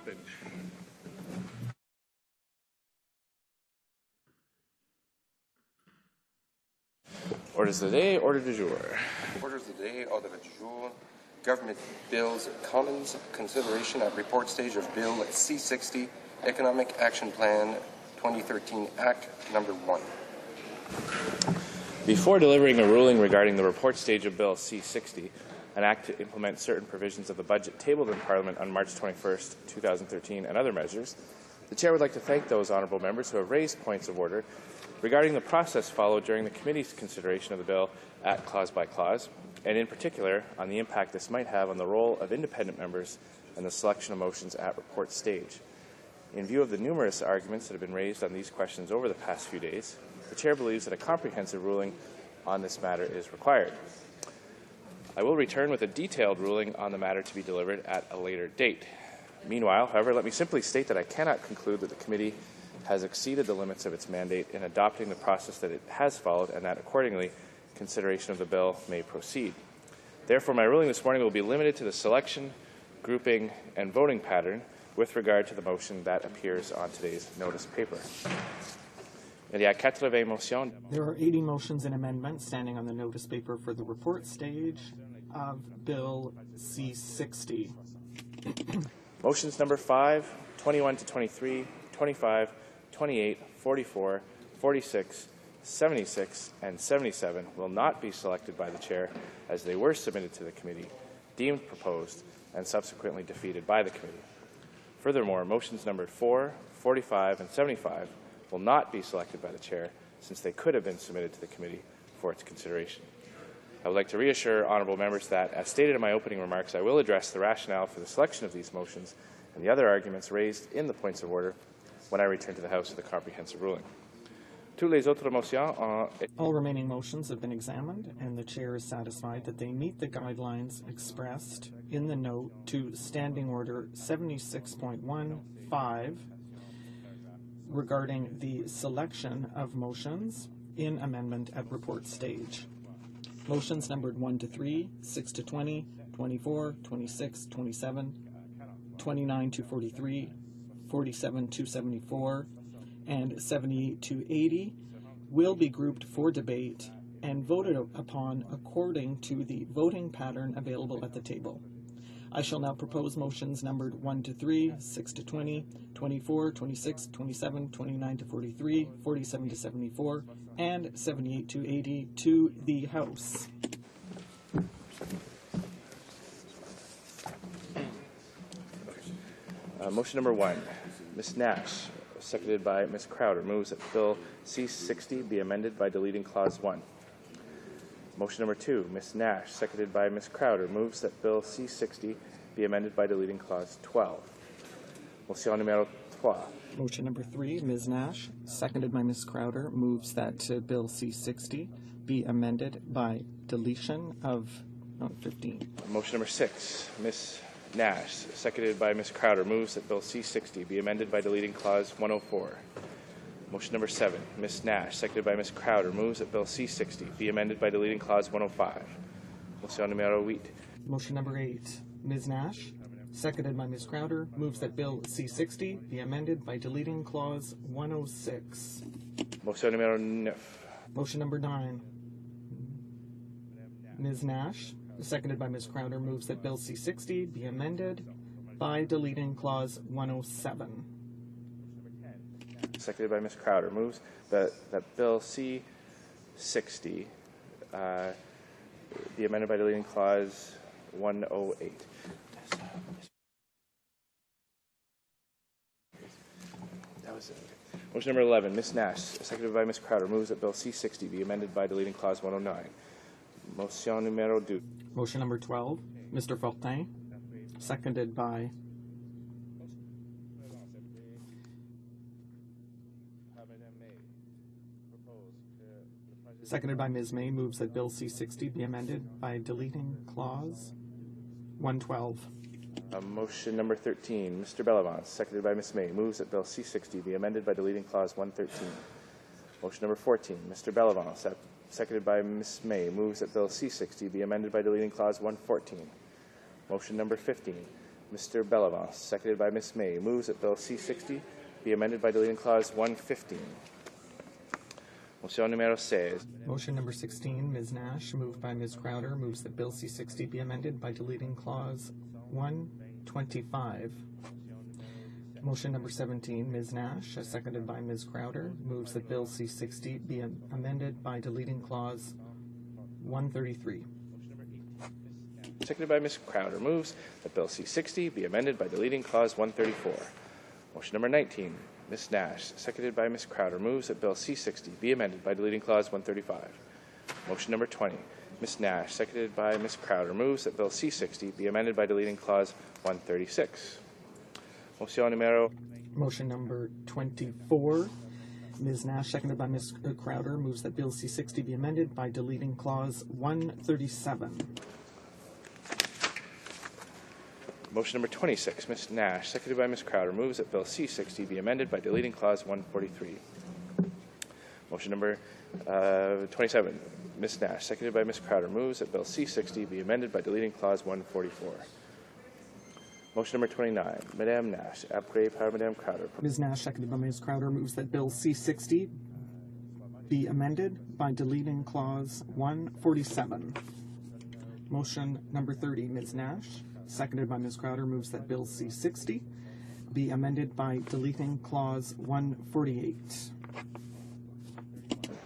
happen. Orders of the day, order du jour. Orders of the day, order du jour. Government Bills Commons, consideration at report stage of Bill C-60, Economic Action Plan 2013 Act Number 1. Before delivering a ruling regarding the report stage of Bill C-60, an act to implement certain provisions of the budget tabled in Parliament on March 21st, 2013, and other measures, the Chair would like to thank those honourable members who have raised points of order regarding the process followed during the committee's consideration of the bill at clause by clause, and in particular on the impact this might have on the role of independent members and the selection of motions at report stage. In view of the numerous arguments that have been raised on these questions over the past few days, the Chair believes that a comprehensive ruling on this matter is required. I will return with a detailed ruling on the matter to be delivered at a later date. Meanwhile, however, let me simply state that I cannot conclude that the committee has exceeded the limits of its mandate in adopting the process that it has followed, and that accordingly consideration of the bill may proceed. Therefore, my ruling this morning will be limited to the selection, grouping, and voting pattern with regard to the motion that appears on today's notice paper. There are 80 motions and amendments standing on the notice paper for the report stage of Bill C-60. Motions number 5, 21 to 23, 25, 28, 44, 46, 76, and 77 will not be selected by the Chair as they were submitted to the committee, deemed proposed, and subsequently defeated by the committee. Furthermore, motions numbered 4, 45, and 75 will not be selected by the Chair since they could have been submitted to the committee for its consideration. I would like to reassure honourable members that, as stated in my opening remarks, I will address the rationale for the selection of these motions and the other arguments raised in the points of order when I return to the House with a comprehensive ruling. All remaining motions have been examined, and the Chair is satisfied that they meet the guidelines expressed in the note to Standing Order 76.15 regarding the selection of motions in amendment at report stage. Motions numbered 1 to 3, 6 to 20, 24, 26, 27, 29 to 43, 47 to 74, and 78 to 80 will be grouped for debate and voted upon according to the voting pattern available at the table. I shall now propose motions numbered 1 to 3, 6 to 20, 24, 26, 27, 29 to 43, 47 to 74, and 78 to 80 to the House. Motion number 1, Ms. Nash, seconded by Ms. Crowder, moves that Bill C-60 be amended by deleting Clause 1. Motion number 2, Ms. Nash, seconded by Ms. Crowder, moves that Bill C-60 be amended by deleting Clause 12. Motion numéro 3. Motion number 3, Ms. Nash, seconded by Ms. Crowder, moves that Bill C-60 be amended by deletion of 15. Motion number 6, Ms. Nash, seconded by Ms. Crowder, moves that Bill C-60 be amended by deleting Clause 104. Motion number 7, Ms. Nash, seconded by Ms. Crowder, moves that Bill C-60 be amended by deleting Clause 105. Motion numéro 8. Motion number 8, Ms. Nash, seconded by Ms. Crowder, moves that Bill C-60 be amended by deleting Clause 106. Motion numéro 9. Motion number 9, Ms. Nash, seconded by Ms. Crowder, moves that Bill C-60 be amended by deleting Clause 107. Seconded by Ms. Crowder, moves that Bill C-60 be amended by deleting Clause 108. That was it. Motion number 11, Ms. Nash, seconded by Ms. Crowder, moves that Bill C-60 be amended by deleting Clause 109. Motion numéro 2. Motion number 12, Mr. Fortin, seconded by Ms. May, moves that Bill C-60 be amended by deleting Clause 112. Motion number 13, Mr. Bellevance, seconded by Ms. May, moves that Bill C-60 be amended by deleting Clause 113. Motion number 14, Mr. Bellevance, seconded by Ms. May, moves that Bill C-60 be amended by deleting Clause 114. Motion number 15, Mr. Bellevance, seconded by Ms. May, moves that Bill C-60 be amended by deleting Clause 115. Motion numéro 16. Motion number 16, Ms. Nash, moved by Ms. Crowder, moves that Bill C-60 be amended by deleting Clause 125. Motion number 17, Ms. Nash, seconded by Ms. Crowder, moves that Bill C-60 be amended by deleting Clause 133. Seconded by Ms. Crowder, moves that Bill C-60 be amended by deleting Clause 134. Motion number 19, Ms. Nash, seconded by Ms. Crowder, moves that Bill C-60 be amended by deleting Clause 135. Motion number 20, Ms. Nash, seconded by Ms. Crowder, moves that Bill C-60 be amended by deleting Clause 136. Motion number 24, Ms. Nash, seconded by Ms. Crowder, moves that Bill C-60 be amended by deleting Clause 137. Motion number 26, Ms. Nash, seconded by Ms. Crowder, moves that Bill C-60 be amended by deleting Clause 143. Motion number 27, Ms. Nash, seconded by Ms. Crowder, moves that Bill C-60 be amended by deleting Clause 144. Motion number 29, Madame Nash, après par Madame Crowder. Ms. Nash, seconded by Ms. Crowder, moves that Bill C-60 be amended by deleting Clause 147. Motion number 30, Ms. Nash, seconded by Ms. Crowder, moves that Bill C-60 be amended by deleting Clause 148.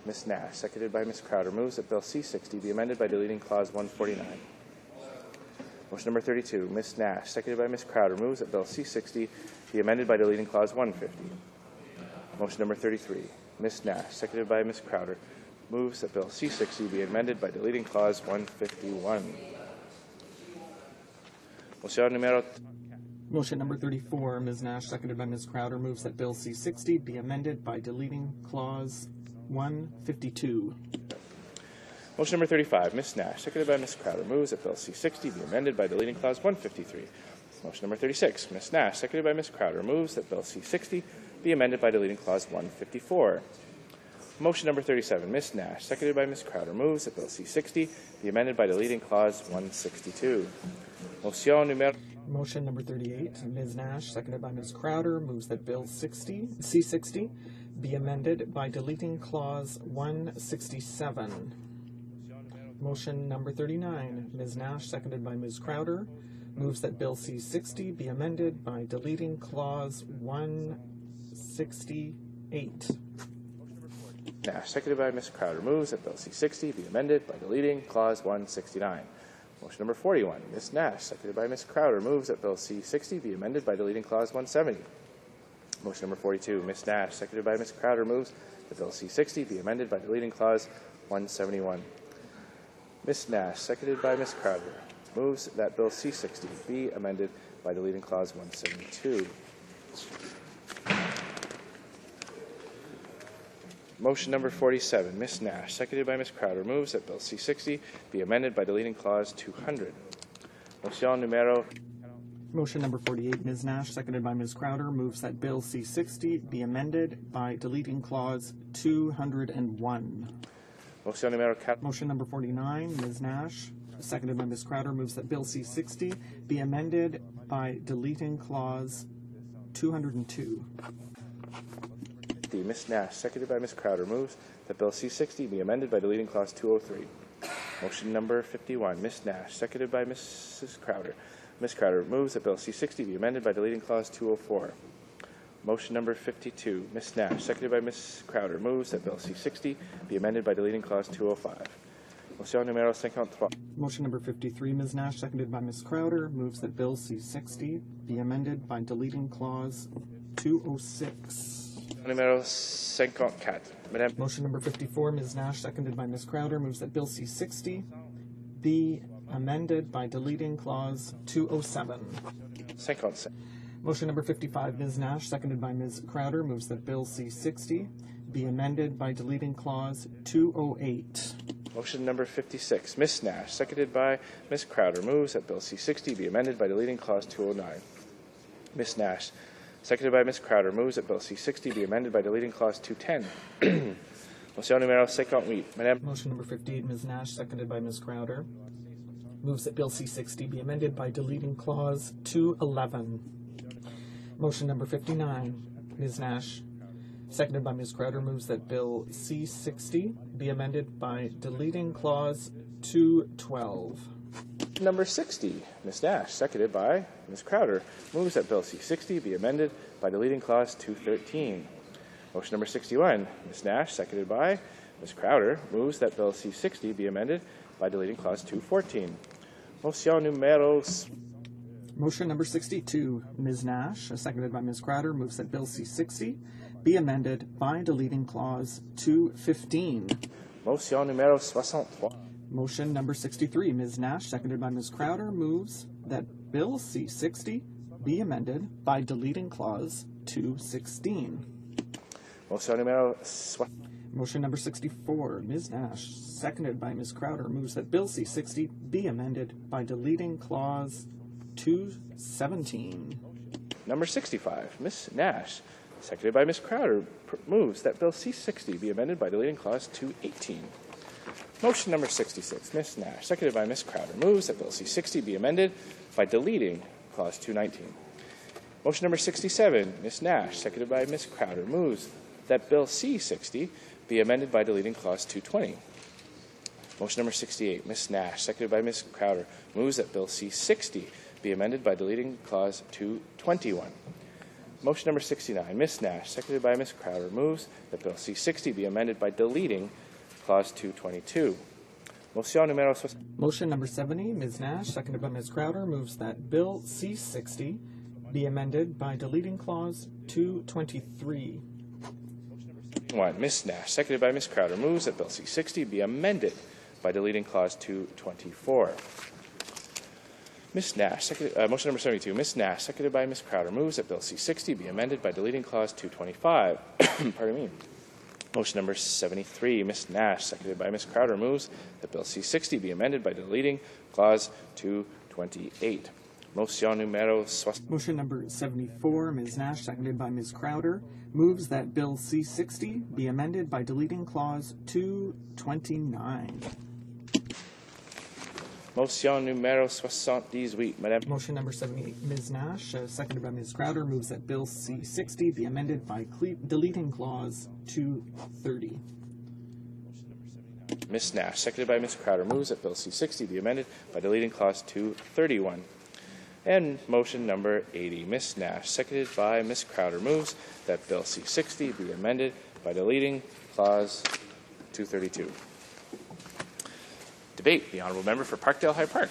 Ms. Nash, seconded by Ms. Crowder, moves that Bill C-60 be amended by deleting Clause 149. Motion number 32, Ms. Nash, seconded by Ms. Crowder, moves that Bill C-60 be amended by deleting Clause 150. Motion number 33, Ms. Nash, seconded by Ms. Crowder, moves that Bill C-60 be amended by deleting Clause 151. Motion number 34, Ms. Nash, seconded by Ms. Crowder, moves that Bill C-60 be amended by deleting Clause 152. Motion number 35, Ms. Nash, seconded by Ms. Crowder, moves that Bill C-60 be amended by deleting Clause 153. Motion number 36, Ms. Nash, seconded by Ms. Crowder, moves that Bill C-60 be amended by deleting Clause 154. Motion number 37, Ms. Nash, seconded by Ms. Crowder, moves that Bill C-60 be amended by deleting Clause 162. Motion number 38, Ms. Nash, seconded by Ms. Crowder, moves that Bill C-60 be amended by deleting Clause 167. Motion number 39, Ms. Nash, seconded by Ms. Crowder, moves that Bill C-60 be amended by deleting Clause 168. Nash, seconded by Ms. Crowder, moves that Bill C-60 be amended by deleting Clause 169. Motion number 41, Ms. Nash, seconded by Ms. Crowder, moves that Bill C-60 be amended by deleting Clause 170. Motion number 42, Ms. Nash, seconded by Ms. Crowder, moves that Bill C-60 be amended by deleting Clause 171. Ms. Nash, seconded by Ms. Crowder, moves that Bill C-60 be amended by deleting Clause 172. Motion number 47, Ms. Nash, seconded by Ms. Crowder, moves that Bill C-60 be amended by deleting Clause 200. Motion number 48, Ms. Nash, seconded by Ms. Crowder, moves that Bill C-60 be amended by deleting Clause 201. Motion number 49, Ms. Nash, seconded by Ms. Crowder, moves that Bill C-60 be amended by deleting Clause 202. Ms. Nash, seconded by Ms. Crowder, moves that Bill C-60 be amended by deleting Clause 203. Motion number 51, Ms. Nash, seconded by Mrs. Crowder. Ms. Crowder moves that Bill C-60 be amended by deleting Clause 204. Motion number 52, Ms. Nash, seconded by Ms. Crowder, moves that Bill C-60 be amended by deleting Clause 205. Motion numéro 53. Motion number 53, Ms. Nash, seconded by Ms. Crowder, moves that Bill C-60 be amended by deleting Clause 206. Numéro 54. Madame. Motion number 54, Ms. Nash, seconded by Ms. Crowder, moves that Bill C-60 be amended by deleting Clause 207. 57. Motion number 55, Ms. Nash, seconded by Ms. Crowder, moves that Bill C-60 be amended by deleting Clause 208. Motion number 56, Ms. Nash, seconded by Ms. Crowder, moves that Bill C-60 be amended by deleting Clause 209. Ms. Nash, seconded by Ms. Crowder, moves that Bill C-60 be amended by deleting Clause 210. Motion numéro 58. Madame. Motion number 58, Ms. Nash, seconded by Ms. Crowder, moves that Bill C-60 be amended by deleting Clause 211. Motion number 59, Ms. Nash, seconded by Ms. Crowder, moves that Bill C-60 be amended by deleting Clause 212. Number 60, Ms. Nash, seconded by Ms. Crowder, moves that Bill C-60 be amended by deleting Clause 213. Motion number 61, Ms. Nash, seconded by Ms. Crowder, moves that Bill C-60 be amended by deleting Clause 214. Motion numéro... Motion number 62, Ms. Nash, seconded by Ms. Crowder, moves that Bill C-60 be amended by deleting Clause 215. Motion numéro 63. Motion number 63, Ms. Nash, seconded by Ms. Crowder, moves that Bill C-60 be amended by deleting Clause 216. Motion numéro... Motion number 64, Ms. Nash, seconded by Ms. Crowder, moves that Bill C-60 be amended by deleting Clause 217. Number 65, Ms. Nash, seconded by Ms. Crowder, moves that Bill C-60 be amended by deleting Clause 218. Motion number 66, Ms. Nash, seconded by Ms. Crowder, moves that Bill C-60 be amended by deleting Clause 219. Motion number 67, Ms. Nash, seconded by Ms. Crowder, moves that Bill C-60 be amended by deleting Clause 220. Motion number 68, Ms. Nash, seconded by Ms. Crowder, moves that Bill C-60 be amended by deleting Clause 221. Motion number 69, Ms. Nash, seconded by Ms. Crowder, moves that Bill C-60 be amended by deleting Clause 222. Motion numéro... Motion number 70, Ms. Nash, seconded by Ms. Crowder, moves that Bill C-60 be amended by deleting Clause 223. 1. Ms. Nash, seconded by Ms. Crowder, moves that Bill C-60 be amended by deleting Clause 224. Ms. Nash, motion number 72. Ms. Nash, seconded by Ms. Crowder, moves that Bill C-60 be amended by deleting Clause 225. Pardon me. Motion number 73. Ms. Nash, seconded by Ms. Crowder, moves that Bill C-60 be amended by deleting Clause 228. Motion numéro... Motion number 74, Ms. Nash, seconded by Ms. Crowder, moves that Bill C-60 be amended by deleting Clause 229. Motion numéro 78, Madame. Motion number 78, Ms. Nash, seconded by Ms. Crowder, moves that Bill C-60 be amended by deleting Clause 230. Ms. Nash, seconded by Ms. Crowder, moves that Bill C-60 be amended by deleting Clause 231. And motion number 80, Ms. Nash, seconded by Ms. Crowder, moves that Bill C-60 be amended by deleting Clause 232. Debate. The Honourable Member for Parkdale High Park.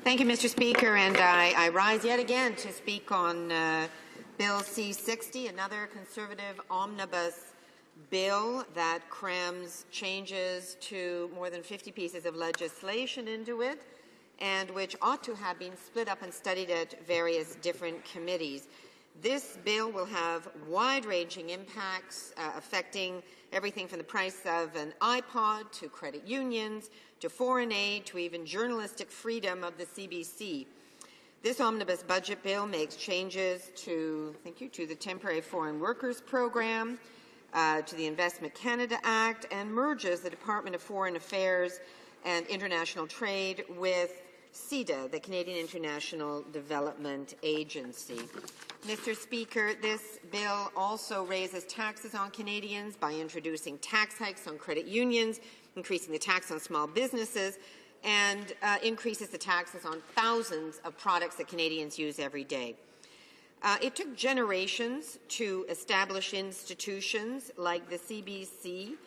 Thank you, Mr. Speaker, and I rise yet again to speak on Bill C-60, another Conservative omnibus bill that crams changes to more than 50 pieces of legislation into it, and which ought to have been split up and studied at various different committees. This bill will have wide-ranging impacts affecting everything from the price of an iPod to credit unions to foreign aid to even journalistic freedom of the CBC. This omnibus budget bill makes changes to the Temporary Foreign Workers Program, to the Investment Canada Act, and merges the Department of Foreign Affairs and International Trade with CIDA, the Canadian International Development Agency. Mr. Speaker, this bill also raises taxes on Canadians by introducing tax hikes on credit unions, increasing the tax on small businesses, and increases the taxes on thousands of products that Canadians use every day. It took generations to establish institutions like the CBC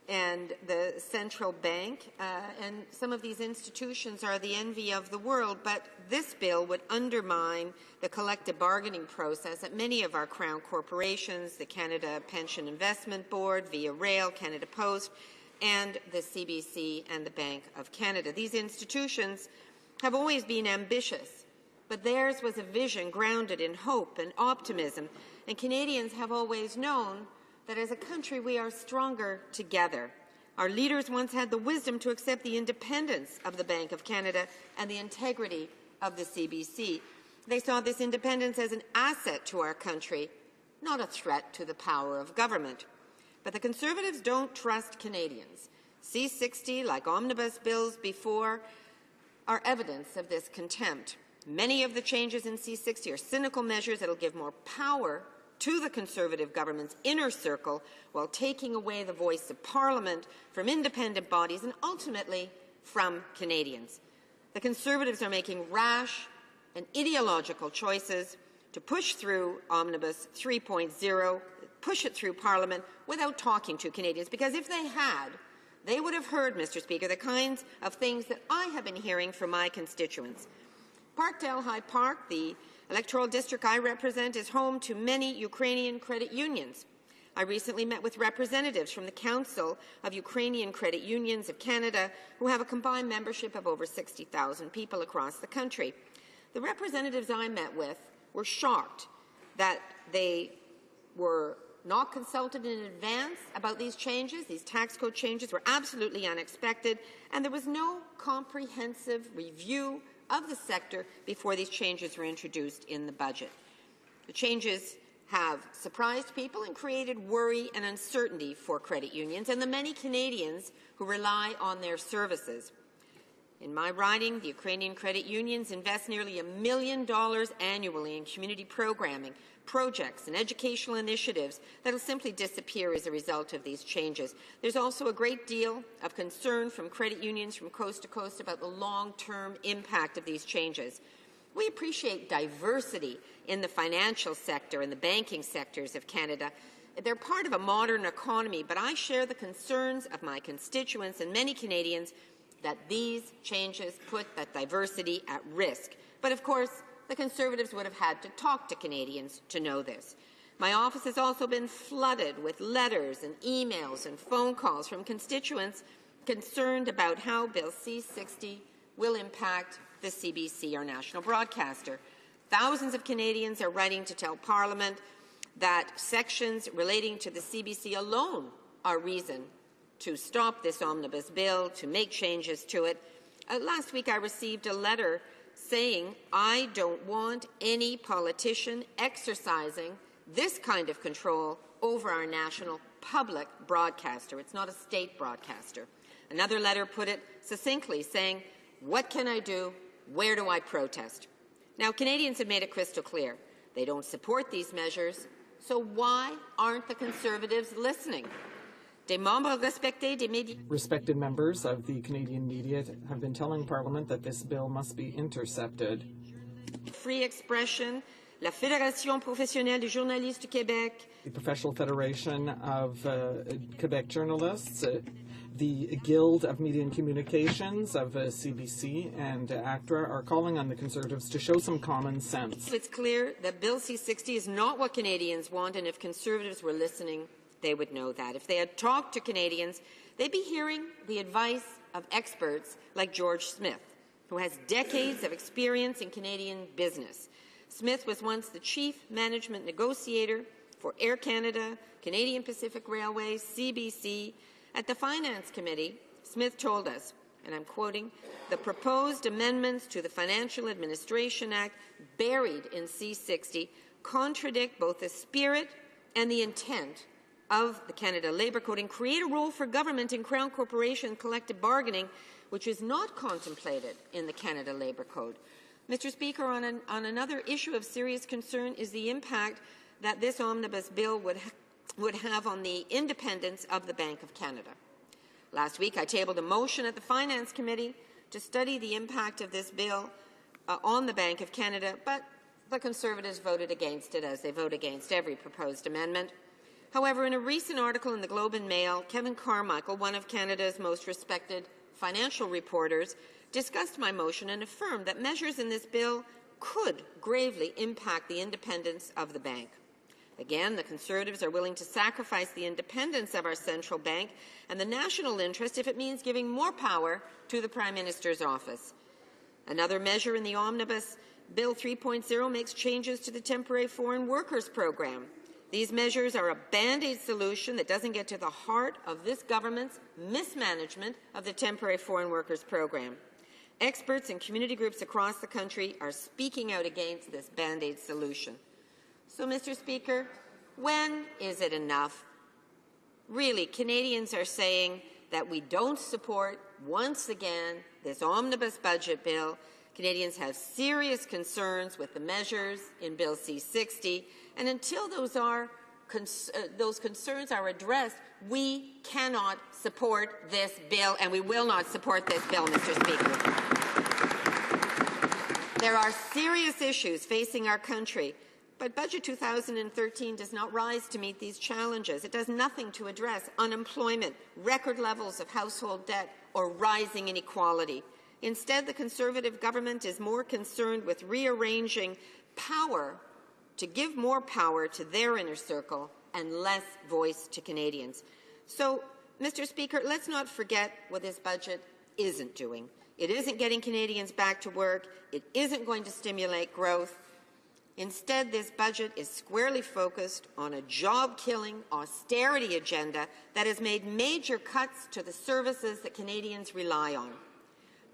and the central bank, and some of these institutions are the envy of the world, but this bill would undermine the collective bargaining process at many of our Crown corporations, the Canada Pension Investment Board, Via Rail, Canada Post, and the CBC and the Bank of Canada. These institutions have always been ambitious, but theirs was a vision grounded in hope and optimism, and Canadians have always known that as a country we are stronger together. Our leaders once had the wisdom to accept the independence of the Bank of Canada and the integrity of the CBC. They saw this independence as an asset to our country, not a threat to the power of government. But the Conservatives don't trust Canadians. C60, like omnibus bills before, are evidence of this contempt. Many of the changes in C60 are cynical measures that will give more power to the Conservative government's inner circle while taking away the voice of Parliament from independent bodies and ultimately from Canadians. The Conservatives are making rash and ideological choices to push through Omnibus 3.0, push it through Parliament without talking to Canadians, because if they had, they would have heard, Mr. Speaker, the kinds of things that I have been hearing from my constituents. Parkdale High Park, the electoral district I represent, is home to many Ukrainian credit unions. I recently met with representatives from the Council of Ukrainian Credit Unions of Canada, who have a combined membership of over 60,000 people across the country. The representatives I met with were shocked that they were not consulted in advance about these changes. These tax code changes were absolutely unexpected, and there was no comprehensive review of the sector before these changes were introduced in the budget. The changes have surprised people and created worry and uncertainty for credit unions and the many Canadians who rely on their services. In my riding, the Ukrainian credit unions invest nearly $1 million annually in community programming, projects and educational initiatives that will simply disappear as a result of these changes. There's also a great deal of concern from credit unions from coast to coast about the long-term impact of these changes. We appreciate diversity in the financial sector and the banking sectors of Canada. They're part of a modern economy, but I share the concerns of my constituents and many Canadians that these changes put that diversity at risk. But of course, the Conservatives would have had to talk to Canadians to know this. My office has also been flooded with letters and emails and phone calls from constituents concerned about how Bill C-60 will impact the CBC, our national broadcaster. Thousands of Canadians are writing to tell Parliament that sections relating to the CBC alone are reason to stop this omnibus bill, to make changes to it. Last week I received a letter saying, I don't want any politician exercising this kind of control over our national public broadcaster. It's not a state broadcaster. Another letter put it succinctly, saying, what can I do? Where do I protest? Now, Canadians have made it crystal clear. They don't support these measures, so why aren't the Conservatives listening? Respected members of the Canadian media have been telling Parliament that this bill must be intercepted. Free expression, la Fédération professionnelle des journalistes du Québec, the Professional Federation of Quebec Journalists, the Guild of Media and Communications of CBC and ACTRA are calling on the Conservatives to show some common sense. It's clear that Bill C-60 is not what Canadians want, and if Conservatives were listening, they would know that. If they had talked to Canadians, they'd be hearing the advice of experts like George Smith, who has decades of experience in Canadian business. Smith was once the chief management negotiator for Air Canada, Canadian Pacific Railways, CBC. At the Finance Committee, Smith told us, and I'm quoting, the proposed amendments to the Financial Administration Act buried in C-60 contradict both the spirit and the intent of the Canada Labour Code and create a role for government in Crown Corporation collective bargaining, which is not contemplated in the Canada Labour Code. Mr. Speaker, on another issue of serious concern is the impact that this omnibus bill would have on the independence of the Bank of Canada. Last week, I tabled a motion at the Finance Committee to study the impact of this bill on the Bank of Canada, but the Conservatives voted against it, as they vote against every proposed amendment. However, in a recent article in the Globe and Mail, Kevin Carmichael, one of Canada's most respected financial reporters, discussed my motion and affirmed that measures in this bill could gravely impact the independence of the bank. Again, the Conservatives are willing to sacrifice the independence of our central bank and the national interest if it means giving more power to the Prime Minister's office. Another measure in the Omnibus Bill 3.0 makes changes to the Temporary Foreign Workers Program. These measures are a Band-Aid solution that doesn't get to the heart of this government's mismanagement of the Temporary Foreign Workers Program. Experts and community groups across the country are speaking out against this Band-Aid solution. So, Mr. Speaker, when is it enough? Really, Canadians are saying that we don't support, once again, this omnibus budget bill. Canadians have serious concerns with the measures in Bill C-60, and until those concerns are addressed, we cannot support this bill, and we will not support this bill, Mr. Speaker. There are serious issues facing our country, but Budget 2013 does not rise to meet these challenges. It does nothing to address unemployment, record levels of household debt, or rising inequality. Instead, the Conservative government is more concerned with rearranging power to give more power to their inner circle and less voice to Canadians. So, Mr. Speaker, let's not forget what this budget isn't doing. It isn't getting Canadians back to work. It isn't going to stimulate growth. Instead, this budget is squarely focused on a job-killing austerity agenda that has made major cuts to the services that Canadians rely on.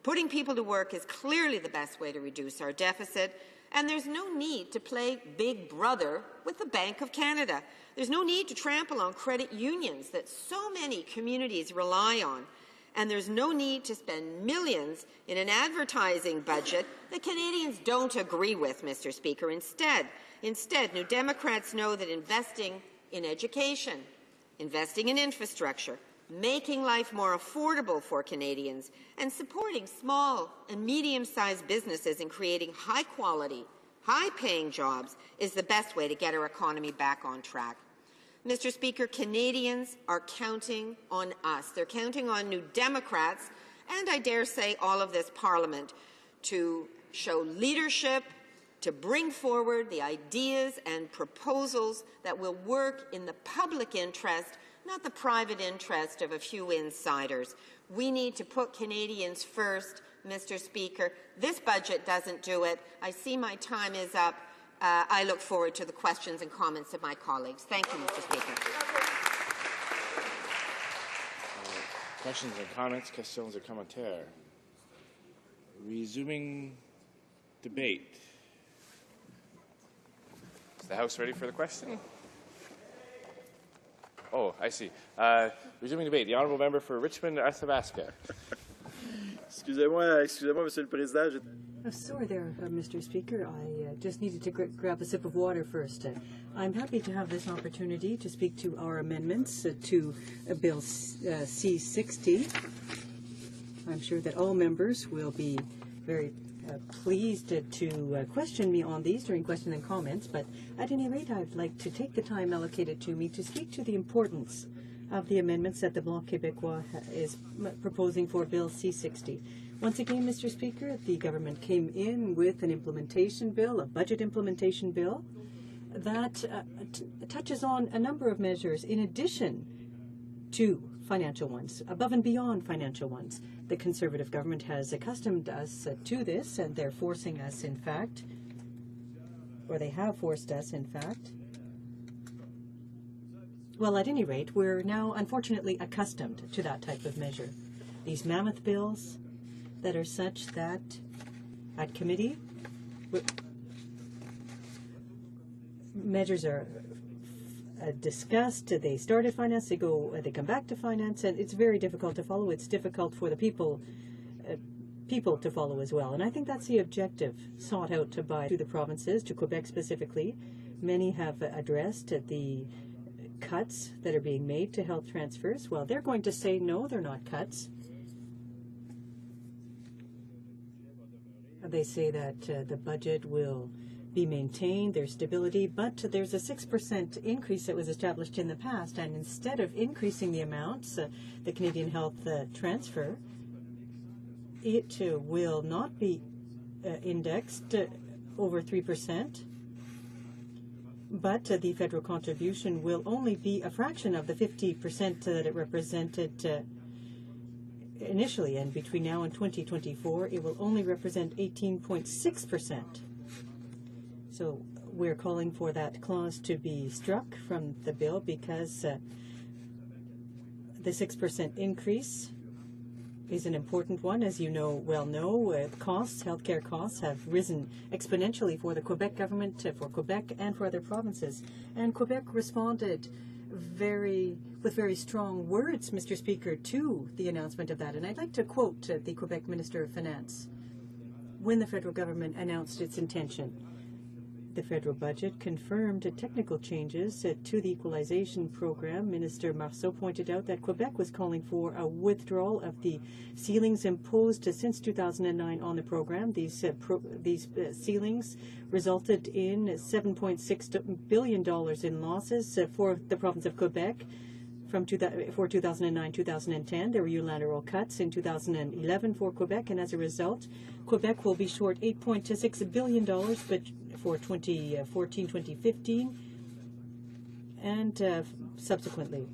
Putting people to work is clearly the best way to reduce our deficit, and there's no need to play Big Brother with the Bank of Canada. There's no need to trample on credit unions that so many communities rely on. And there's no need to spend millions in an advertising budget that Canadians don't agree with, Mr. Speaker. Instead, New Democrats know that investing in education, investing in infrastructure, making life more affordable for Canadians, and supporting small and medium-sized businesses and creating high-quality, high-paying jobs is the best way to get our economy back on track. Mr. Speaker, Canadians are counting on us. They're counting on New Democrats, and I dare say all of this Parliament, to show leadership, to bring forward the ideas and proposals that will work in the public interest, not the private interest of a few insiders. We need to put Canadians first, Mr. Speaker. This budget doesn't do it. I see my time is up. I look forward to the questions and comments of my colleagues. Thank you, Mr. Speaker. Questions and comments, questions et commentaires. Resuming debate. Is the House ready for the question? Oh, I see. Resuming debate. The honourable member for Richmond-Athabasca. Excusez-moi, Monsieur le Président. Sorry there, Mr. Speaker. I just needed to grab a sip of water first. I'm happy to have this opportunity to speak to our amendments to Bill C-60. I'm sure that all members will be very pleased to question me on these during question and comments, but at any rate, I'd like to take the time allocated to me to speak to the importance of the amendments that the Bloc Québécois is proposing for Bill C-60. Once again, Mr. Speaker, the government came in with an implementation bill, a budget implementation bill, that touches on a number of measures in addition to financial ones, above and beyond financial ones. The Conservative government has accustomed us to this, and they're forcing us, in fact, or they have forced us, in fact. Well, at any rate, we're now unfortunately accustomed to that type of measure. These mammoth bills that are such that at committee, measures are discussed, they start at finance, they come back to finance, and it's very difficult to follow. It's difficult for the people to follow as well. And I think that's the objective sought out to the provinces, to Quebec specifically. Many have addressed the cuts that are being made to health transfers. Well, they're going to say no, they're not cuts. They say that the budget will be maintained, there's stability, but there's a 6% increase that was established in the past, and instead of increasing the amounts, the Canadian health transfer, it will not be indexed over 3%, but the federal contribution will only be a fraction of the 50% that it represented initially, and between now and 2024, it will only represent 18.6%. So we're calling for that clause to be struck from the bill because the 6% increase is an important one. As you know, healthcare costs have risen exponentially for the Quebec government, for Quebec and for other provinces. And Quebec responded with very strong words, Mr. Speaker, to the announcement of that. And I'd like to quote the Quebec Minister of Finance. When the federal government announced its intention, the federal budget confirmed technical changes to the equalization program. Minister Marceau pointed out that Quebec was calling for a withdrawal of the ceilings imposed since 2009 on the program. These ceilings resulted in $7.6 billion in losses for the province of Quebec. For 2009-2010, there were unilateral cuts in 2011 for Quebec, and as a result, Quebec will be short $8.6 billion but for 2014-2015 and subsequently.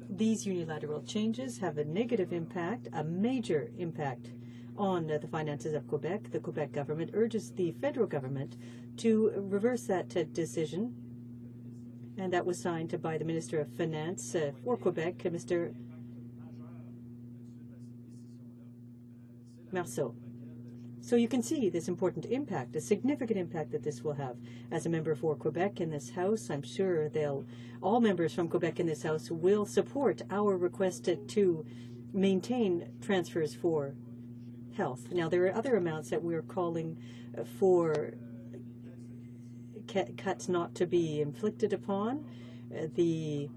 These unilateral changes have a negative impact, a major impact on the finances of Quebec. The Quebec government urges the federal government to reverse that decision, and that was signed by the Minister of Finance for Quebec, Mr. Marceau. So you can see this important impact, a significant impact that this will have. As a member for Quebec in this House, I'm sure all members from Quebec in this House will support our request to maintain transfers for health. Now, there are other amounts that we're calling for cuts not to be inflicted upon. The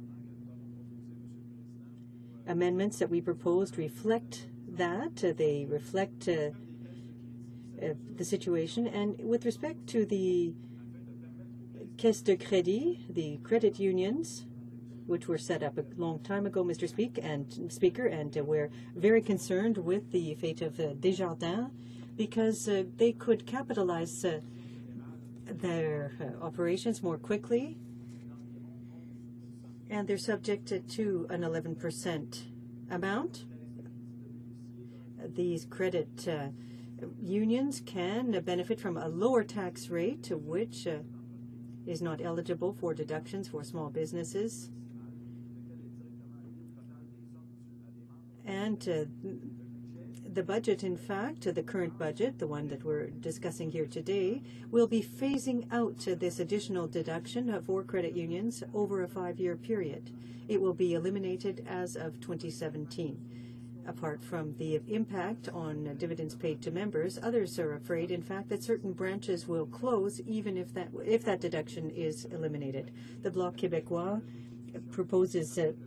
amendments that we proposed reflect that. They reflect the situation. And with respect to the Caisse de Crédit, the credit unions, which were set up a long time ago, Mr. Speaker, and we're very concerned with the fate of Desjardins because they could capitalize their operations more quickly, and they're subject to an 11% amount. These credit unions can benefit from a lower tax rate, which is not eligible for deductions for small businesses. And the budget, in fact, the current budget, the one that we're discussing here today, will be phasing out this additional deduction for credit unions over a 5-year period. It will be eliminated as of 2017. Apart from the impact on dividends paid to members, others are afraid, in fact, that certain branches will close even if that deduction is eliminated. The Bloc Québécois proposes to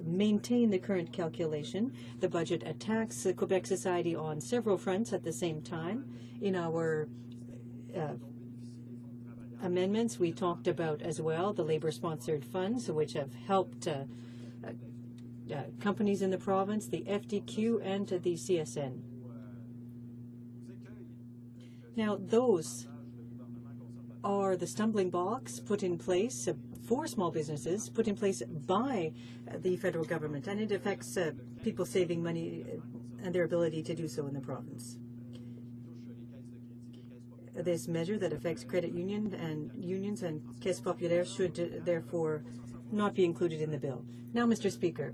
maintain the current calculation. The budget attacks Quebec society on several fronts at the same time. In our amendments, we talked about as well the labor-sponsored funds, which have helped companies in the province, the FDQ, and the CSN. Now, those are the stumbling blocks put in place for small businesses, put in place by the federal government, and it affects people saving money and their ability to do so in the province. This measure that affects credit unions and Caisse Populaire should therefore not be included in the bill. Now, Mr. Speaker,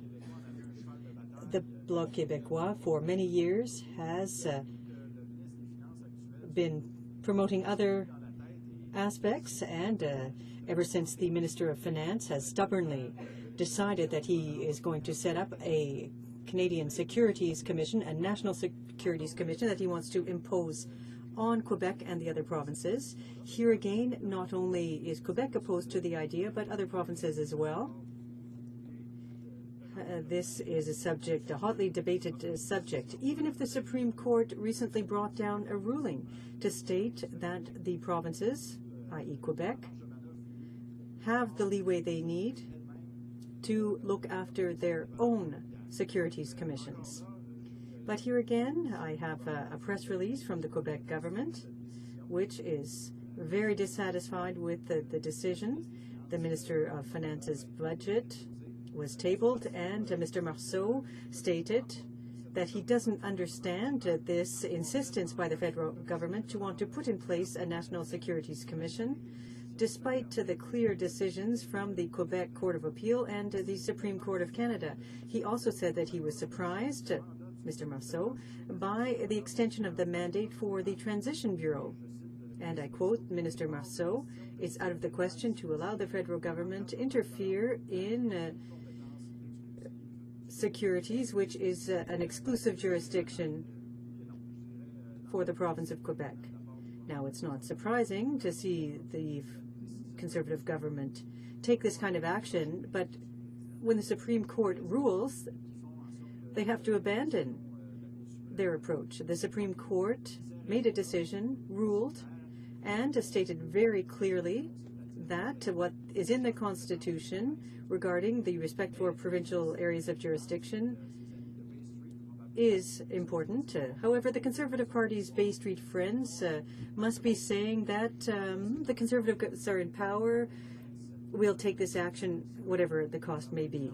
the Bloc Québécois for many years has been promoting other aspects, and ever since the Minister of Finance has stubbornly decided that he is going to set up a Canadian Securities Commission, a National Securities Commission that he wants to impose on Quebec and the other provinces. Here again, not only is Quebec opposed to the idea, but other provinces as well. This is a hotly debated subject, even if the Supreme Court recently brought down a ruling to state that the provinces, i.e. Quebec, have the leeway they need to look after their own securities commissions. But here again, I have a press release from the Quebec government, which is very dissatisfied with the decision. The Minister of Finance's budget was tabled, and Mr. Marceau stated that he doesn't understand this insistence by the federal government to want to put in place a National Securities Commission, despite the clear decisions from the Quebec Court of Appeal and the Supreme Court of Canada. He also said that he was surprised, Mr. Marceau, by the extension of the mandate for the Transition Bureau. and I quote Minister Marceau, "It's out of the question to allow the federal government to interfere in securities, which is an exclusive jurisdiction for the province of Quebec." Now, it's not surprising to see the Conservative government take this kind of action, but when the Supreme Court rules, they have to abandon their approach. The Supreme Court made a decision, ruled, and stated very clearly that what is in the Constitution regarding the respect for provincial areas of jurisdiction is important. However, the Conservative Party's Bay Street friends must be saying that the Conservatives are in power. We'll take this action, whatever the cost may be.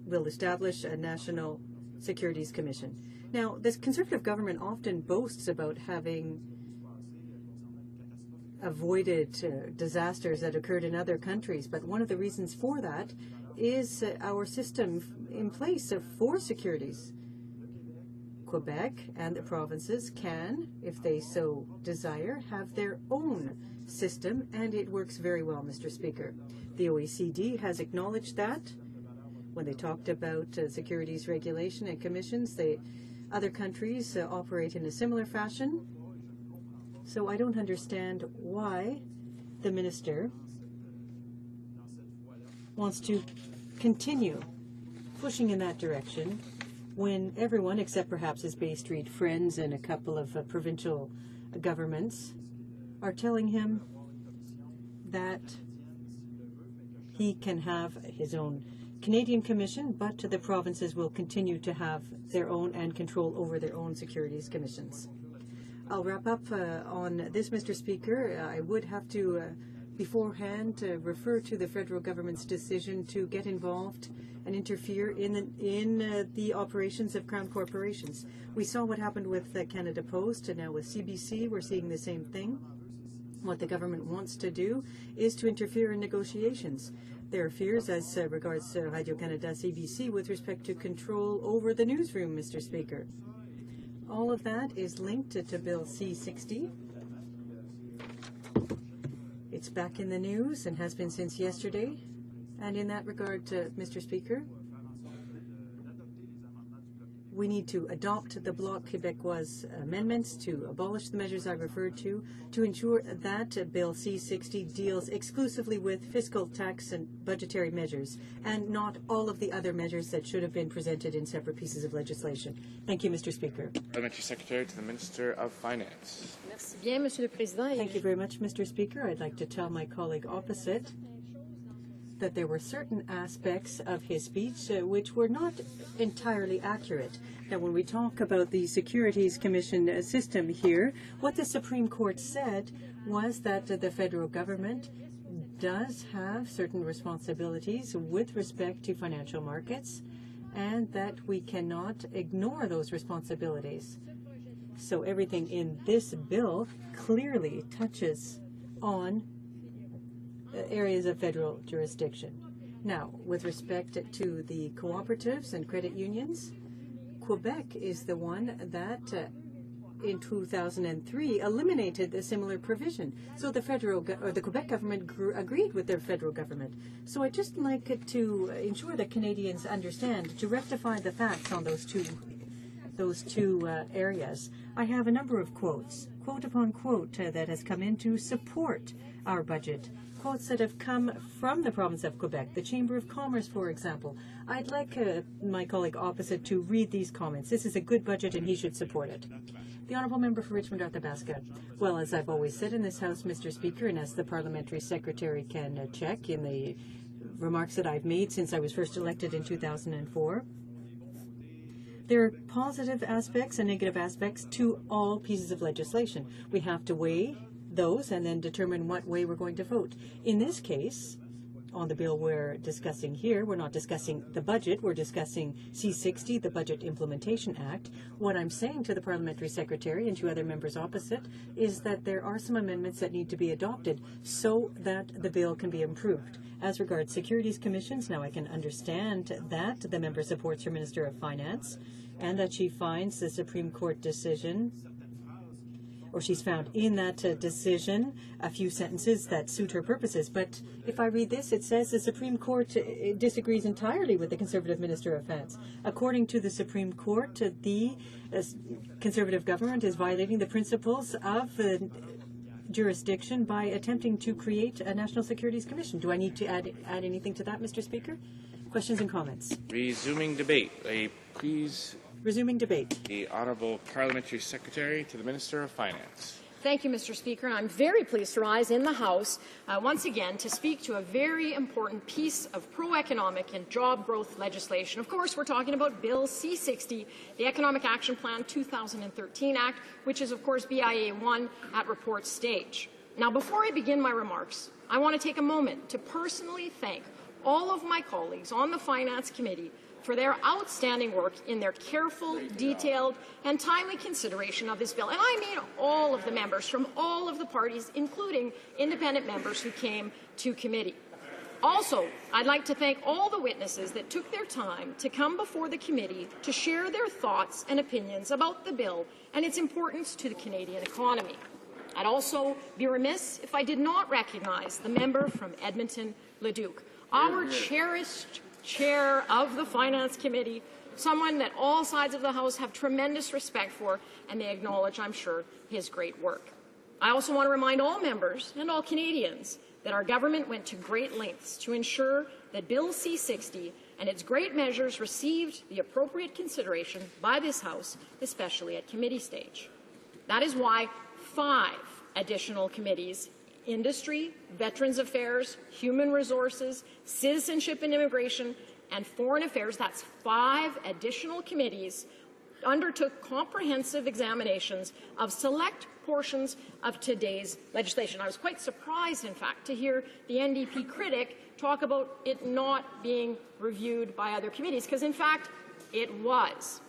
We'll establish a National Securities Commission. Now, this Conservative government often boasts about having avoided disasters that occurred in other countries, but one of the reasons for that is our system in place for securities. Quebec and the provinces can, if they so desire, have their own system, and it works very well, Mr. Speaker. The OECD has acknowledged that when they talked about securities regulation and commissions. Other countries operate in a similar fashion. So I don't understand why the minister wants to continue pushing in that direction when everyone, except perhaps his Bay Street friends and a couple of provincial governments, are telling him that he can have his own Canadian Commission, but the provinces will continue to have their own and control over their own securities commissions. I'll wrap up on this, Mr. Speaker. I would have to beforehand refer to the federal government's decision to get involved and interfere in the operations of Crown corporations. We saw what happened with Canada Post, and now with CBC we're seeing the same thing. What the government wants to do is to interfere in negotiations. There are fears as regards Radio-Canada CBC with respect to control over the newsroom, Mr. Speaker. All of that is linked to Bill C-60. It's back in the news and has been since yesterday. And in that regard, Mr. Speaker, we need to adopt the Bloc Québécois amendments to abolish the measures I referred to ensure that Bill C-60 deals exclusively with fiscal, tax, and budgetary measures, and not all of the other measures that should have been presented in separate pieces of legislation. Thank you, Mr. Speaker. Parliamentary Secretary to the Minister of Finance. Merci bien, Monsieur le Président. Thank you very much, Mr. Speaker. I'd like to tell my colleague opposite that there were certain aspects of his speech which were not entirely accurate. Now, when we talk about the Securities Commission system here, what the Supreme Court said was that the federal government does have certain responsibilities with respect to financial markets, and that we cannot ignore those responsibilities. So everything in this bill clearly touches on areas of federal jurisdiction. Now, with respect to the cooperatives and credit unions, Quebec is the one that in 2003 eliminated a similar provision. So the the Quebec government agreed with their federal government. So I'd just like to ensure that Canadians understand, to rectify the facts on those two areas. I have a number of quotes, quote upon quote, that has come in to support our budget. Quotes that have come from the province of Quebec, the Chamber of Commerce, for example. I'd like my colleague opposite to read these comments. This is a good budget and he should support it. The Honourable Member for Richmond-Arthabaska. Well, as I've always said in this House, Mr. Speaker, and as the Parliamentary Secretary can check in the remarks that I've made since I was first elected in 2004, there are positive aspects and negative aspects to all pieces of legislation. We have to weigh those and then determine what way we're going to vote. In this case, on the bill we're discussing here, we're not discussing the budget, we're discussing C-60, the Budget Implementation Act. What I'm saying to the Parliamentary Secretary and to other members opposite is that there are some amendments that need to be adopted so that the bill can be improved. As regards securities commissions, now I can understand that the member supports her Minister of Finance and that she finds the Supreme Court decision or she's found in that decision a few sentences that suit her purposes. But if I read this, it says the Supreme Court disagrees entirely with the Conservative Minister of Finance. According to the Supreme Court, the Conservative government is violating the principles of jurisdiction by attempting to create a National Securities Commission. Do I need to add anything to that, Mr. Speaker? Questions and comments? Resuming debate. Please. Resuming debate. The Honourable Parliamentary Secretary to the Minister of Finance. Thank you, Mr. Speaker. And I'm very pleased to rise in the House once again to speak to a very important piece of pro-economic and job growth legislation. Of course, we're talking about Bill C-60, the Economic Action Plan 2013 Act, which is, of course, BIA 1 at report stage. Now, before I begin my remarks, I want to take a moment to personally thank all of my colleagues on the Finance Committee for their outstanding work in their careful, detailed, and timely consideration of this bill. And I mean all of the members from all of the parties, including independent members who came to committee. Also, I'd like to thank all the witnesses that took their time to come before the committee to share their thoughts and opinions about the bill and its importance to the Canadian economy. I'd also be remiss if I did not recognize the member from Edmonton, Leduc, our cherished chair of the Finance Committee, someone that all sides of the House have tremendous respect for, and they acknowledge, I'm sure, his great work. I also want to remind all members and all Canadians that our government went to great lengths to ensure that Bill C-60 and its great measures received the appropriate consideration by this House, especially at committee stage. That is why 5 additional committees, Industry, Veterans Affairs, Human Resources, Citizenship and Immigration, and Foreign Affairs, that's 5 additional committees, undertook comprehensive examinations of select portions of today's legislation. I was quite surprised, in fact, to hear the NDP critic talk about it not being reviewed by other committees, because, in fact, it was.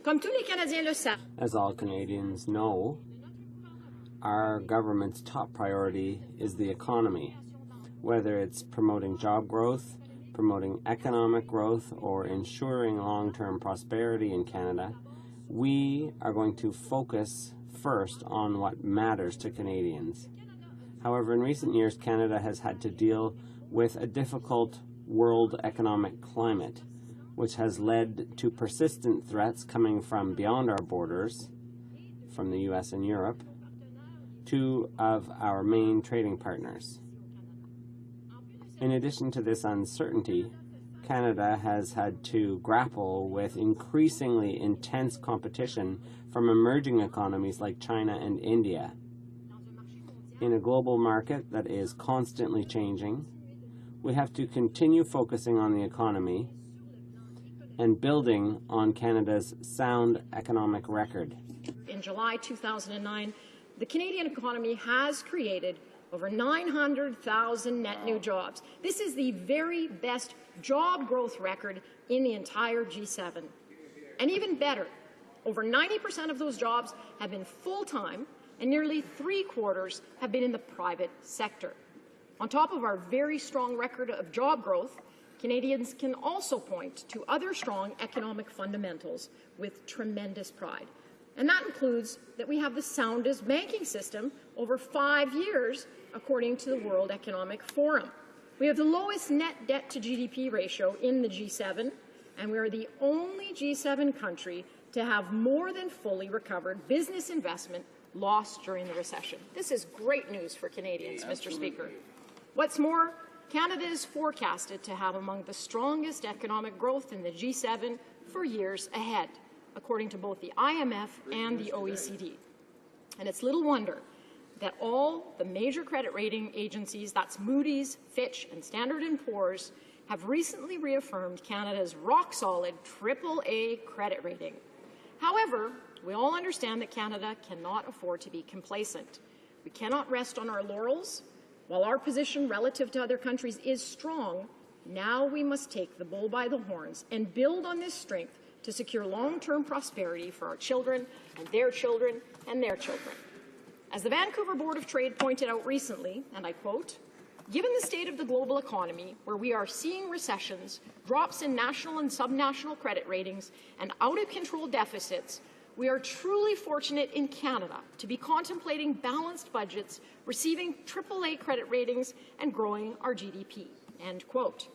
Comme tous les Canadiens le savent. As all Canadians know, our government's top priority is the economy, whether it's promoting job growth, promoting economic growth, or ensuring long-term prosperity in Canada. We are going to focus first on what matters to Canadians. However, in recent years, Canada has had to deal with a difficult world economic climate, which has led to persistent threats coming from beyond our borders, from the U.S. and Europe, 2 of our main trading partners. In addition to this uncertainty, Canada has had to grapple with increasingly intense competition from emerging economies like China and India. In a global market that is constantly changing, we have to continue focusing on the economy and building on Canada's sound economic record. In July 2009, the Canadian economy has created over 900,000 net new jobs. This is the very best job growth record in the entire G7. And even better, over 90% of those jobs have been full-time, and nearly 3/4 have been in the private sector. On top of our very strong record of job growth, Canadians can also point to other strong economic fundamentals with tremendous pride. And that includes that we have the soundest banking system over 5 years, according to the World Economic Forum. We have the lowest net debt to GDP ratio in the G7, and we are the only G7 country to have more than fully recovered business investment lost during the recession. This is great news for Canadians, Mr. Speaker. What's more, Canada is forecasted to have among the strongest economic growth in the G7 for years ahead, according to both the IMF and the OECD. And it's little wonder that all the major credit rating agencies, that's Moody's, Fitch, and Standard & Poor's, have recently reaffirmed Canada's rock-solid AAA credit rating. However, we all understand that Canada cannot afford to be complacent. We cannot rest on our laurels. While our position relative to other countries is strong, now we must take the bull by the horns and build on this strength to secure long-term prosperity for our children and their children and their children. As the Vancouver Board of Trade pointed out recently, and I quote, "Given the state of the global economy, where we are seeing recessions, drops in national and subnational credit ratings, and out-of-control deficits, we are truly fortunate in Canada to be contemplating balanced budgets, receiving AAA credit ratings, and growing our GDP." End quote.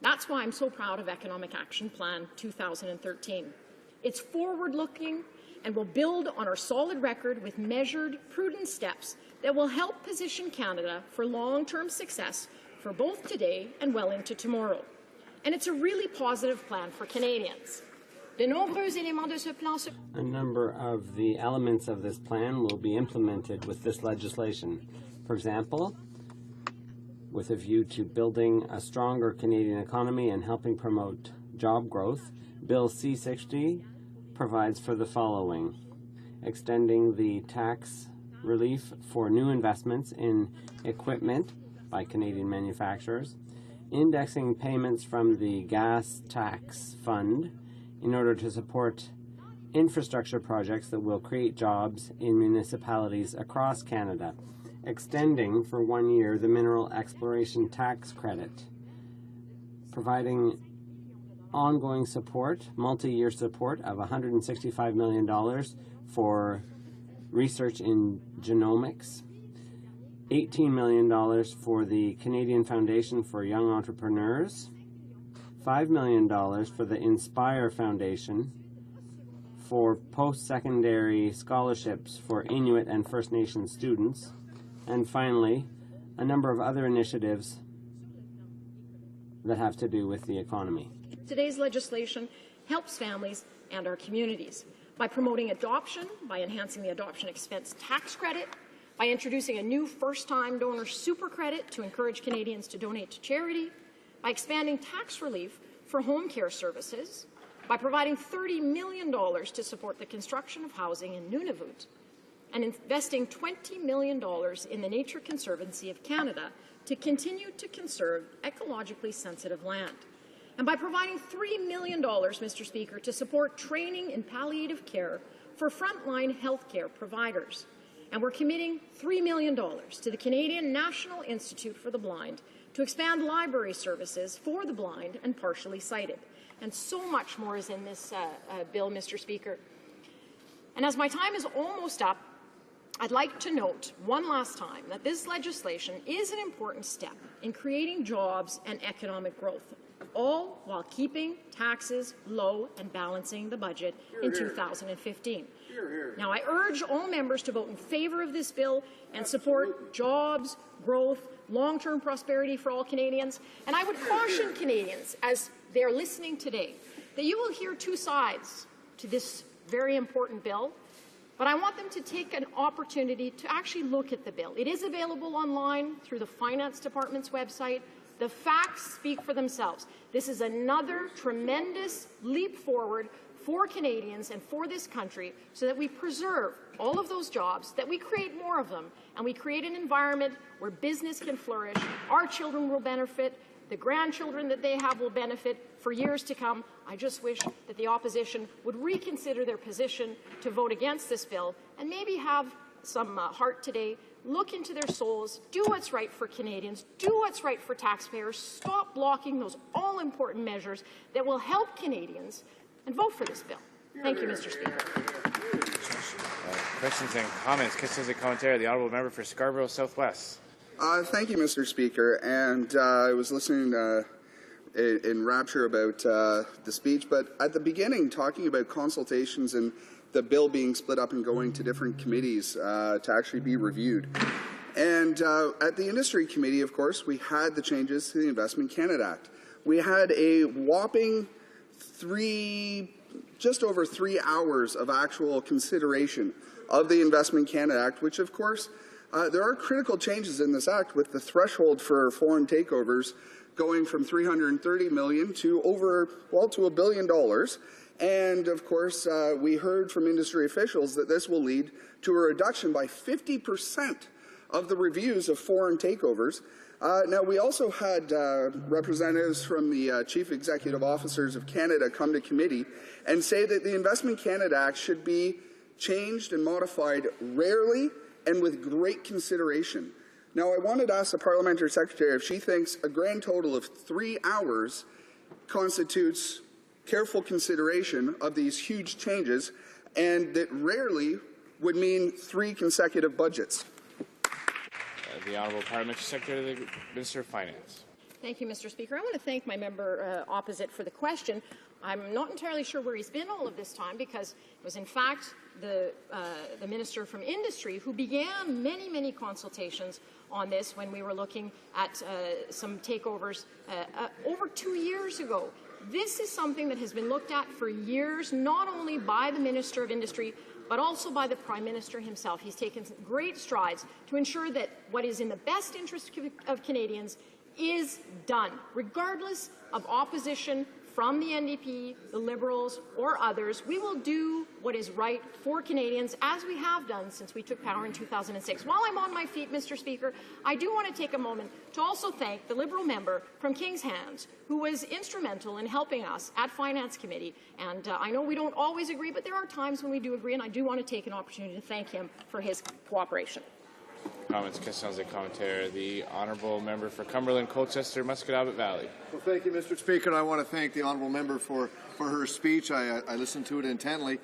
That's why I'm so proud of Economic Action Plan 2013. It's forward-looking and will build on our solid record with measured, prudent steps that will help position Canada for long-term success for both today and well into tomorrow. And it's a really positive plan for Canadians. A number of the elements of this plan will be implemented with this legislation. For example, with a view to building a stronger Canadian economy and helping promote job growth, Bill C-60 provides for the following: extending the tax relief for new investments in equipment by Canadian manufacturers, indexing payments from the gas tax fund in order to support infrastructure projects that will create jobs in municipalities across Canada, extending for 1 year the mineral exploration tax credit, providing ongoing support, multi-year support of $165 million for research in genomics, $18 million for the Canadian Foundation for Young Entrepreneurs, $5 million for the Inspire Foundation for post-secondary scholarships for Inuit and First Nations students, and finally, a number of other initiatives that have to do with the economy. Today's legislation helps families and our communities by promoting adoption, by enhancing the adoption expense tax credit, by introducing a new first-time donor super credit to encourage Canadians to donate to charity, by expanding tax relief for home care services, by providing $30 million to support the construction of housing in Nunavut, and investing $20 million in the Nature Conservancy of Canada to continue to conserve ecologically sensitive land, and by providing $3 million, Mr. Speaker, to support training in palliative care for frontline healthcare providers. And we're committing $3 million to the Canadian National Institute for the Blind to expand library services for the blind and partially sighted. And so much more is in this bill, Mr. Speaker. And as my time is almost up, I'd like to note one last time that this legislation is an important step in creating jobs and economic growth, all while keeping taxes low and balancing the budget in 2015. Now, I urge all members to vote in favour of this bill and support jobs, growth, long-term prosperity for all Canadians. And I would caution Canadians, as they're listening today, that you will hear two sides to this very important bill, but I want them to take an opportunity to actually look at the bill. It is available online through the Finance Department's website. The facts speak for themselves. This is another tremendous leap forward for Canadians and for this country so that we preserve all of those jobs, that we create more of them, and we create an environment where business can flourish, our children will benefit, the grandchildren that they have will benefit for years to come. I just wish that the opposition would reconsider their position to vote against this bill and maybe have some heart today, look into their souls, do what's right for Canadians, do what's right for taxpayers, stop blocking those all-important measures that will help Canadians, and vote for this bill. Thank you, Mr. Speaker. Questions and comments. Questions and commentary. The honourable member for Scarborough Southwest. Thank you, Mr. Speaker. And I was listening in rapture about the speech, but at the beginning, talking about consultations and the bill being split up and going to different committees to actually be reviewed. And at the Industry Committee, of course, we had the changes to the Investment Canada Act. We had a whopping just over 3 hours of actual consideration of the Investment Canada Act, which, of course, there are critical changes in this act with the threshold for foreign takeovers going from $330 million to $1 billion. And, of course, we heard from industry officials that this will lead to a reduction by 50% of the reviews of foreign takeovers. Now, we also had representatives from the Chief Executive Officers of Canada come to committee and say that the Investment Canada Act should be changed and modified rarely and with great consideration. Now, I wanted to ask the Parliamentary Secretary if she thinks a grand total of 3 hours constitutes careful consideration of these huge changes, and that rarely would mean 3 consecutive budgets. The Honourable Parliamentary Secretary to the Minister of Finance. Thank you, Mr. Speaker. I want to thank my member opposite for the question. I'm not entirely sure where he's been all of this time, because it was in fact the Minister from Industry who began many consultations on this when we were looking at some takeovers over 2 years ago. This is something that has been looked at for years, not only by the Minister of Industry, but also by the Prime Minister himself. He's taken great strides to ensure that what is in the best interest of Canadians is done, regardless of opposition from the NDP, the Liberals, or others. We will do what is right for Canadians, as we have done since we took power in 2006. While I'm on my feet, Mr. Speaker, I do want to take a moment to also thank the Liberal member from Kings Hands, who was instrumental in helping us at Finance Committee. And I know we don't always agree, but there are times when we do agree, and I do want to take an opportunity to thank him for his cooperation. Comments, questions et commentaires. The Honourable Member for Cumberland, Colchester, Musquodoboit Valley. Well, thank you, Mr. Speaker, and I want to thank the Honourable Member for her speech. I listened to it intently.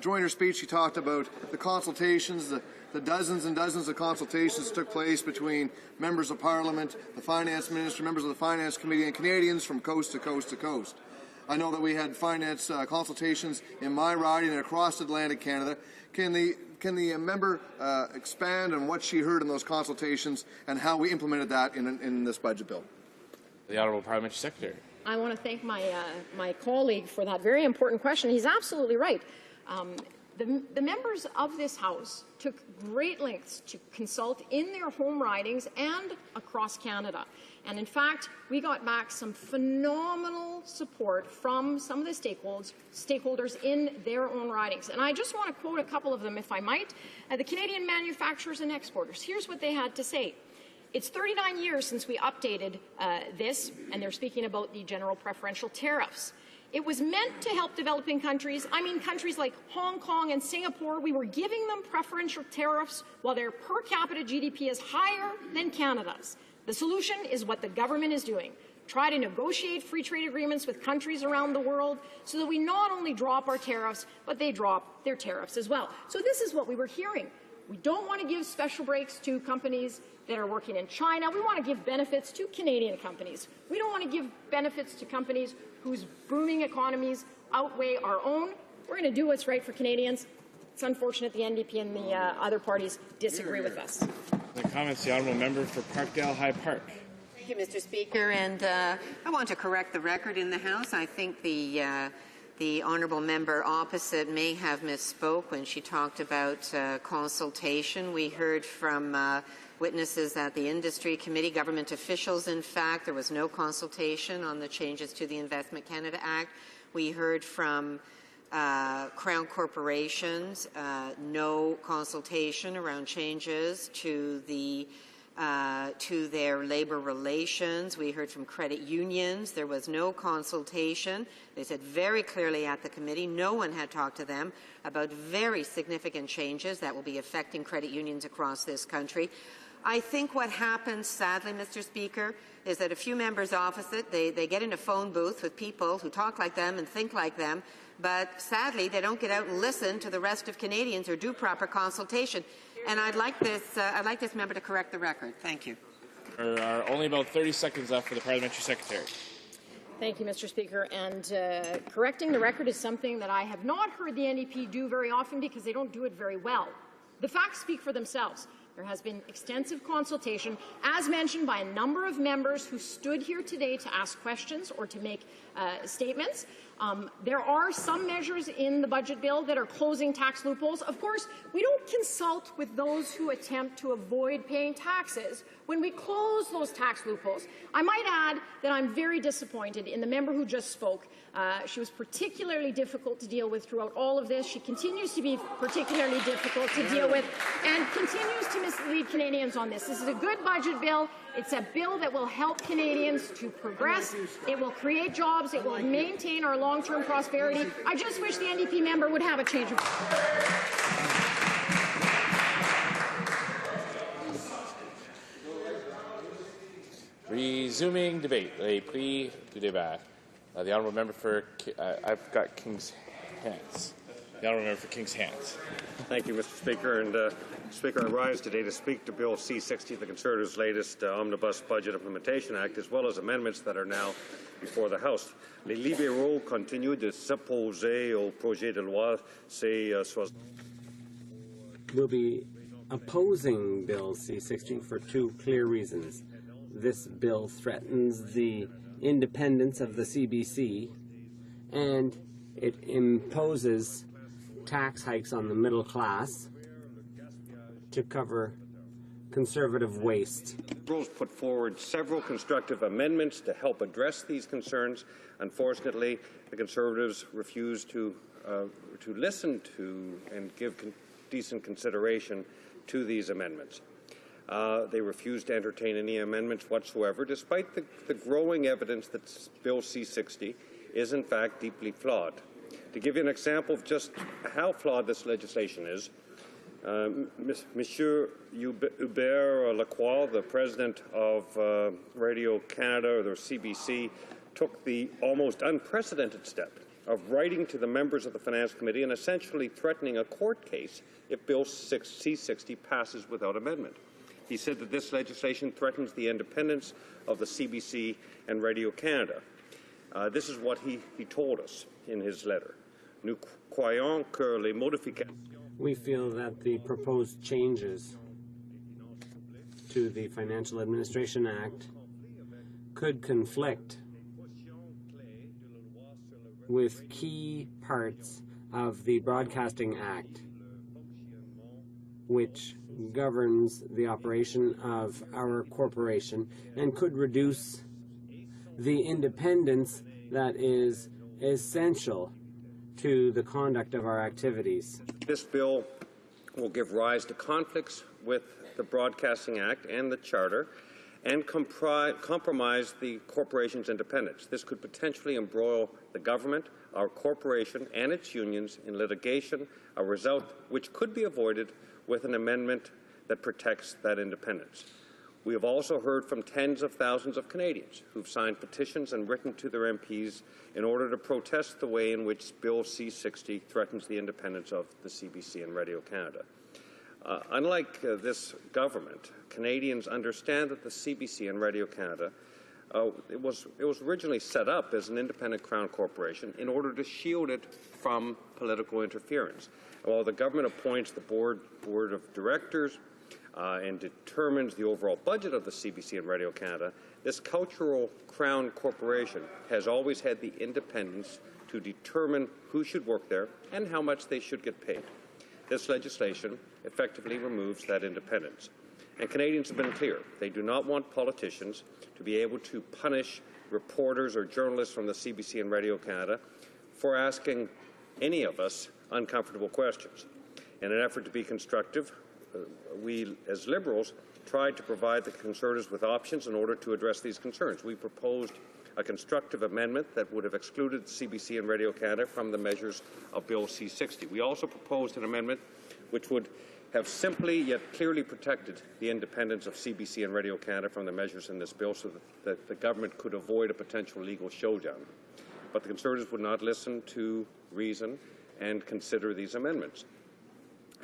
During her speech, she talked about the consultations, the dozens and dozens of consultations that took place between members of Parliament, the Finance Minister, members of the Finance Committee, and Canadians from coast to coast to coast. I know that we had finance consultations in my riding and across Atlantic Canada. Can the member expand on what she heard in those consultations and how we implemented that in this budget bill? The Honourable Parliamentary Secretary. I want to thank my colleague for that very important question. He's absolutely right. The members of this House took great lengths to consult in their home ridings and across Canada. And in fact, we got back some phenomenal support from some of the stakeholders in their own ridings. And I just want to quote a couple of them, if I might. The Canadian manufacturers and exporters, here's what they had to say. It's 39 years since we updated this, and they're speaking about the general preferential tariffs. It was meant to help developing countries. I mean, countries like Hong Kong and Singapore, we were giving them preferential tariffs while their per capita GDP is higher than Canada's. The solution is what the government is doing. Try to negotiate free trade agreements with countries around the world so that we not only drop our tariffs, but they drop their tariffs as well. So this is what we were hearing. We don't want to give special breaks to companies that are working in China. We want to give benefits to Canadian companies. We don't want to give benefits to companies whose booming economies outweigh our own. We're going to do what's right for Canadians. It's unfortunate the NDP and the other parties disagree with us. The comments, the Honourable Member for Parkdale High Park. Thank you, Mr. Speaker. And I want to correct the record in the House. I think the honourable member opposite may have misspoke when she talked about consultation. We heard from witnesses at the Industry Committee, government officials, in fact. There was no consultation on the changes to the Investment Canada Act. We heard from Crown corporations, no consultation around changes to their labour relations. We heard from credit unions. There was no consultation. They said very clearly at the committee no one had talked to them about very significant changes that will be affecting credit unions across this country. I think what happens, sadly, Mr. Speaker, is that a few members opposite, they get in a phone booth with people who talk like them and think like them, but sadly they don't get out and listen to the rest of Canadians or do proper consultation. And I'd like this member to correct the record. Thank you. There are only about 30 seconds left for the Parliamentary Secretary. Thank you, Mr. Speaker. And correcting the record is something that I have not heard the NDP do very often because they don't do it very well. The facts speak for themselves. There has been extensive consultation, as mentioned by a number of members who stood here today to ask questions or to make statements. There are some measures in the budget bill that are closing tax loopholes. Of course, we don't consult with those who attempt to avoid paying taxes when we close those tax loopholes. I might add that I'm very disappointed in the member who just spoke. She was particularly difficult to deal with throughout all of this. She continues to be particularly difficult to deal with and continues to mislead Canadians on this. This is a good budget bill. It's a bill that will help Canadians to progress. It will create jobs. It will maintain our long-term prosperity. I just wish the NDP member would have a change of heart. Resuming debate. Le pris du débat. The honourable member for I've got King's Hands. The honourable member for Kings Hands. Thank you, Mr. Speaker. And Speaker, I rise today to speak to Bill C-60, the Conservatives' latest Omnibus Budget Implementation Act, as well as amendments that are now before the House. Les libéraux continuent de s'opposer au projet de loi C-60. We'll be opposing Bill C-60 for two clear reasons. This bill threatens the independence of the CBC, and it imposes tax hikes on the middle class to cover conservative waste. Liberals put forward several constructive amendments to help address these concerns. Unfortunately, the Conservatives refused to listen to and give decent consideration to these amendments. They refused to entertain any amendments whatsoever, despite the growing evidence that Bill C-60 is in fact deeply flawed. To give you an example of just how flawed this legislation is, Monsieur Hubert Lacroix, the president of Radio Canada, or the CBC, took the almost unprecedented step of writing to the members of the Finance Committee and essentially threatening a court case if Bill C-60 passes without amendment. He said that this legislation threatens the independence of the CBC and Radio Canada. This is what he told us in his letter. Nous croyons que les modifications. We feel that the proposed changes to the Financial Administration Act could conflict with key parts of the Broadcasting Act, which governs the operation of our corporation, and could reduce the independence that is essential to the conduct of our activities. This bill will give rise to conflicts with the Broadcasting Act and the Charter and compromise the corporation's independence. This could potentially embroil the government, our corporation, and its unions in litigation, a result which could be avoided with an amendment that protects that independence. We have also heard from tens of thousands of Canadians who've signed petitions and written to their MPs in order to protest the way in which Bill C-60 threatens the independence of the CBC and Radio Canada. Unlike this government, Canadians understand that the CBC and Radio Canada it was originally set up as an independent Crown corporation in order to shield it from political interference. While the government appoints the board of directors and determines the overall budget of the CBC and Radio Canada, this cultural Crown corporation has always had the independence to determine who should work there and how much they should get paid. This legislation effectively removes that independence. And Canadians have been clear. They do not want politicians to be able to punish reporters or journalists from the CBC and Radio Canada for asking any of us uncomfortable questions. In an effort to be constructive, we, as Liberals, tried to provide the Conservatives with options in order to address these concerns. We proposed a constructive amendment that would have excluded CBC and Radio Canada from the measures of Bill C-60. We also proposed an amendment which would have simply yet clearly protected the independence of CBC and Radio Canada from the measures in this bill so that the government could avoid a potential legal showdown. But the Conservatives would not listen to reason and consider these amendments.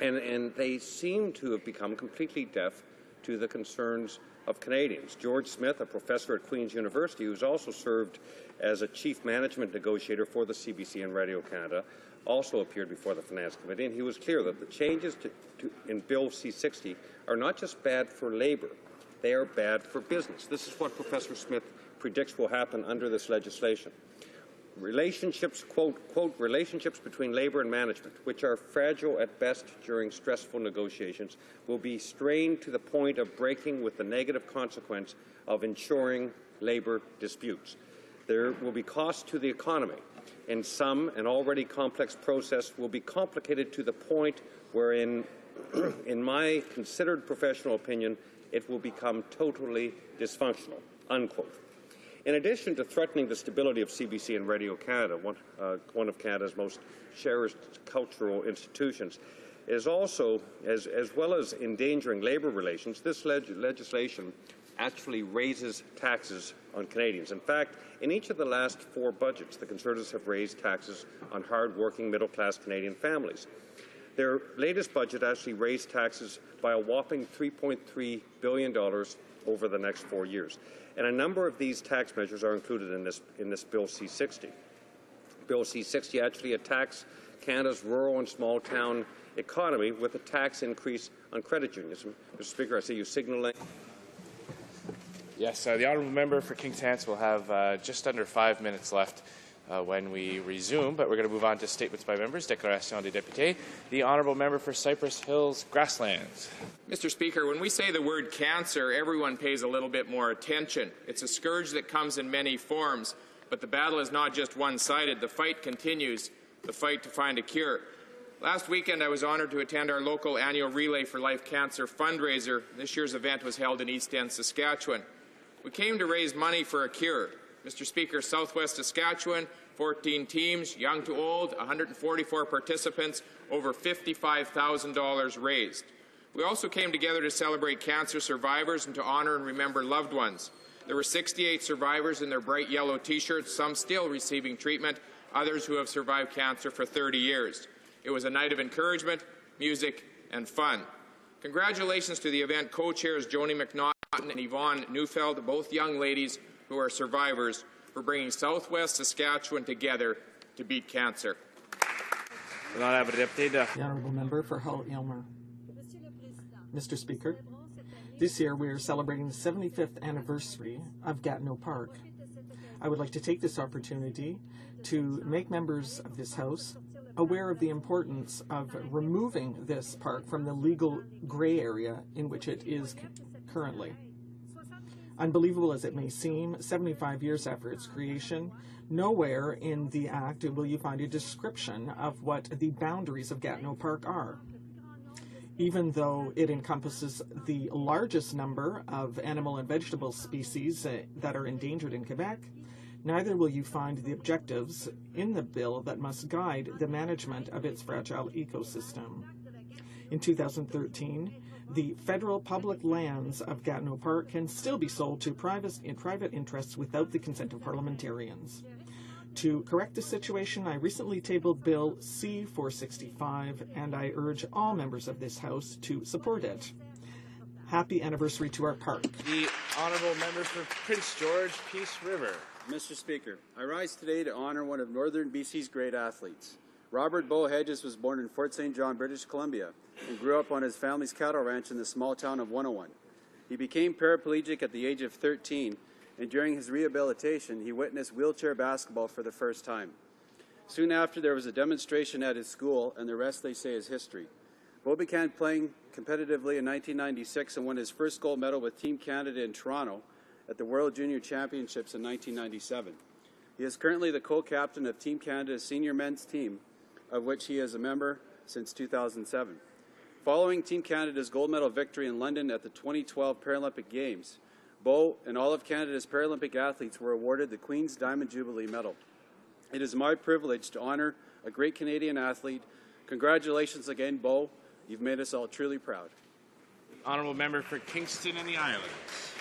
And they seem to have become completely deaf to the concerns of Canadians. George Smith, a professor at Queen's University, who's also served as a chief management negotiator for the CBC and Radio Canada, also appeared before the Finance Committee, and he was clear that the changes in Bill C-60 are not just bad for Labour, they are bad for business. This is what Professor Smith predicts will happen under this legislation. Relationships, quote, relationships between Labour and management, which are fragile at best during stressful negotiations, will be strained to the point of breaking with the negative consequence of ensuring Labour disputes. There will be costs to the economy. In some, an already complex process will be complicated to the point where, in my considered professional opinion, it will become totally dysfunctional, unquote. In addition to threatening the stability of CBC and Radio Canada, one of Canada's most cherished cultural institutions, is also, as well as endangering labour relations, this legislation actually raises taxes on Canadians. In fact, in each of the last 4 budgets, the Conservatives have raised taxes on hard-working, middle-class Canadian families. Their latest budget actually raised taxes by a whopping $3.3 billion over the next 4 years. And a number of these tax measures are included in this Bill C-60. Bill C-60 actually attacks Canada's rural and small-town economy with a tax increase on credit unions. Mr. Speaker, I see you signaling. Yes, the honourable member for Kings Hants will have just under 5 minutes left when we resume, but we're going to move on to statements by members. Déclaration des députés. The honourable member for Cypress Hills Grasslands. Mr. Speaker, when we say the word cancer, everyone pays a little bit more attention. It's a scourge that comes in many forms, but the battle is not just one-sided. The fight continues, the fight to find a cure. Last weekend, I was honoured to attend our local annual Relay for Life Cancer fundraiser. This year's event was held in East End, Saskatchewan. We came to raise money for a cure. Mr. Speaker, Southwest Saskatchewan, 14 teams, young to old, 144 participants, over $55,000 raised. We also came together to celebrate cancer survivors and to honour and remember loved ones. There were 68 survivors in their bright yellow T-shirts, some still receiving treatment, others who have survived cancer for 30 years. It was a night of encouragement, music, and fun. Congratulations to the event co-chairs Joni McNaughton and Yvonne Neufeld, both young ladies who are survivors, for bringing Southwest Saskatchewan together to beat cancer. The honourable member for Hull-Aylmer. Mr. Speaker, this year we are celebrating the 75th anniversary of Gatineau Park. I would like to take this opportunity to make members of this House aware of the importance of removing this park from the legal grey area in which it is currently. Unbelievable as it may seem, 75 years after its creation, nowhere in the Act will you find a description of what the boundaries of Gatineau Park are. Even though it encompasses the largest number of animal and vegetable species that are endangered in Quebec, neither will you find the objectives in the bill that must guide the management of its fragile ecosystem. In 2013, the federal public lands of Gatineau Park can still be sold to private interests without the consent of parliamentarians. To correct this situation, I recently tabled Bill C-465, and I urge all members of this House to support it. Happy anniversary to our park. The honourable member for Prince George, Peace River. Mr. Speaker, I rise today to honour one of Northern BC's great athletes. Robert Bo Hedges was born in Fort St. John, British Columbia, and grew up on his family's cattle ranch in the small town of 101. He became paraplegic at the age of 13, and during his rehabilitation, he witnessed wheelchair basketball for the first time. Soon after, there was a demonstration at his school, and the rest, they say, is history. Bo began playing competitively in 1996 and won his first gold medal with Team Canada in Toronto at the World Junior Championships in 1997. He is currently the co-captain of Team Canada's senior men's team, of which he is a member since 2007. Following Team Canada's gold medal victory in London at the 2012 Paralympic Games, Bo and all of Canada's Paralympic athletes were awarded the Queen's Diamond Jubilee Medal. It is my privilege to honour a great Canadian athlete. Congratulations again, Bo. You've made us all truly proud. Honourable member for Kingston and the Islands.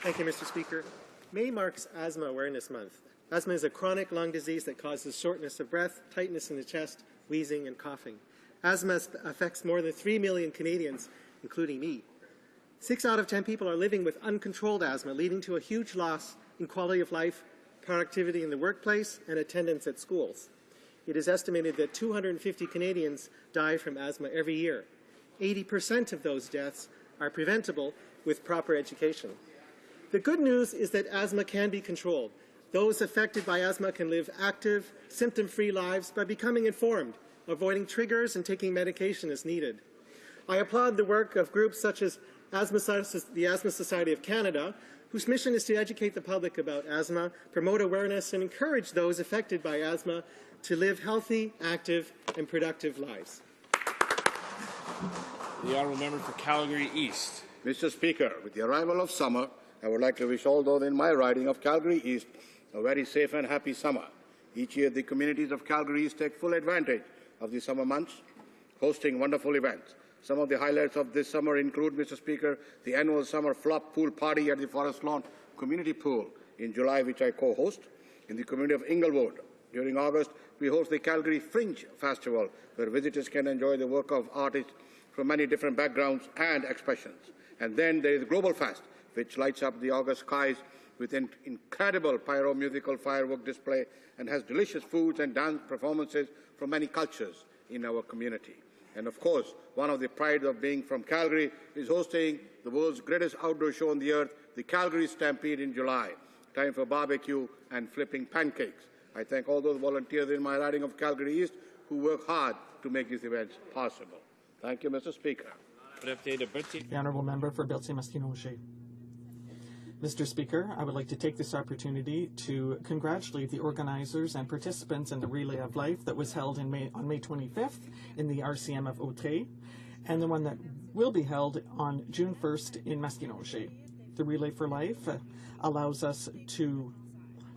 Thank you, Mr. Speaker. May marks Asthma Awareness Month. Asthma is a chronic lung disease that causes shortness of breath, tightness in the chest, wheezing, and coughing. Asthma affects more than 3 million Canadians, including me. 6 out of 10 people are living with uncontrolled asthma, leading to a huge loss in quality of life, productivity in the workplace, and attendance at schools. It is estimated that 250 Canadians die from asthma every year. 80% of those deaths are preventable with proper education. The good news is that asthma can be controlled. Those affected by asthma can live active, symptom-free lives by becoming informed, avoiding triggers, and taking medication as needed. I applaud the work of groups such as the Asthma Society of Canada, whose mission is to educate the public about asthma, promote awareness, and encourage those affected by asthma to live healthy, active, and productive lives. The honourable member for Calgary East. Mr. Speaker, with the arrival of summer, I would like to wish all those in my riding of Calgary East a very safe and happy summer. Each year, the communities of Calgary East take full advantage of the summer months, hosting wonderful events. Some of the highlights of this summer include, Mr. Speaker, the annual summer flop pool party at the Forest Lawn Community Pool in July, which I co-host, in the community of Inglewood. During August, we host the Calgary Fringe Festival, where visitors can enjoy the work of artists from many different backgrounds and expressions. And then there is the Global Fest, which lights up the August skies with an incredible pyro-musical firework display and has delicious foods and dance performances from many cultures in our community. And of course, one of the prides of being from Calgary is hosting the world's greatest outdoor show on the earth, the Calgary Stampede in July. Time for barbecue and flipping pancakes. I thank all those volunteers in my riding of Calgary East who work hard to make these events possible. Thank you, Mr. Speaker. The Honourable Member for Berthier-Masquinongé. Mr. Speaker, I would like to take this opportunity to congratulate the organizers and participants in the Relay of Life that was held on May 25th in the RCM of Autrey, and the one that will be held on June 1st in Masquinongé. The Relay for Life allows us to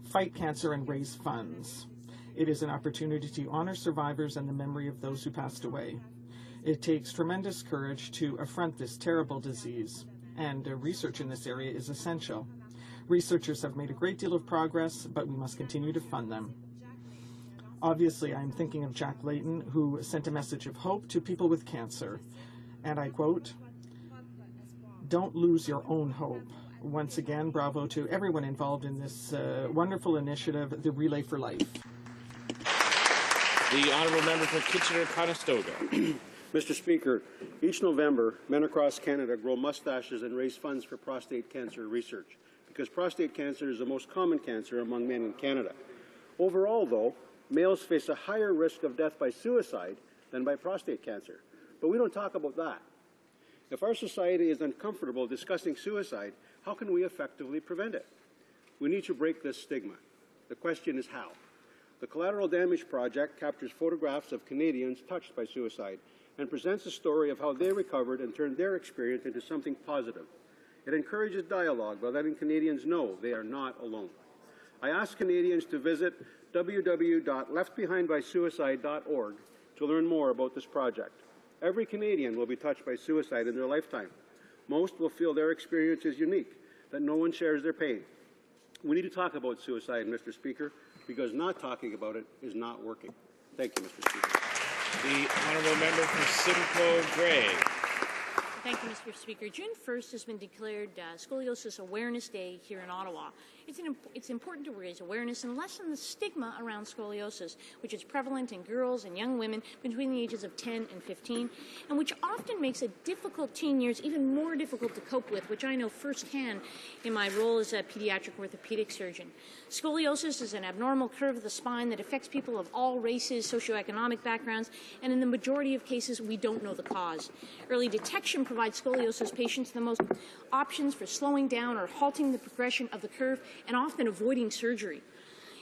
fight cancer and raise funds. It is an opportunity to honor survivors and the memory of those who passed away. It takes tremendous courage to affront this terrible disease, and research in this area is essential. Researchers have made a great deal of progress, but we must continue to fund them. Obviously, I'm thinking of Jack Layton, who sent a message of hope to people with cancer. And I quote, "Don't lose your own hope." Once again, bravo to everyone involved in this wonderful initiative, the Relay for Life. The Honourable Member for Kitchener-Conestoga. Mr. Speaker, each November, men across Canada grow mustaches and raise funds for prostate cancer research, because prostate cancer is the most common cancer among men in Canada. Overall, though, males face a higher risk of death by suicide than by prostate cancer. But we don't talk about that. If our society is uncomfortable discussing suicide, how can we effectively prevent it? We need to break this stigma. The question is how. The Collateral Damage Project captures photographs of Canadians touched by suicide and presents a story of how they recovered and turned their experience into something positive. It encourages dialogue by letting Canadians know they are not alone. I ask Canadians to visit www.leftbehindbysuicide.org to learn more about this project. Every Canadian will be touched by suicide in their lifetime. Most will feel their experience is unique, that no one shares their pain. We need to talk about suicide, Mr. Speaker, because not talking about it is not working. Thank you, Mr. Speaker. The Honourable Member for Simcoe Grey. Thank you, Mr. Speaker. June 1st has been declared Scoliosis Awareness Day here in Ottawa. It's important to raise awareness and lessen the stigma around scoliosis, which is prevalent in girls and young women between the ages of 10 and 15, and which often makes a difficult teen years even more difficult to cope with, which I know firsthand in my role as a pediatric orthopedic surgeon. Scoliosis is an abnormal curve of the spine that affects people of all races, socioeconomic backgrounds, and in the majority of cases, we don't know the cause. Early detection provides scoliosis patients the most options for slowing down or halting the progression of the curve and often avoiding surgery.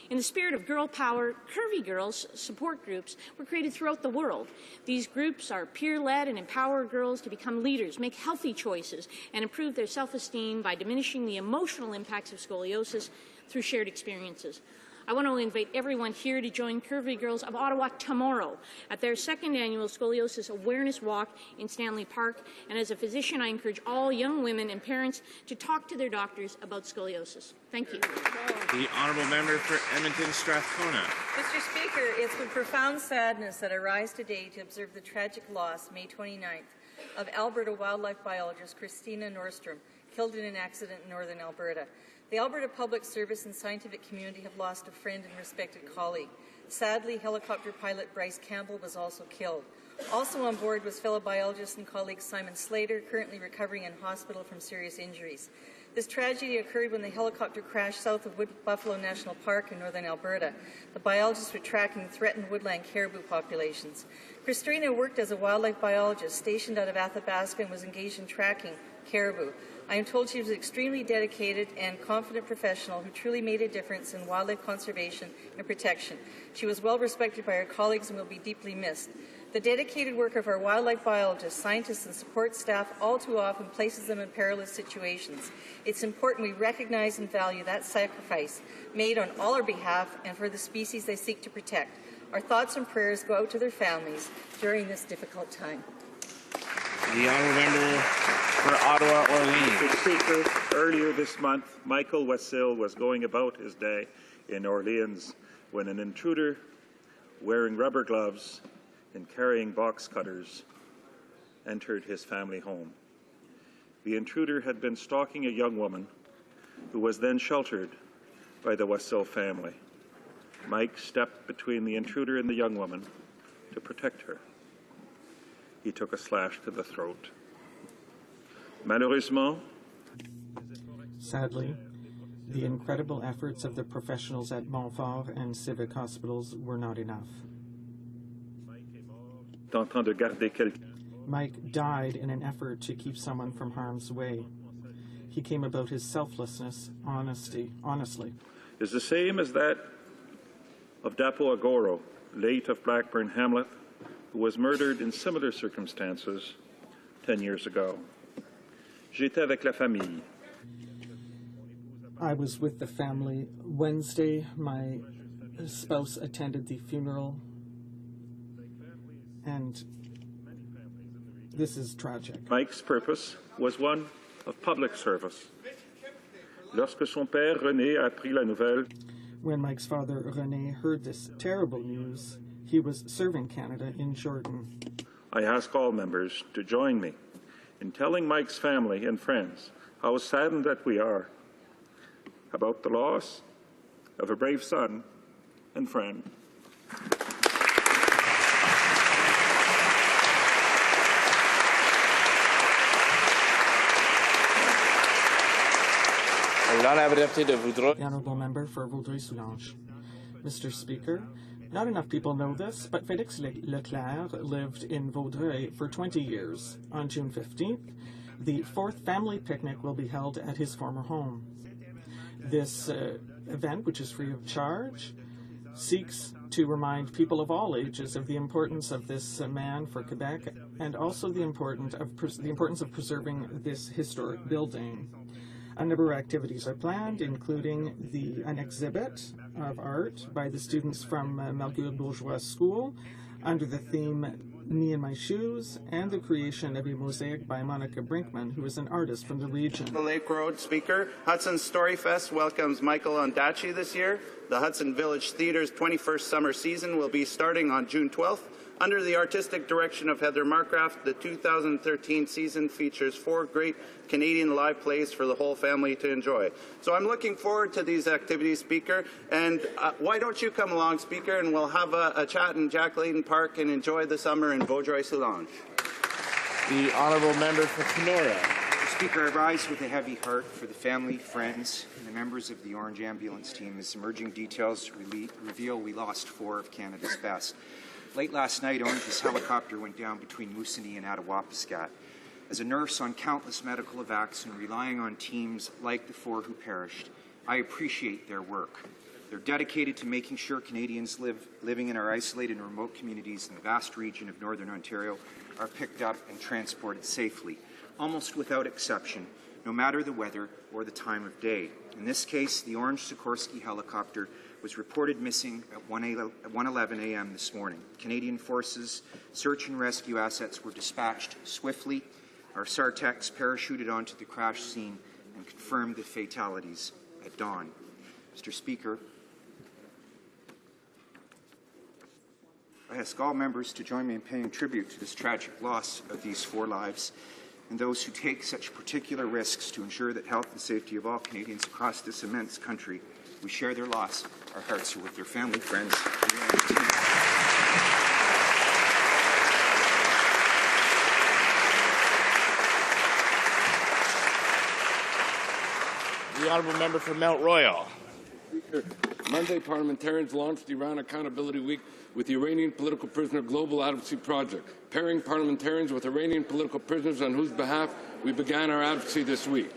In the spirit of girl power, Curvy Girls support groups were created throughout the world. These groups are peer-led and empower girls to become leaders, make healthy choices, and improve their self-esteem by diminishing the emotional impacts of scoliosis through shared experiences. I want to invite everyone here to join Curvy Girls of Ottawa tomorrow at their second annual Scoliosis Awareness Walk in Stanley Park. And as a physician, I encourage all young women and parents to talk to their doctors about scoliosis. Thank you. The Honourable Member for Edmonton Strathcona. Mr. Speaker, it's with profound sadness that I rise today to observe the tragic loss, May 29th, of Alberta wildlife biologist Christina Nordstrom, killed in an accident in northern Alberta. The Alberta Public Service and scientific community have lost a friend and respected colleague. Sadly, helicopter pilot Bryce Campbell was also killed. Also on board was fellow biologist and colleague Simon Slater, currently recovering in hospital from serious injuries. This tragedy occurred when the helicopter crashed south of Buffalo National Park in northern Alberta. The biologists were tracking threatened woodland caribou populations. Christina worked as a wildlife biologist stationed out of Athabasca and was engaged in tracking caribou. I am told she was an extremely dedicated and confident professional who truly made a difference in wildlife conservation and protection. She was well respected by her colleagues and will be deeply missed. The dedicated work of our wildlife biologists, scientists, and support staff all too often places them in perilous situations. It's important we recognize and value that sacrifice made on all our behalf and for the species they seek to protect. Our thoughts and prayers go out to their families during this difficult time. The honourable member for Ottawa Orleans. Mr. Speaker, earlier this month, Michael Wassil was going about his day in Orleans when an intruder wearing rubber gloves and carrying box cutters entered his family home. The intruder had been stalking a young woman who was then sheltered by the Wassil family. Mike stepped between the intruder and the young woman to protect her. He took a slash to the throat. Malheureusement, sadly, the incredible efforts of the professionals at Montfort and civic hospitals were not enough. tentant de garder quelqu'un. Mike died in an effort to keep someone from harm's way. He came about his selflessness honestly. Is the same as that of Dapo Agoro, late of Blackburn Hamlet, who was murdered in similar circumstances 10 years ago. J'étais avec la famille. I was with the family. Wednesday, my spouse attended the funeral, and this is tragic. Mike's purpose was one of public service. Lorsque son père, René, apprit la nouvelle, when Mike's father, René, heard this terrible news, he was serving Canada in Jordan. I ask all members to join me in telling Mike's family and friends how saddened that we are about the loss of a brave son and friend. The honourable member for Vaudreuil-Soulanges. Mr. Speaker, not enough people know this, but Félix Leclerc lived in Vaudreuil for 20 years. On June 15th, the 4th family picnic will be held at his former home. This event, which is free of charge, seeks to remind people of all ages of the importance of this man for Quebec and also the importance of preserving this historic building. A number of activities are planned, including an exhibit of art by the students from Malguard Bourgeois School under the theme Me and My Shoes, and the creation of a mosaic by Monica Brinkman, who is an artist from the region. The Lake Road Speaker, Hudson Story Fest welcomes Michael Ondaatje this year. The Hudson Village Theatre's 21st summer season will be starting on June 12th. Under the artistic direction of Heather Marcraft, the 2013 season features 4 great Canadian live plays for the whole family to enjoy. So I'm looking forward to these activities, Speaker, and why don't you come along, Speaker, and we'll have a chat in Jack Layton Park and enjoy the summer in Vaudreuil-Soulanges. The honourable member for Kenora. Speaker, I rise with a heavy heart for the family, friends, and the members of the Orange Ambulance team as emerging details reveal we lost 4 of Canada's best. Late last night, Orange's helicopter went down between Moosonee and Attawapiskat. As a nurse on countless medical evacs and relying on teams like the 4 who perished, I appreciate their work. They're dedicated to making sure Canadians living in our isolated and remote communities in the vast region of Northern Ontario are picked up and transported safely, almost without exception, no matter the weather or the time of day. In this case, the Orange Sikorsky helicopter was reported missing at 1:11 a.m. this morning. Canadian Forces search and rescue assets were dispatched swiftly. Our SARTECs parachuted onto the crash scene and confirmed the fatalities at dawn. Mr. Speaker, I ask all members to join me in paying tribute to this tragic loss of these 4 lives and those who take such particular risks to ensure that health and safety of all Canadians across this immense country. We share their loss. Our hearts are with their family, friends, The honourable member for Mount Royal. Speaker, Monday, parliamentarians launched the Iran Accountability Week with the Iranian Political Prisoner Global Advocacy Project, pairing parliamentarians with Iranian political prisoners on whose behalf we began our advocacy this week.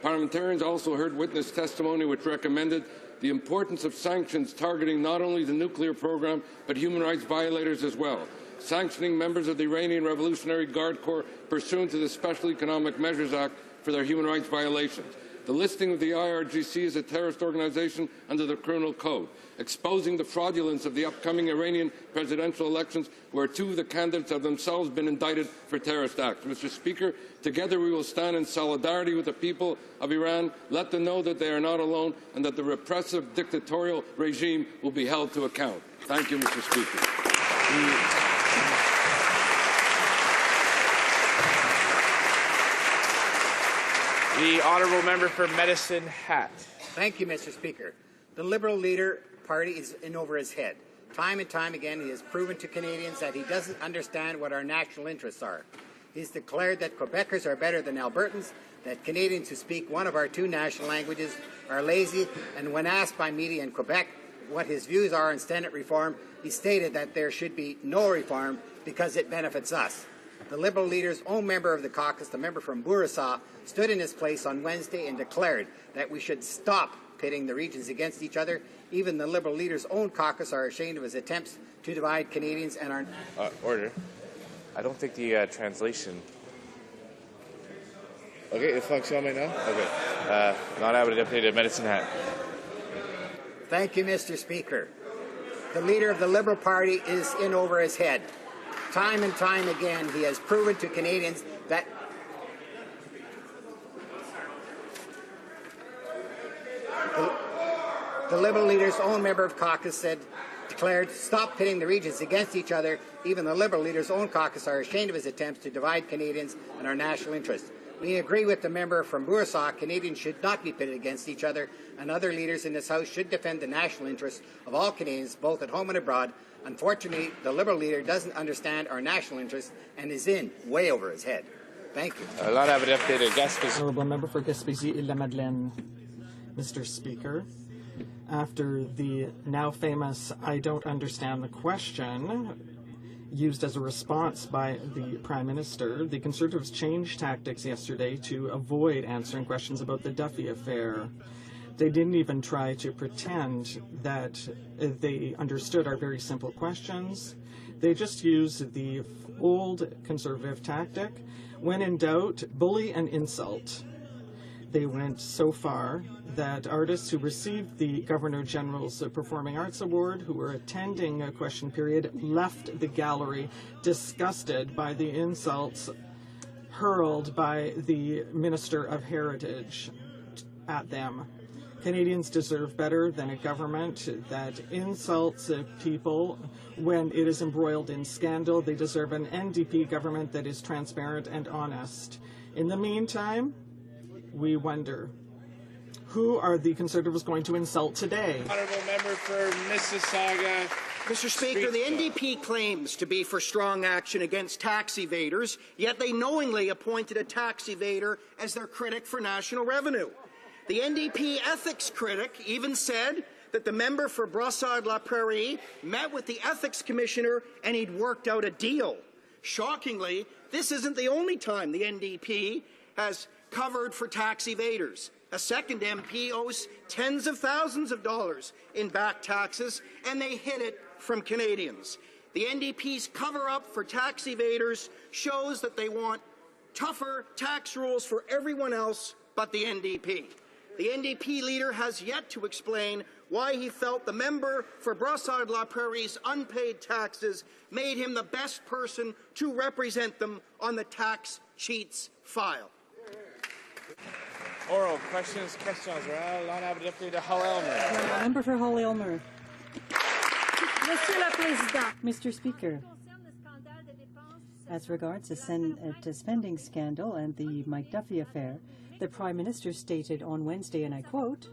Parliamentarians also heard witness testimony which recommended the importance of sanctions targeting not only the nuclear program but human rights violators as well, sanctioning members of the Iranian Revolutionary Guard Corps pursuant to the Special Economic Measures Act for their human rights violations, the listing of the IRGC as a terrorist organization under the Criminal Code, exposing the fraudulence of the upcoming Iranian presidential elections, where two of the candidates have themselves been indicted for terrorist acts. Mr. Speaker, together we will stand in solidarity with the people of Iran, let them know that they are not alone and that the repressive dictatorial regime will be held to account. Thank you, Mr. Speaker. The honourable member for Medicine Hat. Thank you, Mr. Speaker. The Liberal leader party is in over his head. Time and time again, he has proven to Canadians that he doesn't understand what our national interests are. He's declared that Quebecers are better than Albertans, that Canadians who speak one of our two national languages are lazy, and when asked by media in Quebec what his views are on Senate reform, he stated that there should be no reform because it benefits us. The Liberal leader's own member of the caucus, the member from Bourassa, stood in his place on Wednesday and declared that we should stop pitting the regions against each other. Even the Liberal leader's own caucus are ashamed of his attempts to divide Canadians and our... Order. I don't think the translation... Okay, it fonctionne maintenant? Okay. Non-Honorable Deputy Medicine Hat. Thank you, Mr. Speaker. The leader of the Liberal Party is in over his head. Time and time again, he has proven to Canadians that the Liberal leader's own member of caucus declared, stop pitting the regions against each other. Even the Liberal leader's own caucus are ashamed of his attempts to divide Canadians and our national interests. We agree with the member from Bourassa. Canadians should not be pitted against each other, and other leaders in this House should defend the national interests of all Canadians, both at home and abroad. Unfortunately, the Liberal leader doesn't understand our national interests and is in way over his head. Thank you. Honourable member for Gaspésie-Île-la-Madeleine. Mr. Speaker, after the now famous "I don't understand the question" used as a response by the Prime Minister, the Conservatives changed tactics yesterday to avoid answering questions about the Duffy affair. They didn't even try to pretend that they understood our very simple questions. They just used the old Conservative tactic. When in doubt, bully and insult. They went so far that artists who received the Governor-General's Performing Arts Award, who were attending a question period, left the gallery disgusted by the insults hurled by the Minister of Heritage at them. Canadians deserve better than a government that insults people when it is embroiled in scandal. They deserve an NDP government that is transparent and honest. In the meantime, we wonder, who are the Conservatives going to insult today? Honourable member for Mississauga. Mr. Speaker, the NDP claims to be for strong action against tax evaders, yet they knowingly appointed a tax evader as their critic for national revenue. The NDP ethics critic even said that the member for Brossard-La Prairie met with the ethics commissioner and he'd worked out a deal. Shockingly, this isn't the only time the NDP has covered for tax evaders. A second MP owes tens of thousands of dollars in back taxes, and they hid it from Canadians. The NDP's cover-up for tax evaders shows that they want tougher tax rules for everyone else but the NDP. The NDP leader has yet to explain why he felt the member for Brossard-La Prairie's unpaid taxes made him the best person to represent them on the tax cheats file. Oral questions. L'honorable député de Hull-Elmer. Member for Hull-Elmer. Mr. Speaker, as regards the spending scandal and the Mike Duffy affair, the Prime Minister stated on Wednesday, and I quote,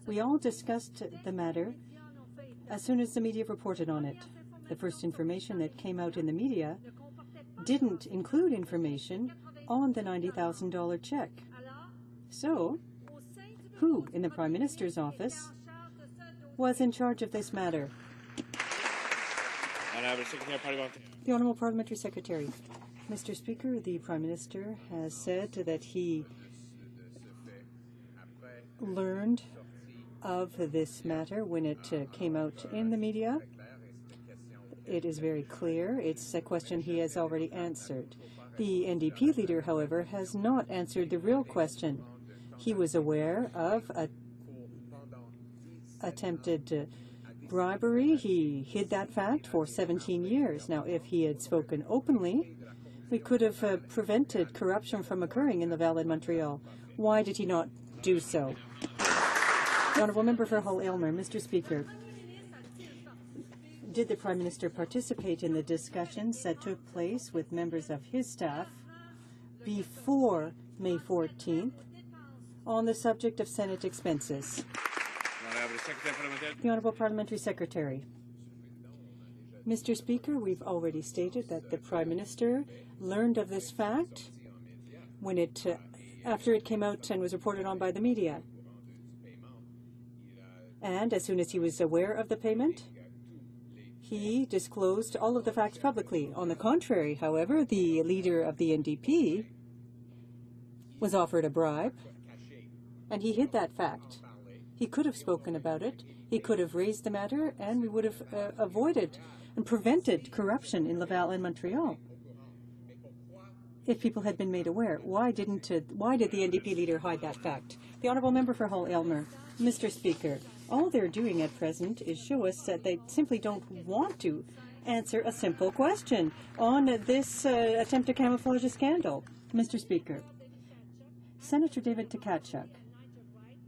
"We all discussed the matter as soon as the media reported on it. The first information that came out in the media didn't include information on the $90,000 check. So, who in the Prime Minister's office was in charge of this matter?" The Honourable Parliamentary Secretary. Mr. Speaker, the Prime Minister has said that he learned of this matter when it came out in the media. It is very clear. It's a question he has already answered. The NDP leader, however, has not answered the real question. he was aware of attempted bribery. He hid that fact for 17 years. Now, if he had spoken openly, we could have prevented corruption from occurring in Laval and Montreal. Why did he not do so? The Honourable Member for Hull-Aylmer. Mr. Speaker, did the Prime Minister participate in the discussions that took place with members of his staff before May 14th on the subject of Senate expenses? The Honourable Parliamentary Secretary. Mr. Speaker, we've already stated that the Prime Minister learned of this fact when after it came out and was reported on by the media. And as soon as he was aware of the payment, he disclosed all of the facts publicly. On the contrary, however, the leader of the NDP was offered a bribe, and he hid that fact. He could have spoken about it, he could have raised the matter, and we would have avoided and prevented corruption in Laval and Montreal if people had been made aware. Why did the NDP leader hide that fact? The Honourable Member for Hull-Aylmer. Mr. Speaker, all they're doing at present is show us that they simply don't want to answer a simple question on this attempt to camouflage a scandal. Mr. Speaker, Senator David Tkachuk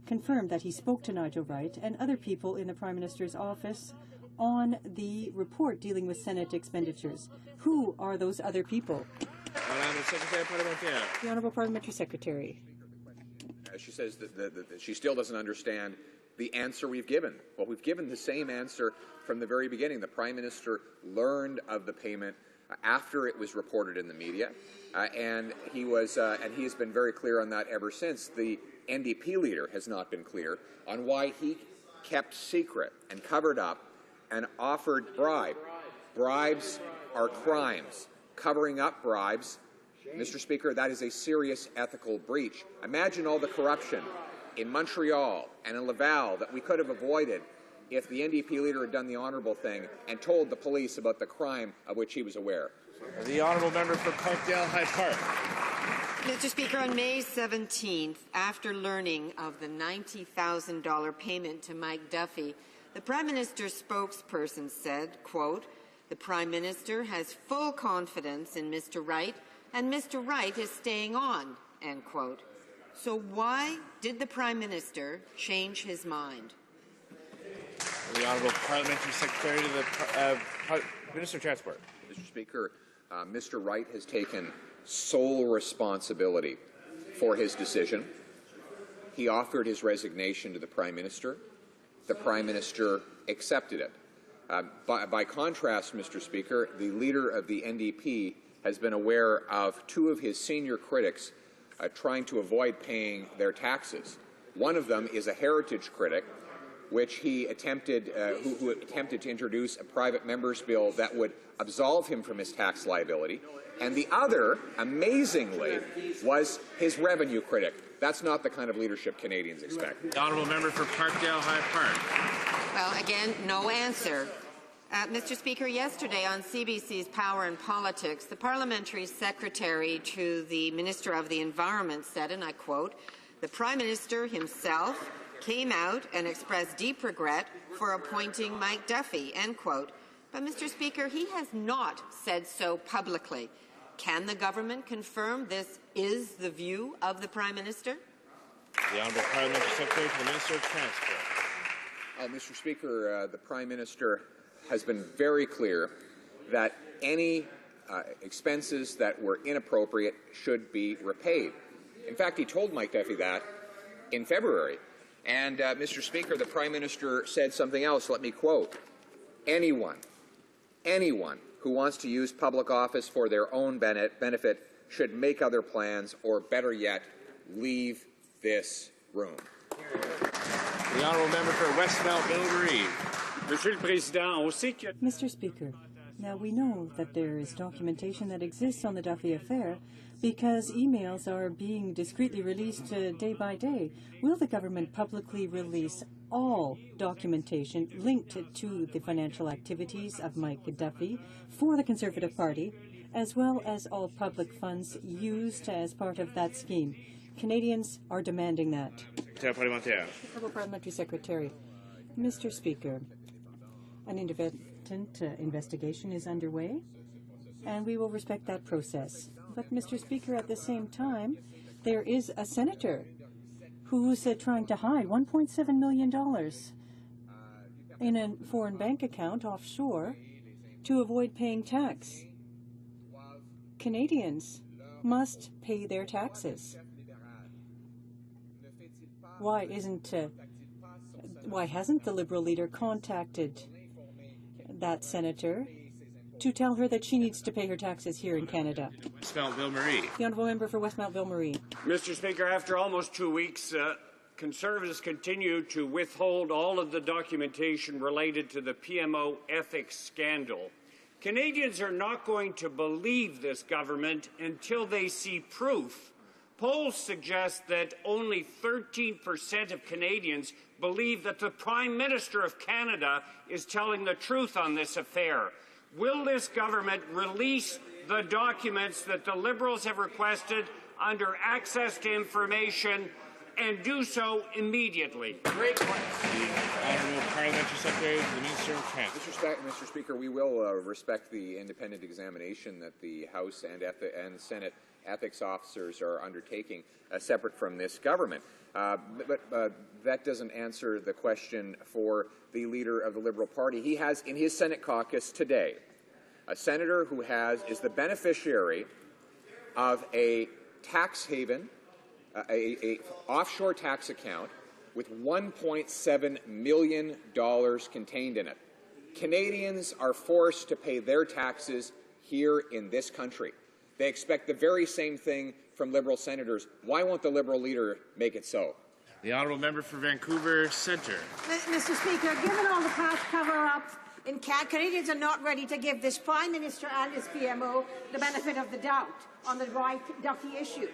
confirmed that he spoke to Nigel Wright and other people in the Prime Minister's office on the report dealing with Senate expenditures. Who are those other people? The Honourable Parliamentary Secretary. She says that she still doesn't understand the answer we've given. Well, we've given the same answer from the very beginning. The Prime Minister learned of the payment after it was reported in the media, and he has been very clear on that ever since. The NDP leader has not been clear on why he kept secret and covered up and offered bribe. Bribes are crimes. Covering up bribes, Mr. Speaker, that is a serious ethical breach. Imagine all the corruption in Montreal and in Laval that we could have avoided if the NDP leader had done the honourable thing and told the police about the crime of which he was aware. The Honourable Member for Parkdale High Park. Mr. Speaker, on May 17th, after learning of the $90,000 payment to Mike Duffy, the Prime Minister's spokesperson said, quote, "The Prime Minister has full confidence in Mr. Wright, and Mr. Wright is staying on," end quote. So why did the Prime Minister change his mind? The Honourable Parliamentary Secretary to the Minister of Transport. Mr. Speaker, Mr. Wright has taken sole responsibility for his decision. He offered his resignation to the Prime Minister. The Prime Minister accepted it. By contrast, Mr. Speaker, the leader of the NDP has been aware of two of his senior critics trying to avoid paying their taxes. One of them is a heritage critic, which he attempted, who attempted to introduce a private member's bill that would absolve him from his tax liability. And the other, amazingly, was his revenue critic. That's not the kind of leadership Canadians expect. The Honourable Member for Parkdale High Park. Well, again, no answer. Mr. Speaker, yesterday on CBC's Power and Politics, the Parliamentary Secretary to the Minister of the Environment said, and I quote, "The Prime Minister himself came out and expressed deep regret for appointing Mike Duffy," end quote. But, Mr. Speaker, he has not said so publicly. Can the government confirm this is the view of the Prime Minister? The Honourable Parliamentary Secretary to the Minister of Transport. Mr. Speaker, the Prime Minister has been very clear that any expenses that were inappropriate should be repaid. In fact, he told Mike Duffy that in February. And, Mr. Speaker, the Prime Minister said something else. Let me quote, anyone who wants to use public office for their own benefit should make other plans, or better yet, leave this room. The Honourable Member for Westmount Millbury. Mr. Speaker, now we know that there is documentation that exists on the Duffy affair because emails are being discreetly released day by day. Will the government publicly release all documentation linked to the financial activities of Mike Duffy for the Conservative Party, as well as all public funds used as part of that scheme? Canadians are demanding that. Parlementaire. Honourable Parliamentary Secretary. Mr. Speaker, an independent investigation is underway, and we will respect that process. But, Mr. Speaker, at the same time, there is a senator who's trying to hide $1.7 million in a foreign bank account offshore to avoid paying tax. Canadians must pay their taxes. Why hasn't the Liberal leader contacted that senator to tell her that she needs to pay her taxes here in Canada? Westmount Ville-Marie. The honourable member for Westmount Ville-Marie. Mr. Speaker, after almost 2 weeks, Conservatives continue to withhold all of the documentation related to the PMO ethics scandal. Canadians are not going to believe this government until they see proof. Polls suggest that only 13% of Canadians believe that the Prime Minister of Canada is telling the truth on this affair. Will this government release the documents that the Liberals have requested under access to information and do so immediately? Great question. Honourable Parliamentary Secretary, the Minister of Transport. Mr. Speaker, we will respect the independent examination that the House and Senate ethics officers are undertaking, separate from this government. But that doesn't answer the question for the leader of the Liberal Party. He has in his Senate caucus today a senator who is the beneficiary of a tax haven, a offshore tax account with $1.7 million contained in it. Canadians are forced to pay their taxes here in this country. They expect the very same thing from Liberal senators. Why won't the Liberal leader make it so? The Honourable Member for Vancouver Centre. Mr. Speaker, given all the past cover-up in Canadians are not ready to give this Prime Minister and his PMO the benefit of the doubt on the Wright-Duffy issue.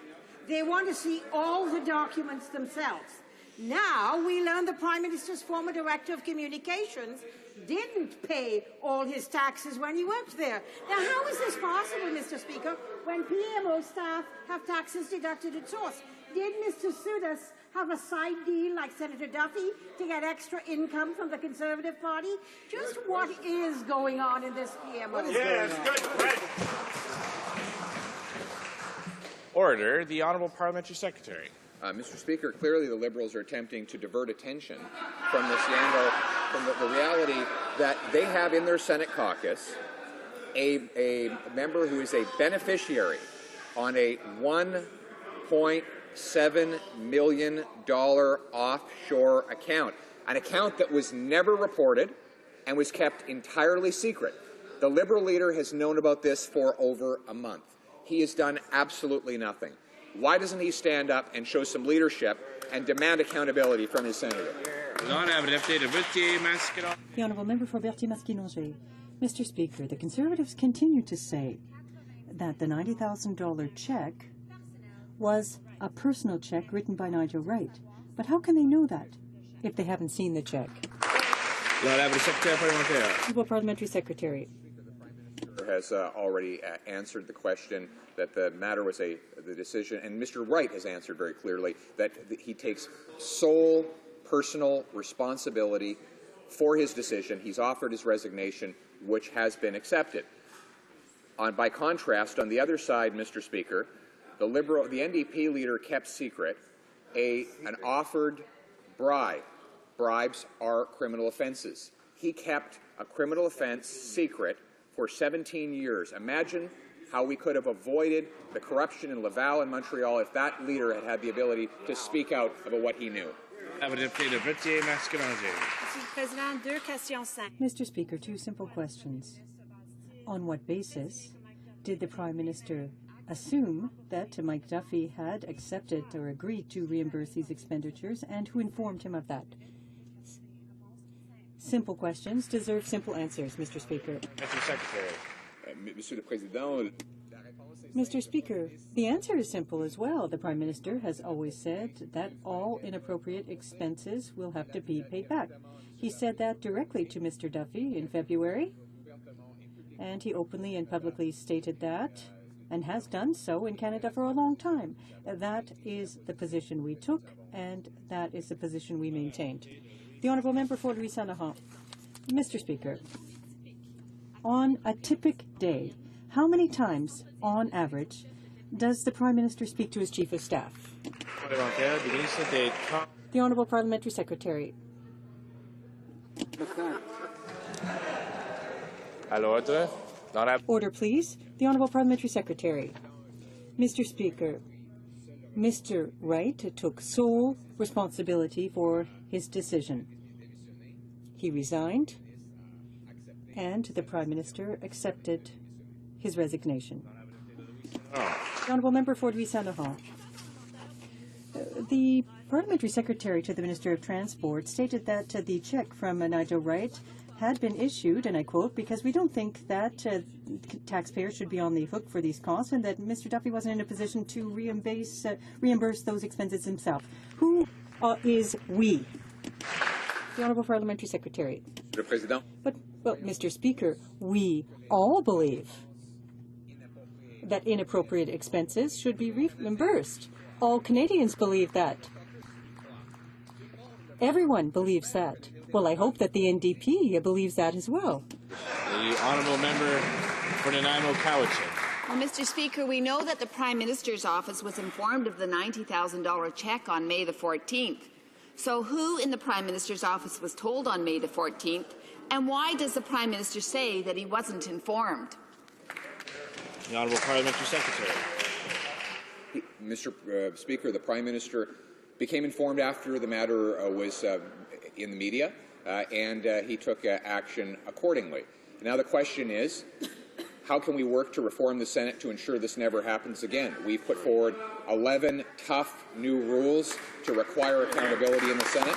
They want to see all the documents themselves. Now we learn the Prime Minister's former Director of Communications didn't pay all his taxes when he worked there. Now, how is this possible, Mr. Speaker, when PMO staff have taxes deducted at source? Did Mr. Sudas have a side deal like Senator Duffy to get extra income from the Conservative Party? Just what is going on in this PMO? Yes, good. Order. The Honourable Parliamentary Secretary. Mr. Speaker, clearly the Liberals are attempting to divert attention from this angle, from the reality that they have in their Senate caucus a member who is a beneficiary on a $1.7 million offshore account, an account that was never reported and was kept entirely secret. The Liberal leader has known about this for over a month. He has done absolutely nothing. Why doesn't he stand up and show some leadership and demand accountability from his senator? The Honourable Member for Berthier-Masquinongé. Mr. Speaker, the Conservatives continue to say that the $90,000 check was a personal check written by Nigel Wright. But how can they know that if they haven't seen the check? Honourable Parliamentary Secretary. Has already answered the question that the matter was the decision, and Mr. Wright has answered very clearly that he takes sole personal responsibility for his decision. He's offered his resignation, which has been accepted. By contrast, on the other side, Mr. Speaker, the NDP leader kept secret an offered bribe. Bribes are criminal offences. He kept a criminal offence secret for 17 years. Imagine how we could have avoided the corruption in Laval and Montreal if that leader had had the ability to speak out about what he knew. Mr. Speaker, two simple questions. On what basis did the Prime Minister assume that Mike Duffy had accepted or agreed to reimburse these expenditures, and who informed him of that? Simple questions deserve simple answers, Mr. Speaker. Mr. Secretary. Monsieur le Président. Mr. Speaker, the answer is simple as well. The Prime Minister has always said that all inappropriate expenses will have to be paid back. He said that directly to Mr. Duffy in February, and he openly and publicly stated that and has done so in Canada for a long time. That is the position we took, and that is the position we maintained. The Honourable Member for Louis-Saint-Laurent. Mr. Speaker, on a typical day, how many times, on average, does the Prime Minister speak to his Chief of Staff? The Honourable Parliamentary Secretary. Order, please. The Honourable Parliamentary Secretary. Mr. Speaker, Mr. Wright took sole responsibility for his decision. He resigned, and the Prime Minister accepted his resignation. The Honourable Member for Louis-Saint-Laurent. The Parliamentary Secretary to the Minister of Transport stated that the cheque from Nigel Wright had been issued, and I quote, because we don't think that taxpayers should be on the hook for these costs, and that Mr. Duffy wasn't in a position to reimburse those expenses himself. Who is we? The Honourable Parliamentary Secretary. But, Mr. Speaker, we all believe that inappropriate expenses should be reimbursed. All Canadians believe that. Everyone believes that. Well, I hope that the NDP believes that as well. The Honourable Member for Nanaimo-Cowichan. Well, Mr. Speaker, we know that the Prime Minister's office was informed of the $90,000 cheque on May the 14th. So who in the Prime Minister's office was told on May the 14th, and why does the Prime Minister say that he wasn't informed? The Honourable Parliamentary Secretary. Mr. Speaker, the Prime Minister became informed after the matter was in the media, and he took action accordingly. Now the question is, how can we work to reform the Senate to ensure this never happens again? We've put forward 11 tough new rules to require accountability in the Senate.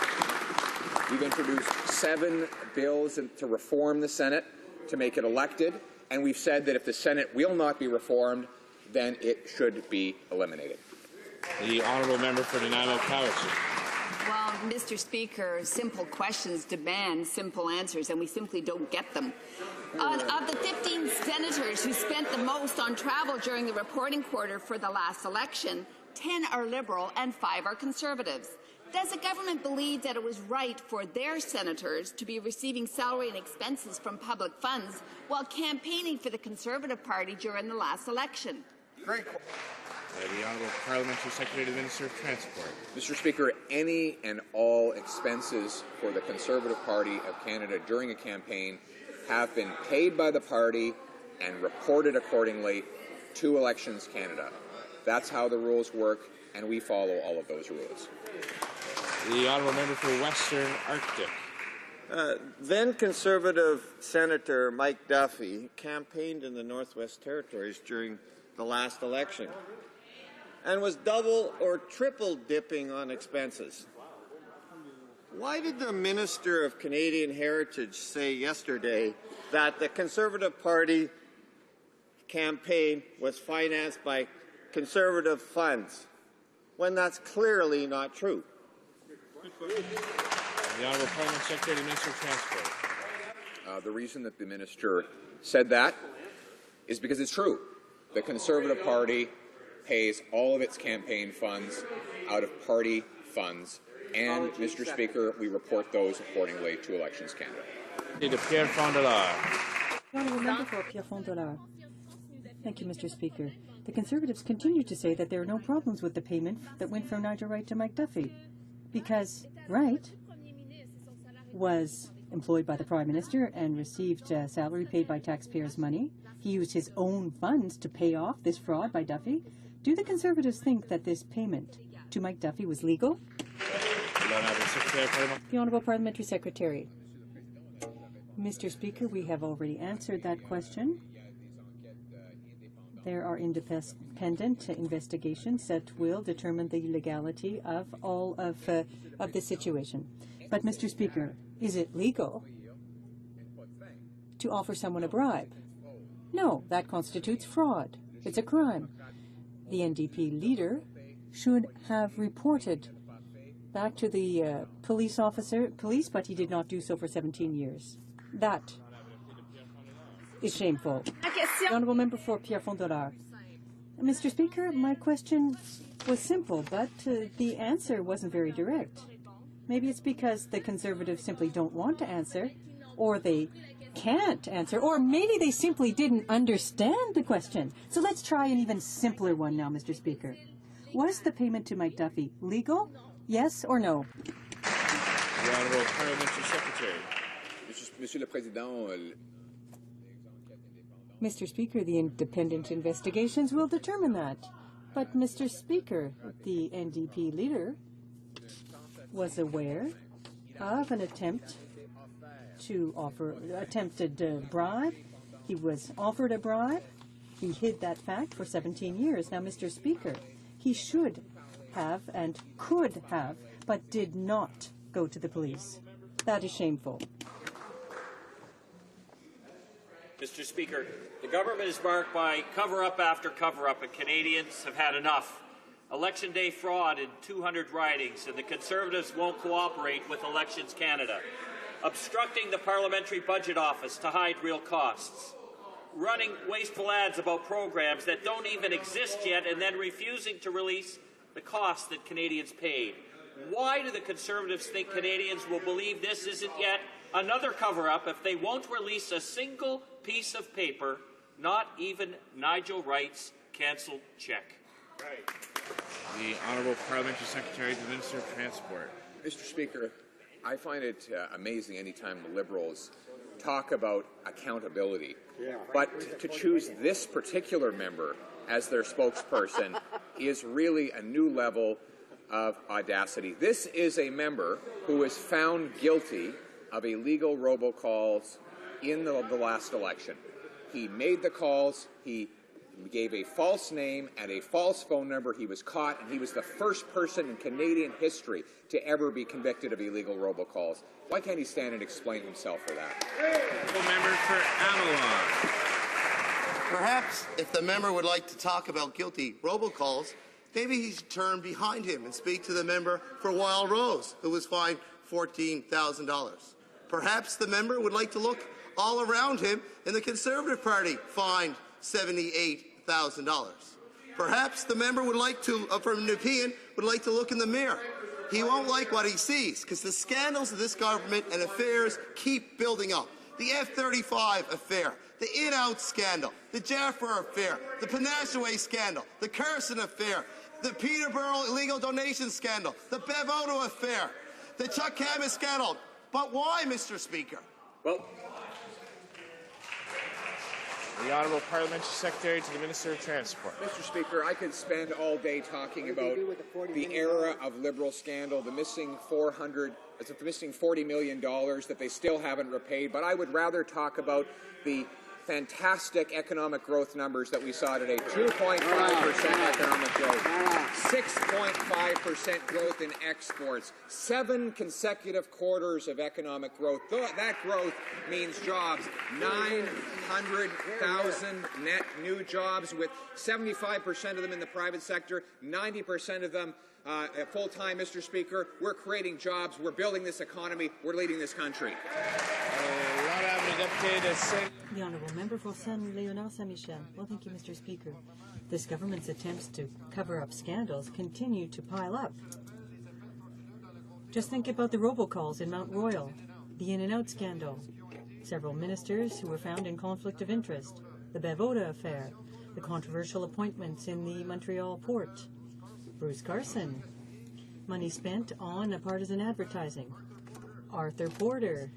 We've introduced 7 bills to reform the Senate to make it elected, and we've said that if the Senate will not be reformed, then it should be eliminated. The Honourable Member for Nanaimo-Cowichan. Well, Mr. Speaker, simple questions demand simple answers, and we simply don't get them. Of the 15 senators who spent the most on travel during the reporting quarter for the last election, 10 are Liberal and 5 are Conservatives. Does the government believe that it was right for their senators to be receiving salary and expenses from public funds while campaigning for the Conservative Party during the last election? Great. The Honourable Parliamentary Secretary to the Minister of Transport. Mr. Speaker, any and all expenses for the Conservative Party of Canada during a campaign have been paid by the party and reported accordingly to Elections Canada. That's how the rules work, and we follow all of those rules. The Honourable Member for Western Arctic. Then Conservative Senator Mike Duffy campaigned in the Northwest Territories during the last election and was double or triple dipping on expenses. Why did the Minister of Canadian Heritage say yesterday that the Conservative Party campaign was financed by Conservative funds when that's clearly not true? The Honourable Parliamentary Secretary to the Minister of Transport. The reason that the Minister said that is because it's true. The Conservative Party pays all of its campaign funds out of party funds, and, Mr. Speaker, we report those accordingly to Elections Canada. Pierre Fondelard. Honourable Member for Pierre Fondelard. Thank you, Mr. Speaker. The Conservatives continue to say that there are no problems with the payment that went from Nigel Wright to Mike Duffy, because Wright was employed by the Prime Minister and received salary paid by taxpayers' money. He used his own funds to pay off this fraud by Duffy. Do the Conservatives think that this payment to Mike Duffy was legal? The Honourable Parliamentary Secretary. Mr. Speaker, we have already answered that question. There are independent investigations that will determine the legality of all of the situation. But, Mr. Speaker, is it legal to offer someone a bribe? No, that constitutes fraud. It's a crime. The NDP leader should have reported back to the police, but he did not do so for 17 years. That is shameful. The Honourable Member for Pierre Fondelard. Mr. Speaker, my question was simple, but the answer wasn't very direct. Maybe it's because the Conservatives simply don't want to answer, or they can't answer, or maybe they simply didn't understand the question. So let's try an even simpler one now, Mr. Speaker. Was the payment to Mike Duffy legal? Yes or no? The Honourable Parliamentary Secretary. Monsieur le Président, Mr. Speaker, the independent investigations will determine that. But, Mr. Speaker, the NDP leader was aware of an attempted bribe. He was offered a bribe. He hid that fact for 17 years. Now, Mr. Speaker, he should have and could have, but did not go to the police. That is shameful. Mr. Speaker, the government is marked by cover-up after cover-up, and Canadians have had enough. Election day fraud in 200 ridings, and the Conservatives won't cooperate with Elections Canada. Obstructing the Parliamentary Budget Office to hide real costs. Running wasteful ads about programs that don't even exist yet, and then refusing to release the costs that Canadians paid. Why do the Conservatives think Canadians will believe this isn't yet another cover-up if they won't release a single piece of paper, not even Nigel Wright's cancelled cheque? Right. The Honourable Parliamentary Secretary to the Minister of Transport. Mr. Speaker, I find it amazing anytime the Liberals talk about accountability. But to choose this particular member as their spokesperson is really a new level of audacity. This is a member who was found guilty of illegal robocalls in the last election. He made the calls, he gave a false name and a false phone number. He was caught, and he was the first person in Canadian history to ever be convicted of illegal robocalls. Why can't he stand and explain himself for that? Member for Avalon. Perhaps if the member would like to talk about guilty robocalls, maybe he should turn behind him and speak to the member for Wild Rose, who was fined $14,000. Perhaps the member would like to look all around him, and the Conservative Party fined $78,000. Perhaps the member would like to, from Nepean, would like to look in the mirror. He won't like what he sees, because the scandals of this government and affairs keep building up. The F-35 affair, the in-out scandal, the Jaffer affair, the Panashaway scandal, the Carson affair, the Peterborough illegal donation scandal, the Bev Odo affair, the Chuck Camus scandal. But why, Mr. Speaker? Well, the Honourable Parliamentary Secretary to the Minister of Transport. Mr. Speaker, I could spend all day talking about the era of Liberal scandal, the missing $40 million that they still haven't repaid, but I would rather talk about the fantastic economic growth numbers that we saw today. 2.5% economic growth, 6.5% growth in exports, 7 consecutive quarters of economic growth. That growth means jobs, 900,000 net new jobs, with 75% of them in the private sector, 90% of them full-time, Mr. Speaker. We're creating jobs, we're building this economy, we're leading this country. The Honourable Member for Saint-Léonard Saint-Michel. Well, thank you, Mr. Speaker. This government's attempts to cover up scandals continue to pile up. Just think about the robocalls in Mount Royal, the in-and-out scandal, several ministers who were found in conflict of interest, the Bevoda affair, the controversial appointments in the Montreal port, Bruce Carson, money spent on partisan advertising, Arthur Porter.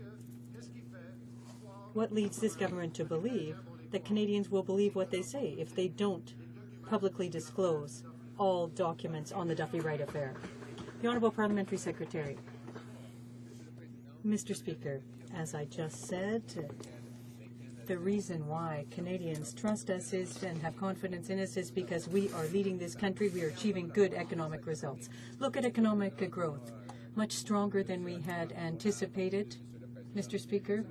What leads this government to believe that Canadians will believe what they say if they don't publicly disclose all documents on the Duffy Wright affair? The Honourable Parliamentary Secretary. Mr. Speaker, as I just said, the reason why Canadians trust us and have confidence in us is because we are leading this country. We are achieving good economic results. Look at economic growth, much stronger than we had anticipated, Mr. Speaker.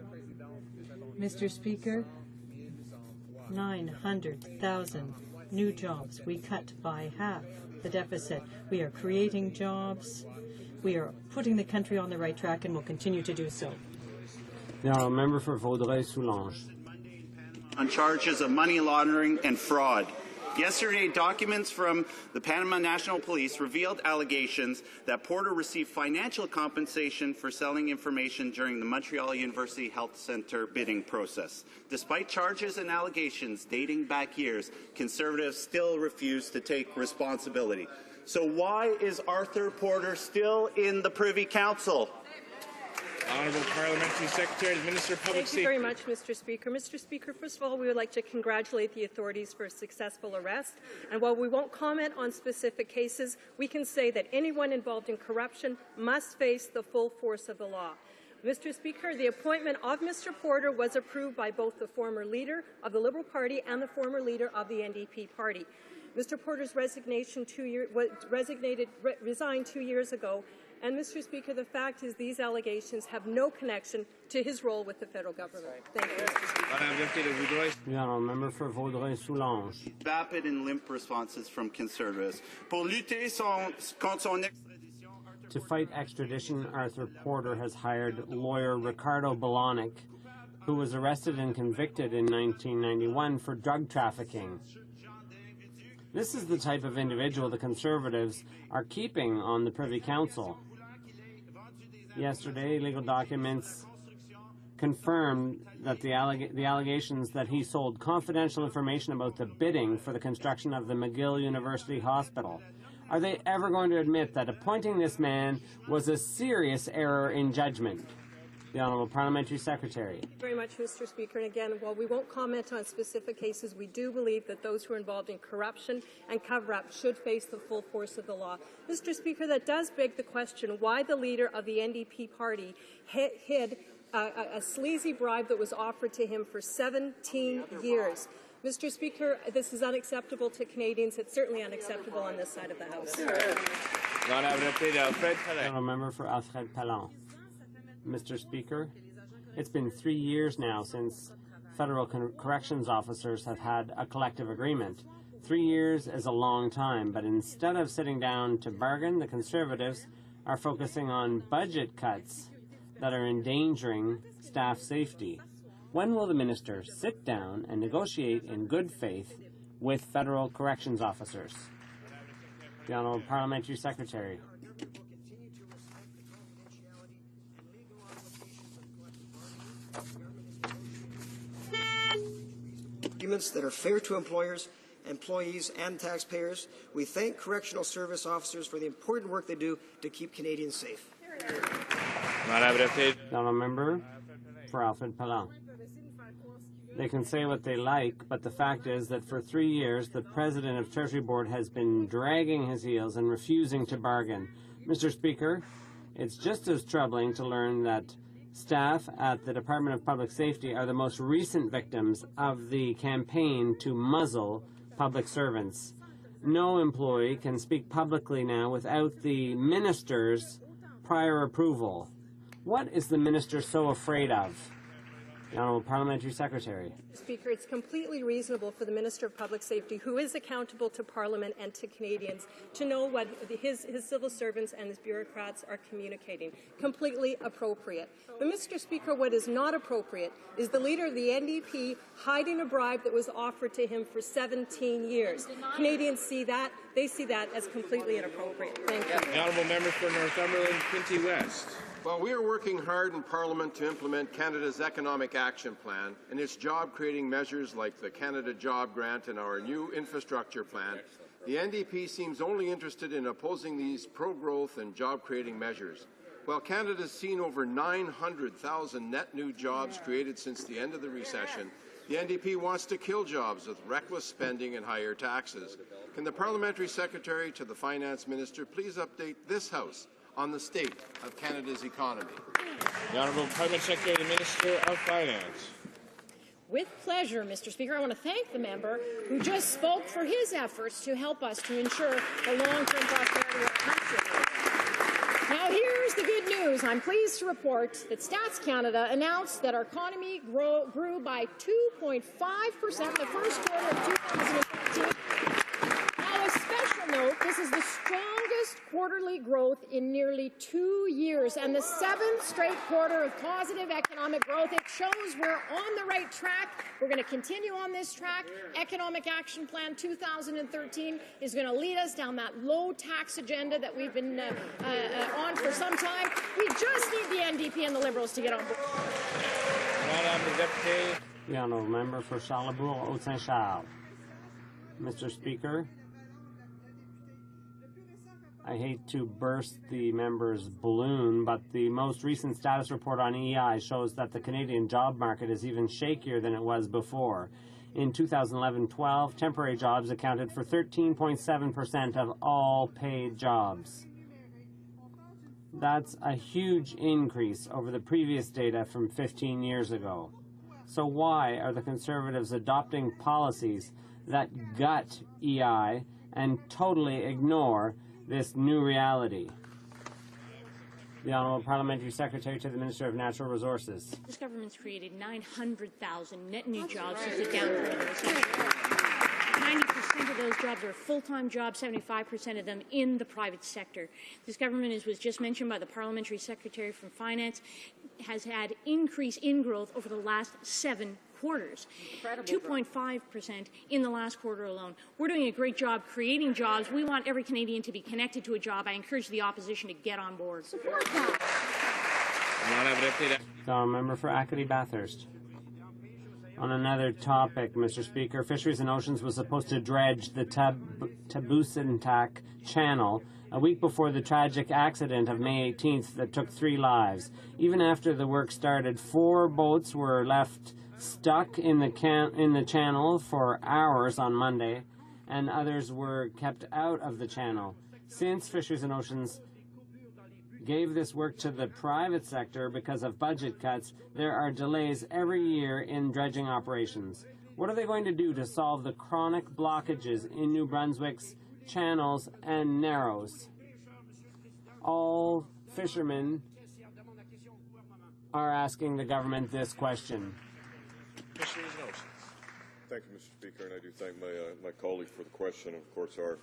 Mr. Speaker, 900,000 new jobs. We cut by half the deficit. We are creating jobs. We are putting the country on the right track and will continue to do so. Now, member for Vaudreuil-Soulanges. On charges of money laundering and fraud. Yesterday, documents from the Panama National Police revealed allegations that Porter received financial compensation for selling information during the Montreal University Health Centre bidding process. Despite charges and allegations dating back years, Conservatives still refuse to take responsibility. So why is Arthur Porter still in the Privy Council? Honourable Parliamentary Secretary, the Minister of Public Safety. Thank you very much, Mr. Speaker. Mr. Speaker, first of all, we would like to congratulate the authorities for a successful arrest. And while we won't comment on specific cases, we can say that anyone involved in corruption must face the full force of the law. Mr. Speaker, the appointment of Mr. Porter was approved by both the former leader of the Liberal Party and the former leader of the NDP party. Mr. Porter's resignation resigned 2 years ago. And, Mr. Speaker, the fact is these allegations have no connection to his role with the federal government. Thank you, Mr. Speaker. The honourable member for Vaudreuil-Soulanges. Vapid and limp responses from Conservatives. Pour lutter contre son extradition, To fight extradition, Arthur Porter has hired lawyer Ricardo Bolonic, who was arrested and convicted in 1991 for drug trafficking. This is the type of individual the Conservatives are keeping on the Privy Council. Yesterday, legal documents confirmed that the allegations that he sold confidential information about the bidding for the construction of the McGill University Hospital. Are they ever going to admit that appointing this man was a serious error in judgment? The Honourable Parliamentary Secretary. Thank you very much, Mr. Speaker. And again, while we won't comment on specific cases, we do believe that those who are involved in corruption and cover-up should face the full force of the law. Mr. Speaker, that does beg the question why the leader of the NDP party hid a sleazy bribe that was offered to him for 17 years. Mr. Speaker, this is unacceptable to Canadians. It's certainly unacceptable on this side of the House. Honourable member for Alfred-Pallant. Mr. Speaker, it's been 3 years now since federal corrections officers have had a collective agreement. 3 years is a long time, but instead of sitting down to bargain, the Conservatives are focusing on budget cuts that are endangering staff safety. When will the minister sit down and negotiate in good faith with federal corrections officers? The Honourable Parliamentary Secretary. Documents that are fair to employers, employees, and taxpayers. We thank correctional service officers for the important work they do to keep Canadians safe. Honourable member for Alfred-Pallant. They can say what they like, but the fact is that for 3 years, the President of Treasury Board has been dragging his heels and refusing to bargain. Mr. Speaker, it's just as troubling to learn that staff at the Department of Public Safety are the most recent victims of the campaign to muzzle public servants. No employee can speak publicly now without the minister's prior approval. What is the minister so afraid of? The Honourable Parliamentary Secretary. Speaker, it's completely reasonable for the Minister of Public Safety, who is accountable to Parliament and to Canadians, to know what his civil servants and his bureaucrats are communicating. Completely appropriate. But, Mr. Speaker, what is not appropriate is the leader of the NDP hiding a bribe that was offered to him for 17 years. Canadians see that. They see that as completely inappropriate. Thank you. The Honourable Member for Northumberland, Quinte West. Well, we are working hard in Parliament to implement Canada's Economic Action Plan and its job-creating measures like the Canada Job Grant and our new infrastructure plan. The NDP seems only interested in opposing these pro-growth and job-creating measures. While Canada has seen over 900,000 net new jobs created since the end of the recession, the NDP wants to kill jobs with reckless spending and higher taxes. Can the Parliamentary Secretary to the Finance Minister please update this House on the state of Canada's economy? The Honourable Private Secretary, the Minister of Finance. With pleasure, Mr. Speaker. I want to thank the member who just spoke for his efforts to help us to ensure the long-term prosperity of our country. Now, here's the good news. I'm pleased to report that Stats Canada announced that our economy grew by 2.5% in the first quarter of 2015. Now, a special note, this This is the strongest quarterly growth in nearly 2 years and the 7th straight quarter of positive economic growth. It shows we're on the right track. We're going to continue on this track. Economic Action Plan 2013 is going to lead us down that low tax agenda that we've been on for some time. We just need the NDP and the Liberals to get on board. The honourable member for Charlebourg-Haute-Saint-Charles. Mr. Speaker, I hate to burst the member's balloon, but the most recent status report on EI shows that the Canadian job market is even shakier than it was before. In 2011-12, temporary jobs accounted for 13.7% of all paid jobs. That's a huge increase over the previous data from 15 years ago. So why are the Conservatives adopting policies that gut EI and totally ignore this new reality? The Honourable Parliamentary Secretary to the Minister of Natural Resources. This government's created 900,000 net new jobs since the downturn of the recession. 90% of those jobs are full-time jobs, 75% of them in the private sector. This government, as was just mentioned by the Parliamentary Secretary from Finance, has had increase in growth over the last 7 quarters, 2.5% in the last quarter alone. We're doing a great job creating jobs. We want every Canadian to be connected to a job. I encourage the opposition to get on board. Support that. The member for Acadie Bathurst. On another topic, Mr. Speaker, Fisheries and Oceans was supposed to dredge the Tabusintak Channel a week before the tragic accident of May 18th that took 3 lives. Even after the work started, 4 boats were left stuck in the channel for hours on Monday, and others were kept out of the channel. Since Fisheries and Oceans gave this work to the private sector because of budget cuts, there are delays every year in dredging operations. What are they going to do to solve the chronic blockages in New Brunswick's channels and narrows? All fishermen are asking the government this question. Thank you, Mr. Speaker, and I do thank my colleague for the question. Of course, our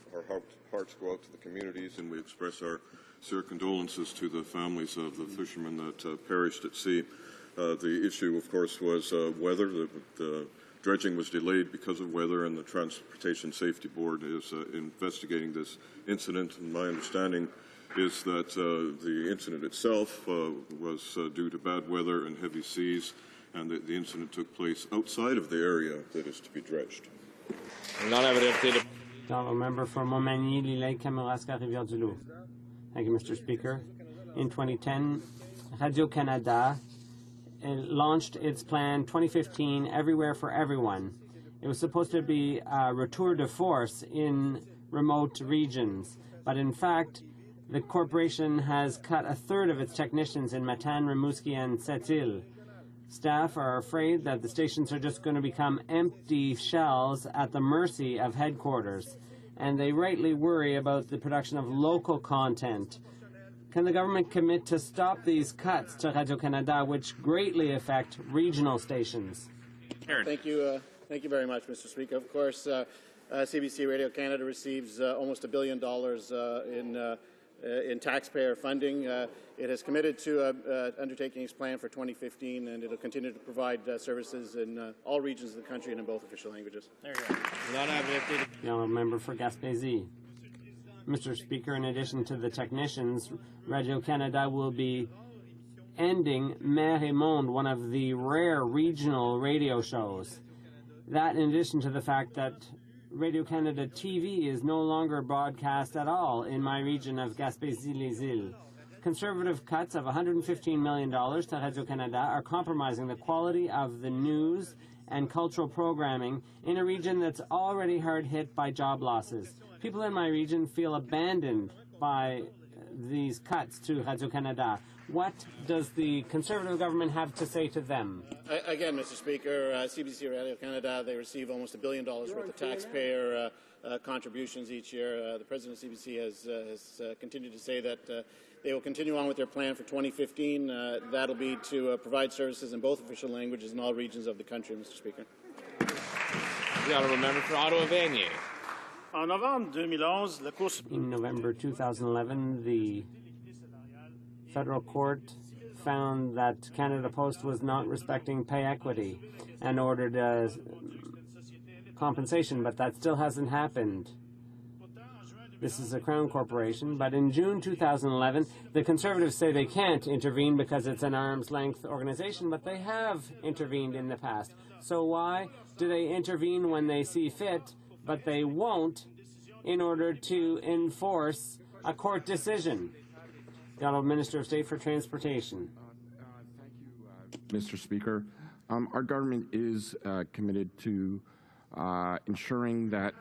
hearts go out to the communities, and we express our sincere condolences to the families of the fishermen that perished at sea. The issue, of course, was weather. The dredging was delayed because of weather, and the Transportation Safety Board is investigating this incident. And my understanding is that the incident itself was due to bad weather and heavy seas, and that the incident took place outside of the area that is to be dredged. The member for Montmagny-Lillet, Kamouraska, Rivière-du-Loup. Thank you, Mr. Speaker. In 2010, Radio-Canada launched its plan 2015, Everywhere for Everyone. It was supposed to be a retour de force in remote regions, but in fact, the corporation has cut 1/3 of its technicians in Matane, Rimouski, and Sept-Îles. Staff are afraid that the stations are just going to become empty shells at the mercy of headquarters, and they rightly worry about the production of local content. Can the government commit to stop these cuts to Radio-Canada, which greatly affect regional stations? Thank you very much, Mr. Speaker. Of course, CBC Radio-Canada receives almost $1 billion in taxpayer funding. It has committed to undertaking its plan for 2015, and it will continue to provide services in all regions of the country and in both official languages. There you go. The honourable member for Gaspésie. Mr. Speaker, in addition to the technicians, Radio-Canada will be ending Mer et Monde, one of the rare regional radio shows. That, in addition to the fact that Radio-Canada TV is no longer broadcast at all in my region of Gaspésie-les-Îles. Conservative cuts of $115 million to Radio-Canada are compromising the quality of the news and cultural programming in a region that's already hard hit by job losses. People in my region feel abandoned by these cuts to Radio-Canada. What does the Conservative government have to say to them? Again, Mr. Speaker, CBC Radio-Canada, they receive almost $1 billion worth of taxpayer contributions each year. The President of CBC has continued to say that they will continue on with their plan for 2015. That'll be to provide services in both official languages in all regions of the country, Mr. Speaker. The honourable member for Ottawa-Vanier. In November 2011, the federal court found that Canada Post was not respecting pay equity and ordered compensation, but that still hasn't happened. This is a Crown Corporation, but in June 2011, the Conservatives say they can't intervene because it's an arm's-length organization, but they have intervened in the past. So why do they intervene when they see fit, but they won't in order to enforce a court decision? The Honourable Minister of State for Transportation. Mr. Speaker, our government is committed to ensuring that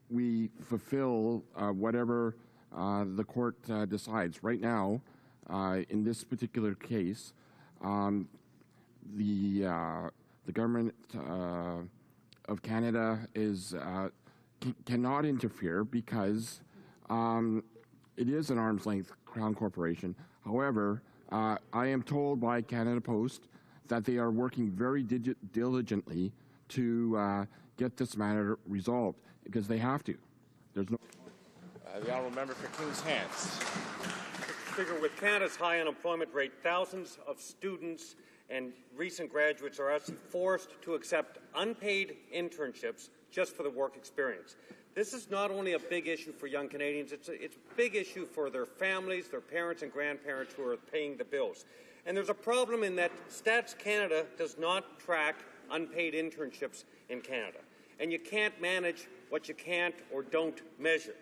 we fulfill whatever the court decides. Right now, in this particular case, the government of Canada cannot interfere because it is an arm's-length Crown Corporation. However, I am told by Canada Post that they are working very diligently to get this matter resolved, because they have to. There's no. The honourable member for Kings Hants. Mr. Speaker, with Canada's high unemployment rate, thousands of students and recent graduates are actually forced to accept unpaid internships just for the work experience. This is not only a big issue for young Canadians, it's a big issue for their families, their parents and grandparents who are paying the bills. And there's a problem in that Stats Canada does not track unpaid internships in Canada. And you can't manage what you can't or don't measure.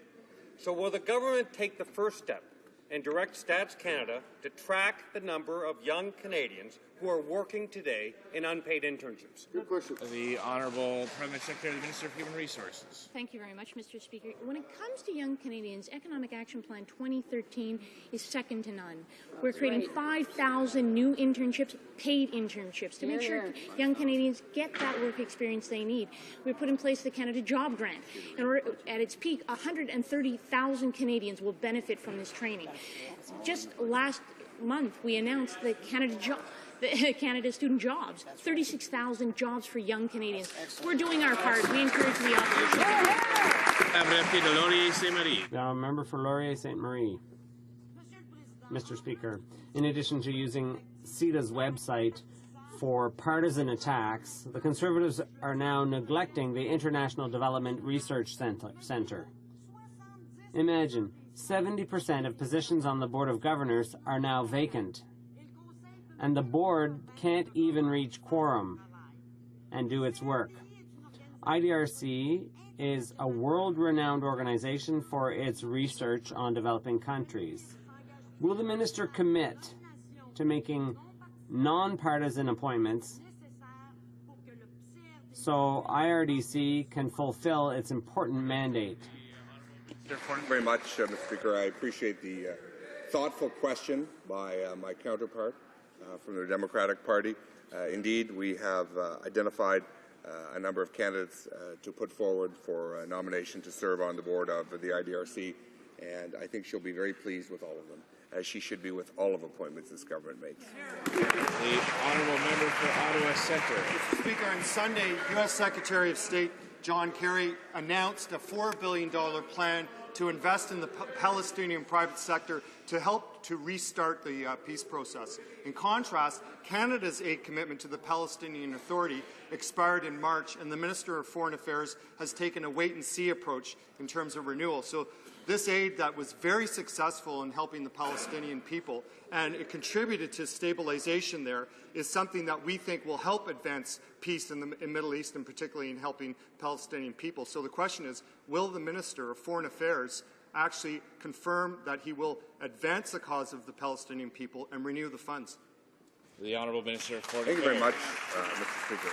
So will the government take the first step and direct Stats Canada to track the number of young Canadians who are working today in unpaid internships? Good question. The Honourable Parliamentary Secretary, the Minister of Human Resources. Thank you very much, Mr. Speaker. When it comes to young Canadians, Economic Action Plan 2013 is second to none. We're creating 5,000 new internships, paid internships, to make sure young Canadians get that work experience they need. We put in place the Canada Job Grant. At its peak, 130,000 Canadians will benefit from this training. Just last month, we announced the Canada Student Jobs, 36,000 jobs for young Canadians. We're doing our part. We encourage the opposition. Now, member for Laurier Ste. Marie. Mr. Speaker, in addition to using CEDA's website for partisan attacks, the Conservatives are now neglecting the International Development Research Centre. Imagine, 70% of positions on the Board of Governors are now vacant, and the board can't even reach quorum and do its work. IDRC is a world-renowned organization for its research on developing countries. Will the minister commit to making non-partisan appointments so IRDC can fulfill its important mandate? Thank you very much, Mr. Speaker. I appreciate the thoughtful question by my counterpart from the Democratic Party. Indeed, we have identified a number of candidates to put forward for a nomination to serve on the board of the IDRC, and I think she'll be very pleased with all of them, as she should be with all of appointments this government makes. The honourable member for Ottawa Centre. Mr. Speaker, on Sunday, U.S. Secretary of State John Kerry announced a $4 billion plan to invest in the Palestinian private sector to help to restart the peace process. In contrast, Canada's aid commitment to the Palestinian Authority expired in March, and the Minister of Foreign Affairs has taken a wait-and-see approach in terms of renewal. So this aid that was very successful in helping the Palestinian people, and it contributed to stabilization there, is something that we think will help advance peace in the Middle East, and particularly in helping Palestinian people. So the question is, will the Minister of Foreign Affairs actually confirm that he will advance the cause of the Palestinian people and renew the funds? The Honourable Minister of Foreign Thank Affairs. you very much, Mr. Speaker.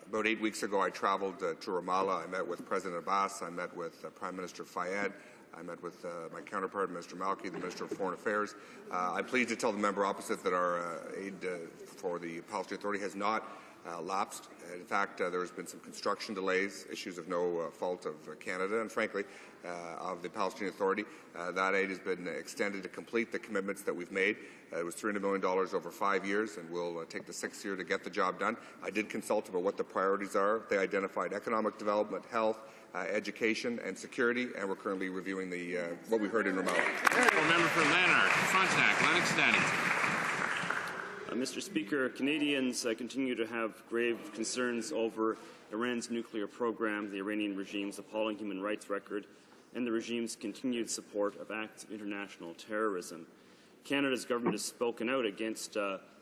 About 8 weeks ago, I traveled to Ramallah. I met with President Abbas. I met with Prime Minister Fayed. I met with my counterpart, Mr. Malki, the Minister of Foreign Affairs. I'm pleased to tell the member opposite that our aid for the Palestinian Authority has not lapsed. In fact, there has been some construction delays, issues of no fault of Canada and, frankly, of the Palestinian Authority. That aid has been extended to complete the commitments that we've made. It was $300 million over 5 years, and we'll take the 6th year to get the job done. I did consult about what the priorities are. They identified economic development, health, education, and security, and we're currently reviewing the what we heard in Ramallah. Member for Lanark, Frontenac, Lennox-Stannington. Mr. Speaker, Canadians continue to have grave concerns over Iran's nuclear program, the Iranian regime's appalling human rights record, and the regime's continued support of acts of international terrorism. Canada's government has spoken out against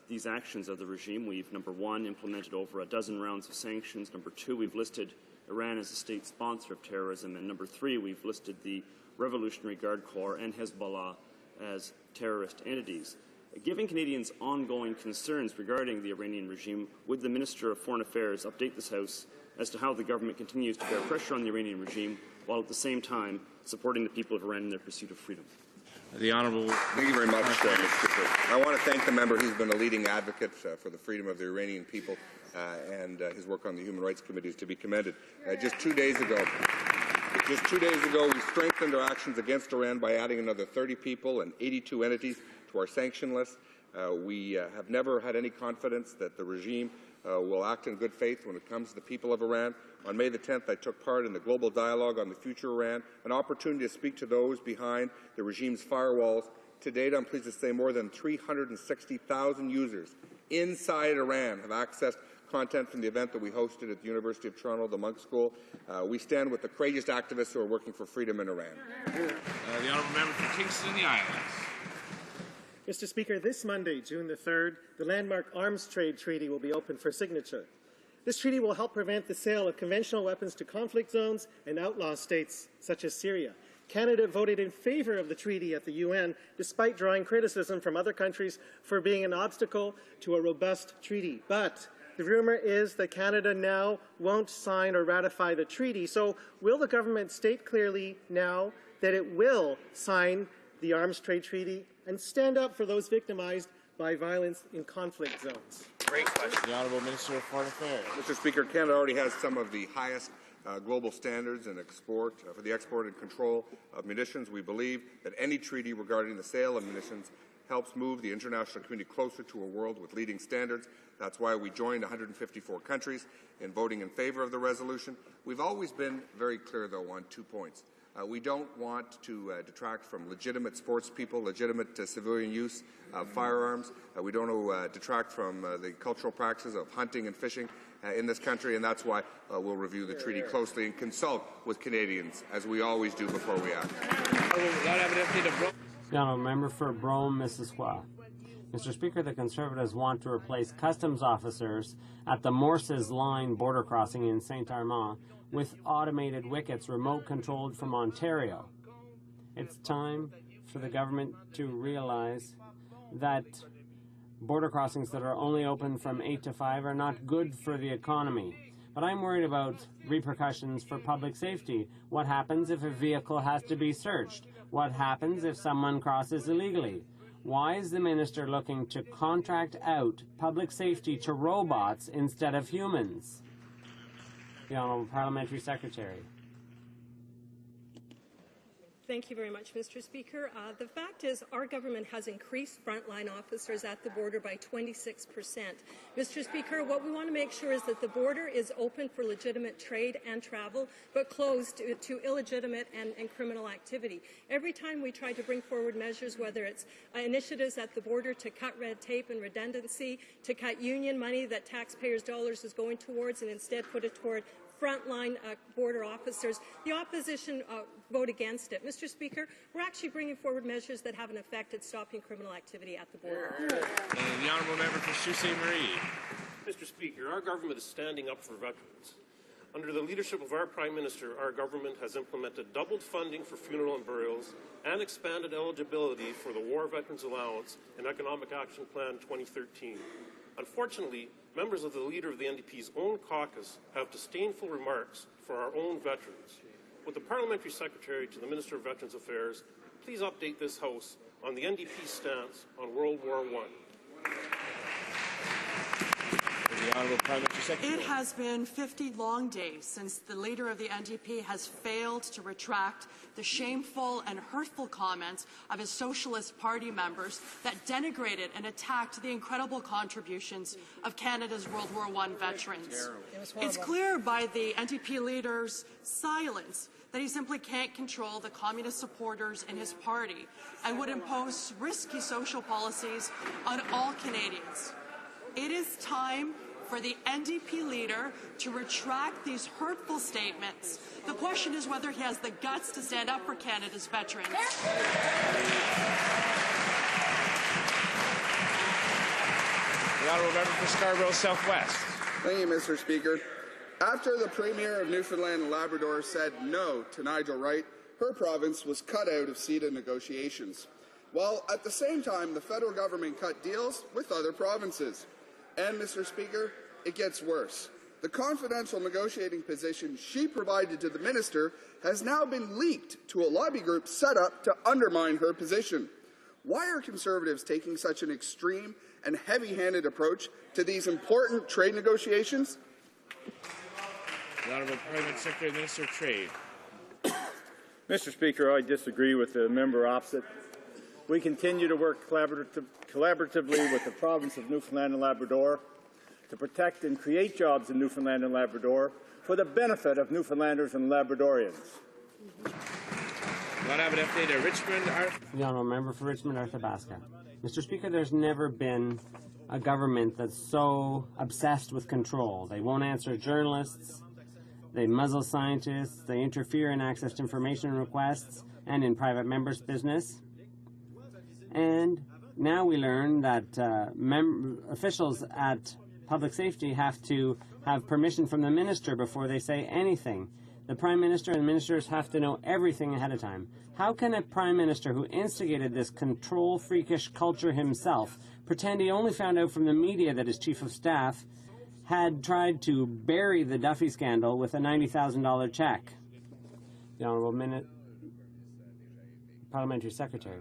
these actions of the regime. We've, number one, implemented over a dozen rounds of sanctions. Number two, we've listed Iran as a state sponsor of terrorism. And number three, we've listed the Revolutionary Guard Corps and Hezbollah as terrorist entities. Given Canadians' ongoing concerns regarding the Iranian regime, would the Minister of Foreign Affairs update this House as to how the government continues to bear pressure on the Iranian regime while at the same time supporting the people of Iran in their pursuit of freedom? The Honourable. Thank you very much, Mr. Speaker. I want to thank the member who's been a leading advocate for the freedom of the Iranian people, and his work on the Human Rights Committee is to be commended. Just 2 days ago, we strengthened our actions against Iran by adding another 30 people and 82 entities to our sanction list. We have never had any confidence that the regime will act in good faith when it comes to the people of Iran. On May the 10th, I took part in the Global Dialogue on the Future of Iran, an opportunity to speak to those behind the regime's firewalls. To date, I'm pleased to say more than 360,000 users inside Iran have accessed content from the event that we hosted at the University of Toronto, the Monk School. We stand with the courageous activists who are working for freedom in Iran. The Honourable Member for Kingston and the Islands. Mr. Speaker, this Monday, June the 3rd, the landmark Arms Trade Treaty will be open for signature. This treaty will help prevent the sale of conventional weapons to conflict zones and outlaw states such as Syria. Canada voted in favour of the treaty at the UN, despite drawing criticism from other countries for being an obstacle to a robust treaty. But the rumour is that Canada now won't sign or ratify the treaty. So will the government state clearly now that it will sign the Arms Trade Treaty and stand up for those victimized by violence in conflict zones? Great question. The Honourable Minister of Foreign Affairs. Mr. Speaker, Canada already has some of the highest global standards in export for the export and control of munitions. We believe that any treaty regarding the sale of munitions helps move the international community closer to a world with leading standards. That's why we joined 154 countries in voting in favour of the resolution. We've always been very clear, though, on 2 points. We don't want to detract from legitimate sports people, legitimate civilian use of firearms. We don't want to detract from the cultural practices of hunting and fishing in this country, and that's why we'll review the treaty closely and consult with Canadians, as we always do before we act. The Honourable Member for Brome, Mississauga. Mr. Speaker, the Conservatives want to replace customs officers at the Morses Line border crossing in St. Armand with automated wickets remote-controlled from Ontario. It's time for the government to realize that border crossings that are only open from 8 to 5 are not good for the economy. But I'm worried about repercussions for public safety. What happens if a vehicle has to be searched? What happens if someone crosses illegally? Why is the minister looking to contract out public safety to robots instead of humans? The Honourable Parliamentary Secretary. Thank you very much, Mr. Speaker. The fact is our government has increased frontline officers at the border by 26%. Mr. Speaker, what we want to make sure is that the border is open for legitimate trade and travel, but closed to illegitimate and criminal activity. Every time we try to bring forward measures, whether it's initiatives at the border to cut red tape and redundancy, to cut union money that taxpayers' dollars is going towards and instead put it toward frontline border officers, the opposition vote against it. Mr. Speaker, we're actually bringing forward measures that have an effect at stopping criminal activity at the border. The Honourable Member for Sault Ste. Marie. Mr. Speaker, our government is standing up for veterans. Under the leadership of our Prime Minister, our government has implemented doubled funding for funeral and burials and expanded eligibility for the War Veterans Allowance and Economic Action Plan 2013. Unfortunately, members of the leader of the NDP's own caucus have disdainful remarks for our own veterans. Would the Parliamentary Secretary to the Minister of Veterans Affairs please update this House on the NDP's stance on World War I? The Honourable Parliamentary Secretary. It has been 50 long days since the leader of the NDP has failed to retract the shameful and hurtful comments of his Socialist Party members that denigrated and attacked the incredible contributions of Canada's World War I veterans. It's clear by the NDP leader's silence that he simply can't control the communist supporters in his party and would impose risky social policies on all Canadians. It is time for the NDP leader to retract these hurtful statements. The question is whether he has the guts to stand up for Canada's veterans. The Honourable Member for Scarborough Southwest. Thank you, Mr. Speaker. After the Premier of Newfoundland and Labrador said no to Nigel Wright, her province was cut out of CETA negotiations, while at the same time the federal government cut deals with other provinces. And, Mr. Speaker, it gets worse. The confidential negotiating position she provided to the minister has now been leaked to a lobby group set up to undermine her position. Why are Conservatives taking such an extreme and heavy-handed approach to these important trade negotiations? The Honourable Parliament Secretary, Minister of Trade. Mr. Speaker, I disagree with the member opposite. We continue to work collaboratively with the province of Newfoundland and Labrador to protect and create jobs in Newfoundland and Labrador for the benefit of Newfoundlanders and Labradorians. The Honourable Member for Richmond, Arthabaska. Mr. Speaker, there's never been a government that's so obsessed with control. They won't answer journalists, they muzzle scientists, they interfere in access to information requests and in private members' business. And now we learn that officials at public safety have to have permission from the minister before they say anything. The Prime Minister and ministers have to know everything ahead of time. How can a Prime Minister who instigated this control-freakish culture himself pretend he only found out from the media that his Chief of Staff had tried to bury the Duffy scandal with a $90,000 check? The Honourable Parliamentary Secretary.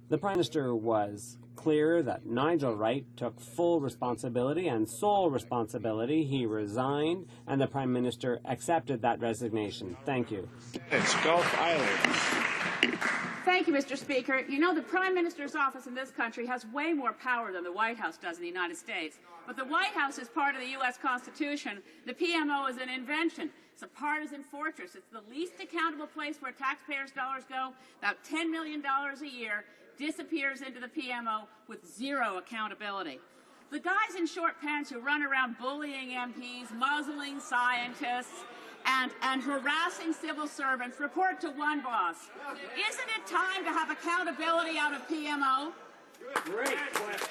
The Prime Minister was clear that Nigel Wright took full responsibility and sole responsibility. He resigned, and the Prime Minister accepted that resignation. Thank you. It's Gulf Islands. Thank you, Mr. Speaker. You know, the Prime Minister's office in this country has way more power than the White House does in the United States. But the White House is part of the U.S. Constitution. The PMO is an invention. It's a partisan fortress. It's the least accountable place where taxpayers' dollars go. About $10 million a year disappears into the PMO with zero accountability. The guys in short pants who run around bullying MPs, muzzling scientists, and harassing civil servants report to one boss. Isn't it time to have accountability out of PMO? Great question.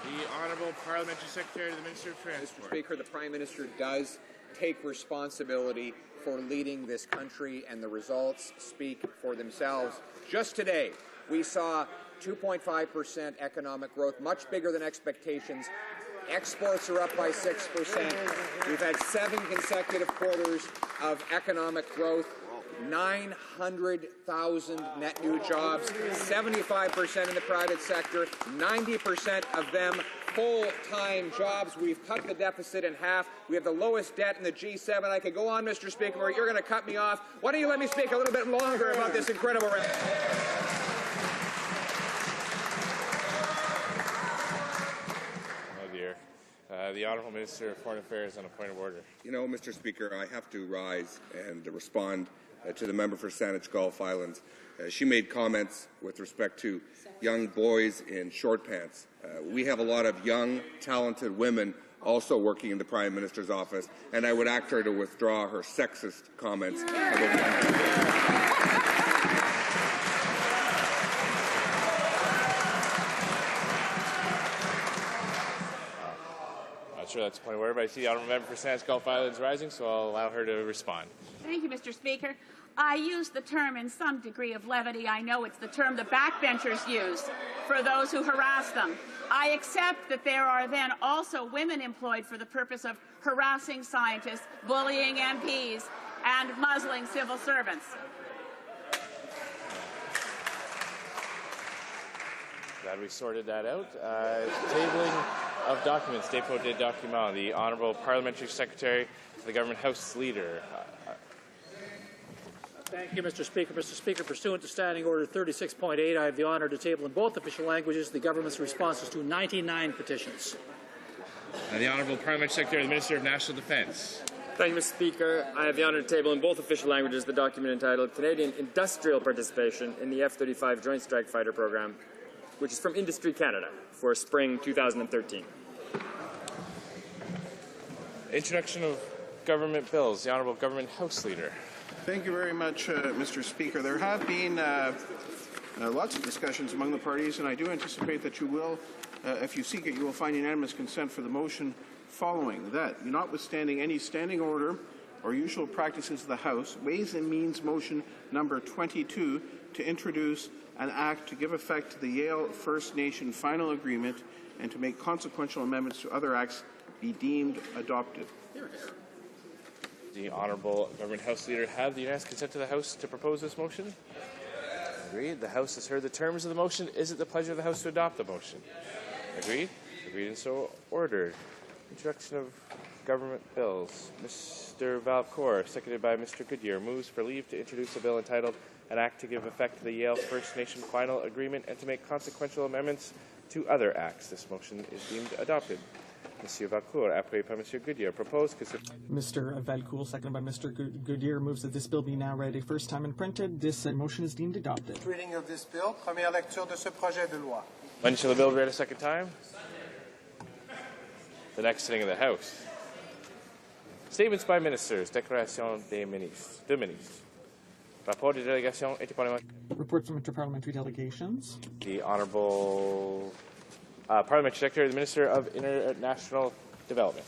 The Honourable Parliamentary Secretary to the Minister of Transport. Mr. Speaker, the Prime Minister does take responsibility for leading this country, and the results speak for themselves. Just today, we saw 2.5% economic growth, much bigger than expectations. Exports are up by 6%. We've had 7 consecutive quarters of economic growth, 900,000 net new jobs, 75% in the private sector, 90% of them full-time jobs. We've cut the deficit in half. We have the lowest debt in the G7. I could go on, Mr. Speaker, but you're going to cut me off. Why don't you let me speak a little bit longer about this incredible... The Honourable Minister of Foreign Affairs on a point of order. You know, Mr. Speaker, I have to rise and respond to the member for Saanich Gulf Islands. She made comments with respect to young boys in short pants. We have a lot of young, talented women also working in the Prime Minister's office, and I would ask her to withdraw her sexist comments about young Sure, that's the point of order, but I see the Honourable Member for Saanich Gulf Islands rising, so I'll allow her to respond. Thank you, Mr. Speaker. I use the term in some degree of levity. I know it's the term the backbenchers use for those who harass them. I accept that there are then also women employed for the purpose of harassing scientists, bullying MPs, and muzzling civil servants. Glad we sorted that out. Tabling of documents, dépôt des documents. The Honourable Parliamentary Secretary, the Government House Leader. Thank you, Mr. Speaker. Mr. Speaker, pursuant to Standing Order 36.8, I have the honour to table in both official languages the government's responses to 99 petitions. The Honourable Parliamentary Secretary, the Minister of National Defence. Thank you, Mr. Speaker. I have the honour to table in both official languages the document entitled Canadian Industrial Participation in the F-35 Joint Strike Fighter Program, which is from Industry Canada for spring 2013. Introduction of government bills. The Honourable Government House Leader. Thank you very much, Mr. Speaker. There have been lots of discussions among the parties, and I do anticipate that you will, if you seek it, you will find unanimous consent for the motion following that, notwithstanding any standing order or usual practices of the House, Ways and Means motion number 22 to introduce an act to give effect to the Yale First Nation final agreement and to make consequential amendments to other acts be deemed adopted. The Honourable Government House Leader have the unanimous consent to the House to propose this motion? Agreed. The House has heard the terms of the motion. Is it the pleasure of the House to adopt the motion? Agreed. Agreed and so ordered. Introduction of government bills. Mr. Valcourt, seconded by Mr. Goodyear, moves for leave to introduce a bill entitled An Act to Give Effect to the Yale First Nation Final Agreement and to make consequential amendments to other acts. This motion is deemed adopted. Monsieur Valcourt, appuyé par Monsieur Goodyear, proposed que Mr. Valcourt, seconded by Mr. Goodyear, moves that this bill be now read a first time and printed. This motion is deemed adopted. Reading of this bill, première lecture de ce projet de loi. When shall the bill be read a second time? The next sitting of the House. Statements by ministers. Déclaration des ministres. Deux ministres. Rapport des délégations interparlementaires. Reports from interparliamentary delegations. The Honourable Parliamentary Secretary, the Minister of International Development.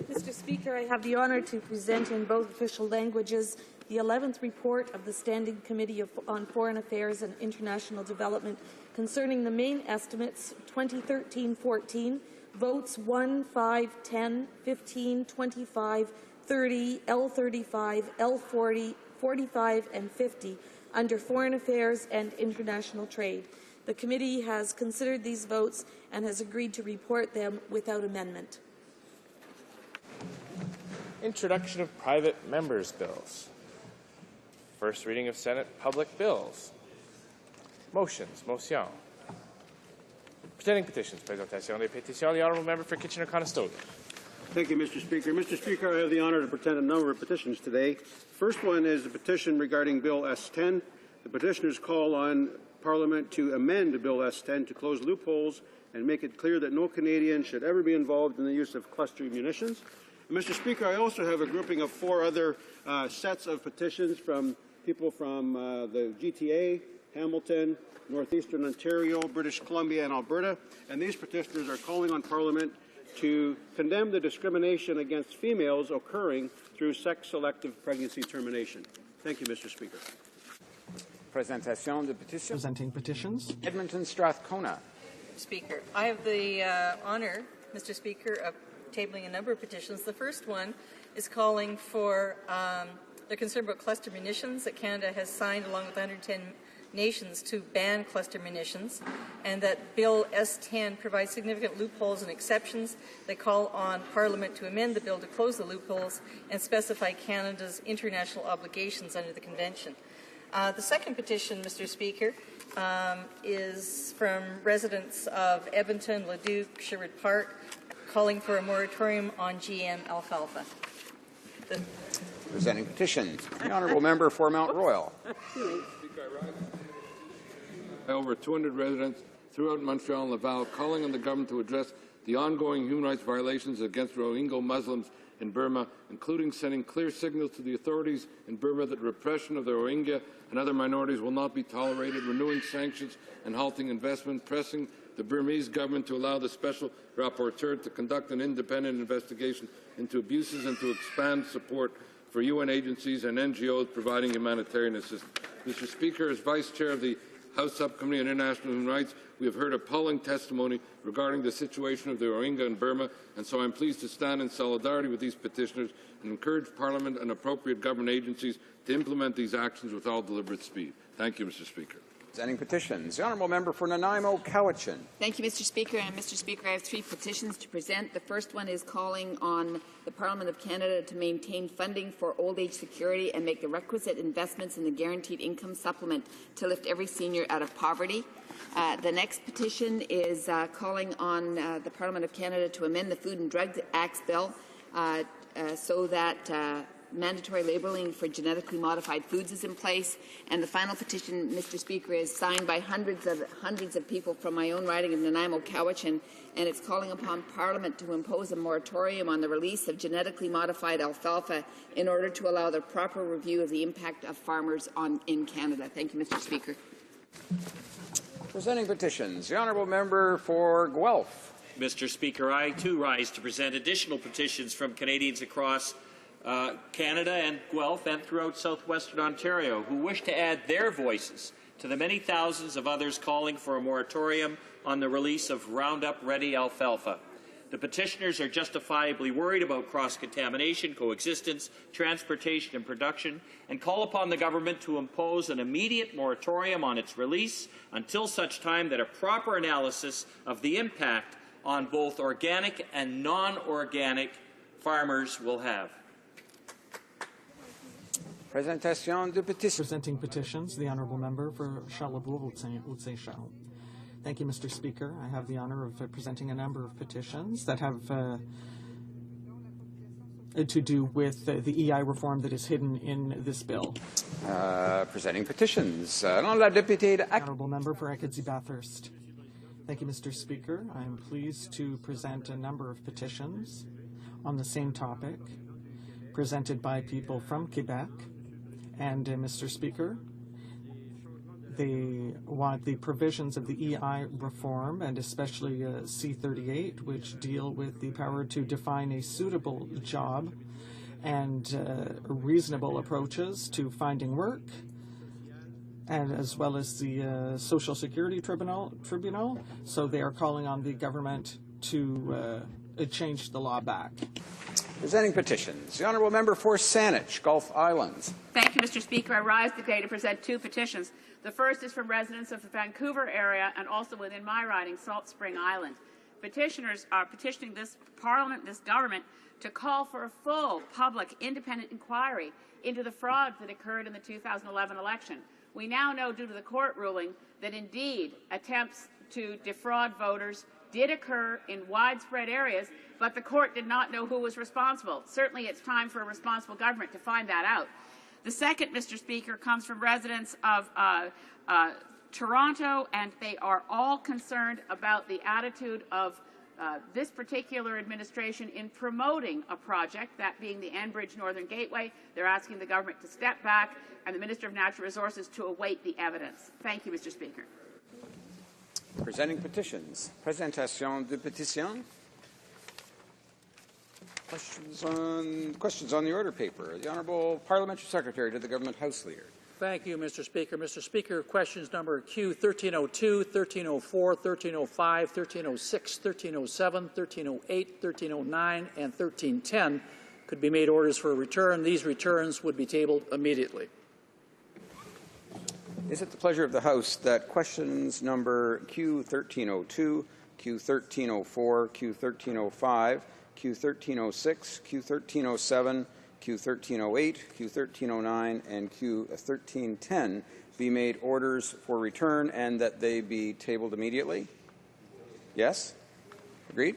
Mr. Speaker, I have the honour to present in both official languages the 11th report of the Standing Committee on Foreign Affairs and International Development concerning the main estimates 2013-14, votes 1, 5, 10, 15, 25, 30, L35, L40, 45 and 50 under Foreign Affairs and International Trade. The committee has considered these votes and has agreed to report them without amendment. Introduction of private members' bills. First reading of Senate public bills. Motions. Motion. Presenting petitions. Présentation des pétitions. The Honourable Member for Kitchener-Conestoga. Thank you, Mr. Speaker. Mr. Speaker, I have the honour to present a number of petitions today. First one is a petition regarding Bill S-10. The petitioners call on Parliament to amend Bill S-10 to close loopholes and make it clear that no Canadian should ever be involved in the use of cluster munitions. And Mr. Speaker, I also have a grouping of 4 other sets of petitions from people from the GTA, Hamilton, Northeastern Ontario, British Columbia, and Alberta. And these petitioners are calling on Parliament to condemn the discrimination against females occurring through sex-selective pregnancy termination. Thank you, Mr. Speaker. Presentation de petition. Presenting petitions. Edmonton Strathcona. Speaker, I have the honour, Mr. Speaker, of tabling a number of petitions. The first one is calling for they're concerned about cluster munitions that Canada has signed along with 110 nations to ban cluster munitions, and that Bill S-10 provides significant loopholes and exceptions. They call on Parliament to amend the bill to close the loopholes and specify Canada's international obligations under the Convention. The second petition, Mr. Speaker, is from residents of Edmonton, Leduc, Sherwood Park, calling for a moratorium on GM alfalfa. Presenting petitions. The Honourable Member for Mount Royal. Over 200 residents throughout Montreal and Laval calling on the government to address the ongoing human rights violations against Rohingya Muslims in Burma, including sending clear signals to the authorities in Burma that repression of the Rohingya and other minorities will not be tolerated, renewing sanctions and halting investment, pressing the Burmese government to allow the Special Rapporteur to conduct an independent investigation into abuses and to expand support for UN agencies and NGOs providing humanitarian assistance. Mr. Speaker, as Vice Chair of the House Subcommittee on International Human Rights, we have heard appalling testimony regarding the situation of the Rohingya in Burma, and so I'm pleased to stand in solidarity with these petitioners and encourage Parliament and appropriate government agencies to implement these actions with all deliberate speed. Thank you, Mr. Speaker. Presenting petitions, the honourable member for Nanaimo Cowichan. Thank you, Mr. Speaker. And Mr. Speaker, I have 3 petitions to present. The first one is calling on the Parliament of Canada to maintain funding for old age security and make the requisite investments in the guaranteed income supplement to lift every senior out of poverty. The next petition is calling on the Parliament of Canada to amend the Food and Drug Acts bill so that mandatory labelling for genetically modified foods is in place. And the final petition, Mr. Speaker, is signed by hundreds of people from my own riding of Nanaimo Cowichan, and it's calling upon Parliament to impose a moratorium on the release of genetically modified alfalfa in order to allow the proper review of the impact of farmers in Canada. Thank you, Mr. Speaker. Presenting petitions, the honourable member for Guelph. Mr. Speaker, I too rise to present additional petitions from Canadians across Canada and Guelph and throughout southwestern Ontario who wish to add their voices to the many thousands of others calling for a moratorium on the release of Roundup-ready alfalfa. The petitioners are justifiably worried about cross-contamination, coexistence, transportation and production, and call upon the government to impose an immediate moratorium on its release until such time that a proper analysis of the impact on both organic and non-organic farmers will have. Presenting petitions, the honourable member for Charlebourg-Haute-Saint-Charles. Thank you, Mr. Speaker. I have the honour of presenting a number of petitions that have to do with the EI reform that is hidden in this bill. Presenting petitions, honourable member for Acadie-Bathurst. Thank you, Mr. Speaker. I am pleased to present a number of petitions on the same topic, presented by people from Quebec. And, Mr. Speaker, they want the provisions of the EI reform, and especially C-38, which deal with the power to define a suitable job and reasonable approaches to finding work, and as well as the Social Security Tribunal. So they are calling on the government to change the law back. Presenting petitions, the honourable member for Saanich, Gulf Islands. Thank you, Mr. Speaker. I rise today to present 2 petitions. The first is from residents of the Vancouver area and also within my riding, Salt Spring Island. Petitioners are petitioning this Parliament, this government, to call for a full, public, independent inquiry into the fraud that occurred in the 2011 election. We now know, due to the court ruling, that indeed attempts to defraud voters did occur in widespread areas, but the court did not know who was responsible. Certainly it's time for a responsible government to find that out. The second, Mr. Speaker, comes from residents of Toronto, and they are all concerned about the attitude of this particular administration in promoting a project, that being the Enbridge Northern Gateway. They're asking the government to step back and the Minister of Natural Resources to await the evidence. Thank you, Mr. Speaker. Presenting petitions. Presentation de pétitions. Questions on the order paper. The Honourable Parliamentary Secretary to the Government House Leader. Thank you, Mr. Speaker. Mr. Speaker, questions number Q 1302, 1304, 1305, 1306, 1307, 1308, 1309, and 1310 could be made orders for a return. These returns would be tabled immediately. Is it the pleasure of the House that questions number Q 1302, Q 1304, Q 1305, Q 1306, Q 1307, Q 1308, Q 1309, and Q 1310 be made orders for return and that they be tabled immediately? Yes? Agreed?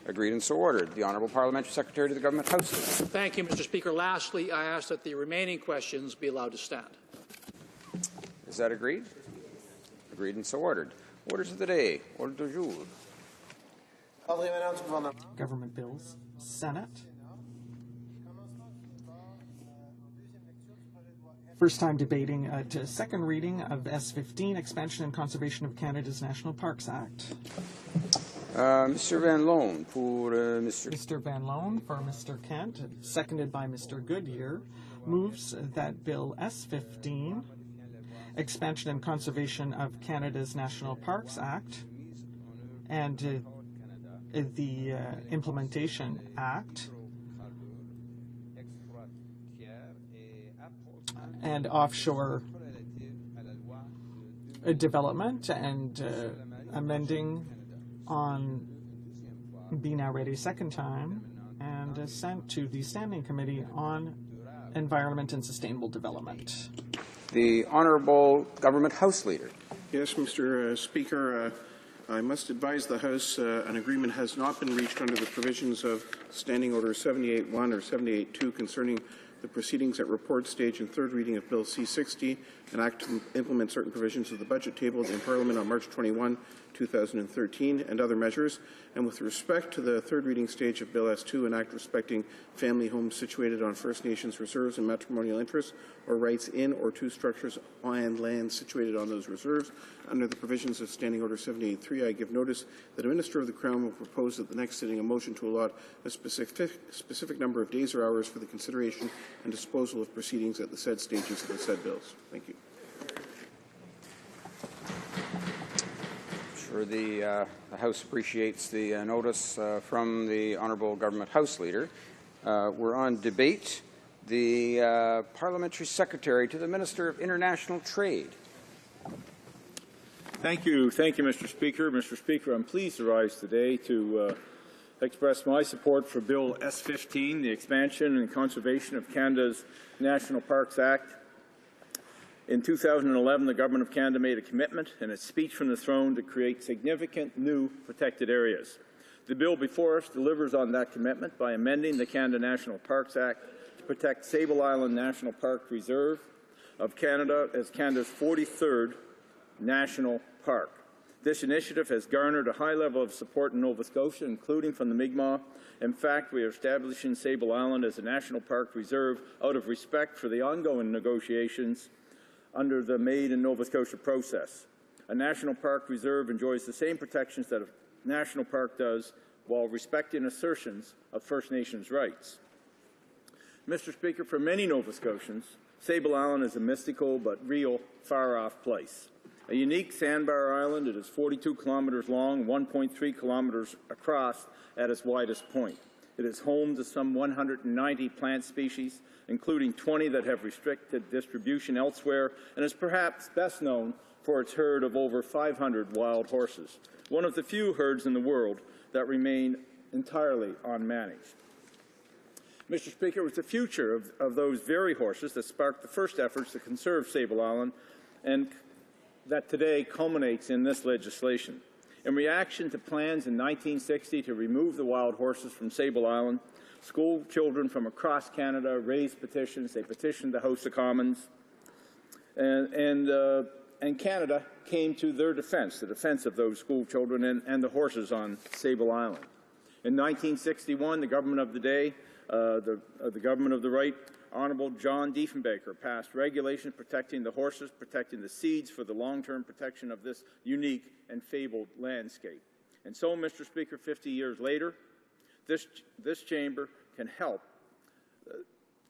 Agreed and so ordered. The Honourable Parliamentary Secretary to the Government House. Thank you, Mr. Speaker. Lastly, I ask that the remaining questions be allowed to stand. Is that agreed? Agreed and so ordered. Orders of the day. Order du jour. Government bills. Senate. First time debating a second reading of S15, Expansion and Conservation of Canada's National Parks Act. Mr. Van Loan for Mr. Van Loan for Mr. Kent, seconded by Mr. Goodyear, moves that Bill S15, Expansion and Conservation of Canada's National Parks Act, and the Implementation Act, and offshore development and amending on Be Now Ready second time and sent to the Standing Committee on Environment and Sustainable Development. The Honourable Government House Leader. Yes, Mr. Speaker. I must advise the House an agreement has not been reached under the provisions of Standing Order 78.1 or 78.2 concerning the proceedings at report stage and third reading of Bill C-60, an act to implement certain provisions of the budget tabled in Parliament on March 21, 2013, and other measures. And with respect to the third reading stage of Bill S-2, an act respecting family homes situated on First Nations reserves and matrimonial interests or rights in or to structures and land situated on those reserves. Under the provisions of Standing Order 78.3, I give notice that a Minister of the Crown will propose at the next sitting a motion to allot a specific number of days or hours for the consideration and disposal of proceedings at the said stages of the said bills. Thank you. I'm sure the House appreciates the notice from the Honourable Government House Leader. We're on debate. The Parliamentary Secretary to the Minister of International Trade. Thank you, Mr. Speaker. Mr. Speaker, I'm pleased to rise today to express my support for Bill S-15, the Expansion and Conservation of Canada's National Parks Act. In 2011, the Government of Canada made a commitment in its speech from the throne to create significant new protected areas. The bill before us delivers on that commitment by amending the Canada National Parks Act to protect Sable Island National Park Reserve of Canada as Canada's 43rd national park. This initiative has garnered a high level of support in Nova Scotia, including from the Mi'kmaq. In fact, we are establishing Sable Island as a national park reserve out of respect for the ongoing negotiations under the Made in Nova Scotia process. A national park reserve enjoys the same protections that a national park does while respecting assertions of First Nations rights. Mr. Speaker, for many Nova Scotians, Sable Island is a mystical but real far-off place. A unique sandbar island, it is 42 kilometres long, 1.3 kilometres across at its widest point. It is home to some 190 plant species, including 20 that have restricted distribution elsewhere, and is perhaps best known for its herd of over 500 wild horses, one of the few herds in the world that remain entirely unmanaged. Mr. Speaker, it was the future of those very horses that sparked the first efforts to conserve Sable Island, and that today culminates in this legislation. In reaction to plans in 1960 to remove the wild horses from Sable Island, school children from across Canada raised petitions. They petitioned the House of Commons, and Canada came to their defense, the defense of those school children and the horses on Sable Island. In 1961, the government of the day, the government of the right, Honourable John Diefenbaker, passed regulations protecting the horses, protecting the seeds for the long-term protection of this unique and fabled landscape. And so, Mr. Speaker, 50 years later, this chamber can help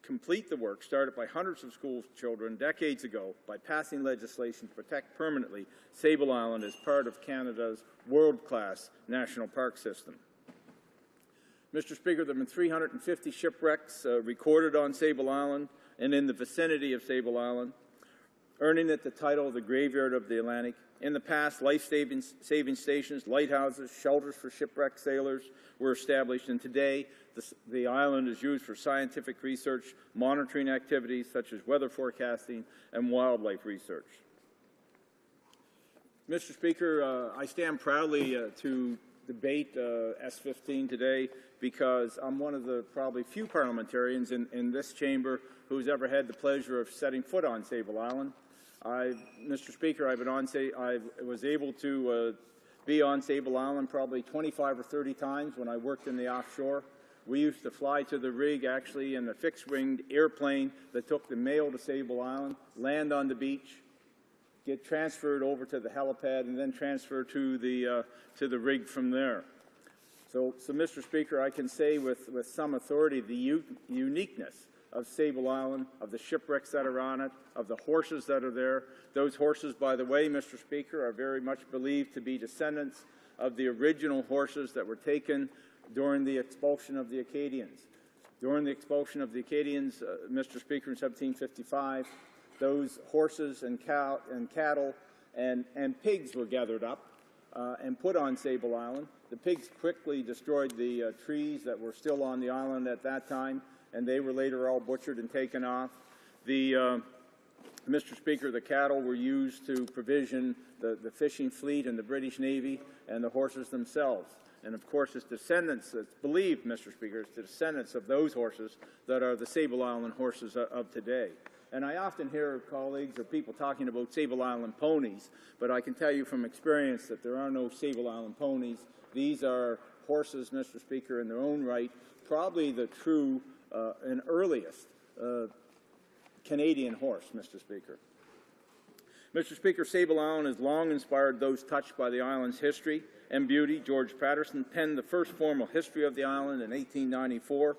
complete the work started by hundreds of school children decades ago by passing legislation to protect permanently Sable Island as part of Canada's world-class national park system. Mr. Speaker, there have been 350 shipwrecks recorded on Sable Island and in the vicinity of Sable Island, earning it the title of the Graveyard of the Atlantic. In the past, life-saving stations, lighthouses, shelters for shipwrecked sailors were established, and today the island is used for scientific research, monitoring activities such as weather forecasting and wildlife research. Mr. Speaker, I stand proudly to debate S-15 today because I'm one of the probably few parliamentarians in this chamber who's ever had the pleasure of setting foot on Sable Island. Mr. Speaker, I was able to be on Sable Island probably 25 or 30 times when I worked in the offshore. We used to fly to the rig actually in a fixed-winged airplane that took the mail to Sable Island, land on the beach, get transferred over to the helipad, and then transfer to the rig from there. So, Mr. Speaker, I can say with some authority the uniqueness of Sable Island, of the shipwrecks that are on it, of the horses that are there. Those horses, by the way, Mr. Speaker, are very much believed to be descendants of the original horses that were taken during the expulsion of the Acadians. During the expulsion of the Acadians, Mr. Speaker, in 1755, those horses and cattle and pigs were gathered up and put on Sable Island. The pigs quickly destroyed the trees that were still on the island at that time, and they were later all butchered and taken off. Mr. Speaker, the cattle were used to provision the fishing fleet and the British Navy and the horses themselves. And of course, it's descendants, it's believed, Mr. Speaker, it's the descendants of those horses that are the Sable Island horses of today. And I often hear colleagues or people talking about Sable Island ponies, but I can tell you from experience that there are no Sable Island ponies. These are horses, Mr. Speaker, in their own right, probably the true and earliest Canadian horse, Mr. Speaker. Mr. Speaker, Sable Island has long inspired those touched by the island's history and beauty. George Patterson penned the first formal history of the island in 1894.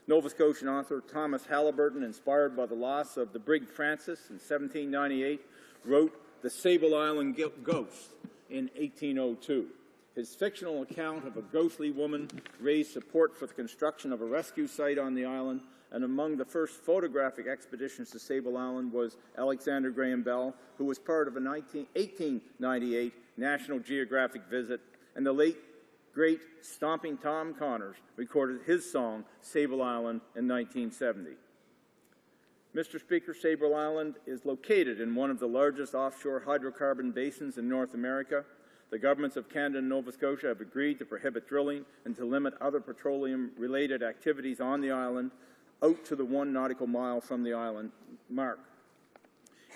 Nova Scotian author Thomas Halliburton, inspired by the loss of the brig Francis in 1798, wrote The Sable Island Ghost in 1802. His fictional account of a ghostly woman raised support for the construction of a rescue site on the island, and among the first photographic expeditions to Sable Island was Alexander Graham Bell, who was part of a 1898 National Geographic visit, and the late, great Stomping Tom Connors recorded his song, Sable Island, in 1970. Mr. Speaker, Sable Island is located in one of the largest offshore hydrocarbon basins in North America. The governments of Canada and Nova Scotia have agreed to prohibit drilling and to limit other petroleum-related activities on the island out to the 1 nautical mile from the island mark.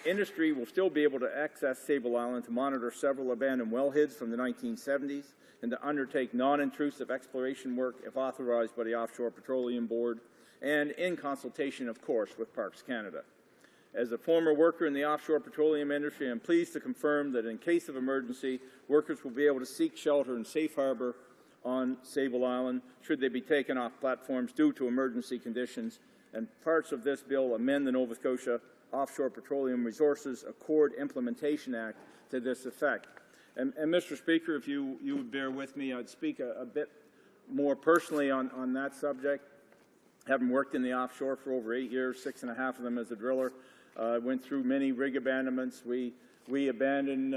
Industry will still be able to access Sable Island to monitor several abandoned wellheads from the 1970s and to undertake non-intrusive exploration work if authorized by the Offshore Petroleum Board and in consultation, of course, with Parks Canada. As a former worker in the offshore petroleum industry, I'm pleased to confirm that in case of emergency, workers will be able to seek shelter in safe harbor on Sable Island should they be taken off platforms due to emergency conditions, and parts of this bill amend the Nova Scotia Offshore Petroleum Resources Accord Implementation Act to this effect. And Mr. Speaker, if you would bear with me, I'd speak a bit more personally on that subject. Having worked in the offshore for over 8 years, 6.5 of them as a driller, went through many rig abandonments. We abandoned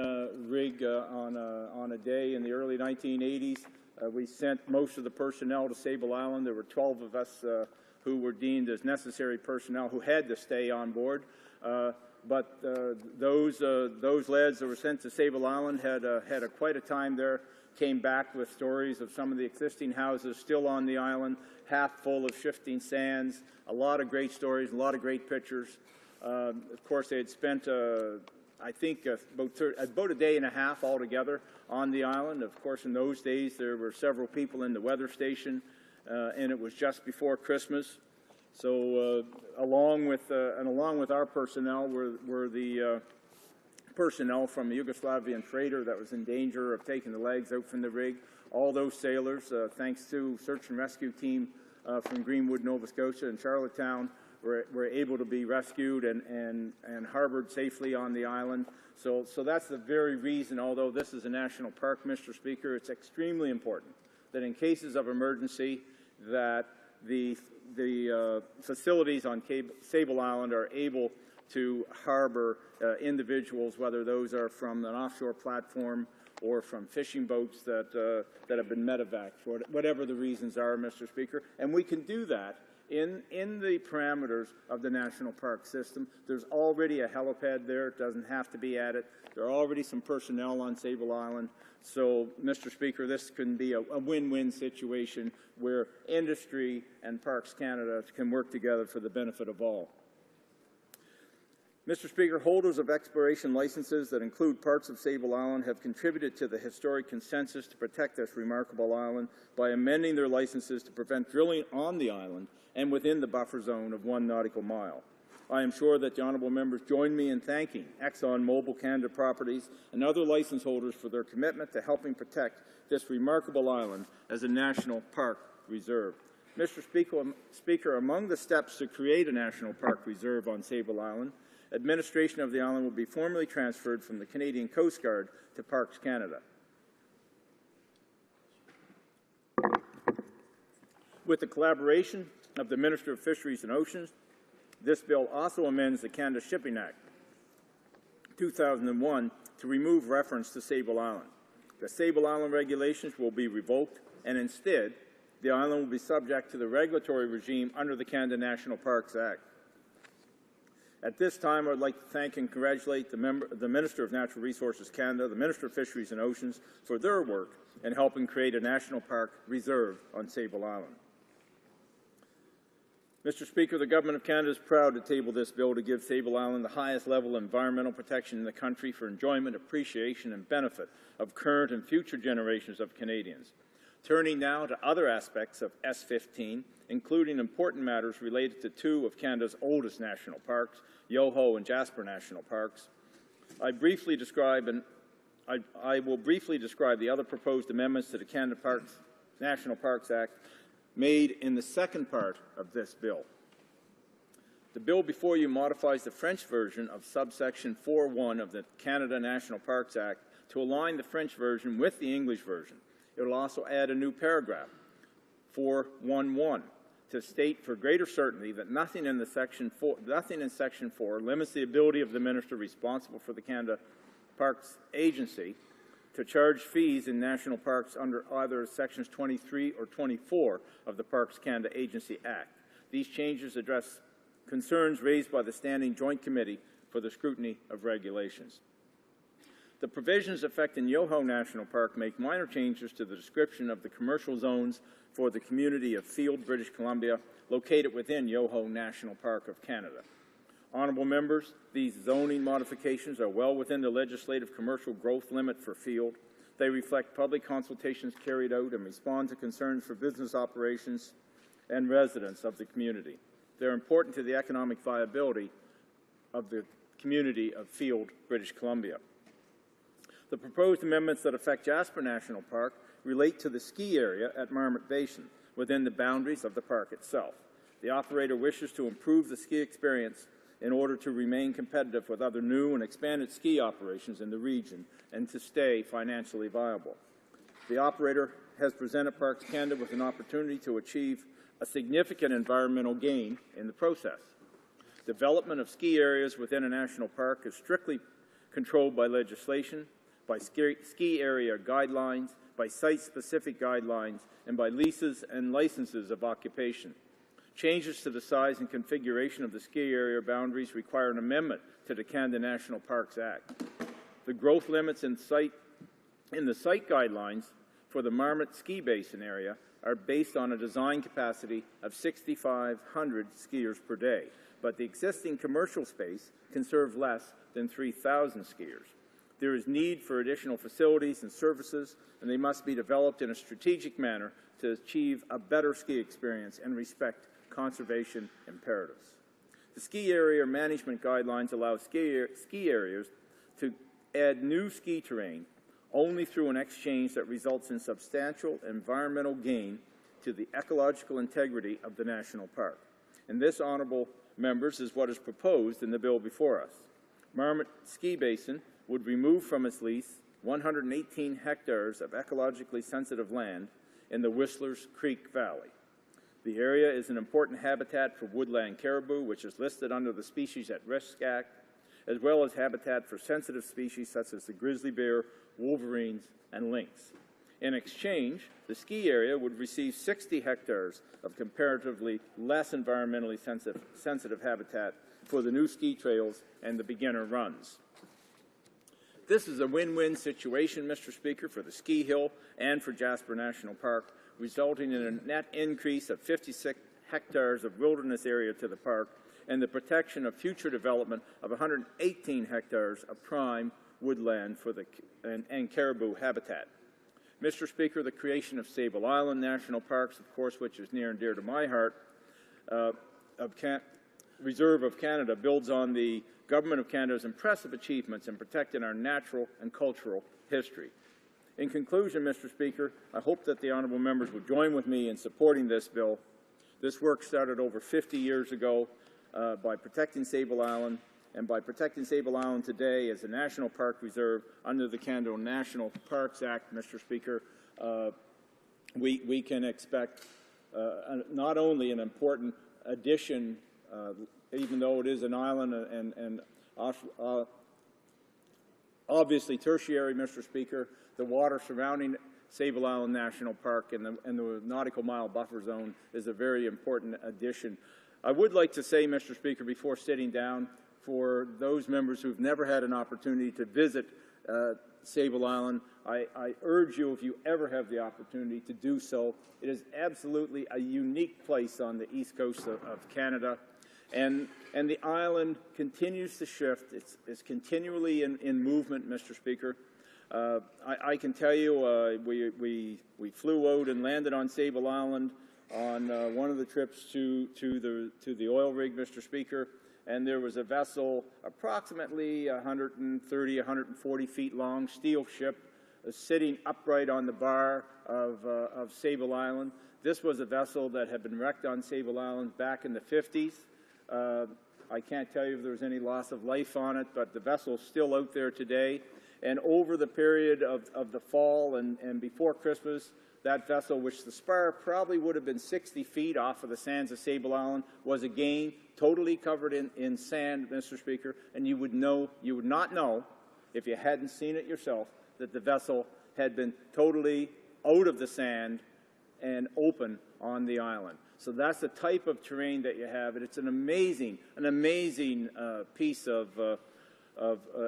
rig on a day in the early 1980s. We sent most of the personnel to Sable Island. There were 12 of us who were deemed as necessary personnel who had to stay on board. But those lads that were sent to Sable Island had quite a time there, came back with stories of some of the existing houses still on the island, half full of shifting sands, a lot of great stories, a lot of great pictures. Of course, they had spent, I think, about a day and a half altogether on the island. Of course, in those days, there were several people in the weather station, and it was just before Christmas. So along with our personnel were the personnel from the Yugoslavian freighter that was in danger of taking the legs out from the rig. All those sailors, thanks to search and rescue team from Greenwood, Nova Scotia and Charlottetown, were able to be rescued and harbored safely on the island. So that's the very reason, although this is a national park, Mr. Speaker, it's extremely important that in cases of emergency that the facilities on Sable Island are able to harbor individuals, whether those are from an offshore platform or from fishing boats that have been medevaced, whatever the reasons are, Mr. Speaker. And we can do that in the parameters of the national park system. There's already a helipad there. It doesn't have to be added. There are already some personnel on Sable Island. So, Mr. Speaker, this can be a win-win situation where industry and Parks Canada can work together for the benefit of all. Mr. Speaker, holders of exploration licenses that include parts of Sable Island have contributed to the historic consensus to protect this remarkable island by amending their licenses to prevent drilling on the island and within the buffer zone of 1 nautical mile. I am sure that the honourable members join me in thanking ExxonMobil Canada Properties and other license holders for their commitment to helping protect this remarkable island as a national park reserve. Mr. Speaker, among the steps to create a national park reserve on Sable Island, administration of the island will be formally transferred from the Canadian Coast Guard to Parks Canada. With the collaboration of the Minister of Fisheries and Oceans, this bill also amends the Canada Shipping Act 2001 to remove reference to Sable Island. The Sable Island regulations will be revoked, and instead, the island will be subject to the regulatory regime under the Canada National Parks Act. At this time, I would like to thank and congratulate the Minister of Natural Resources Canada, the Minister of Fisheries and Oceans, for their work in helping create a national park reserve on Sable Island. Mr. Speaker, the Government of Canada is proud to table this bill to give Sable Island the highest level of environmental protection in the country for enjoyment, appreciation and benefit of current and future generations of Canadians. Turning now to other aspects of S15, including important matters related to two of Canada's oldest national parks, Yoho and Jasper National Parks, I will briefly describe the other proposed amendments to the Canada National Parks Act made in the second part of this bill. The bill before you modifies the French version of subsection 4.1 of the Canada National Parks Act to align the French version with the English version. It will also add a new paragraph, 4.1.1, to state for greater certainty that nothing in Section 4 limits the ability of the minister responsible for the Canada Parks Agency to charge fees in national parks under either Sections 23 or 24 of the Parks Canada Agency Act. These changes address concerns raised by the Standing Joint Committee for the Scrutiny of Regulations. The provisions affecting Yoho National Park make minor changes to the description of the commercial zones for the community of Field, British Columbia, located within Yoho National Park of Canada. Honourable members, these zoning modifications are well within the legislative commercial growth limit for Field. They reflect public consultations carried out and respond to concerns for business operations and residents of the community. They're important to the economic viability of the community of Field, British Columbia. The proposed amendments that affect Jasper National Park relate to the ski area at Marmot Basin within the boundaries of the park itself. The operator wishes to improve the ski experience in order to remain competitive with other new and expanded ski operations in the region and to stay financially viable. The operator has presented Parks Canada with an opportunity to achieve a significant environmental gain in the process. Development of ski areas within a national park is strictly controlled by legislation, by ski area guidelines, by site-specific guidelines, and by leases and licenses of occupation. Changes to the size and configuration of the ski area boundaries require an amendment to the Canada National Parks Act. The growth limits in the site guidelines for the Marmot Ski Basin area are based on a design capacity of 6,500 skiers per day, but the existing commercial space can serve less than 3,000 skiers. There is need for additional facilities and services, and they must be developed in a strategic manner to achieve a better ski experience and respect conservation imperatives. The ski area management guidelines allow ski areas to add new ski terrain only through an exchange that results in substantial environmental gain to the ecological integrity of the national park. And this, honourable members, is what is proposed in the bill before us. Marmot Ski Basin would remove from its lease 118 hectares of ecologically sensitive land in the Whistler's Creek Valley. The area is an important habitat for woodland caribou, which is listed under the Species at Risk Act, as well as habitat for sensitive species such as the grizzly bear, wolverines, and lynx. In exchange, the ski area would receive 60 hectares of comparatively less environmentally sensitive habitat for the new ski trails and the beginner runs. This is a win-win situation, Mr. Speaker, for the ski hill and for Jasper National Park, resulting in a net increase of 56 hectares of wilderness area to the park and the protection of future development of 118 hectares of prime woodland for and caribou habitat. Mr. Speaker, the creation of Sable Island National Parks, of course, which is near and dear to my heart, Reserve of Canada, builds on the Government of Canada's impressive achievements in protecting our natural and cultural history. In conclusion, Mr. Speaker, I hope that the honourable members will join with me in supporting this bill. This work started over 50 years ago by protecting Sable Island, and by protecting Sable Island today as a National Park Reserve under the Canada National Parks Act, Mr. Speaker, we can expect not only an important addition, even though it is an island and Obviously, tertiary, Mr. Speaker, the water surrounding Sable Island National Park and the nautical mile buffer zone is a very important addition. I would like to say, Mr. Speaker, before sitting down, for those members who've never had an opportunity to visit Sable Island, I urge you, if you ever have the opportunity, to do so. It is absolutely a unique place on the east coast of Canada, and the island continues to shift. It's continually in movement, Mr. Speaker. I can tell you, we flew out and landed on Sable Island on one of the trips to the oil rig, Mr. Speaker, and there was a vessel approximately 130, 140 feet long, steel ship, sitting upright on the bar of Sable Island. This was a vessel that had been wrecked on Sable Island back in the 50s. I can't tell you if there was any loss of life on it, but the vessel's still out there today. And over the period of the fall and before Christmas, that vessel, which the spar probably would have been 60 feet off of the sands of Sable Island, was again totally covered in sand, Mr. Speaker, and you would not know, if you hadn't seen it yourself, that the vessel had been totally out of the sand and open on the island. So that's the type of terrain that you have, and it's an amazing piece of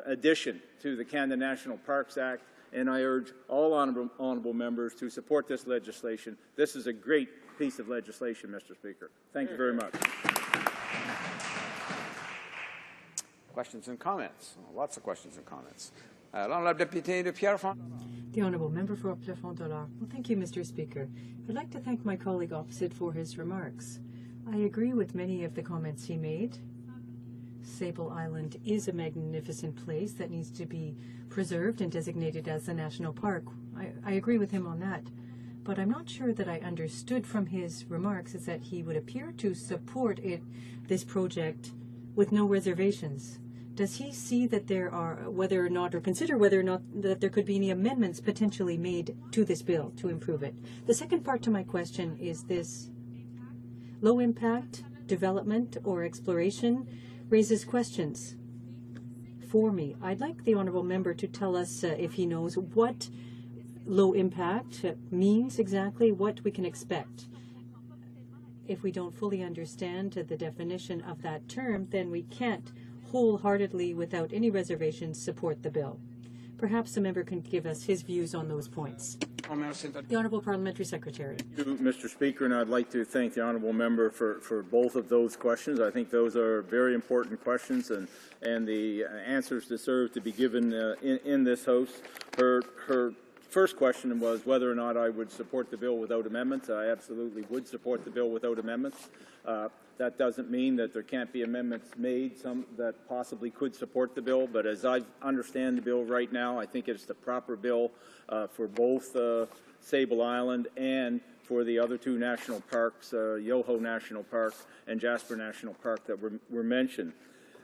addition to the Canada National Parks Act, and I urge all honourable members to support this legislation. This is a great piece of legislation, Mr. Speaker. Thank you very much. Questions and comments? Lots of questions and comments. L'honorable député de Pierrefonds. The Honourable Member for Pierrefonds-Dollard. Well, thank you, Mr. Speaker. I'd like to thank my colleague opposite for his remarks. I agree with many of the comments he made. Sable Island is a magnificent place that needs to be preserved and designated as a national park. I agree with him on that. But I'm not sure that I understood from his remarks is that he would appear to support this project with no reservations. Does he see that there are, whether or not, or consider whether or not that there could be any amendments potentially made to this bill to improve it? The second part to my question is this: low impact development or exploration raises questions for me. I'd like the honourable member to tell us if he knows what low impact means exactly, what we can expect. If we don't fully understand the definition of that term, then we can't wholeheartedly, without any reservations, support the bill. Perhaps the member can give us his views on those points. The Honourable Parliamentary Secretary. Thank you, Mr. Speaker, and I'd like to thank the honourable member for both of those questions. I think those are very important questions, and the answers deserve to be given in this House. Her first question was whether or not I would support the bill without amendments. I absolutely would support the bill without amendments. That doesn't mean that there can't be amendments made, some that possibly could support the bill, but as I understand the bill right now, I think it's the proper bill for both Sable Island and for the other two national parks, Yoho National Park and Jasper National Park that were mentioned.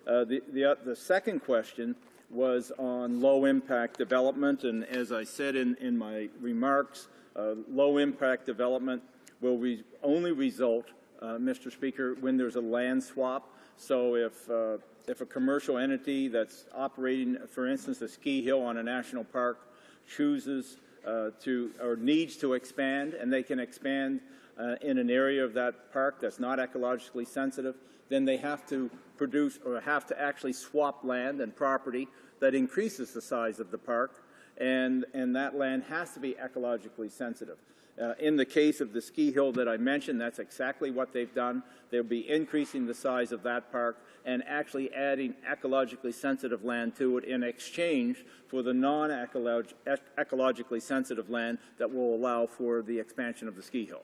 The second question was on low-impact development, and as I said in my remarks, low-impact development will only result, Mr. Speaker, when there's a land swap. So if a commercial entity that's operating, for instance, a ski hill on a national park chooses or needs to expand, and they can expand in an area of that park that's not ecologically sensitive, then they have to produce or have to actually swap land and property that increases the size of the park, and that land has to be ecologically sensitive. In the case of the ski hill that I mentioned, that's exactly what they've done. They'll be increasing the size of that park and actually adding ecologically sensitive land to it in exchange for the non-ecologically sensitive land that will allow for the expansion of the ski hill.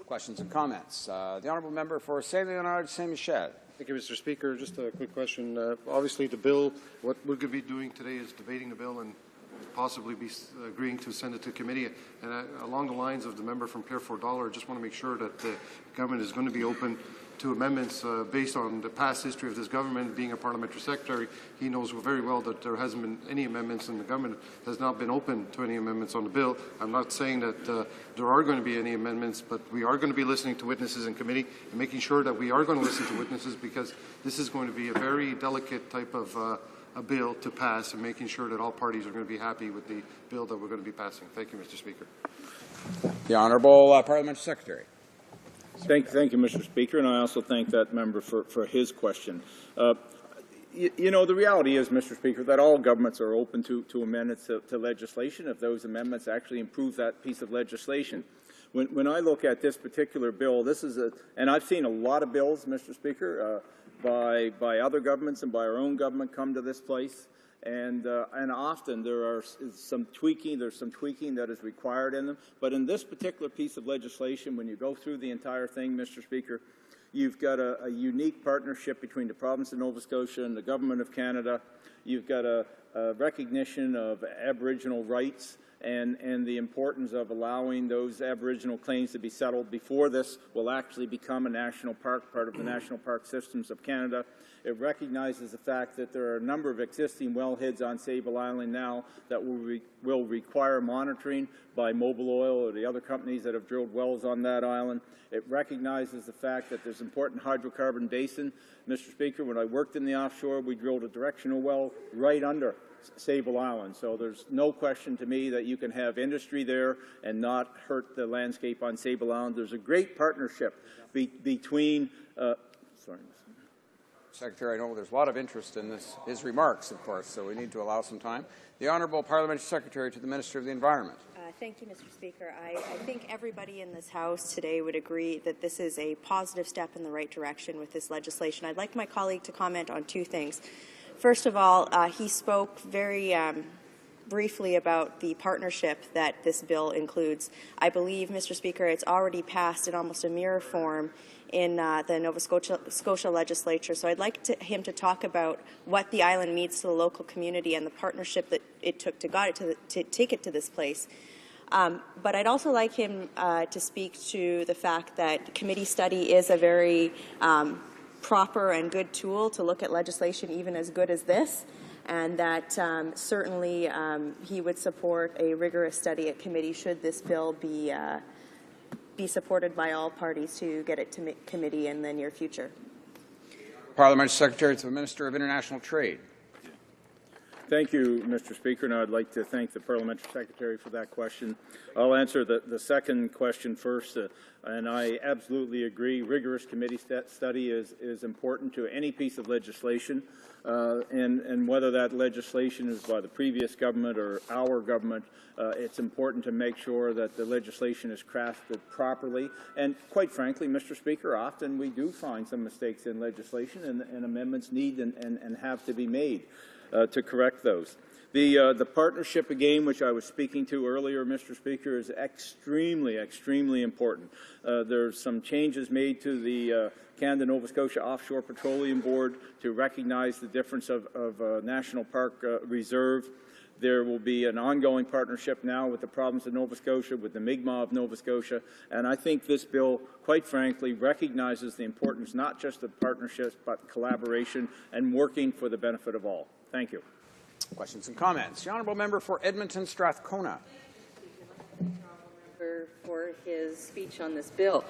Questions and comments. The honourable member for Saint-Léonard Saint-Michel. Thank you, Mr. Speaker. Just a quick question. Obviously, the bill, what we're going to be doing today is debating the bill and possibly be agreeing to send it to committee. And along the lines of the member from Pierrefonds-Dollard, I just want to make sure that the government is going to be open to amendments based on the past history of this government. Being a parliamentary secretary, he knows very well that there hasn't been any amendments, and the government has not been open to any amendments on the bill. I'm not saying that there are going to be any amendments, but we are going to be listening to witnesses in committee and making sure that we are going to listen to witnesses, because this is going to be a very delicate type of a bill to pass and making sure that all parties are going to be happy with the bill that we're going to be passing. Thank you, Mr. Speaker. The Honourable Parliamentary Secretary. Thank you, Mr. Speaker, and I also thank that member for his question. You know, the reality is, Mr. Speaker, that all governments are open to amendments to legislation if those amendments actually improve that piece of legislation. When I look at this particular bill, this is and I've seen a lot of bills, Mr. Speaker, by other governments and by our own government come to this place. And often there's some tweaking that is required in them. But in this particular piece of legislation, when you go through the entire thing, Mr. Speaker, you've got a unique partnership between the province of Nova Scotia and the government of Canada. You've got a recognition of Aboriginal rights and the importance of allowing those Aboriginal claims to be settled before this will actually become a national park, part of the national park systems of Canada. It recognizes the fact that there are a number of existing wellheads on Sable Island now that will require monitoring by Mobil Oil or the other companies that have drilled wells on that island. It recognizes the fact that there's important hydrocarbon basin. Mr. Speaker, when I worked in the offshore, we drilled a directional well right under Sable Island. So there's no question to me that you can have industry there and not hurt the landscape on Sable Island. There's a great partnership between Secretary, I know there's a lot of interest in his remarks, of course, so we need to allow some time. The Honourable Parliamentary Secretary to the Minister of the Environment. Thank you, Mr. Speaker. I think everybody in this House today would agree that this is a positive step in the right direction with this legislation. I'd like my colleague to comment on two things. First of all, he spoke very briefly about the partnership that this bill includes. I believe, Mr. Speaker, it's already passed in almost a mirror form in the Nova Scotia legislature. So I'd like him to talk about what the island means to the local community and the partnership that it took to take it to this place. But I'd also like him to speak to the fact that committee study is a very proper and good tool to look at legislation even as good as this, and that certainly he would support a rigorous study at committee should this bill be supported by all parties to get it to committee in the near future. Parliamentary Secretary to the Minister of International Trade. Thank you, Mr. Speaker, and I'd like to thank the Parliamentary Secretary for that question. I'll answer the second question first, and I absolutely agree. Rigorous committee study is important to any piece of legislation, and whether that legislation is by the previous government or our government, it's important to make sure that the legislation is crafted properly. And quite frankly, Mr. Speaker, often we do find some mistakes in legislation, and amendments need and have to be made to correct those. The partnership, again, which I was speaking to earlier, Mr. Speaker, is extremely, extremely important. There's some changes made to the Canada-Nova Scotia Offshore Petroleum Board to recognize the difference of National Park Reserve. There will be an ongoing partnership now with the province of Nova Scotia, with the Mi'kmaq of Nova Scotia, and I think this bill, quite frankly, recognizes the importance not just of partnerships, but collaboration and working for the benefit of all. Thank you. Questions and comments. The Honourable Member for Edmonton Strathcona. For his speech on this bill.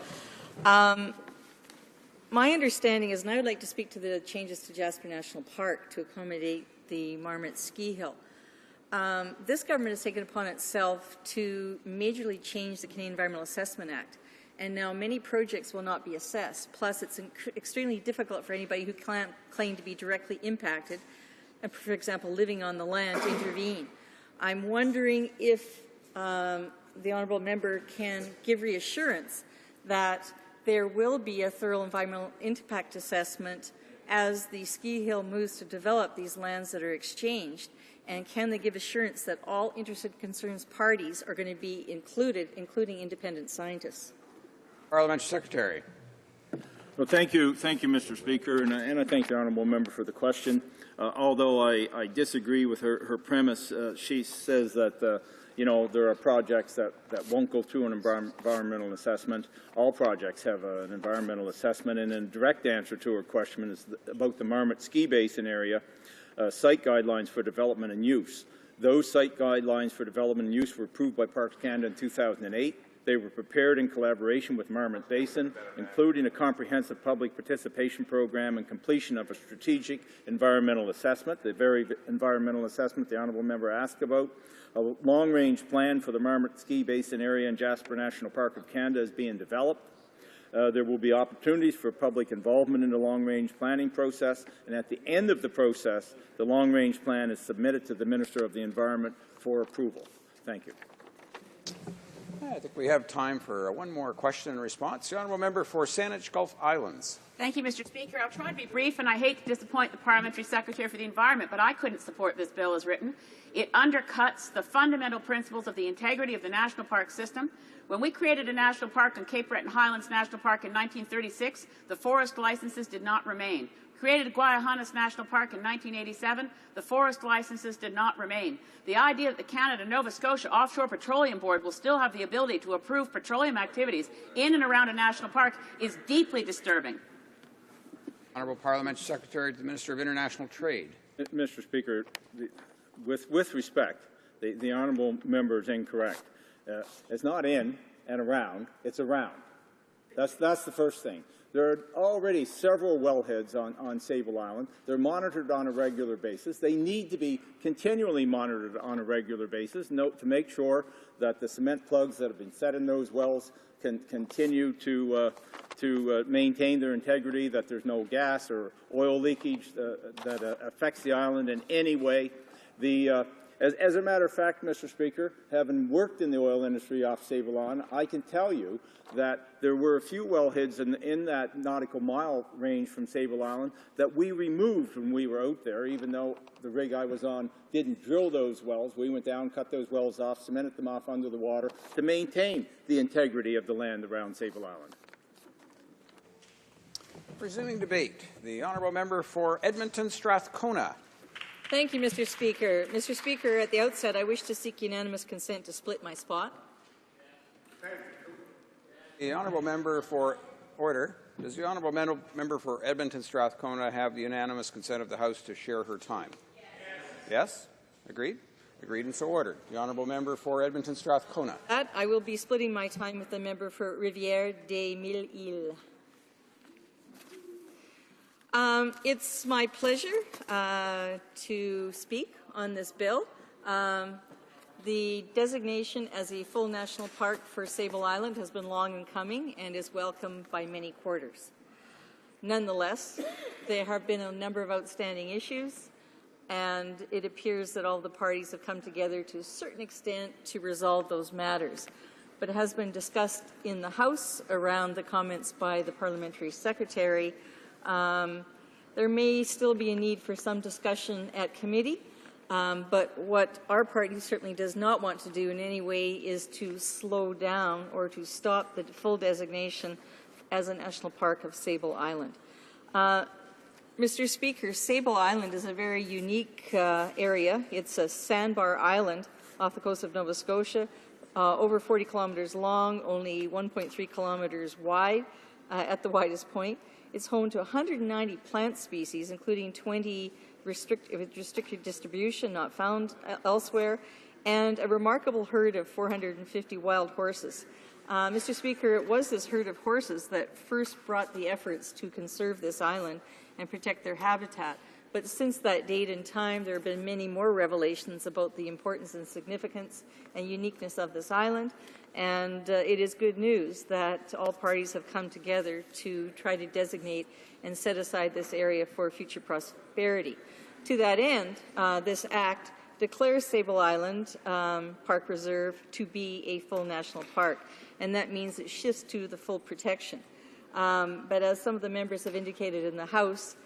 My understanding is, and I would like to speak to the changes to Jasper National Park to accommodate the Marmot Ski Hill. This government has taken upon itself to majorly change the Canadian Environmental Assessment Act, and now many projects will not be assessed. Plus, it's extremely difficult for anybody who can't claim to be directly impacted, and for example, living on the land, to intervene. I'm wondering if the honourable member can give reassurance that there will be a thorough environmental impact assessment as the ski hill moves to develop these lands that are exchanged, and can they give assurance that all interested concerns parties are going to be included, including independent scientists? Parliamentary Secretary. Well, thank you, Mr. Speaker, and I thank the honourable member for the question. Although I disagree with her premise, she says that you know, there are projects that won't go through an environmental assessment. All projects have an environmental assessment, and a direct answer to her question is about the Marmot Ski Basin area, site guidelines for development and use. Those site guidelines for development and use were approved by Parks Canada in 2008. They were prepared in collaboration with Marmot Basin, including a comprehensive public participation program and completion of a strategic environmental assessment, the very environmental assessment the honourable member asked about. A long-range plan for the Marmot Ski Basin area in Jasper National Park of Canada is being developed. There will be opportunities for public involvement in the long-range planning process, and at the end of the process, the long-range plan is submitted to the Minister of the Environment for approval. Thank you. I think we have time for one more question and response. The honourable member for Saanich Gulf Islands. Thank you, Mr. Speaker. I'll try to be brief, and I hate to disappoint the Parliamentary Secretary for the Environment, but I couldn't support this bill as written. It undercuts the fundamental principles of the integrity of the national park system. When we created a national park on Cape Breton Highlands National Park in 1936, the forest licenses did not remain. Created Guayahanas National Park in 1987, the forest licenses did not remain. The idea that the Canada-Nova Scotia Offshore Petroleum Board will still have the ability to approve petroleum activities in and around a national park is deeply disturbing. Honourable Parliamentary Secretary to the Minister of International Trade. Mr. Speaker, with respect, the honourable member is incorrect. It's not in and around, it's around. That's the first thing. There are already several wellheads on Sable Island. They're monitored on a regular basis. They need to be continually monitored on a regular basis to make sure that the cement plugs that have been set in those wells can continue to maintain their integrity, that there's no gas or oil leakage that affects the island in any way. As a matter of fact, Mr. Speaker, having worked in the oil industry off Sable Island, I can tell you that there were a few wellheads in that nautical mile range from Sable Island that we removed when we were out there, even though the rig I was on didn't drill those wells. We went down, cut those wells off, cemented them off under the water to maintain the integrity of the land around Sable Island. Resuming debate, the honourable member for Edmonton Strathcona. Thank you, Mr. Speaker. Mr. Speaker, at the outset, I wish to seek unanimous consent to split my spot. The honourable member for order. Does the honourable member for Edmonton Strathcona have the unanimous consent of the House to share her time? Yes? Agreed? Agreed and so ordered. The honourable member for Edmonton Strathcona. I will be splitting my time with the member for Rivière des Mille-Îles. It's my pleasure to speak on this bill. The designation as a full national park for Sable Island has been long in coming and is welcomed by many quarters. Nonetheless, there have been a number of outstanding issues, and it appears that all the parties have come together to a certain extent to resolve those matters. But it has been discussed in the House around the comments by the Parliamentary Secretary. There may still be a need for some discussion at committee, but what our party certainly does not want to do in any way is to slow down or to stop the full designation as a national park of Sable Island. Mr. Speaker, Sable Island is a very unique area. It's a sandbar island off the coast of Nova Scotia, over 40 kilometres long, only 1.3 kilometres wide at the widest point. It's home to 190 plant species, including 20 restricted distribution not found elsewhere, and a remarkable herd of 450 wild horses. Mr. Speaker, it was this herd of horses that first brought the efforts to conserve this island and protect their habitat. But since that date and time, there have been many more revelations about the importance and significance and uniqueness of this island. And it is good news that all parties have come together to try to designate and set aside this area for future prosperity. To that end, this Act declares Sable Island Park Reserve to be a full national park, and that means it shifts to the full protection. But as some of the members have indicated in the House,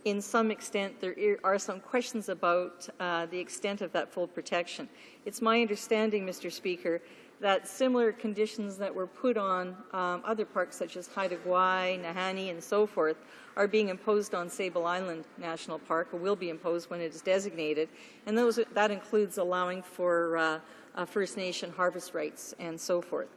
in some extent there are some questions about the extent of that full protection. It's my understanding, Mr. Speaker, that similar conditions that were put on other parks such as Haida Gwaii, Nahanni, and so forth are being imposed on Sable Island National Park, or will be imposed when it is designated, and that includes allowing for First Nation harvest rights and so forth.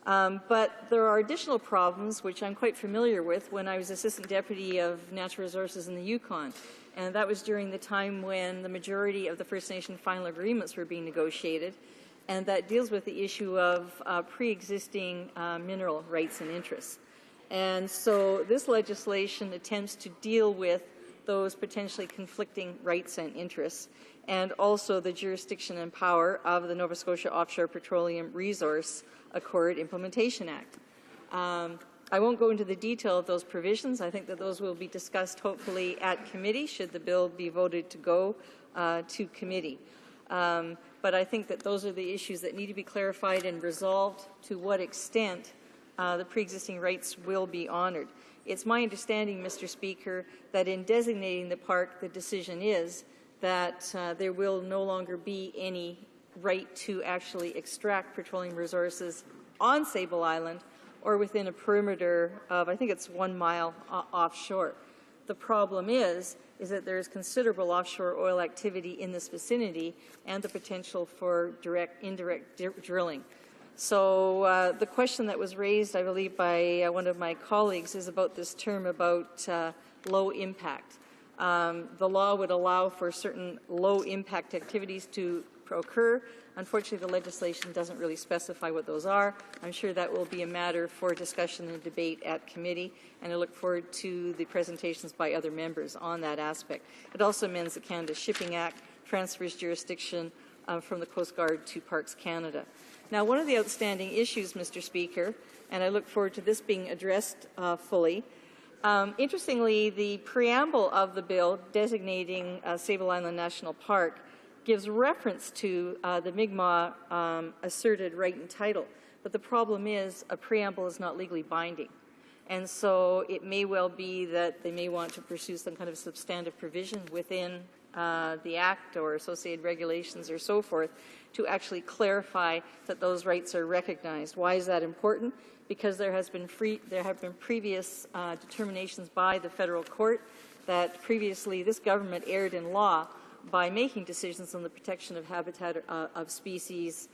But there are additional problems which I'm quite familiar with when I was Assistant Deputy of Natural Resources in the Yukon, and that was during the time when the majority of the First Nation final agreements were being negotiated. and that deals with the issue of pre-existing mineral rights and interests. And so this legislation attempts to deal with those potentially conflicting rights and interests, and also the jurisdiction and power of the Nova Scotia Offshore Petroleum Resource Accord Implementation Act. I won't go into the detail of those provisions. I think that those will be discussed hopefully at committee should the bill be voted to go to committee. But I think that those are the issues that need to be clarified and resolved. To what extent the pre-existing rights will be honoured. It's my understanding, Mr. Speaker, that in designating the park, the decision is that there will no longer be any right to actually extract petroleum resources on Sable Island or within a perimeter of, I think it's 1 mile offshore. The problem is that there is considerable offshore oil activity in this vicinity and the potential for indirect drilling. So the question that was raised, I believe, by one of my colleagues is about this term about low impact. The law would allow for certain low impact activities to occur. Unfortunately, the legislation doesn't really specify what those are. I'm sure that will be a matter for discussion and debate at committee, and I look forward to the presentations by other members on that aspect. It also amends the Canada Shipping Act, transfers jurisdiction from the Coast Guard to Parks Canada. Now, one of the outstanding issues, Mr. Speaker, and I look forward to this being addressed fully, interestingly, the preamble of the bill designating Sable Island National Park gives reference to the Mi'kmaq asserted right and title. But the problem is a preamble is not legally binding. And so it may well be that they may want to pursue some kind of substantive provision within the Act or associated regulations or so forth to actually clarify that those rights are recognized. Why is that important? Because there have been previous determinations by the federal court that previously this government erred in law by making decisions on the protection of habitat of species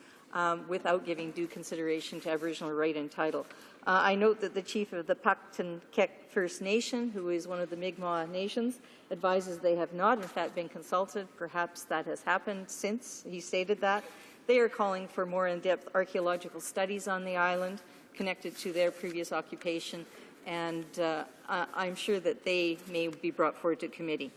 without giving due consideration to Aboriginal right and title. I note that the chief of the Paktunkek First Nation, who is one of the Mi'kmaq nations, advises they have not, in fact, been consulted. Perhaps that has happened since he stated that. They are calling for more in-depth archaeological studies on the island connected to their previous occupation, and I'm sure that they may be brought forward to committee.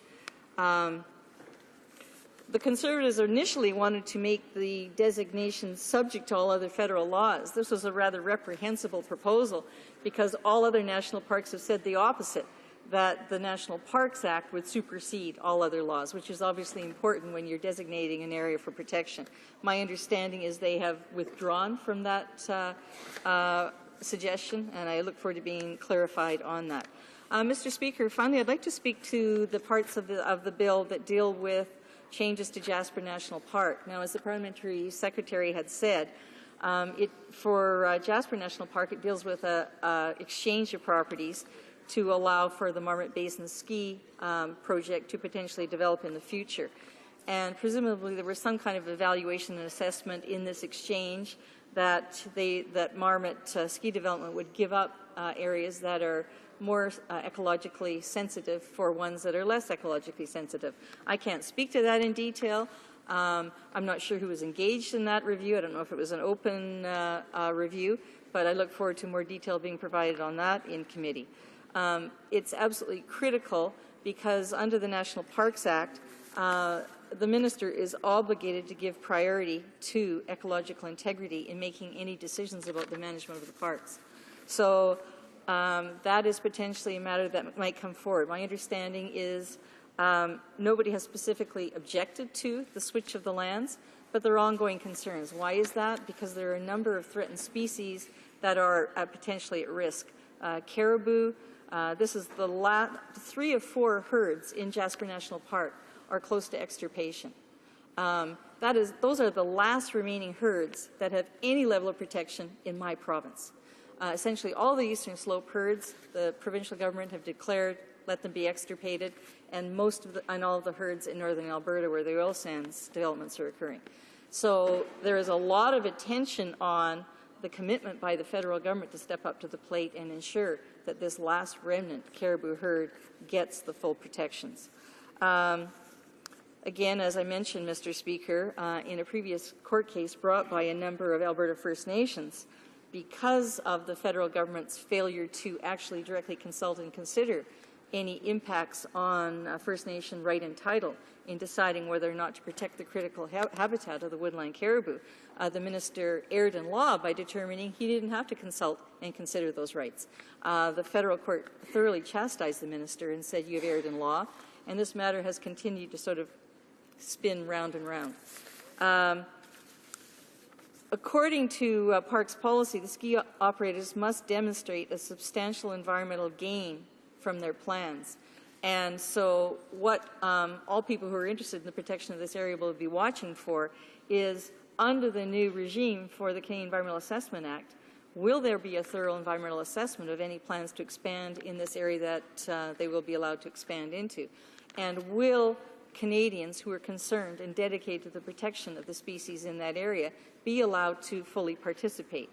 The Conservatives initially wanted to make the designation subject to all other federal laws. This was a rather reprehensible proposal because all other national parks have said the opposite, that the National Parks Act would supersede all other laws, which is obviously important when you're designating an area for protection. My understanding is they have withdrawn from that suggestion, and I look forward to being clarified on that. Mr. Speaker, finally, I'd like to speak to the parts of the bill that deal with changes to Jasper National Park. Now, as the Parliamentary Secretary had said, for Jasper National Park, it deals with an exchange of properties to allow for the Marmot Basin Ski project to potentially develop in the future. And presumably there was some kind of evaluation and assessment in this exchange that Marmot ski development would give up areas that are more ecologically sensitive for ones that are less ecologically sensitive. I can't speak to that in detail. I'm not sure who was engaged in that review. I don't know if it was an open review, but I look forward to more detail being provided on that in committee. It's absolutely critical because under the National Parks Act, the minister is obligated to give priority to ecological integrity in making any decisions about the management of the parks. So that is potentially a matter that might come forward. My understanding is nobody has specifically objected to the switch of the lands, but there are ongoing concerns. Why is that? Because there are a number of threatened species that are potentially at risk. Caribou, this is the 3 of 4 herds in Jasper National Park are close to extirpation. Those are the last remaining herds that have any level of protection in my province. Essentially, all the eastern slope herds, the provincial government have declared, let them be extirpated, and all of the herds in northern Alberta where the oil sands developments are occurring. So there is a lot of attention on the commitment by the federal government to step up to the plate and ensure that this last remnant caribou herd gets the full protections. Again, as I mentioned, Mr. Speaker, in a previous court case brought by a number of Alberta First Nations, because of the federal government's failure to actually directly consult and consider any impacts on First Nation right and title in deciding whether or not to protect the critical habitat of the woodland caribou, the minister erred in law by determining he didn't have to consult and consider those rights. The federal court thoroughly chastised the minister and said, "You have erred in law," and this matter has continued to sort of spin round and round. According to parks policy, the ski operators must demonstrate a substantial environmental gain from their plans. And so what all people who are interested in the protection of this area will be watching for is, under the new regime for the Canadian Environmental Assessment Act, will there be a thorough environmental assessment of any plans to expand in this area that they will be allowed to expand into? And will Canadians who are concerned and dedicated to the protection of the species in that area be allowed to fully participate?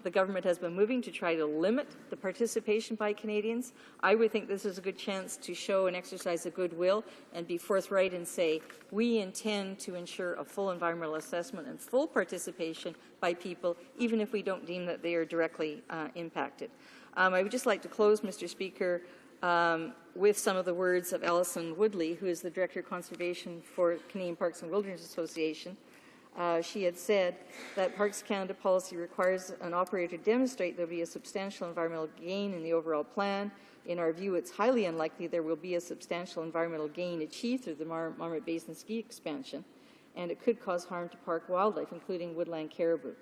The government has been moving to try to limit the participation by Canadians. I would think this is a good chance to show and exercise a goodwill and be forthright and say, we intend to ensure a full environmental assessment and full participation by people, even if we don't deem that they are directly impacted. I would just like to close, Mr. Speaker, with some of the words of Alison Woodley, who is the Director of Conservation for Canadian Parks and Wilderness Association. She had said that Parks Canada policy requires an operator to demonstrate there will be a substantial environmental gain in the overall plan. In our view, it's highly unlikely there will be a substantial environmental gain achieved through the Marmot Basin ski expansion, and it could cause harm to park wildlife, including woodland caribou,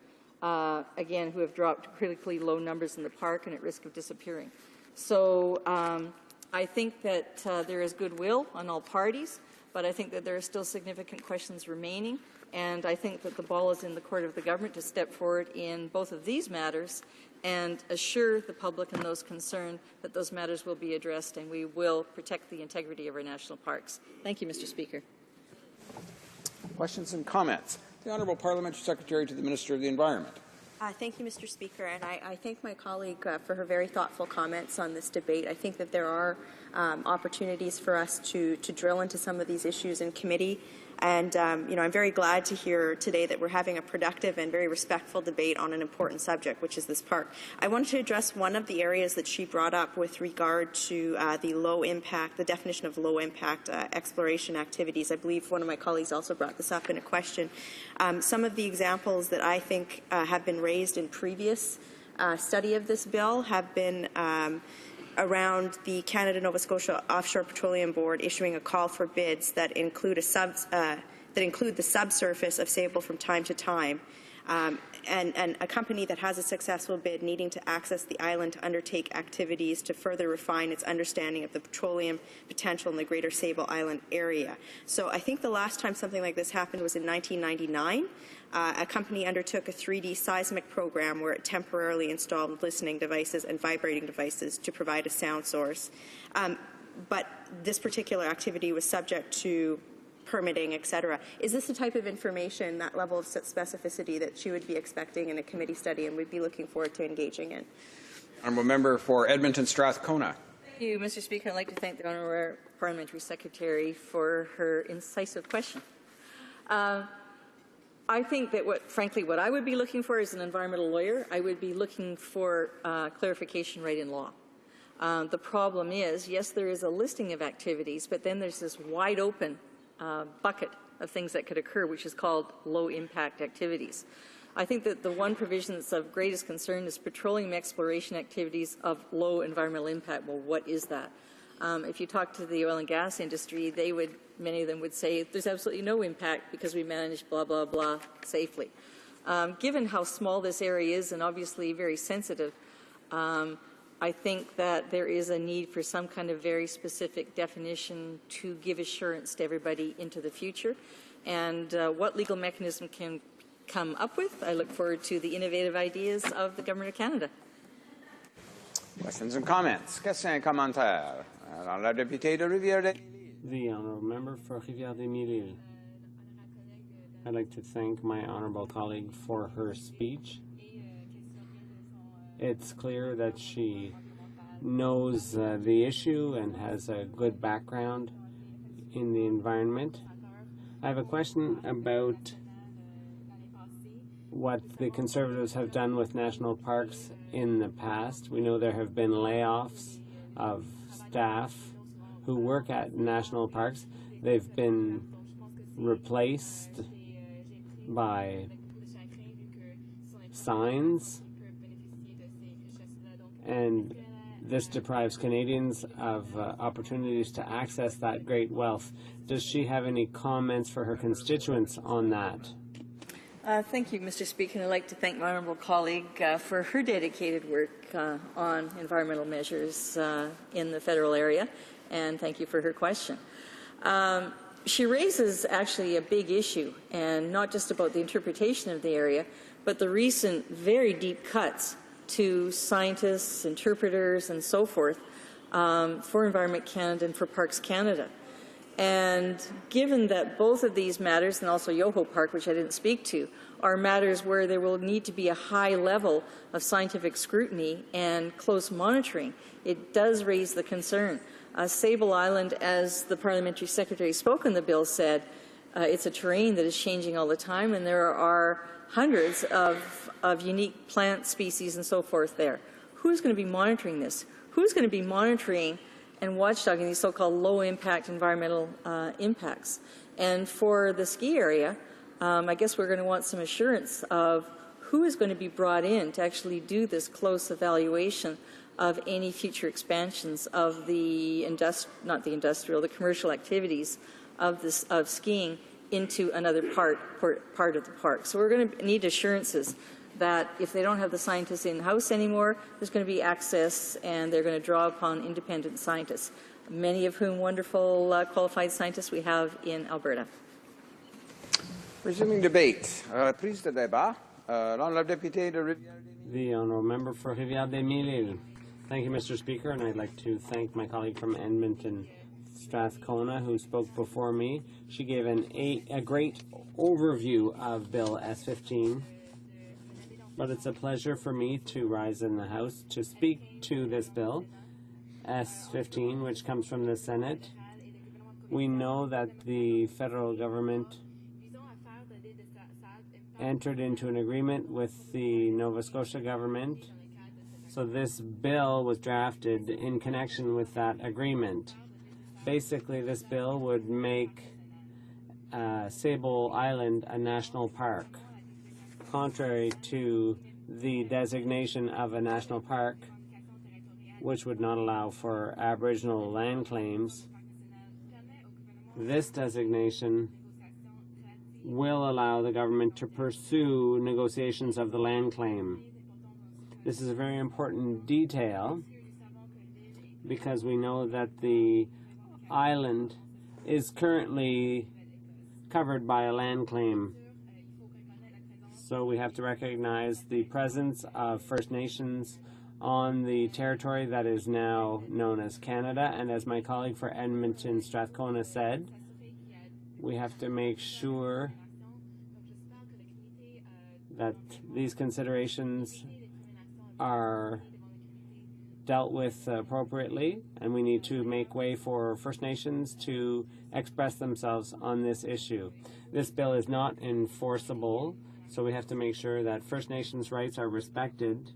again, who have dropped to critically low numbers in the park and at risk of disappearing. So I think that there is goodwill on all parties, but I think that there are still significant questions remaining, and I think that the ball is in the court of the government to step forward in both of these matters and assure the public and those concerned that those matters will be addressed and we will protect the integrity of our national parks. Thank you, Mr. Speaker. Questions and comments? The Honourable Parliamentary Secretary to the Minister of the Environment. Thank you, Mr. Speaker, and I thank my colleague for her very thoughtful comments on this debate. I think that there are opportunities for us to drill into some of these issues in committee. And, I'm very glad to hear today that we're having a productive and very respectful debate on an important subject, which is this park. I wanted to address one of the areas that she brought up with regard to the definition of low-impact exploration activities. I believe one of my colleagues also brought this up in a question. Some of the examples that I think have been raised in previous study of this bill have been around the Canada-Nova Scotia Offshore Petroleum Board issuing a call for bids that include the subsurface of Sable from time to time, and a company that has a successful bid needing to access the island to undertake activities to further refine its understanding of the petroleum potential in the Greater Sable Island area. So I think the last time something like this happened was in 1999. A company undertook a 3D seismic program where it temporarily installed listening devices and vibrating devices to provide a sound source. But this particular activity was subject to permitting, etc. Is this the type of information, that level of specificity that she would be expecting in a committee study and we'd be looking forward to engaging in? Honourable Member for Edmonton Strathcona. Thank you, Mr. Speaker. I'd like to thank the Honourable Parliamentary Secretary for her incisive question. I think that what I would be looking for as an environmental lawyer, I would be looking for clarification right in law. The problem is, yes, there is a listing of activities, but then there's this wide open bucket of things that could occur, which is called low-impact activities. I think that the one provision that's of greatest concern is petroleum exploration activities of low environmental impact. Well, what is that? If you talk to the oil and gas industry, many of them would say there's absolutely no impact because we manage blah, blah, blah safely. Given how small this area is and obviously very sensitive, I think that there is a need for some kind of very specific definition to give assurance to everybody into the future. And what legal mechanism can come up with, I look forward to the innovative ideas of the Government of Canada. Questions and comments? Questions et commentaires? La députée de Rivière-des-Îles. The Honourable Member for Rivière-des-Îles. I'd like to thank my honourable colleague for her speech. It's clear that she knows the issue and has a good background in the environment. I have a question about what the Conservatives have done with national parks in the past. We know there have been layoffs of staff who work at national parks. They've been replaced by signs, and this deprives Canadians of opportunities to access that great wealth. Does she have any comments for her constituents on that? Thank you, Mr. Speaker, and I'd like to thank my honourable colleague for her dedicated work on environmental measures in the federal area, and thank you for her question. She raises actually a big issue, and not just about the interpretation of the area, but the recent very deep cuts to scientists, interpreters, and so forth for Environment Canada and for Parks Canada. And given that both of these matters, and also Yoho Park, which I didn't speak to, are matters where there will need to be a high level of scientific scrutiny and close monitoring, it does raise the concern. Sable Island, as the Parliamentary Secretary spoke on the bill, said it's a terrain that is changing all the time, and there are hundreds of unique plant species and so forth there. Who's going to be monitoring this? Who's going to be monitoring and watchdogging these so-called low-impact environmental impacts? And for the ski area, I guess we're going to want some assurance of who is going to be brought in to actually do this close evaluation of any future expansions of the the commercial activities of skiing into another part of the park. So we're going to need assurances that if they don't have the scientists in-house anymore, there's going to be access, and they're going to draw upon independent scientists, many of whom wonderful qualified scientists we have in Alberta. Resuming debate. Prise de débat. L'honorable député de Rivière. The honourable member for Rivière-des-Mille. Thank you, Mr. Speaker, and I'd like to thank my colleague from Edmonton, Strathcona, who spoke before me. She gave a great overview of Bill S-15. But it's a pleasure for me to rise in the House to speak to this bill, S-15, which comes from the Senate. We know that the federal government entered into an agreement with the Nova Scotia government, so this bill was drafted in connection with that agreement. Basically, this bill would make Sable Island a national park. Contrary to the designation of a national park, which would not allow for Aboriginal land claims, this designation will allow the government to pursue negotiations of the land claim. This is a very important detail because we know that the island is currently covered by a land claim. So we have to recognize the presence of First Nations on the territory that is now known as Canada. And as my colleague for Edmonton, Strathcona, said, we have to make sure that these considerations are dealt with appropriately, and we need to make way for First Nations to express themselves on this issue. This bill is not enforceable, so we have to make sure that First Nations rights are respected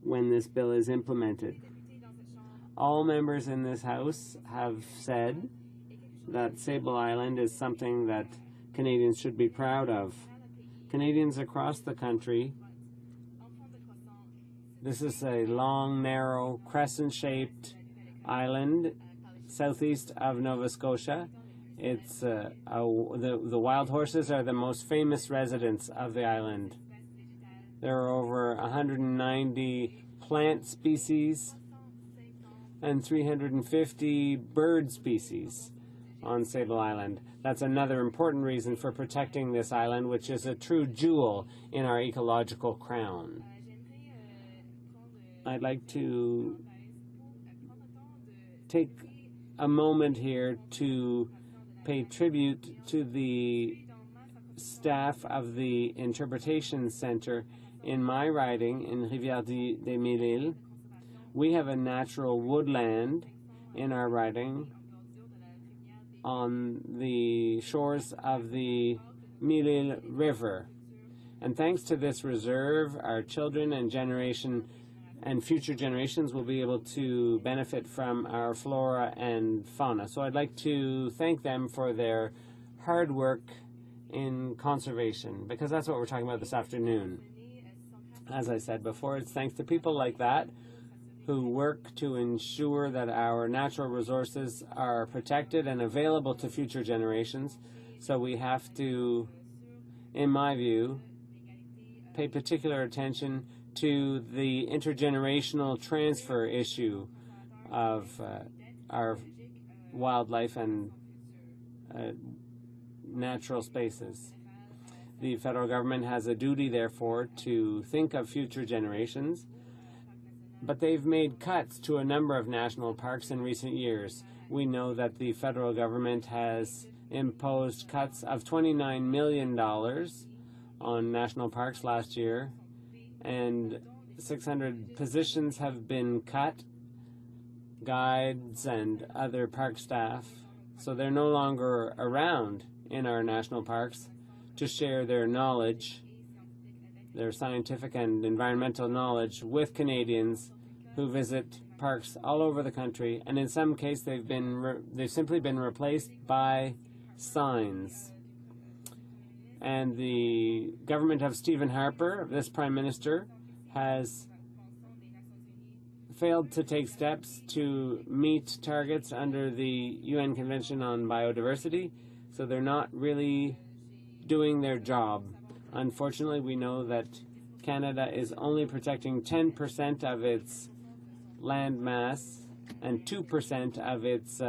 when this bill is implemented. All members in this House have said that Sable Island is something that Canadians should be proud of. Canadians across the country, this is a long, narrow, crescent-shaped island southeast of Nova Scotia. It's the wild horses are the most famous residents of the island. There are over 190 plant species and 350 bird species on Sable Island. That's another important reason for protecting this island, which is a true jewel in our ecological crown. I'd like to take a moment here to pay tribute to the staff of the Interpretation Center in my riding in Rivière-des-Mille. We have a natural woodland, in our riding on the shores of the Mille River. And thanks to this reserve, our children and future generations will be able to benefit from our flora and fauna. So I'd like to thank them for their hard work in conservation, because that's what we're talking about this afternoon. As I said before, it's thanks to people like that who work to ensure that our natural resources are protected and available to future generations. So we have to, in my view, pay particular attention to the intergenerational transfer issue of our wildlife and natural spaces. The federal government has a duty, therefore, to think of future generations, but they've made cuts to a number of national parks in recent years. We know that the federal government has imposed cuts of $29 million on national parks last year, and 600 positions have been cut, guides and other park staff, so they're no longer around in our national parks to share their knowledge, their scientific and environmental knowledge, with Canadians who visit parks all over the country, and in some cases they've simply been replaced by signs. And the government of Stephen Harper, this Prime Minister, has failed to take steps to meet targets under the UN Convention on Biodiversity, so they're not really doing their job. Unfortunately, we know that Canada is only protecting 10% of its land mass and 2% of its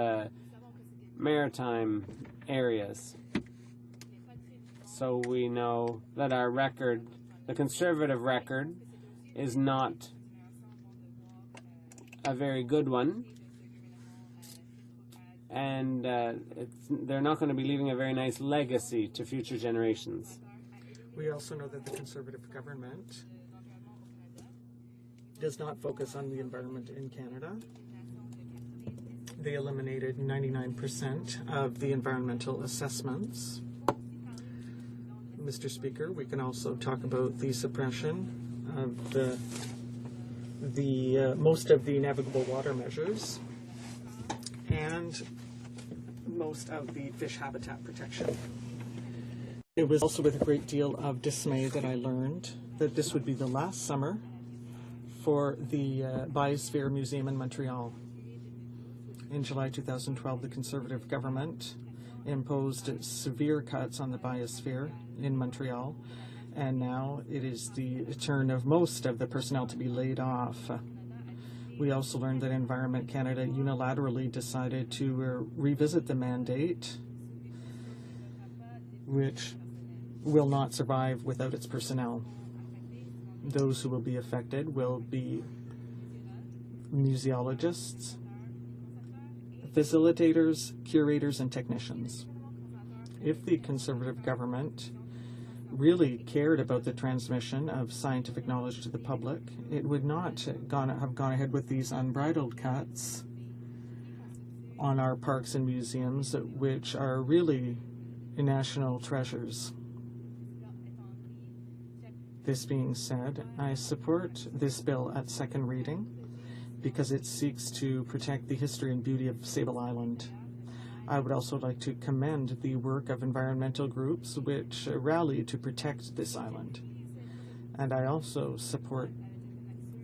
maritime areas. So we know that our record, the Conservative record, is not a very good one, and they're not going to be leaving a very nice legacy to future generations. We also know that the Conservative government does not focus on the environment in Canada. They eliminated 99% of the environmental assessments. Mr. Speaker, we can also talk about the suppression of most of the navigable water measures and most of the fish habitat protection. It was also with a great deal of dismay that I learned that this would be the last summer for the Biosphere Museum in Montreal. In July 2012, the Conservative government imposed severe cuts on the biosphere in Montreal, and now it is the turn of most of the personnel to be laid off. We also learned that Environment Canada unilaterally decided to revisit the mandate, which will not survive without its personnel. Those who will be affected will be museologists, facilitators, curators, and technicians. If the Conservative government really cared about the transmission of scientific knowledge to the public, it would not have gone ahead with these unbridled cuts on our parks and museums, which are really national treasures. This being said, I support this bill at second reading because it seeks to protect the history and beauty of Sable Island. I would also like to commend the work of environmental groups which rally to protect this island. And I also support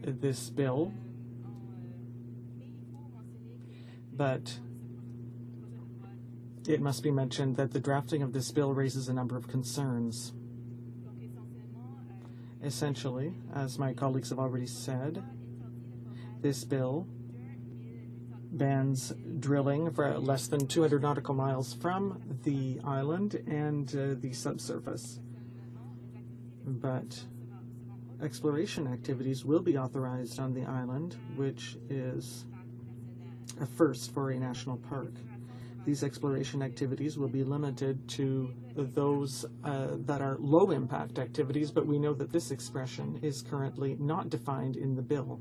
this bill, but it must be mentioned that the drafting of this bill raises a number of concerns. Essentially, as my colleagues have already said, this bill bans drilling for less than 200 nautical miles from the island and the subsurface. But exploration activities will be authorized on the island, which is a first for a national park. These exploration activities will be limited to those that are low-impact activities, but we know that this expression is currently not defined in the bill.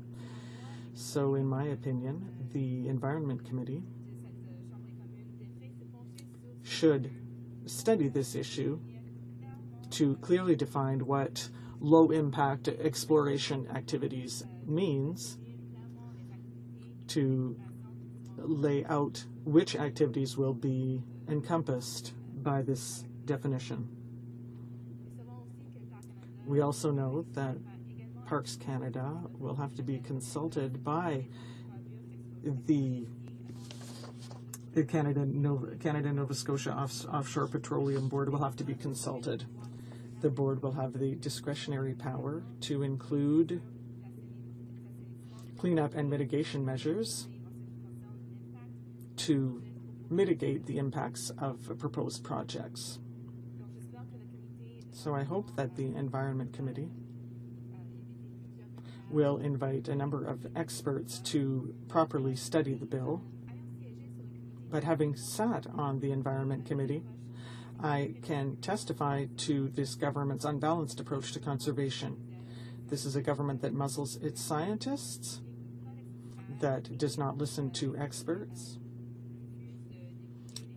So in my opinion, the Environment Committee should study this issue to clearly define what low-impact exploration activities means, to lay out which activities will be encompassed by this definition. We also know that Parks Canada will have to be consulted by the Canada Nova Scotia Offshore Petroleum Board will have to be consulted. The board will have the discretionary power to include cleanup and mitigation measures to mitigate the impacts of proposed projects. So I hope that the Environment Committee will invite a number of experts to properly study the bill. But having sat on the Environment Committee, I can testify to this government's unbalanced approach to conservation. This is a government that muzzles its scientists, that does not listen to experts,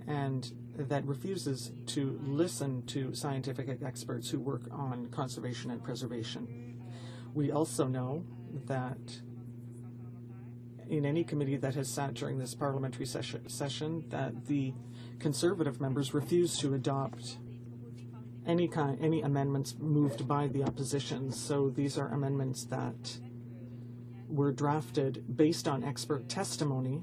and that refuses to listen to scientific experts who work on conservation and preservation. We also know that in any committee that has sat during this parliamentary session that the Conservative members refuse to adopt any amendments moved by the opposition. So these are amendments that were drafted based on expert testimony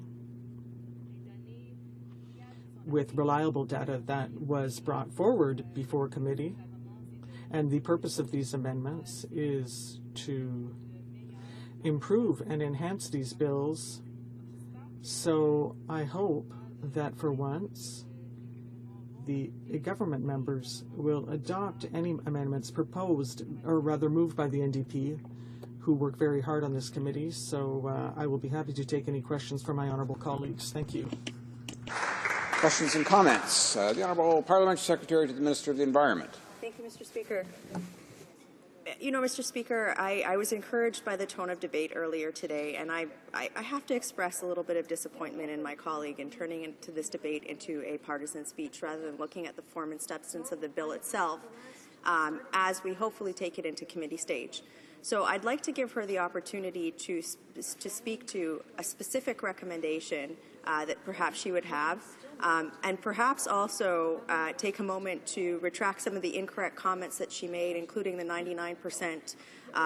with reliable data that was brought forward before committee. And the purpose of these amendments is to improve and enhance these bills. So I hope that for once the government members will adopt any amendments proposed, or rather moved by the NDP, who work very hard on this committee. So I will be happy to take any questions from my honourable colleagues. Thank you. Questions and comments. The Honourable Parliamentary Secretary to the Minister of the Environment. Thank you, Mr. Speaker. You know, Mr. Speaker, I was encouraged by the tone of debate earlier today, and I have to express a little bit of disappointment in my colleague in turning into this debate into a partisan speech rather than looking at the form and substance of the bill itself as we hopefully take it into committee stage. So I'd like to give her the opportunity to speak to a specific recommendation that perhaps she would have, and perhaps also take a moment to retract some of the incorrect comments that she made, including the 99%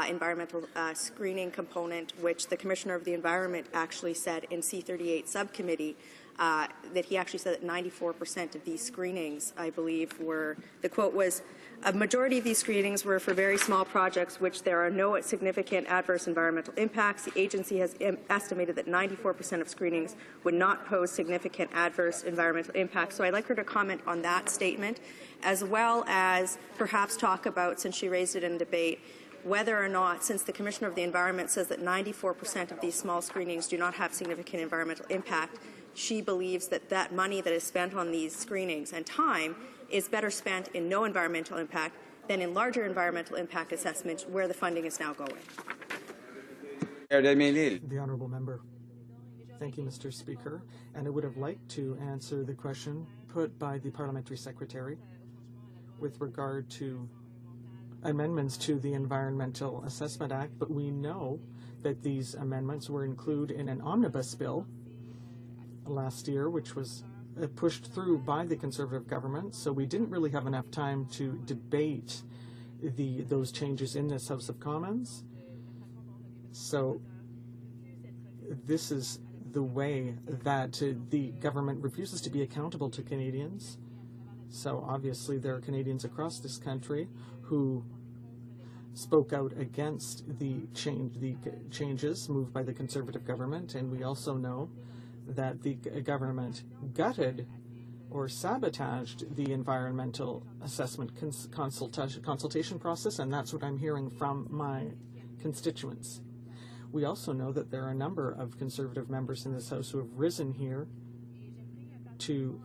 environmental screening component, which the Commissioner of the Environment actually said in C38 subcommittee, that he actually said that 94% of these screenings, I believe, were, the quote was, a majority of these screenings were for very small projects which there are no significant adverse environmental impacts. The agency has estimated that 94% of screenings would not pose significant adverse environmental impacts. So I'd like her to comment on that statement, as well as perhaps talk about, since she raised it in debate, whether or not, since the Commissioner of the Environment says that 94% of these small screenings do not have significant environmental impact, she believes that that money that is spent on these screenings and time is better spent in no environmental impact than in larger environmental impact assessments where the funding is now going. The Honourable Member. Thank you, Mr. Speaker. And I would have liked to answer the question put by the Parliamentary Secretary with regard to amendments to the Environmental Assessment Act, but we know that these amendments were included in an omnibus bill last year, which was pushed through by the Conservative government, so we didn't really have enough time to debate those changes in this House of Commons. So this is the way that the government refuses to be accountable to Canadians. So obviously there are Canadians across this country who spoke out against the changes moved by the Conservative government, and we also know that the government gutted or sabotaged the environmental assessment consultation process, and that's what I'm hearing from my constituents. We also know that there are a number of Conservative members in this House who have risen here to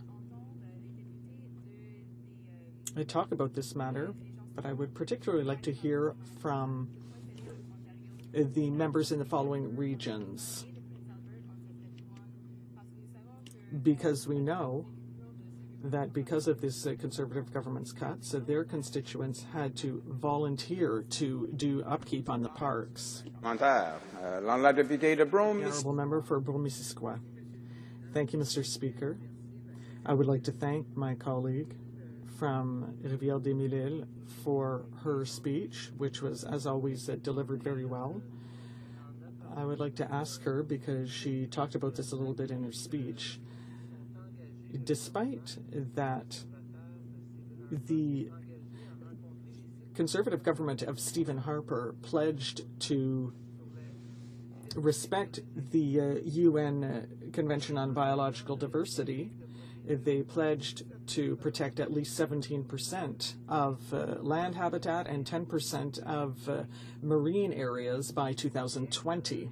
talk about this matter, but I would particularly like to hear from the members in the following regions, because we know that because of this Conservative government's cuts, their constituents had to volunteer to do upkeep on the parks. The Honourable Member for Brome-Missisquoi. Thank you, Mr. Speaker. I would like to thank my colleague from Rivière-des-Mille-Îles for her speech, which was, as always, delivered very well. I would like to ask her, because she talked about this a little bit in her speech, despite that the Conservative government of Stephen Harper pledged to respect the UN Convention on Biological Diversity, they pledged to protect at least 17% of land habitat and 10% of marine areas by 2020.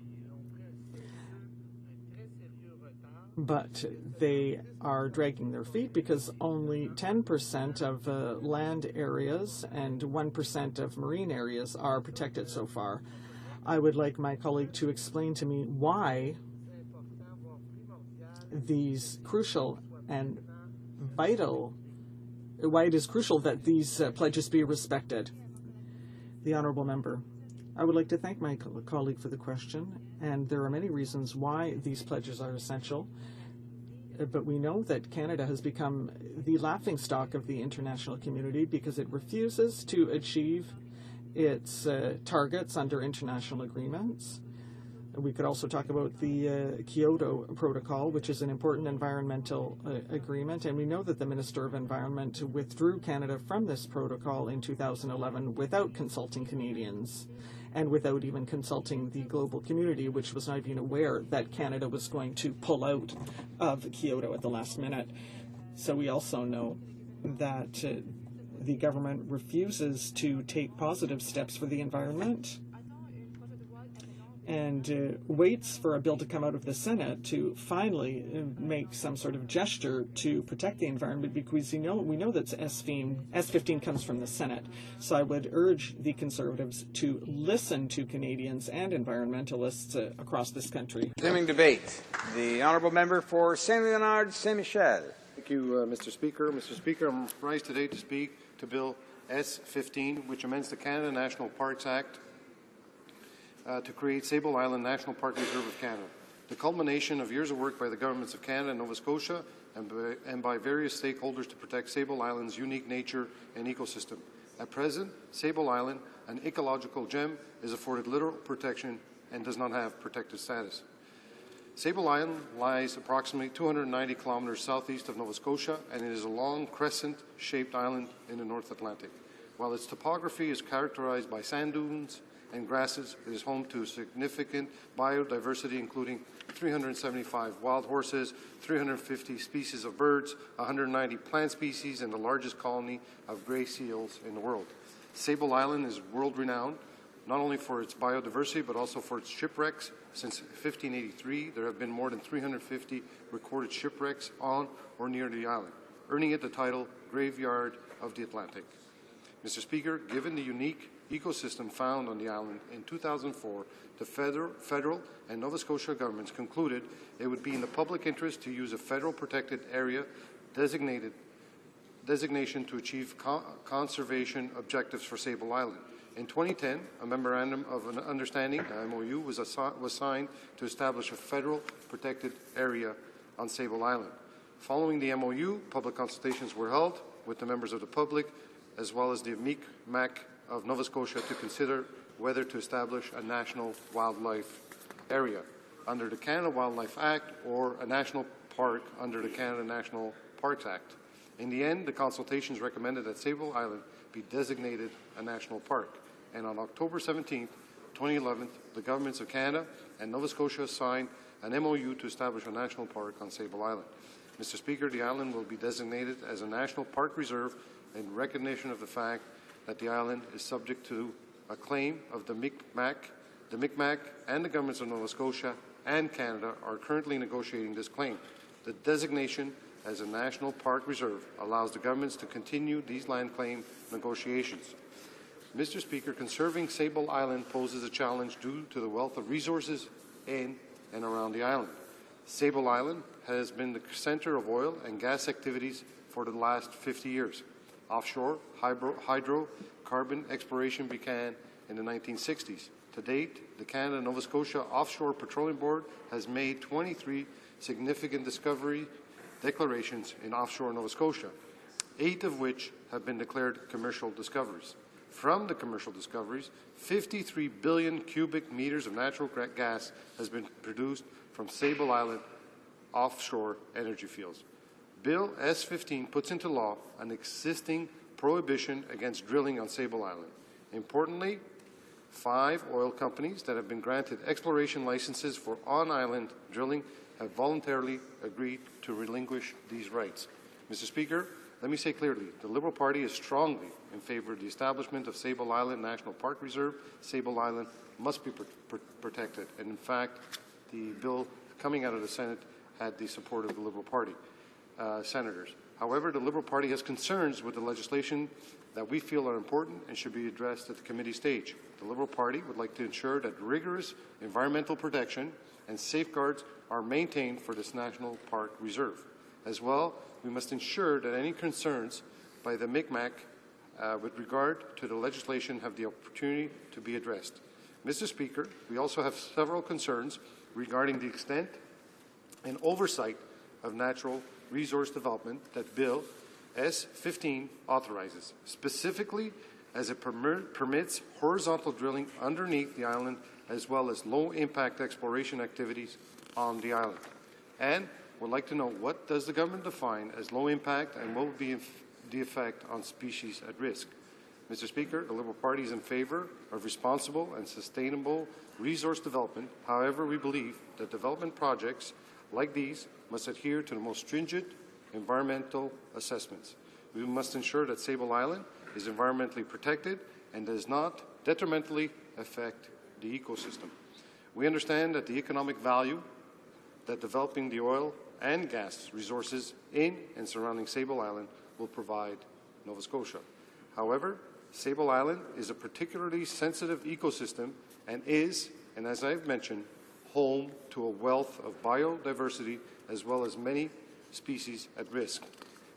But they are dragging their feet because only 10% of land areas and 1% of marine areas are protected so far. I would like my colleague to explain to me why these crucial and vital, why it is crucial that these pledges be respected. The Honourable Member. I would like to thank my colleague for the question, and there are many reasons why these pledges are essential. But we know that Canada has become the laughingstock of the international community because it refuses to achieve its targets under international agreements. We could also talk about the Kyoto Protocol, which is an important environmental agreement, and we know that the Minister of Environment withdrew Canada from this protocol in 2011 without consulting Canadians and without even consulting the global community, which was not even aware that Canada was going to pull out of Kyoto at the last minute. So we also know that the government refuses to take positive steps for the environment and waits for a bill to come out of the Senate to finally make some sort of gesture to protect the environment, because we know that S15 comes from the Senate. So I would urge the Conservatives to listen to Canadians and environmentalists across this country. Resuming debate. The Honourable Member for Saint-Léonard Saint-Michel. Thank you, Mr. Speaker. Mr. Speaker, I'm rise today to speak to Bill S15, which amends the Canada National Parks Act to create Sable Island National Park Reserve of Canada, the culmination of years of work by the governments of Canada and Nova Scotia and by various stakeholders to protect Sable Island's unique nature and ecosystem. At present, Sable Island, an ecological gem, is afforded little protection and does not have protected status. Sable Island lies approximately 290 kilometers southeast of Nova Scotia, and it is a long crescent-shaped island in the North Atlantic. While its topography is characterized by sand dunes and grasses, it is home to significant biodiversity, including 375 wild horses, 350 species of birds, 190 plant species, and the largest colony of gray seals in the world. Sable Island is world-renowned, not only for its biodiversity, but also for its shipwrecks. Since 1583, there have been more than 350 recorded shipwrecks on or near the island, earning it the title Graveyard of the Atlantic. Mr. Speaker, given the unique ecosystem found on the island, in 2004, the federal and Nova Scotia governments concluded it would be in the public interest to use a federal protected area designation to achieve conservation objectives for Sable Island. In 2010, a memorandum of an understanding, MOU, was signed to establish a federal protected area on Sable Island. Following the MOU, public consultations were held with the members of the public, as well as the Mi'kmaq of Nova Scotia, to consider whether to establish a national wildlife area under the Canada Wildlife Act or a national park under the Canada National Parks Act. In the end, the consultations recommended that Sable Island be designated a national park. And on October 17, 2011, the governments of Canada and Nova Scotia signed an MOU to establish a national park on Sable Island. Mr. Speaker, the island will be designated as a national park reserve in recognition of the fact that the island is subject to a claim of the Mi'kmaq. The Mi'kmaq and the governments of Nova Scotia and Canada are currently negotiating this claim. The designation as a national park reserve allows the governments to continue these land claim negotiations. Mr. Speaker, conserving Sable Island poses a challenge due to the wealth of resources in and around the island. Sable Island has been the center of oil and gas activities for the last 50 years. Offshore hydrocarbon exploration began in the 1960s. To date, the Canada-Nova Scotia Offshore Petroleum Board has made 23 significant discovery declarations in offshore Nova Scotia, 8 of which have been declared commercial discoveries. From the commercial discoveries, 53 billion cubic meters of natural gas has been produced from Sable Island offshore energy fields. Bill S-15 puts into law an existing prohibition against drilling on Sable Island. Importantly, 5 oil companies that have been granted exploration licenses for on-island drilling have voluntarily agreed to relinquish these rights. Mr. Speaker, let me say clearly, the Liberal Party is strongly in favour of the establishment of Sable Island National Park Reserve. Sable Island must be protected, and in fact, the bill coming out of the Senate had the support of the Liberal Party senators. However, the Liberal Party has concerns with the legislation that we feel are important and should be addressed at the committee stage. The Liberal Party would like to ensure that rigorous environmental protection and safeguards are maintained for this National Park Reserve. As well, we must ensure that any concerns by the Mi'kmaq with regard to the legislation have the opportunity to be addressed. Mr. Speaker, we also have several concerns regarding the extent and oversight of natural resource development that Bill S-15 authorizes, specifically as it permits horizontal drilling underneath the island as well as low-impact exploration activities on the island. And would like to know, what does the government define as low impact and what would be the effect on species at risk? Mr. Speaker, the Liberal Party is in favour of responsible and sustainable resource development. However, we believe that development projects like these must adhere to the most stringent environmental assessments. We must ensure that Sable Island is environmentally protected and does not detrimentally affect the ecosystem. We understand that the economic value that developing the oil and gas resources in and surrounding Sable Island will provide Nova Scotia. However, Sable Island is a particularly sensitive ecosystem and is, and as I've mentioned, home to a wealth of biodiversity as well as many species at risk.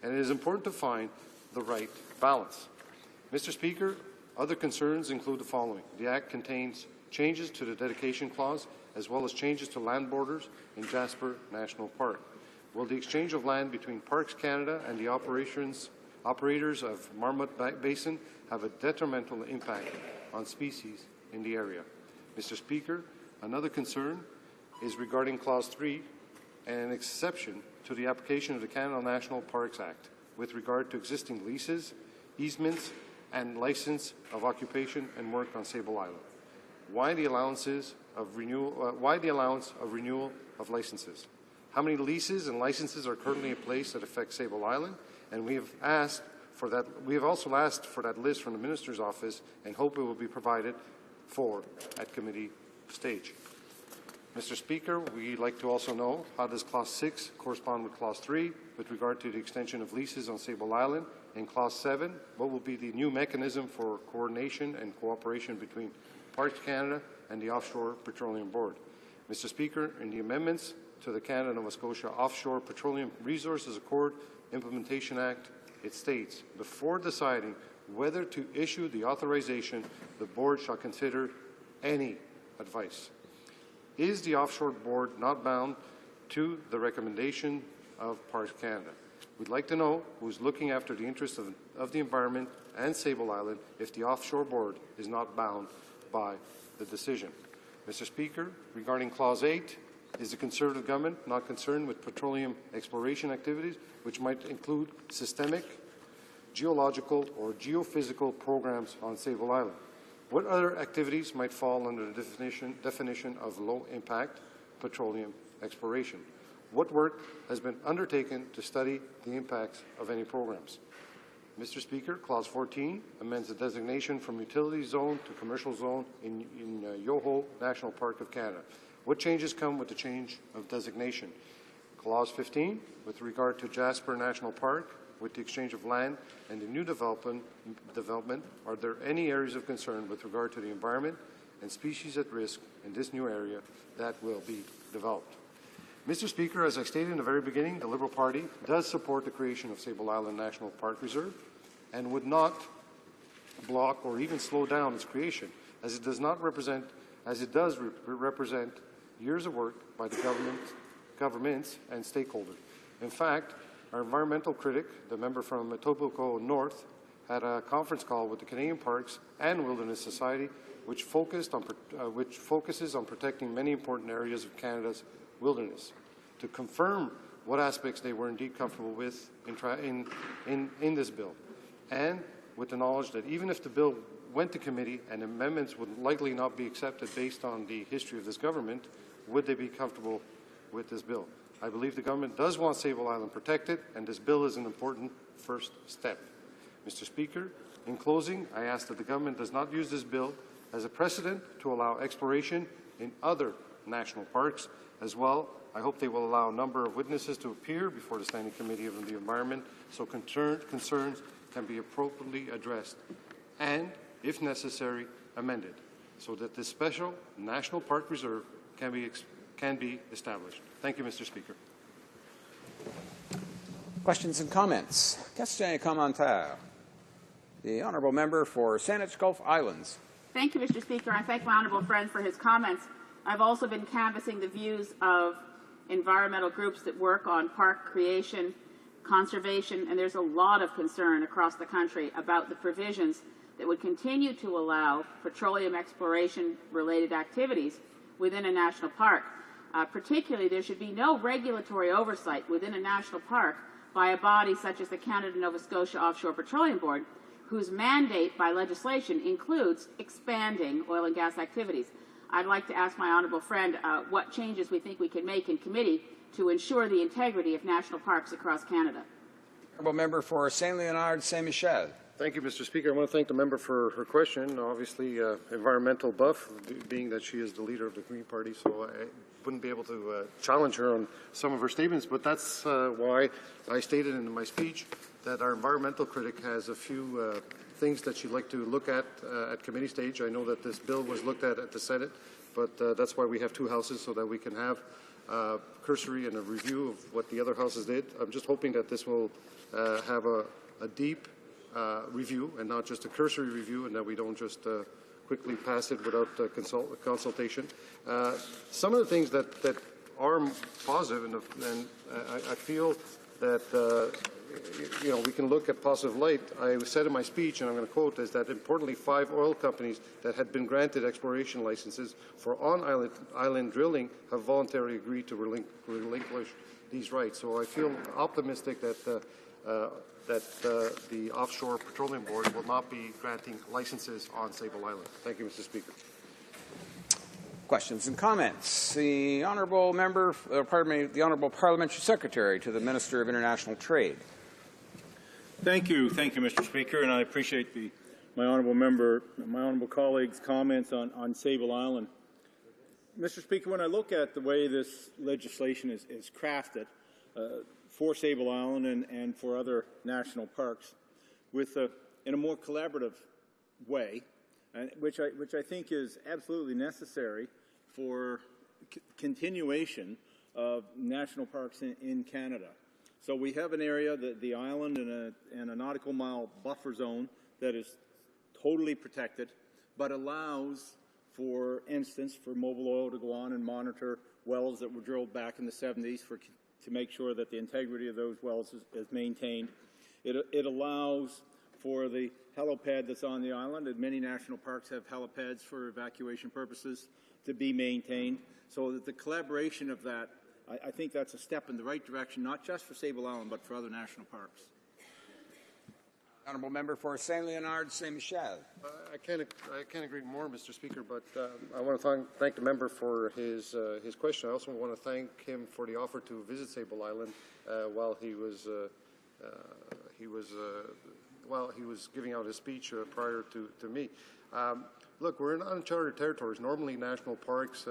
And it is important to find the right balance. Mr. Speaker, other concerns include the following. The Act contains changes to the dedication clause as well as changes to land borders in Jasper National Park. Will the exchange of land between Parks Canada and the operators of Marmot Basin have a detrimental impact on species in the area? Mr. Speaker, another concern is regarding Clause 3 and an exception to the application of the Canada National Parks Act with regard to existing leases, easements, and license of occupation and work on Sable Island. Why the allowance of renewal of licenses? How many leases and licenses are currently in place that affect Sable Island? And we have also asked for that list from the Minister's office and hope it will be provided for at committee stage. Mr. Speaker, we'd like to also know, how does Clause 6 correspond with Clause 3 with regard to the extension of leases on Sable Island? In Clause 7, what will be the new mechanism for coordination and cooperation between Parks Canada and the Offshore Petroleum Board? Mr. Speaker, in the amendments to the Canada-Nova Scotia Offshore Petroleum Resources Accord Implementation Act, it states, before deciding whether to issue the authorization, the Board shall consider any advice. Is the Offshore Board not bound to the recommendation of Parks Canada? We'd like to know who's looking after the interests of the environment and Sable Island if the Offshore Board is not bound by the decision. Mr. Speaker, regarding Clause 8, is the Conservative government not concerned with petroleum exploration activities, which might include systemic, geological, or geophysical programs on Sable Island? What other activities might fall under the definition of low-impact petroleum exploration? What work has been undertaken to study the impacts of any programs? Mr. Speaker, Clause 14 amends the designation from utility zone to commercial zone in Yoho National Park of Canada. What changes come with the change of designation? Clause 15, with regard to Jasper National Park, with the exchange of land and the new development, are there any areas of concern with regard to the environment and species at risk in this new area that will be developed? Mr. Speaker, as I stated in the very beginning, the Liberal Party does support the creation of Sable Island National Park Reserve and would not block or even slow down its creation, as it does represent years of work by the governments and stakeholders. In fact, our environmental critic, the member from Etobicoke North, had a conference call with the Canadian Parks and Wilderness Society, which focuses on protecting many important areas of Canada's wilderness, to confirm what aspects they were indeed comfortable with in this bill, and with the knowledge that even if the bill went to committee and amendments would likely not be accepted based on the history of this government, would they be comfortable with this bill? I believe the government does want Sable Island protected, and this bill is an important first step. Mr. Speaker, in closing, I ask that the government does not use this bill as a precedent to allow exploration in other national parks as well. I hope they will allow a number of witnesses to appear before the Standing Committee on the Environment so concerns can be appropriately addressed and, if necessary, amended so that this special National Park Reserve can be established. Thank you, Mr. Speaker. Questions and comments? Question et commentaire. The honourable member for Saanich Gulf Islands. Thank you, Mr. Speaker. I thank my honourable friend for his comments. I've also been canvassing the views of environmental groups that work on park creation, conservation, and there's a lot of concern across the country about the provisions that would continue to allow petroleum exploration-related activities within a national park. Particularly, there should be no regulatory oversight within a national park by a body such as the Canada-Nova Scotia Offshore Petroleum Board, whose mandate by legislation includes expanding oil and gas activities. I'd like to ask my honourable friend what changes we think we can make in committee to ensure the integrity of national parks across Canada. Honourable member for Saint Leonard, Saint Michel. Thank you, Mr. Speaker. I want to thank the member for her question. Obviously, environmental buff, being that she is the leader of the Green Party, so I wouldn't be able to challenge her on some of her statements, but that's why I stated in my speech that our environmental critic has a few things that she'd like to look at committee stage. I know that this bill was looked at the Senate, but that's why we have two houses, so that we can have cursory and a review of what the other houses did. I'm just hoping that this will have a deep review and not just a cursory review, and that we don't just quickly pass it without consultation. Some of the things that are positive, and I feel that we can look at positive light. I said in my speech, and I'm going to quote, is that importantly 5 oil companies that had been granted exploration licenses for on-island drilling have voluntarily agreed to relinquish these rights. So I feel optimistic that the Offshore Petroleum Board will not be granting licenses on Sable Island. Thank you, Mr. Speaker. Questions and comments. The honourable member, the honourable parliamentary secretary to the Minister of International Trade. Thank you, Mr. Speaker, and I appreciate my honourable colleague's comments on Sable Island. Mr. Speaker, when I look at the way this legislation is crafted for Sable Island and for other national parks, in a more collaborative way, which I think is absolutely necessary for continuation of national parks in Canada. So we have an area, the island, and a nautical mile buffer zone that is totally protected, but allows, for instance, for Mobil Oil to go on and monitor wells that were drilled back in the 70s to make sure that the integrity of those wells is maintained. It allows for the helipad that's on the island, and many national parks have helipads for evacuation purposes, to be maintained, so that the collaboration of that, I think that's a step in the right direction, not just for Sable Island, but for other national parks. Honourable member for Saint Leonard, Saint Michel. I can't agree more, Mr. Speaker, but I want to thank the member for his question. I also want to thank him for the offer to visit Sable Island while he was giving out his speech prior to me. Look, we're in uncharted territories. Normally, national parks,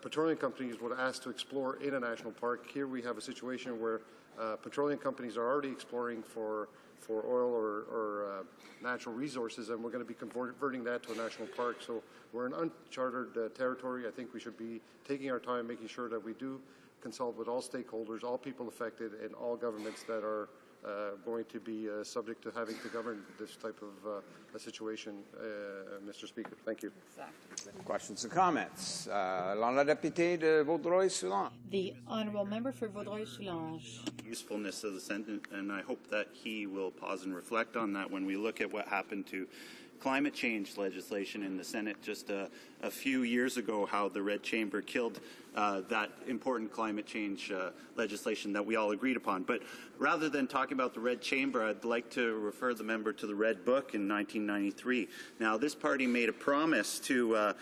petroleum companies would ask to explore in a national park. Here we have a situation where petroleum companies are already exploring for oil or natural resources, and we're going to be converting that to a national park. So we're in uncharted territory. I think we should be taking our time, making sure that we do consult with all stakeholders, all people affected, and all governments that are going to be subject to having to govern this type of a situation, Mr. Speaker. Thank you. Questions and comments? La députée de Vaudreuil-Soulanges. The honourable member for Vaudreuil-Soulanges. Usefulness of the sentence, and I hope that he will pause and reflect on that when we look at what happened to climate change legislation in the Senate just a few years ago, how the Red Chamber killed that important climate change legislation that we all agreed upon. But rather than talking about the Red Chamber, I'd like to refer the member to the Red Book in 1993. Now, this party made a promise to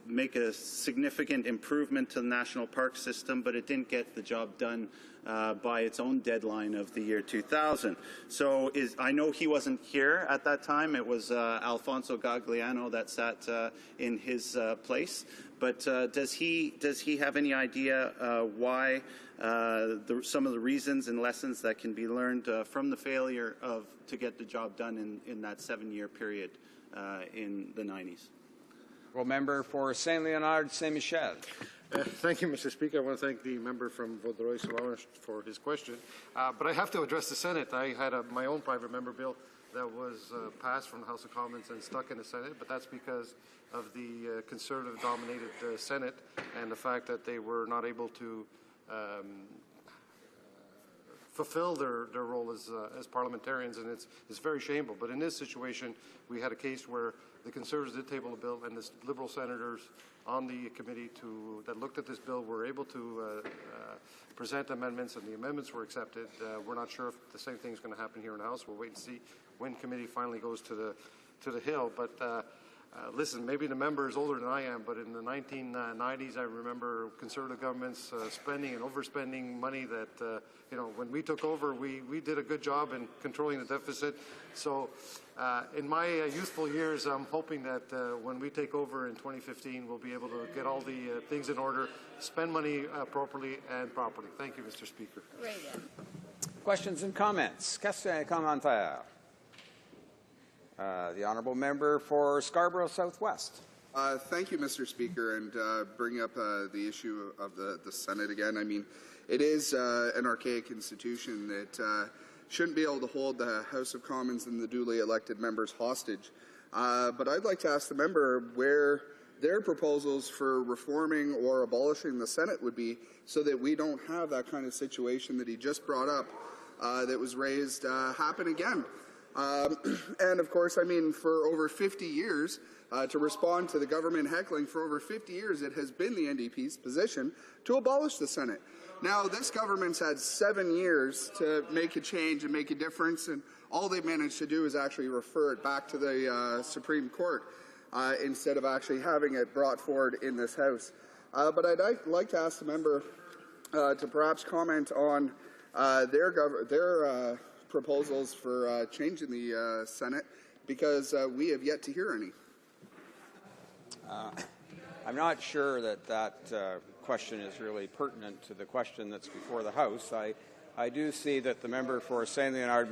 make a significant improvement to the national park system, but it didn't get the job done by its own deadline of the year 2000. So I know he wasn't here at that time. It was Alfonso Gagliano that sat in his place. But does he have any idea why some of the reasons and lessons that can be learned from the failure to get the job done in that 7-year period in the 90s? Well, member for Saint Leonard Saint-Michel. Thank you, Mr. Speaker. I want to thank the member from Vaudreuil-Soulanges for his question. But I have to address the Senate. I had my own private member bill that was passed from the House of Commons and stuck in the Senate, but that's because of the Conservative-dominated Senate and the fact that they were not able to fulfill their role as parliamentarians, and it's very shameful. But in this situation, we had a case where the Conservatives did table a bill, and the Liberal senators on the committee that looked at this bill were able to present amendments, and the amendments were accepted. We're not sure if the same thing is going to happen here in the House. We'll wait and see when committee finally goes to the Hill. But listen, maybe the member is older than I am, but in the 1990s, I remember Conservative governments spending and overspending money that, when we took over, we did a good job in controlling the deficit. So in my youthful years, I'm hoping that when we take over in 2015, we'll be able to get all the things in order, spend money appropriately and properly. Thank you, Mr. Speaker. Questions and comments? Questions et commentaires? The honourable member for Scarborough Southwest. Thank you, Mr. Speaker, and bringing up the issue of the Senate again. I mean, it is an archaic institution that shouldn't be able to hold the House of Commons and the duly elected members hostage. But I'd like to ask the member where their proposals for reforming or abolishing the Senate would be, so that we don't have that kind of situation that he just brought up that was raised happen again. And of course, I mean, for over 50 years, to respond to the government heckling, for over 50 years, it has been the NDP's position to abolish the Senate. Now, this government's had 7 years to make a change and make a difference, and all they've managed to do is actually refer it back to the Supreme Court instead of actually having it brought forward in this House. But I'd like to ask the member to perhaps comment on their proposals for changing the Senate, because we have yet to hear any. I'm not sure that question is really pertinent to the question that's before the House. I do see that the member for Saint Leonard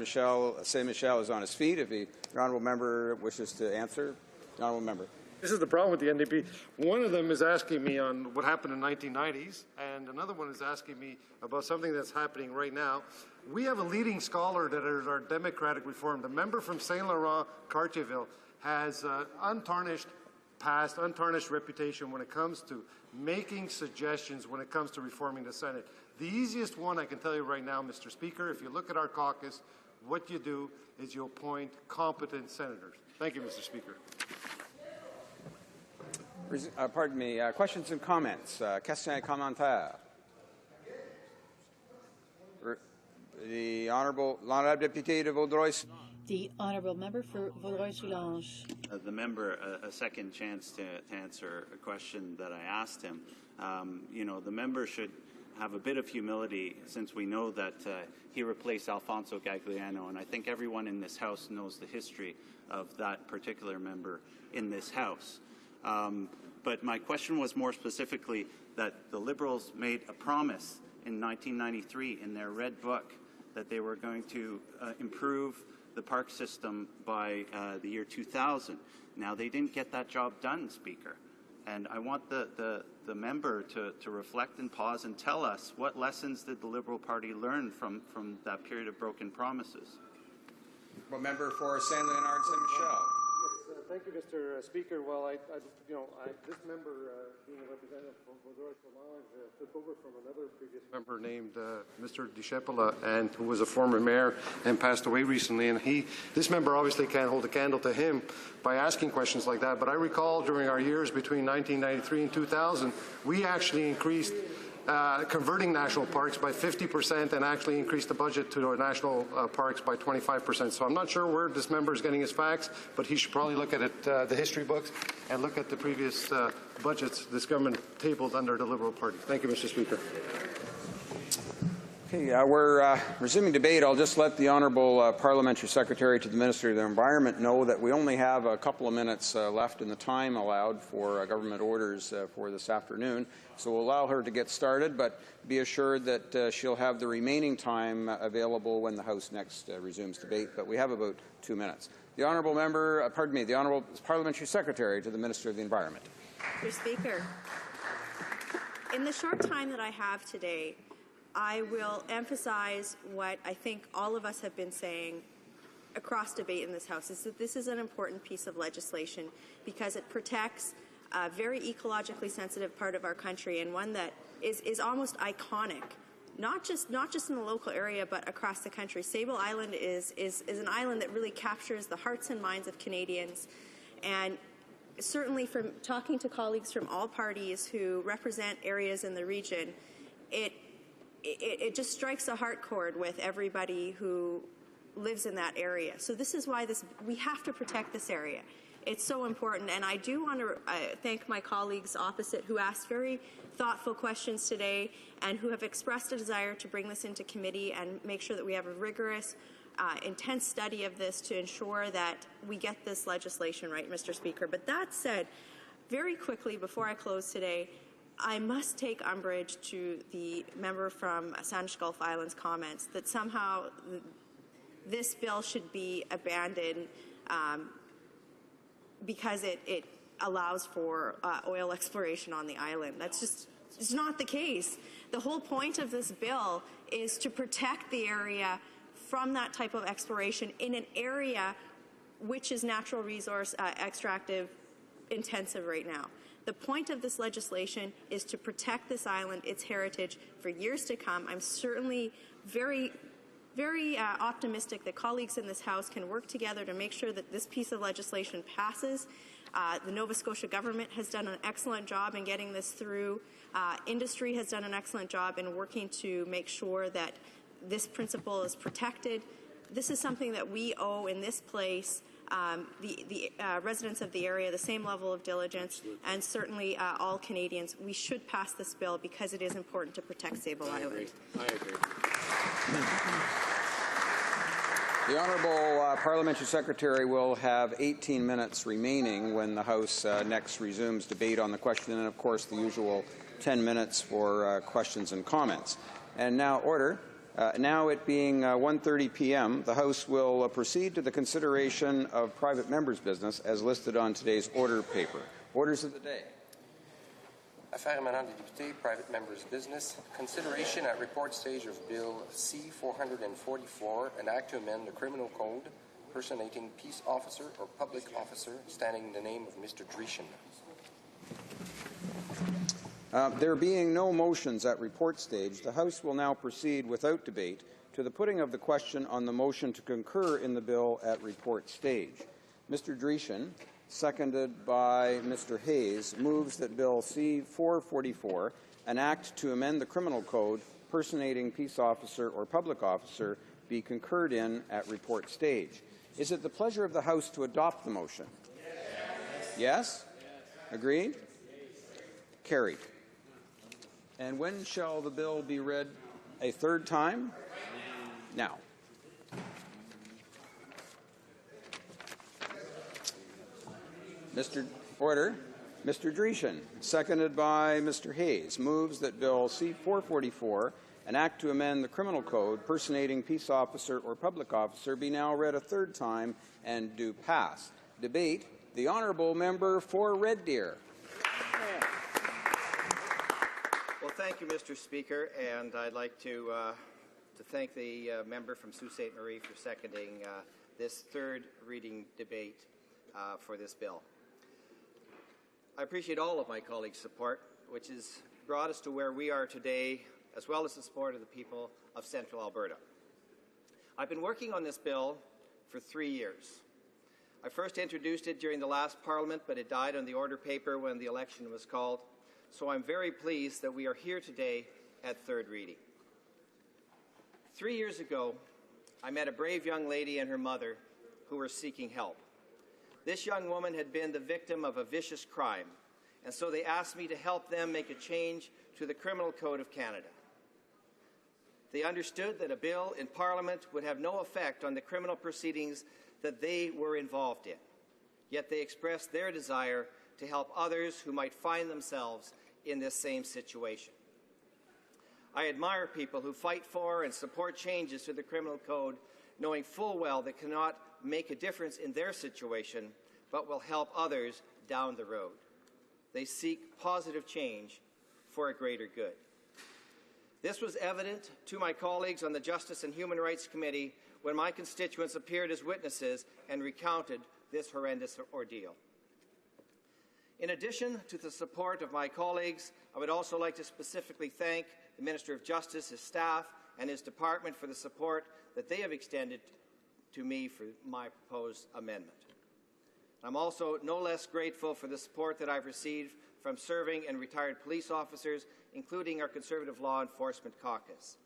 Saint-Michel is on his feet. If the honourable member wishes to answer, the honourable member. This is the problem with the NDP. One of them is asking me on what happened in the 1990s, and another one is asking me about something that's happening right now. We have a leading scholar that is our democratic reform. The member from Saint Laurent, Cartierville, has untarnished past, untarnished reputation when it comes to making suggestions when it comes to reforming the Senate. The easiest one I can tell you right now, Mr. Speaker, if you look at our caucus, what you do is you appoint competent senators. Thank you, Mr. Speaker. Pardon me. Questions and comments? Questions et commentaires? The honourable député de Vaudreuil. The honourable member for Vaudreuil-Soulanges. The member a second chance to answer a question that I asked him. The member should have a bit of humility, since we know that he replaced Alfonso Gagliano, and I think everyone in this House knows the history of that particular member in this House. But my question was more specifically that the Liberals made a promise in 1993 in their Red Book that they were going to improve the park system by the year 2000. Now, they didn't get that job done, Speaker. And I want the member to reflect and pause and tell us what lessons did the Liberal Party learn from that period of broken promises. Well, member for St. Leonard St. Michel. Yes, thank you, Mr. Speaker. Well, this member, being a representative from Vaudreuil-Soulanges, took over from another previous member named Mr. DiCeppola, and who was a former mayor and passed away recently. And this member obviously can't hold a candle to him by asking questions like that. But I recall during our years between 1993 and 2000, we actually increased converting national parks by 50% and actually increased the budget to our national parks by 25%. So I'm not sure where this member is getting his facts, but he should probably look at it, the history books and look at the previous budgets this government tabled under the Liberal Party. Thank you, Mr. Speaker. Okay, we're resuming debate. I'll just let the Honourable Parliamentary Secretary to the Minister of the Environment know that we only have a couple of minutes left in the time allowed for government orders for this afternoon. So we'll allow her to get started, but be assured that she'll have the remaining time available when the House next resumes debate. But we have about 2 minutes. The Honourable Member, the Honourable Parliamentary Secretary to the Minister of the Environment. Mr. Speaker, in the short time that I have today, I will emphasize what I think all of us have been saying across debate in this House, is that this is an important piece of legislation because it protects a very ecologically sensitive part of our country, and one that is almost iconic, not just in the local area but across the country. Sable Island is an island that really captures the hearts and minds of Canadians, and certainly from talking to colleagues from all parties who represent areas in the region, it just strikes a heart chord with everybody who lives in that area. So this is why we have to protect this area. It's so important, and I do want to thank my colleagues opposite who asked very thoughtful questions today and who have expressed a desire to bring this into committee and make sure that we have a rigorous, intense study of this to ensure that we get this legislation right, Mr. Speaker. But that said, very quickly before I close today, I must take umbrage to the member from Sandwich Gulf Islands' comments that somehow this bill should be abandoned because it allows for oil exploration on the island. That's just it's not the case. The whole point of this bill is to protect the area from that type of exploration in an area which is natural resource extractive intensive right now. The point of this legislation is to protect this island, its heritage, for years to come. I'm certainly very optimistic that colleagues in this House can work together to make sure that this piece of legislation passes. The Nova Scotia government has done an excellent job in getting this through. Industry has done an excellent job in working to make sure that this principle is protected. This is something that we owe in this place the residents of the area the same level of diligence, and certainly all Canadians. We should pass this bill because it is important to protect Sable Island. I agree. The Honourable Parliamentary Secretary will have 18 minutes remaining when the House next resumes debate on the question, and of course the usual 10 minutes for questions and comments. And now order. Now it being 1:30 p.m., the House will proceed to the consideration of private members' business as listed on today's order paper. Orders of the day. Affaires émanant des députés, private members' business. Consideration at report stage of Bill C-444, an act to amend the criminal code, personating peace officer or public officer, standing in the name of Mr. Dreeshen. There being no motions at report stage, the House will now proceed without debate to the putting of the question on the motion to concur in the bill at report stage. Mr. Dreeshen, seconded by Mr. Hayes, moves that Bill C-444, an act to amend the criminal code personating peace officer or public officer, be concurred in at report stage. Is it the pleasure of the House to adopt the motion? Yes? Agreed? Carried. And when shall the bill be read a third time? Now. Mr. Dreeshen, seconded by Mr. Hayes, moves that Bill C-444, an act to amend the criminal code personating peace officer or public officer be now read a third time and do pass. Debate. The honourable member for Red Deer. Well, thank you, Mr. Speaker, and I'd like to thank the member from Sault Ste. Marie for seconding this third reading debate for this bill. I appreciate all of my colleagues' support, which has brought us to where we are today, as well as the support of the people of Central Alberta. I've been working on this bill for 3 years. I first introduced it during the last Parliament, but it died on the order paper when the election was called. So I'm very pleased that we are here today at third reading. 3 years ago, I met a brave young lady and her mother who were seeking help. This young woman had been the victim of a vicious crime, and so they asked me to help them make a change to the Criminal Code of Canada. They understood that a bill in Parliament would have no effect on the criminal proceedings that they were involved in, yet they expressed their desire to help others who might find themselves in this same situation. I admire people who fight for and support changes to the criminal code, knowing full well they cannot make a difference in their situation, but will help others down the road. They seek positive change for a greater good. This was evident to my colleagues on the Justice and Human Rights Committee when my constituents appeared as witnesses and recounted this horrendous ordeal. In addition to the support of my colleagues, I would also like to specifically thank the Minister of Justice, his staff, and his department for the support that they have extended to me for my proposed amendment. I'm also no less grateful for the support that I've received from serving and retired police officers, including our Conservative Law Enforcement Caucus.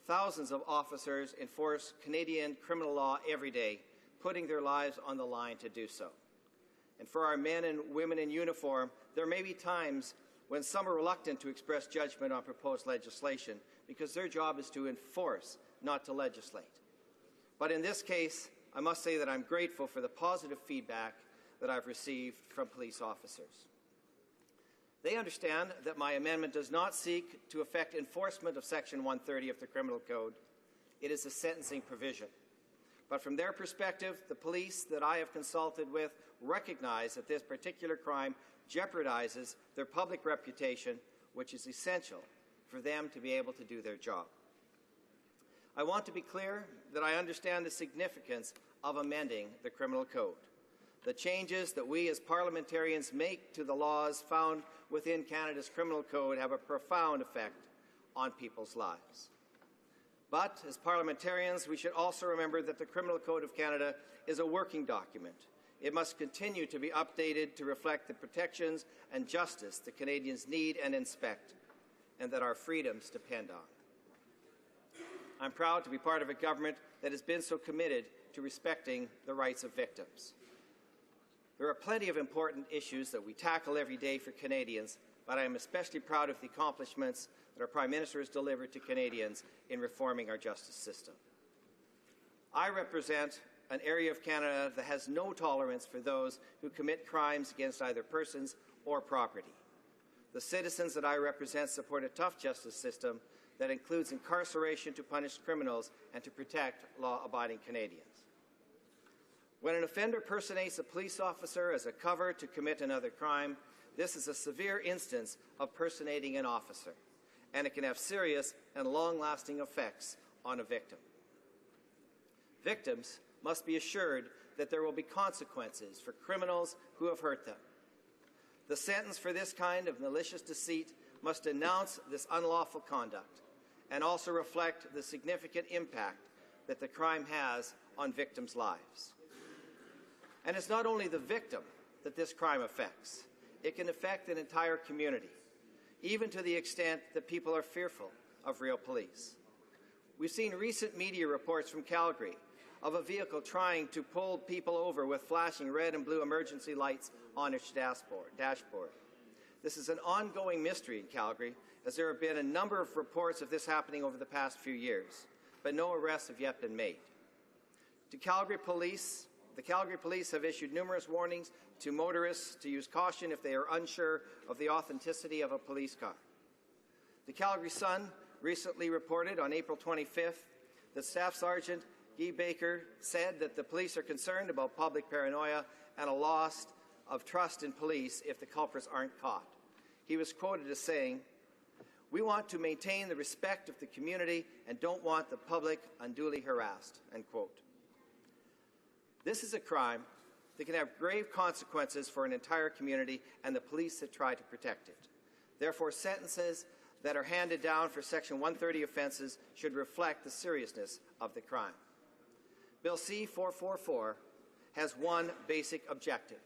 Thousands of officers enforce Canadian criminal law every day, putting their lives on the line to do so. And for our men and women in uniform, there may be times when some are reluctant to express judgment on proposed legislation because their job is to enforce, not to legislate. But in this case, I must say that I'm grateful for the positive feedback that I've received from police officers. They understand that my amendment does not seek to effect enforcement of Section 130 of the Criminal Code. It is a sentencing provision. But from their perspective, the police that I have consulted with recognize that this particular crime jeopardizes their public reputation, which is essential for them to be able to do their job. I want to be clear that I understand the significance of amending the Criminal Code. The changes that we as parliamentarians make to the laws found within Canada's Criminal Code have a profound effect on people's lives. But as parliamentarians, we should also remember that the Criminal Code of Canada is a working document. It must continue to be updated to reflect the protections and justice that Canadians need and expect, and that our freedoms depend on. I'm proud to be part of a government that has been so committed to respecting the rights of victims. There are plenty of important issues that we tackle every day for Canadians, but I am especially proud of the accomplishments that our Prime Minister has delivered to Canadians in reforming our justice system. I represent an area of Canada that has no tolerance for those who commit crimes against either persons or property. The citizens that I represent support a tough justice system that includes incarceration to punish criminals and to protect law-abiding Canadians. When an offender personates a police officer as a cover to commit another crime, this is a severe instance of personating an officer, and it can have serious and long-lasting effects on a victim. Victims must be assured that there will be consequences for criminals who have hurt them. The sentence for this kind of malicious deceit must denounce this unlawful conduct and also reflect the significant impact that the crime has on victims' lives. And it's not only the victim that this crime affects. It can affect an entire community, even to the extent that people are fearful of real police. We've seen recent media reports from Calgary of a vehicle trying to pull people over with flashing red and blue emergency lights on its dashboard. This is an ongoing mystery in Calgary, as there have been a number of reports of this happening over the past few years, but no arrests have yet been made. The Calgary Police have issued numerous warnings to motorists to use caution if they are unsure of the authenticity of a police car. The Calgary Sun recently reported on April 25th that Staff Sergeant Guy Baker said that the police are concerned about public paranoia and a loss of trust in police if the culprits aren't caught. He was quoted as saying, "We want to maintain the respect of the community and don't want the public unduly harassed," end quote. This is a crime that can have grave consequences for an entire community and the police that try to protect it. Therefore, sentences that are handed down for Section 130 offences should reflect the seriousness of the crime. Bill C-444 has one basic objective: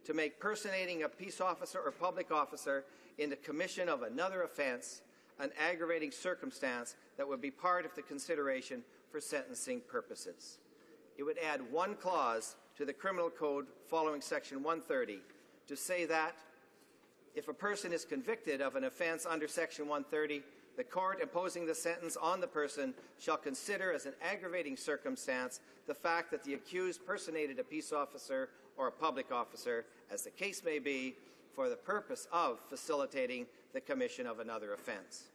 to make personating a peace officer or public officer in the commission of another offence an aggravating circumstance that would be part of the consideration for sentencing purposes. It would add one clause to the Criminal Code following Section 130 to say that if a person is convicted of an offence under Section 130, the court imposing the sentence on the person shall consider as an aggravating circumstance the fact that the accused personated a peace officer or a public officer, as the case may be, for the purpose of facilitating the commission of another offence.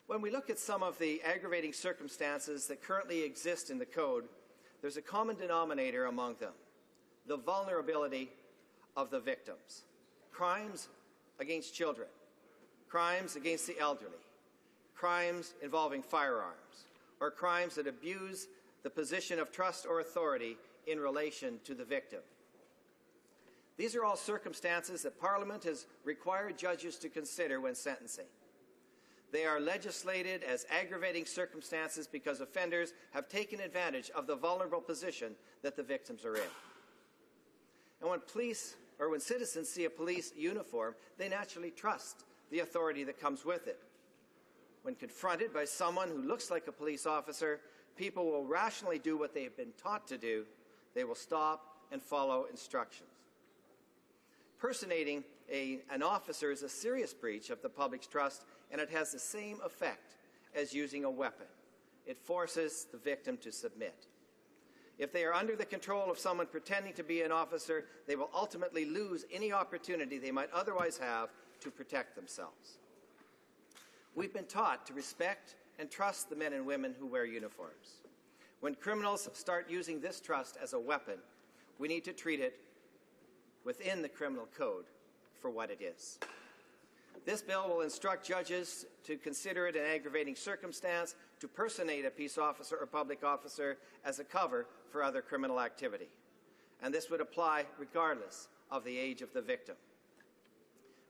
When we look at some of the aggravating circumstances that currently exist in the Code, there's a common denominator among them: the vulnerability of the victims. Crimes against children, crimes against the elderly, crimes involving firearms, or crimes that abuse the position of trust or authority in relation to the victim. These are all circumstances that Parliament has required judges to consider when sentencing. They are legislated as aggravating circumstances because offenders have taken advantage of the vulnerable position that the victims are in. And when citizens see a police uniform, they naturally trust the authority that comes with it. When confronted by someone who looks like a police officer, people will rationally do what they have been taught to do. They will stop and follow instructions. Personating an officer is a serious breach of the public's trust, and it has the same effect as using a weapon. It forces the victim to submit. If they are under the control of someone pretending to be an officer, they will ultimately lose any opportunity they might otherwise have to protect themselves. We've been taught to respect and trust the men and women who wear uniforms. When criminals start using this trust as a weapon, we need to treat it within the criminal code for what it is. This bill will instruct judges to consider it an aggravating circumstance to personate a peace officer or public officer as a cover for other criminal activity. And this would apply regardless of the age of the victim.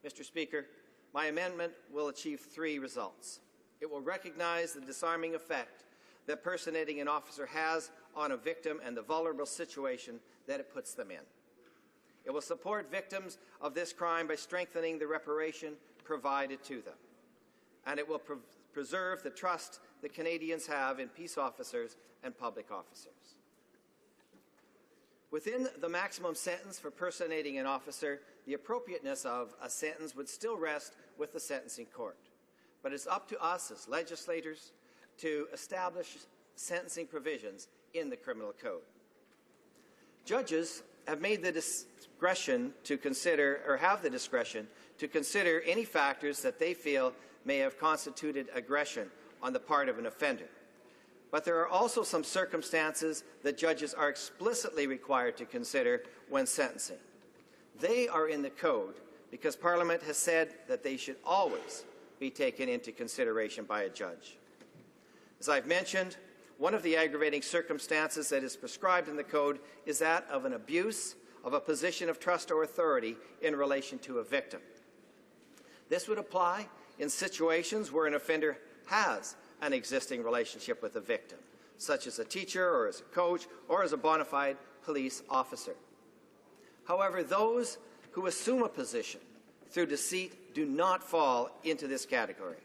Mr. Speaker, my amendment will achieve three results. It will recognize the disarming effect that personating an officer has on a victim and the vulnerable situation that it puts them in. It will support victims of this crime by strengthening the reparation provided to them. And it will preserve the trust that Canadians have in peace officers and public officers. Within the maximum sentence for personating an officer, the appropriateness of a sentence would still rest with the sentencing court. But it's up to us as legislators to establish sentencing provisions in the criminal code. Judges have made the discretion to consider, or have the discretion to consider, any factors that they feel may have constituted aggression on the part of an offender. But there are also some circumstances that judges are explicitly required to consider when sentencing. They are in the code because Parliament has said that they should always be taken into consideration by a judge. As I've mentioned, one of the aggravating circumstances that is prescribed in the code is that of an abuse of a position of trust or authority in relation to a victim. This would apply in situations where an offender has an existing relationship with a victim, such as a teacher or as a coach or as a bona fide police officer. However, those who assume a position through deceit do not fall into this category.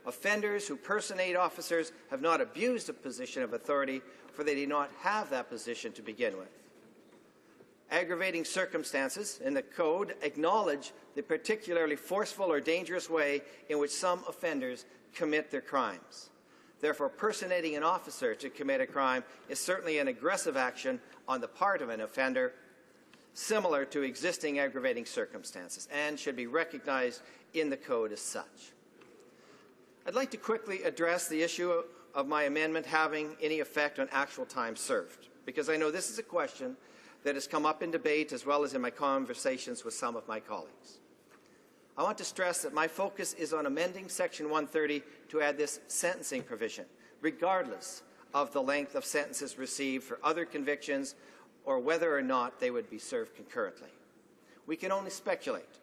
Offenders who personate officers have not abused a position of authority, for they do not have that position to begin with. Aggravating circumstances in the code acknowledge the particularly forceful or dangerous way in which some offenders commit their crimes. Therefore, personating an officer to commit a crime is certainly an aggressive action on the part of an offender, similar to existing aggravating circumstances, and should be recognized in the code as such. I'd like to quickly address the issue of my amendment having any effect on actual time served, because I know this is a question that has come up in debate as well as in my conversations with some of my colleagues. I want to stress that my focus is on amending Section 130 to add this sentencing provision, regardless of the length of sentences received for other convictions or whether or not they would be served concurrently. We can only speculate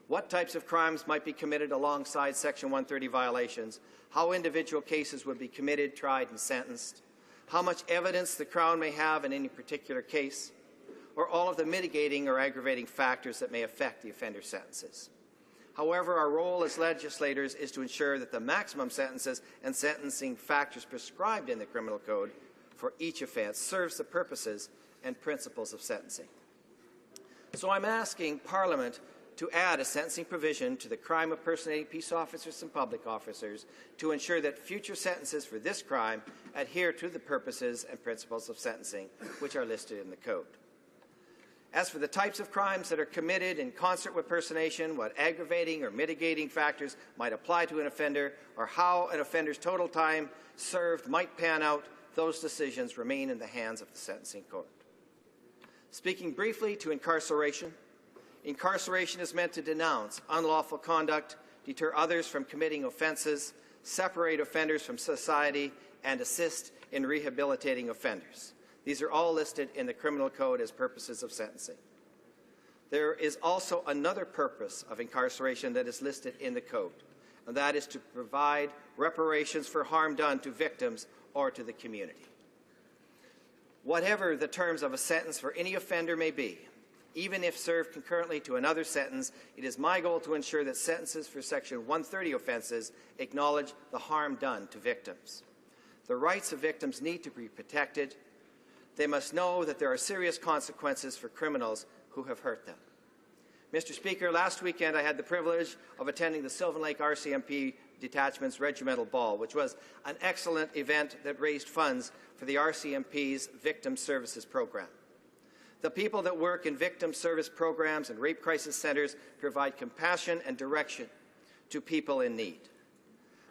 what types of crimes might be committed alongside Section 130 violations, how individual cases would be committed, tried, and sentenced, how much evidence the Crown may have in any particular case, or all of the mitigating or aggravating factors that may affect the offender's sentences. However, our role as legislators is to ensure that the maximum sentences and sentencing factors prescribed in the Criminal Code for each offence serves the purposes and principles of sentencing. So I'm asking Parliament to add a sentencing provision to the crime of personating peace officers and public officers to ensure that future sentences for this crime adhere to the purposes and principles of sentencing which are listed in the Code. As for the types of crimes that are committed in concert with personation, what aggravating or mitigating factors might apply to an offender, or how an offender's total time served might pan out, those decisions remain in the hands of the Sentencing Court. Speaking briefly to incarceration, incarceration is meant to denounce unlawful conduct, deter others from committing offences, separate offenders from society, and assist in rehabilitating offenders. These are all listed in the Criminal Code as purposes of sentencing. There is also another purpose of incarceration that is listed in the Code, and that is to provide reparations for harm done to victims or to the community. Whatever the terms of a sentence for any offender may be, even if served concurrently to another sentence, it is my goal to ensure that sentences for Section 130 offences acknowledge the harm done to victims. The rights of victims need to be protected. They must know that there are serious consequences for criminals who have hurt them. Mr. Speaker, last weekend I had the privilege of attending the Sylvan Lake RCMP Detachment's Regimental Ball, which was an excellent event that raised funds for the RCMP's Victim Services Program. The people that work in victim service programs and rape crisis centres provide compassion and direction to people in need.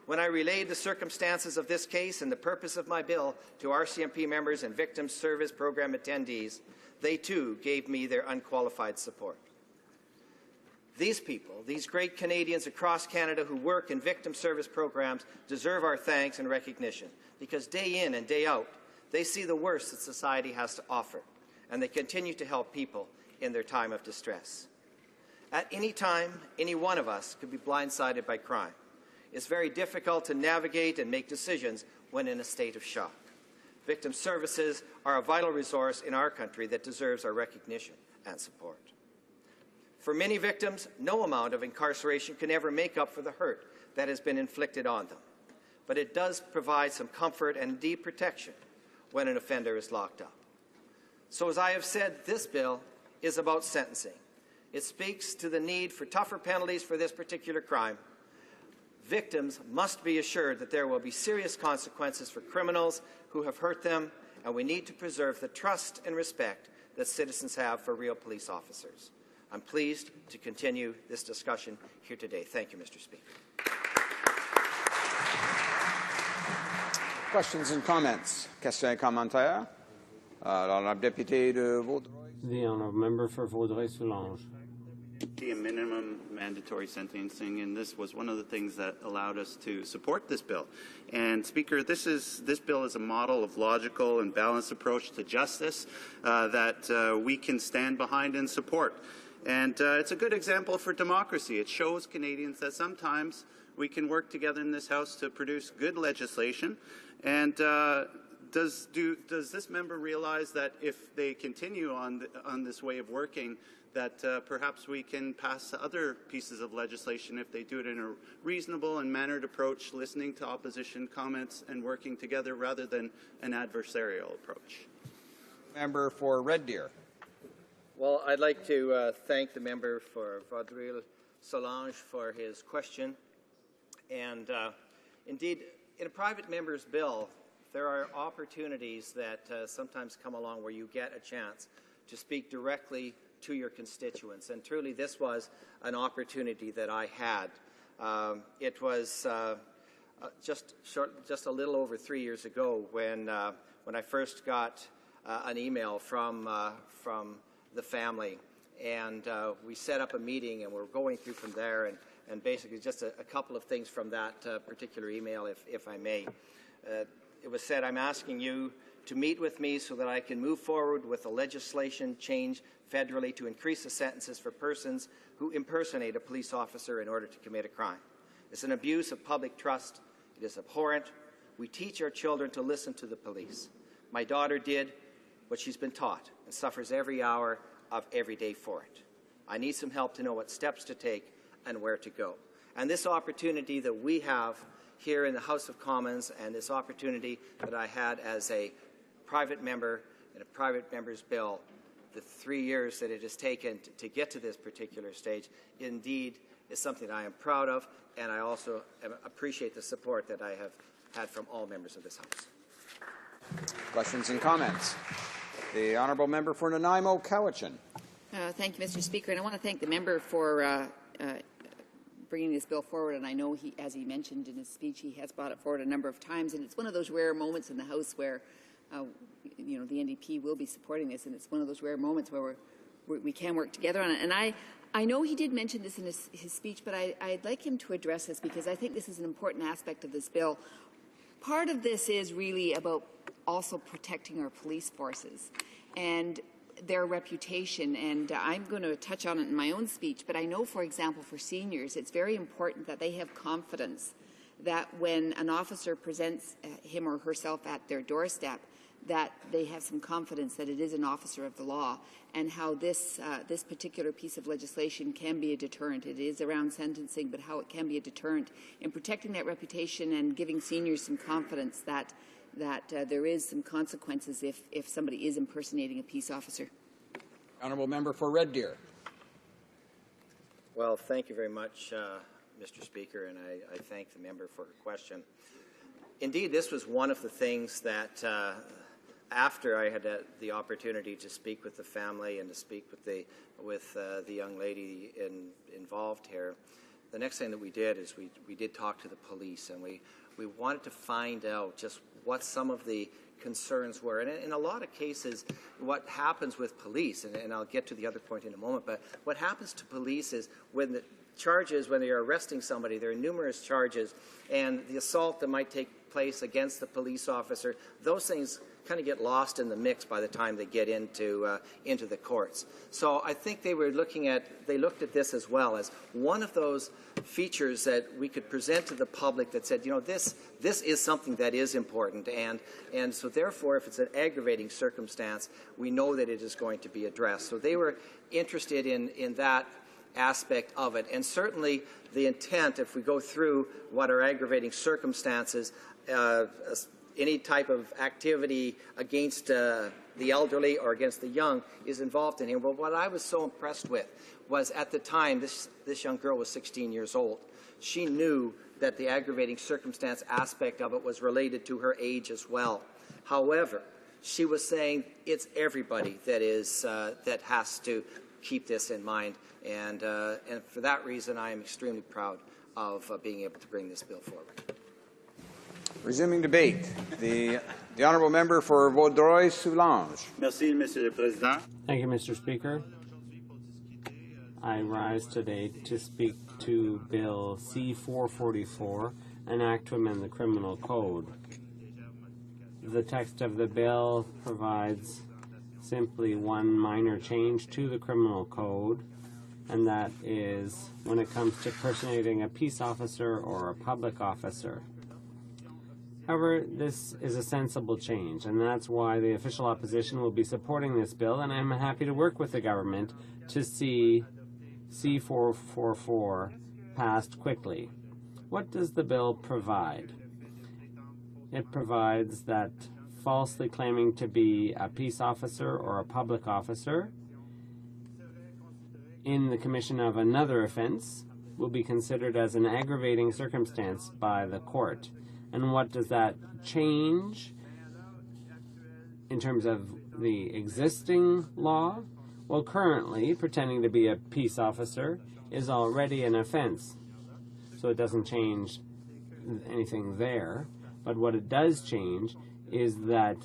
When I relayed the circumstances of this case and the purpose of my bill to RCMP members and victim service program attendees, they too gave me their unqualified support. These people, these great Canadians across Canada who work in victim service programs, deserve our thanks and recognition because day in and day out, they see the worst that society has to offer, and they continue to help people in their time of distress. At any time, any one of us could be blindsided by crime. It's very difficult to navigate and make decisions when in a state of shock. Victim services are a vital resource in our country that deserves our recognition and support. For many victims, no amount of incarceration can ever make up for the hurt that has been inflicted on them. But it does provide some comfort and deep protection when an offender is locked up. So as I have said, this bill is about sentencing. It speaks to the need for tougher penalties for this particular crime. Victims must be assured that there will be serious consequences for criminals who have hurt them, and we need to preserve the trust and respect that citizens have for real police officers. I'm pleased to continue this discussion here today. Thank you, Mr. Speaker. Questions and comments? Questions et commentaires? Alors, la députée de Vaudreuil. The honourable member for Vaudreuil-Soulanges. A minimum mandatory sentencing, and this was one of the things that allowed us to support this bill. And Speaker, this bill is a model of logical and balanced approach to justice that we can stand behind and support. And it's a good example for democracy. It shows Canadians that sometimes we can work together in this House to produce good legislation. And does this member realize that if they continue on this way of working, that perhaps we can pass other pieces of legislation if they do it in a reasonable and mannered approach, listening to opposition comments and working together rather than an adversarial approach? Member for Red Deer. Well, I'd like to thank the member for Vaudreuil-Soulanges for his question. And indeed, in a private member's bill, there are opportunities that sometimes come along where you get a chance to speak directly to your constituents. And truly, this was an opportunity that I had. It was just a little over 3 years ago when I first got an email from the family, and we set up a meeting, and we're going through from there, and basically just a couple of things from that particular email, if I may. It was said, I'm asking you to meet with me so that I can move forward with a legislation change federally to increase the sentences for persons who impersonate a police officer in order to commit a crime. It's an abuse of public trust. It is abhorrent. We teach our children to listen to the police. My daughter did what she's been taught and suffers every hour of every day for it. I need some help to know what steps to take and where to go. And this opportunity that we have here in the House of Commons, and this opportunity that I had as a private member in a private member's bill, the 3 years that it has taken to get to this particular stage, indeed is something I am proud of, and I also appreciate the support that I have had from all members of this House. Questions and comments? The Honourable Member for Nanaimo, Cowichan. Thank you, Mr. Speaker, and I want to thank the member for bringing this bill forward, and I know he, as he mentioned in his speech, he has brought it forward a number of times, and it's one of those rare moments in the House where the NDP will be supporting this, and it's one of those rare moments where we can work together on it. And I know he did mention this in his speech, but I'd like him to address this because I think this is an important aspect of this bill. Part of this is really about also protecting our police forces and their reputation, and I'm going to touch on it in my own speech, but I know, for example, for seniors, it's very important that they have confidence that when an officer presents him or herself at their doorstep, that they have some confidence that it is an officer of the law, and how this particular piece of legislation can be a deterrent. It is around sentencing, but how it can be a deterrent in protecting that reputation and giving seniors some confidence that there is some consequences if somebody is impersonating a peace officer. Honourable Member for Red Deer. Well, thank you very much, Mr. Speaker, and I thank the member for her question. Indeed, this was one of the things that after I had the opportunity to speak with the family and to speak with the young lady involved here, the next thing that we did is we did talk to the police, and we wanted to find out just what some of the concerns were. And in a lot of cases, what happens with police, and I'll get to the other point in a moment, but what happens to police is when the charges, when they are arresting somebody, there are numerous charges, and the assault that might take place against the police officer, those things kind of get lost in the mix by the time they get into the courts. So I think they looked at this as well as one of those features that we could present to the public that said, this is something that is important, and so therefore, if it's an aggravating circumstance, we know that it is going to be addressed. So they were interested in that aspect of it, and certainly the intent, if we go through what are aggravating circumstances, any type of activity against the elderly or against the young is involved in here. But what I was so impressed with was at the time, this young girl was 16 years old. She knew that the aggravating circumstance aspect of it was related to her age as well. However, she was saying it's everybody that has to keep this in mind. And for that reason, I am extremely proud of being able to bring this bill forward. Resuming debate, the Honourable Member for Vaudreuil-Soulanges. Merci, Monsieur le Président. Thank you, Mr. Speaker. I rise today to speak to Bill C-444, an act to amend the Criminal Code. The text of the bill provides simply one minor change to the Criminal Code, and that is when it comes to personating a peace officer or a public officer. However, this is a sensible change, and that's why the official opposition will be supporting this bill, and I'm happy to work with the government to see C-444 passed quickly. What does the bill provide? It provides that falsely claiming to be a peace officer or a public officer in the commission of another offense will be considered as an aggravating circumstance by the court. And what does that change in terms of the existing law? Well, currently, pretending to be a peace officer is already an offense. So it doesn't change anything there. But what it does change is that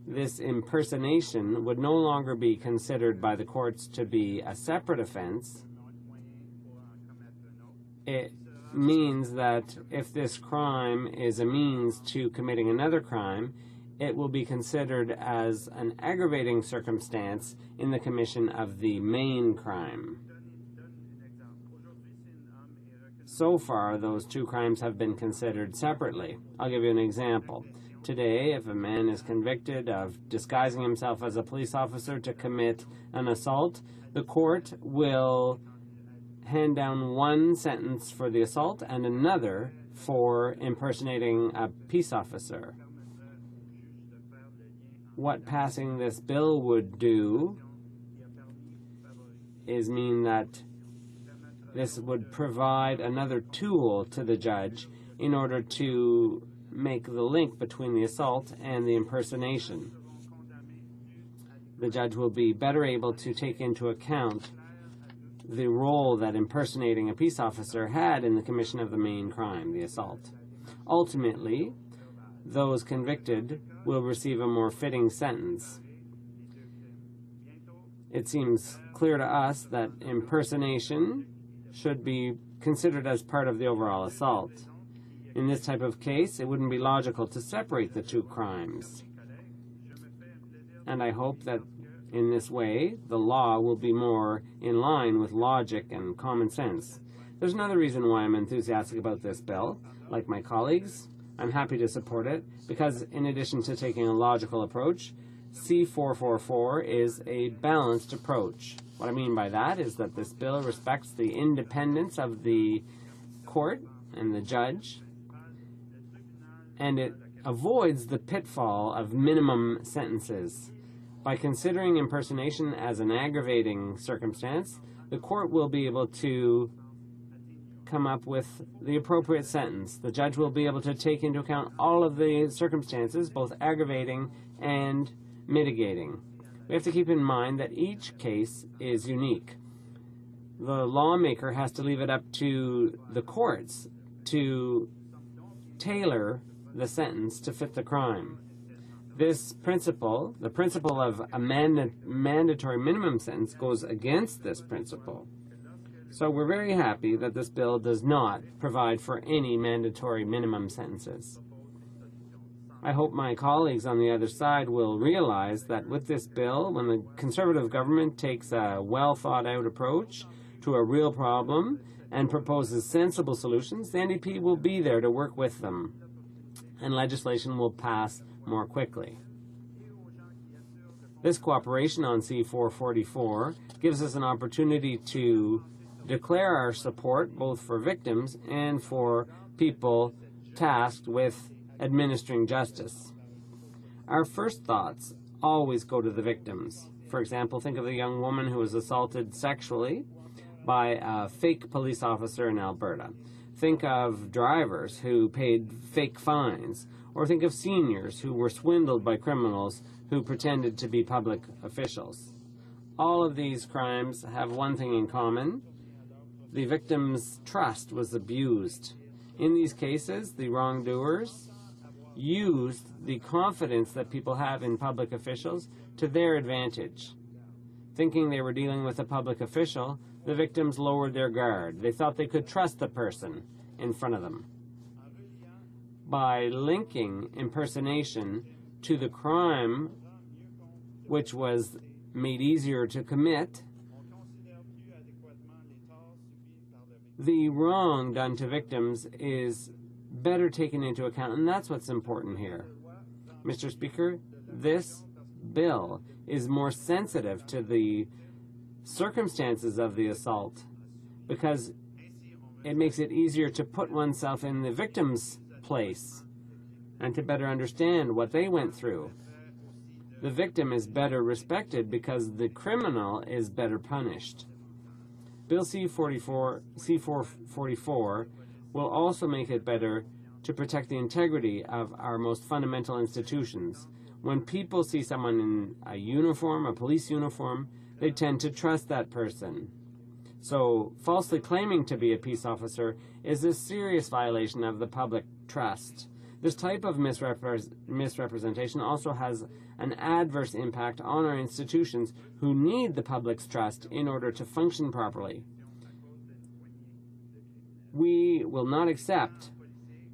this impersonation would no longer be considered by the courts to be a separate offense. It means that if this crime is a means to committing another crime, it will be considered as an aggravating circumstance in the commission of the main crime. So far, those two crimes have been considered separately. I'll give you an example. Today, if a man is convicted of disguising himself as a police officer to commit an assault, the court will hand down one sentence for the assault and another for impersonating a peace officer. What passing this bill would do is mean that this would provide another tool to the judge in order to make the link between the assault and the impersonation. The judge will be better able to take into account the role that impersonating a peace officer had in the commission of the main crime, the assault. Ultimately, those convicted will receive a more fitting sentence. It seems clear to us that impersonation should be considered as part of the overall assault. In this type of case, it wouldn't be logical to separate the two crimes. And I hope that in this way, the law will be more in line with logic and common sense. There's another reason why I'm enthusiastic about this bill. Like my colleagues, I'm happy to support it because in addition to taking a logical approach, C444 is a balanced approach. What I mean by that is that this bill respects the independence of the court and the judge, and it avoids the pitfall of minimum sentences. By considering impersonation as an aggravating circumstance, the court will be able to come up with the appropriate sentence. The judge will be able to take into account all of the circumstances, both aggravating and mitigating. We have to keep in mind that each case is unique. The lawmaker has to leave it up to the courts to tailor the sentence to fit the crime. This principle, the principle of a mandatory minimum sentence, goes against this principle. So we're very happy that this bill does not provide for any mandatory minimum sentences. I hope my colleagues on the other side will realize that with this bill, when the Conservative government takes a well-thought-out approach to a real problem and proposes sensible solutions, the NDP will be there to work with them, and legislation will pass more quickly. This cooperation on C444 gives us an opportunity to declare our support both for victims and for people tasked with administering justice. Our first thoughts always go to the victims. For example, think of the young woman who was assaulted sexually by a fake police officer in Alberta. Think of drivers who paid fake fines, or think of seniors who were swindled by criminals who pretended to be public officials. All of these crimes have one thing in common. The victim's trust was abused. In these cases, the wrongdoers used the confidence that people have in public officials to their advantage. Thinking they were dealing with a public official, the victims lowered their guard. They thought they could trust the person in front of them. By linking impersonation to the crime which was made easier to commit, the wrong done to victims is better taken into account, and that's what's important here. Mr. Speaker, this bill is more sensitive to the circumstances of the assault because it makes it easier to put oneself in the victim's place and to better understand what they went through. The victim is better respected because the criminal is better punished. Bill C444 will also make it better to protect the integrity of our most fundamental institutions. When people see someone in a uniform, a police uniform, they tend to trust that person. So falsely claiming to be a peace officer is a serious violation of the public trust. This type of misrepresentation also has an adverse impact on our institutions who need the public's trust in order to function properly. We will not accept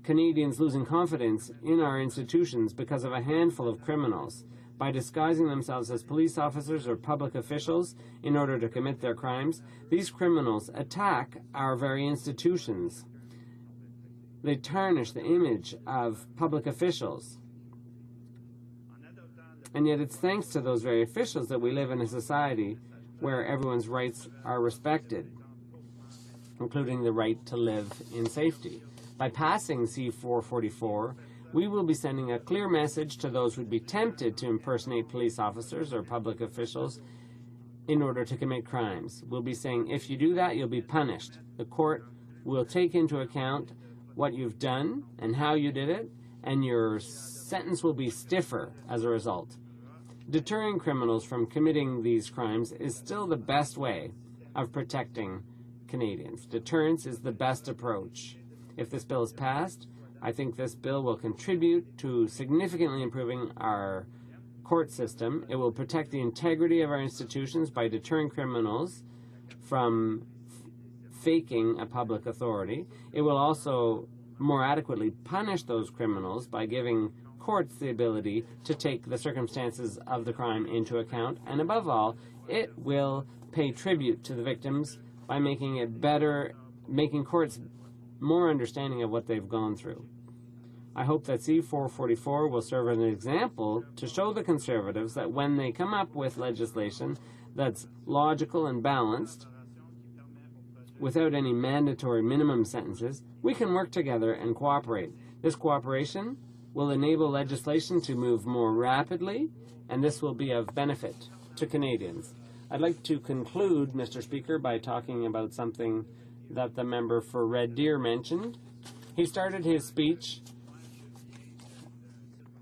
Canadians losing confidence in our institutions because of a handful of criminals by disguising themselves as police officers or public officials in order to commit their crimes. These criminals attack our very institutions. They tarnish the image of public officials. And yet it's thanks to those very officials that we live in a society where everyone's rights are respected, including the right to live in safety. By passing C-444, we will be sending a clear message to those who would be tempted to impersonate police officers or public officials in order to commit crimes. We'll be saying, if you do that, you'll be punished. The court will take into account what you've done and how you did it, and your sentence will be stiffer as a result. Deterring criminals from committing these crimes is still the best way of protecting Canadians. Deterrence is the best approach. If this bill is passed, I think this bill will contribute to significantly improving our court system. It will protect the integrity of our institutions by deterring criminals from faking a public authority. It will also more adequately punish those criminals by giving courts the ability to take the circumstances of the crime into account. And above all, it will pay tribute to the victims by making it better, making courts more understanding of what they've gone through. I hope that C-444 will serve as an example to show the Conservatives that when they come up with legislation that's logical and balanced, without any mandatory minimum sentences, we can work together and cooperate. This cooperation will enable legislation to move more rapidly, and this will be of benefit to Canadians. I'd like to conclude, Mr. Speaker, by talking about something that the member for Red Deer mentioned. He started his speech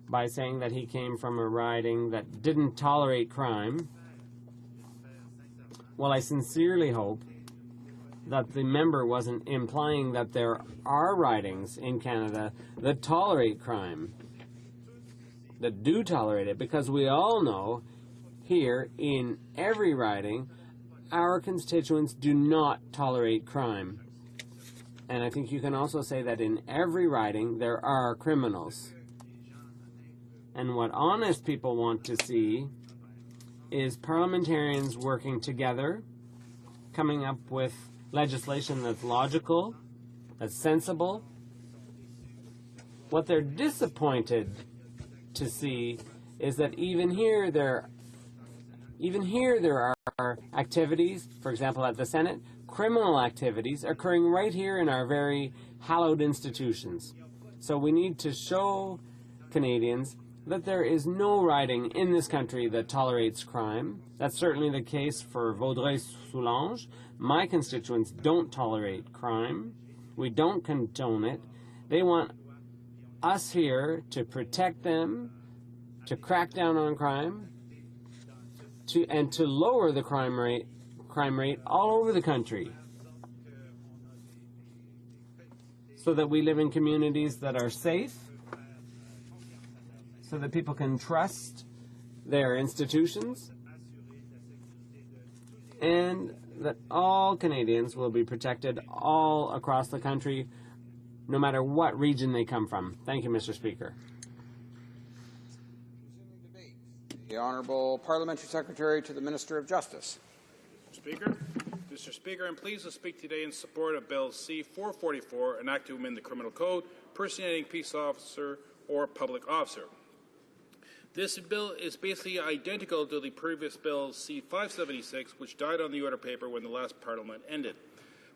by saying that he came from a riding that didn't tolerate crime. Well, I sincerely hope that the member wasn't implying that there are ridings in Canada that tolerate crime, that do tolerate it, because we all know here in every riding our constituents do not tolerate crime. And I think you can also say that in every riding there are criminals. And what honest people want to see is parliamentarians working together, coming up with legislation that's logical, that's sensible. What they're disappointed to see is that even here there are activities, for example at the Senate, criminal activities occurring right here in our very hallowed institutions. So we need to show Canadians that there is no riding in this country that tolerates crime. That's certainly the case for Vaudreuil-Soulanges. My constituents don't tolerate crime. We don't condone it. They want us here to protect them, to crack down on crime, and to lower the crime rate all over the country, so that we live in communities that are safe, so that people can trust their institutions, and that all Canadians will be protected all across the country, no matter what region they come from. Thank you, Mr. Speaker. The Honourable Parliamentary Secretary to the Minister of Justice. Mr. Speaker, I'm pleased to speak today in support of Bill C-444, an act to amend the Criminal Code, personating peace officer or public officer. This bill is basically identical to the previous Bill C-576, which died on the order paper when the last Parliament ended.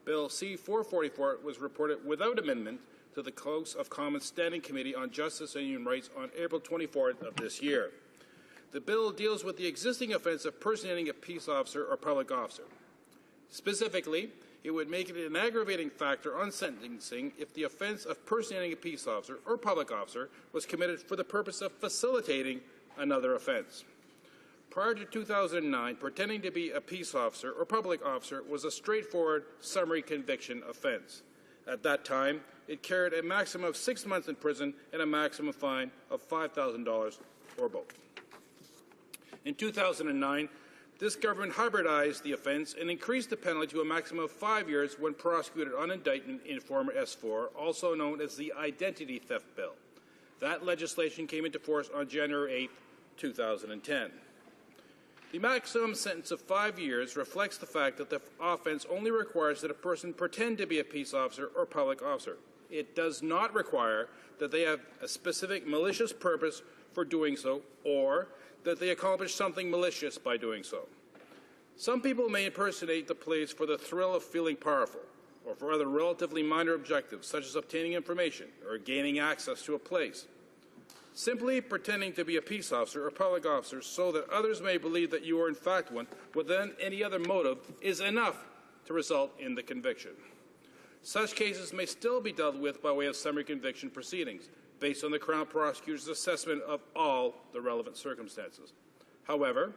Bill C-444 was reported without amendment to the House of Commons Standing Committee on Justice and Human Rights on April 24th of this year. The bill deals with the existing offence of personating a peace officer or public officer. Specifically, it would make it an aggravating factor on sentencing if the offence of personating a peace officer or public officer was committed for the purpose of facilitating another offence. Prior to 2009, pretending to be a peace officer or public officer was a straightforward summary conviction offense. At that time, it carried a maximum of 6 months in prison and a maximum fine of $5,000 or both. In 2009, this government hybridized the offense and increased the penalty to a maximum of 5 years when prosecuted on indictment in Form S4, also known as the Identity Theft Bill. That legislation came into force on January 8, 2010. The maximum sentence of 5 years reflects the fact that the offense only requires that a person pretend to be a peace officer or public officer. It does not require that they have a specific malicious purpose for doing so or that they accomplish something malicious by doing so. Some people may impersonate the police for the thrill of feeling powerful or for other relatively minor objectives, such as obtaining information or gaining access to a place. Simply pretending to be a peace officer or public officer so that others may believe that you are in fact one, without any other motive, is enough to result in the conviction. Such cases may still be dealt with by way of summary conviction proceedings, based on the Crown Prosecutor's assessment of all the relevant circumstances. However,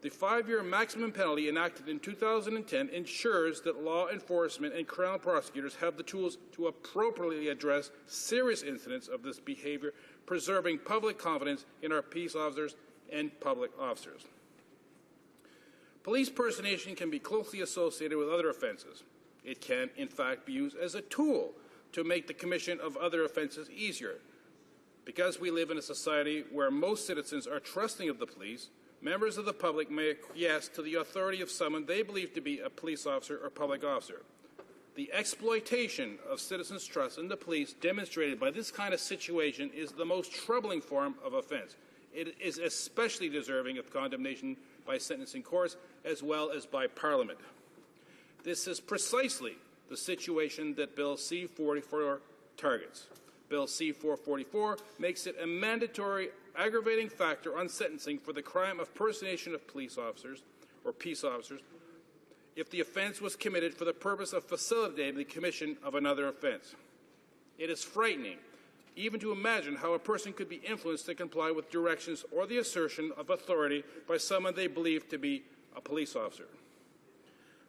the 5-year maximum penalty enacted in 2010 ensures that law enforcement and Crown prosecutors have the tools to appropriately address serious incidents of this behavior, preserving public confidence in our peace officers and public officers. Police personation can be closely associated with other offenses. It can, in fact, be used as a tool to make the commission of other offenses easier. Because we live in a society where most citizens are trusting of the police, members of the public may acquiesce to the authority of someone they believe to be a police officer or public officer. The exploitation of citizens' trust in the police demonstrated by this kind of situation is the most troubling form of offense. It is especially deserving of condemnation by sentencing courts as well as by Parliament. This is precisely the situation that Bill C-44 targets. Bill C-444 makes it a mandatory aggravating factor on sentencing for the crime of personation of police officers or peace officers if the offense was committed for the purpose of facilitating the commission of another offense. It is frightening even to imagine how a person could be influenced to comply with directions or the assertion of authority by someone they believe to be a police officer.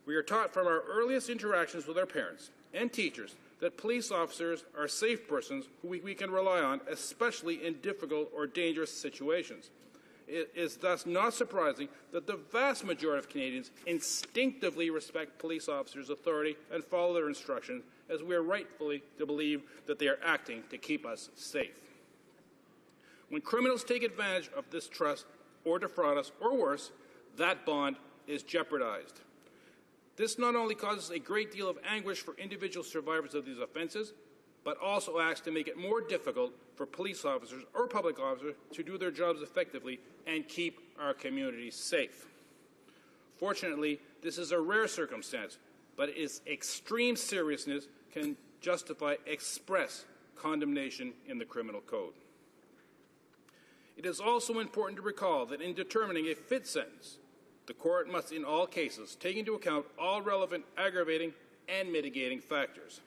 We are taught from our earliest interactions with our parents and teachers that police officers are safe persons who we can rely on, especially in difficult or dangerous situations. It is thus not surprising that the vast majority of Canadians instinctively respect police officers' authority and follow their instructions, as we are rightfully to believe that they are acting to keep us safe. When criminals take advantage of this trust or defraud us, or worse, that bond is jeopardized. This not only causes a great deal of anguish for individual survivors of these offenses, but also acts to make it more difficult for police officers or public officers to do their jobs effectively and keep our communities safe. Fortunately, this is a rare circumstance, but its extreme seriousness can justify express condemnation in the criminal code. It is also important to recall that in determining a fit sentence, the court must in all cases take into account all relevant aggravating and mitigating factors.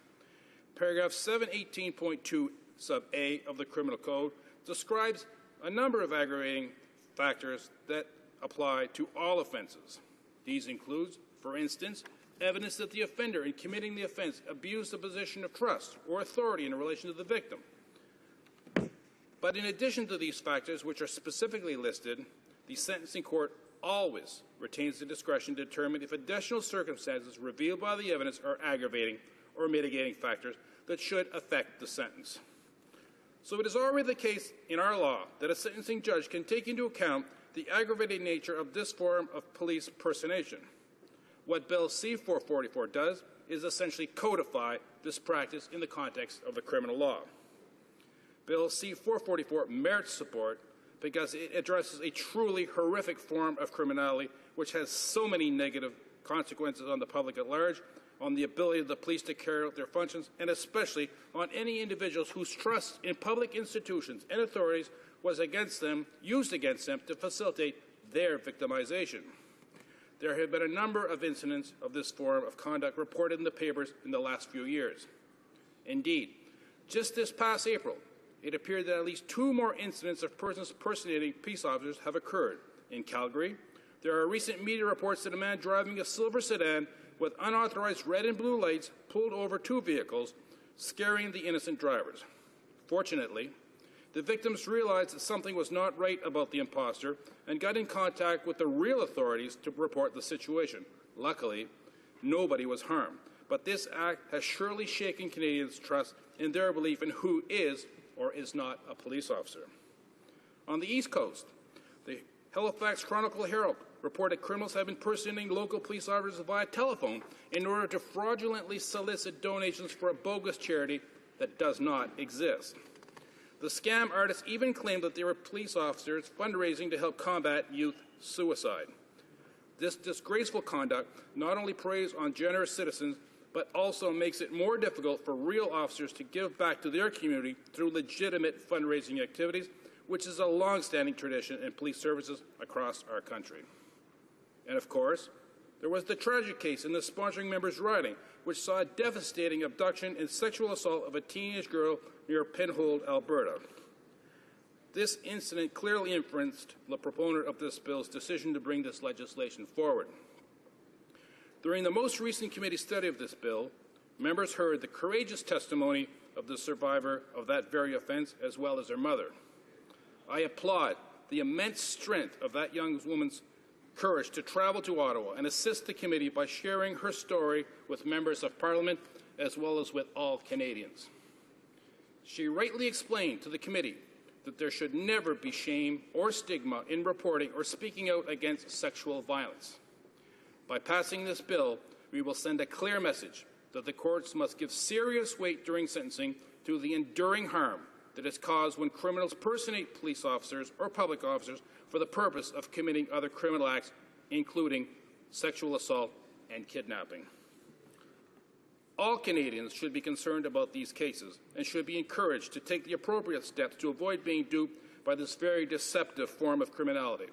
Paragraph 718.2 sub A of the Criminal Code describes a number of aggravating factors that apply to all offenses. These include, for instance, evidence that the offender in committing the offense abused the position of trust or authority in relation to the victim. But in addition to these factors, which are specifically listed, the sentencing court always retains the discretion to determine if additional circumstances revealed by the evidence are aggravating or mitigating factors that should affect the sentence. So it is already the case in our law that a sentencing judge can take into account the aggravating nature of this form of police personation. What Bill C-444 does is essentially codify this practice in the context of the criminal law. Bill C-444 merits support because it addresses a truly horrific form of criminality which has so many negative consequences on the public at large, on the ability of the police to carry out their functions, and especially on any individuals whose trust in public institutions and authorities was used against them to facilitate their victimization. There have been a number of incidents of this form of conduct reported in the papers in the last few years. Indeed, just this past April, it appeared that at least 2 more incidents of persons personating peace officers have occurred in Calgary, There are recent media reports that a man driving a silver sedan with unauthorized red and blue lights pulled over two vehicles, scaring the innocent drivers. Fortunately, the victims realized that something was not right about the imposter and got in contact with the real authorities to report the situation. Luckily, nobody was harmed, but this act has surely shaken Canadians' trust in their belief in who is or is not a police officer. On the East Coast, the Halifax Chronicle-Herald reported criminals have been impersonating local police officers via telephone in order to fraudulently solicit donations for a bogus charity that does not exist. The scam artists even claimed that they were police officers fundraising to help combat youth suicide. This disgraceful conduct not only preys on generous citizens, but also makes it more difficult for real officers to give back to their community through legitimate fundraising activities, which is a long-standing tradition in police services across our country. And of course, there was the tragic case in the sponsoring member's riding, which saw a devastating abduction and sexual assault of a teenage girl near Penhold, Alberta. This incident clearly influenced the proponent of this bill's decision to bring this legislation forward. During the most recent committee study of this bill, members heard the courageous testimony of the survivor of that very offense, as well as her mother. I applaud the immense strength of that young woman's courage to travel to Ottawa and assist the committee by sharing her story with members of Parliament as well as with all Canadians. She rightly explained to the committee that there should never be shame or stigma in reporting or speaking out against sexual violence. By passing this bill, we will send a clear message that the courts must give serious weight during sentencing to the enduring harm that is caused when criminals personate police officers or public officers for the purpose of committing other criminal acts, including sexual assault and kidnapping. All Canadians should be concerned about these cases and should be encouraged to take the appropriate steps to avoid being duped by this very deceptive form of criminality.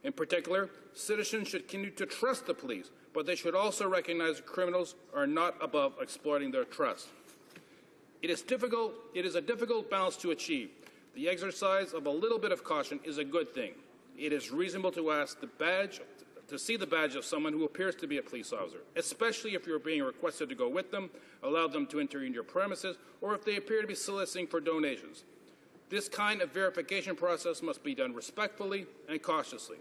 In particular, citizens should continue to trust the police, but they should also recognize that criminals are not above exploiting their trust. It is a difficult balance to achieve. The exercise of a little bit of caution is a good thing. It is reasonable to see the badge of someone who appears to be a police officer, especially if you're being requested to go with them, allow them to enter into your premises, or if they appear to be soliciting for donations. This kind of verification process must be done respectfully and cautiously.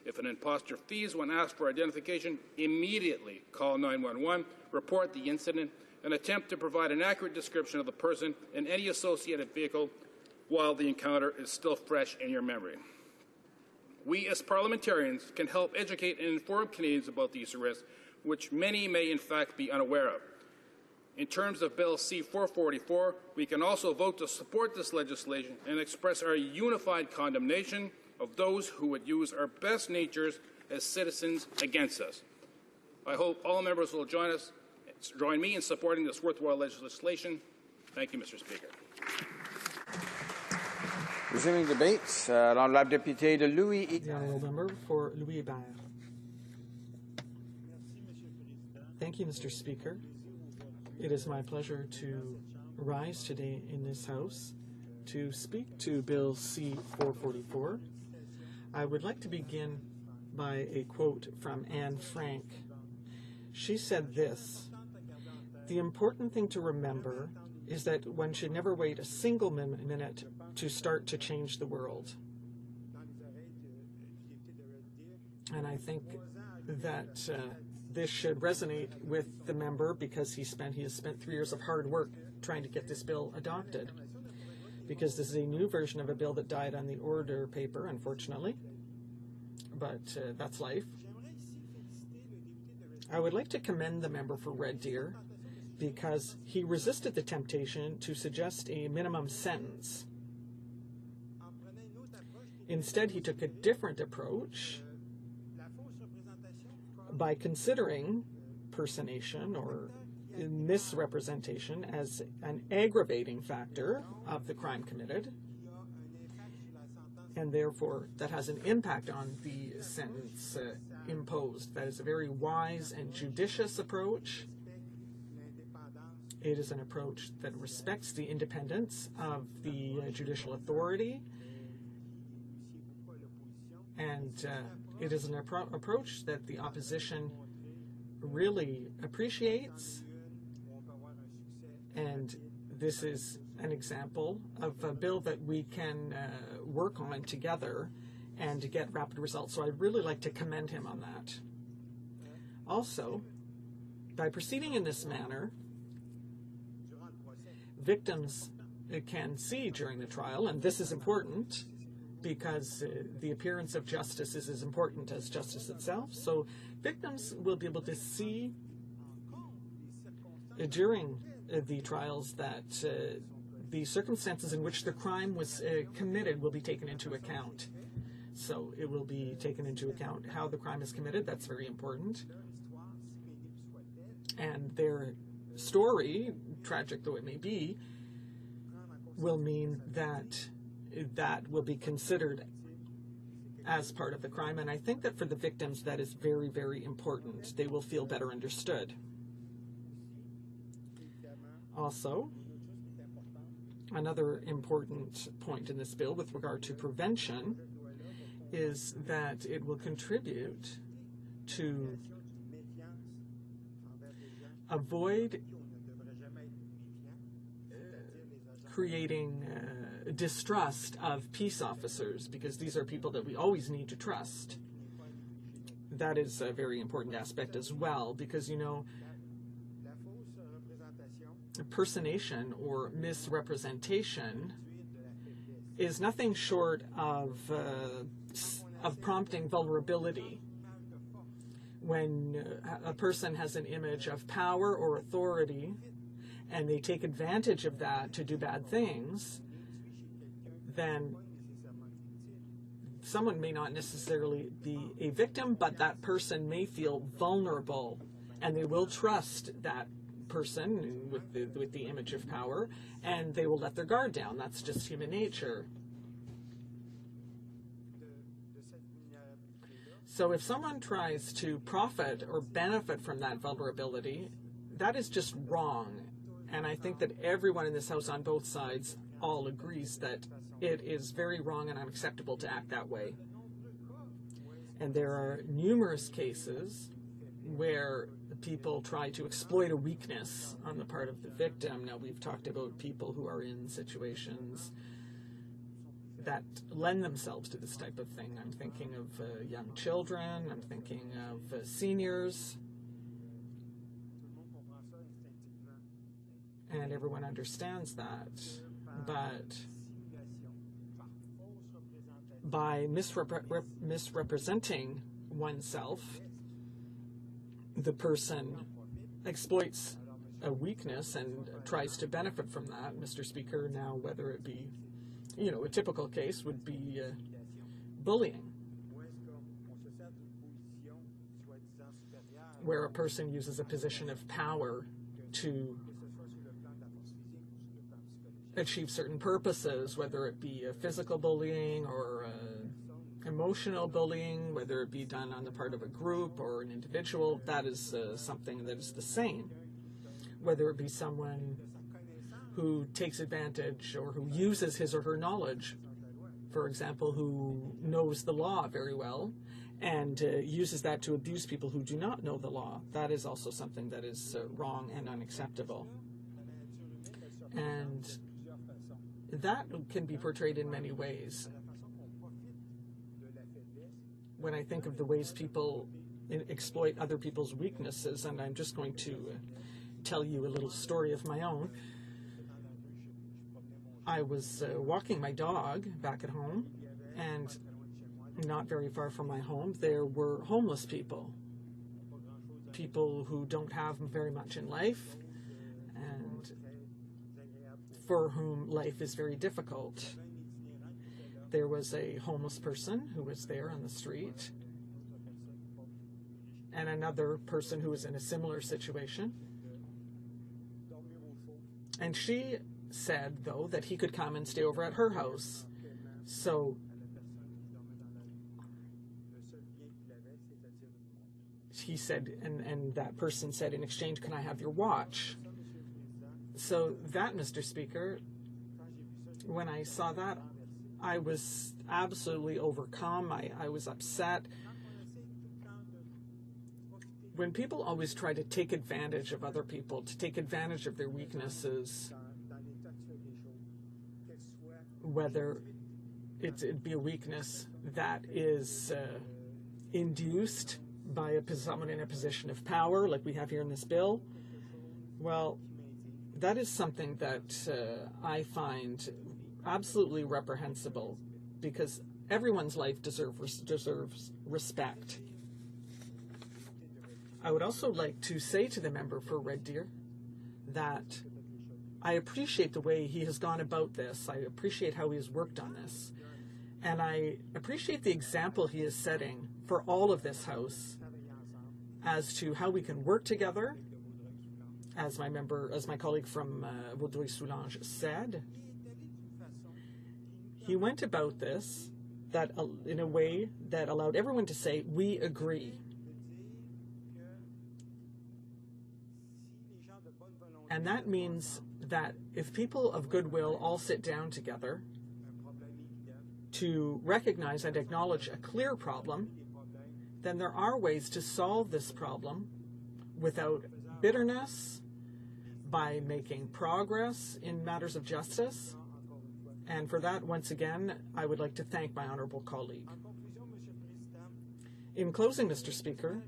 If an imposter flees when asked for identification, immediately call 911, report the incident, and attempt to provide an accurate description of the person and any associated vehicle while the encounter is still fresh in your memory. We as parliamentarians can help educate and inform Canadians about these risks, which many may in fact be unaware of. In terms of Bill C-444, we can also vote to support this legislation and express our unified condemnation of those who would use our best natures as citizens against us. I hope all members will join me in supporting this worthwhile legislation. Thank you, Mr. Speaker. Resuming debate, l'honorable député de Louis. The honourable member for Louis Hébert. Thank you, Mr. Speaker. It is my pleasure to rise today in this House to speak to Bill C-444. I would like to begin by a quote from Anne Frank. She said this: "The important thing to remember is that one should never wait a single minute to start to change the world." And I think that this should resonate with the member because he has spent 3 years of hard work trying to get this bill adopted. Because this is a new version of a bill that died on the order paper, unfortunately. But that's life. I would like to commend the member for Red Deer because he resisted the temptation to suggest a minimum sentence. Instead, he took a different approach by considering personation or misrepresentation as an aggravating factor of the crime committed, and therefore that has an impact on the sentence imposed. That is a very wise and judicious approach. It is an approach that respects the independence of the judicial authority and it is an approach that the opposition really appreciates, and this is an example of a bill that we can work on together and to get rapid results. So I'd really like to commend him on that. Also, by proceeding in this manner, victims can see during the trial, and this is important because the appearance of justice is as important as justice itself. So victims will be able to see during the trials that the circumstances in which the crime was committed will be taken into account. So it will be taken into account how the crime is committed. That's very important. And their story, tragic though it may be, will mean that that will be considered as part of the crime. And I think that for the victims, that is very, very important. They will feel better understood. Also, another important point in this bill with regard to prevention is that it will contribute to avoid creating distrust of peace officers, because these are people that we always need to trust. That is a very important aspect as well, because, you know, impersonation or misrepresentation is nothing short of prompting vulnerability. When a person has an image of power or authority and they take advantage of that to do bad things, then someone may not necessarily be a victim, but that person may feel vulnerable, and they will trust that person with the image of power, and they will let their guard down. That's just human nature. So if someone tries to profit or benefit from that vulnerability, that is just wrong. And I think that everyone in this House on both sides all agrees that it is very wrong and unacceptable to act that way. And there are numerous cases where people try to exploit a weakness on the part of the victim. Now, we've talked about people who are in situations that lend themselves to this type of thing. I'm thinking of young children, I'm thinking of seniors, and everyone understands that. But by misrepresenting oneself, the person exploits a weakness and tries to benefit from that. Mr. Speaker, now whether it be, you know, a typical case would be bullying, where a person uses a position of power to achieve certain purposes, whether it be physical bullying or emotional bullying, whether it be done on the part of a group or an individual. That is something that is the same. Whether it be someone who takes advantage or who uses his or her knowledge, for example, who knows the law very well and uses that to abuse people who do not know the law. That is also something that is wrong and unacceptable. And that can be portrayed in many ways. When I think of the ways people exploit other people's weaknesses, and I'm just going to tell you a little story of my own. I was walking my dog back at home, and not very far from my home, there were homeless people. People who don't have very much in life, and for whom life is very difficult. There was a homeless person who was there on the street, and another person who was in a similar situation. And she said, though, that he could come and stay over at her house. So he said, and that person said, in exchange, can I have your watch? So that, Mr. Speaker, when I saw that, I was absolutely overcome. I was upset. when people always try to take advantage of other people, to take advantage of their weaknesses, whether it be a weakness that is induced by someone in a position of power, like we have here in this bill, well, that is something that I find absolutely reprehensible, because everyone's life deserves respect. I would also like to say to the member for Red Deer that I appreciate the way he has gone about this. I appreciate how he has worked on this. And I appreciate the example he is setting for all of this House as to how we can work together. As my colleague from Vaudreuil-Soulanges said, he went about this in a way that allowed everyone to say, we agree. And that means that if people of goodwill all sit down together to recognize and acknowledge a clear problem, then there are ways to solve this problem without bitterness, by making progress in matters of justice. And for that, once again, I would like to thank my honourable colleague. In closing, Mr. Speaker,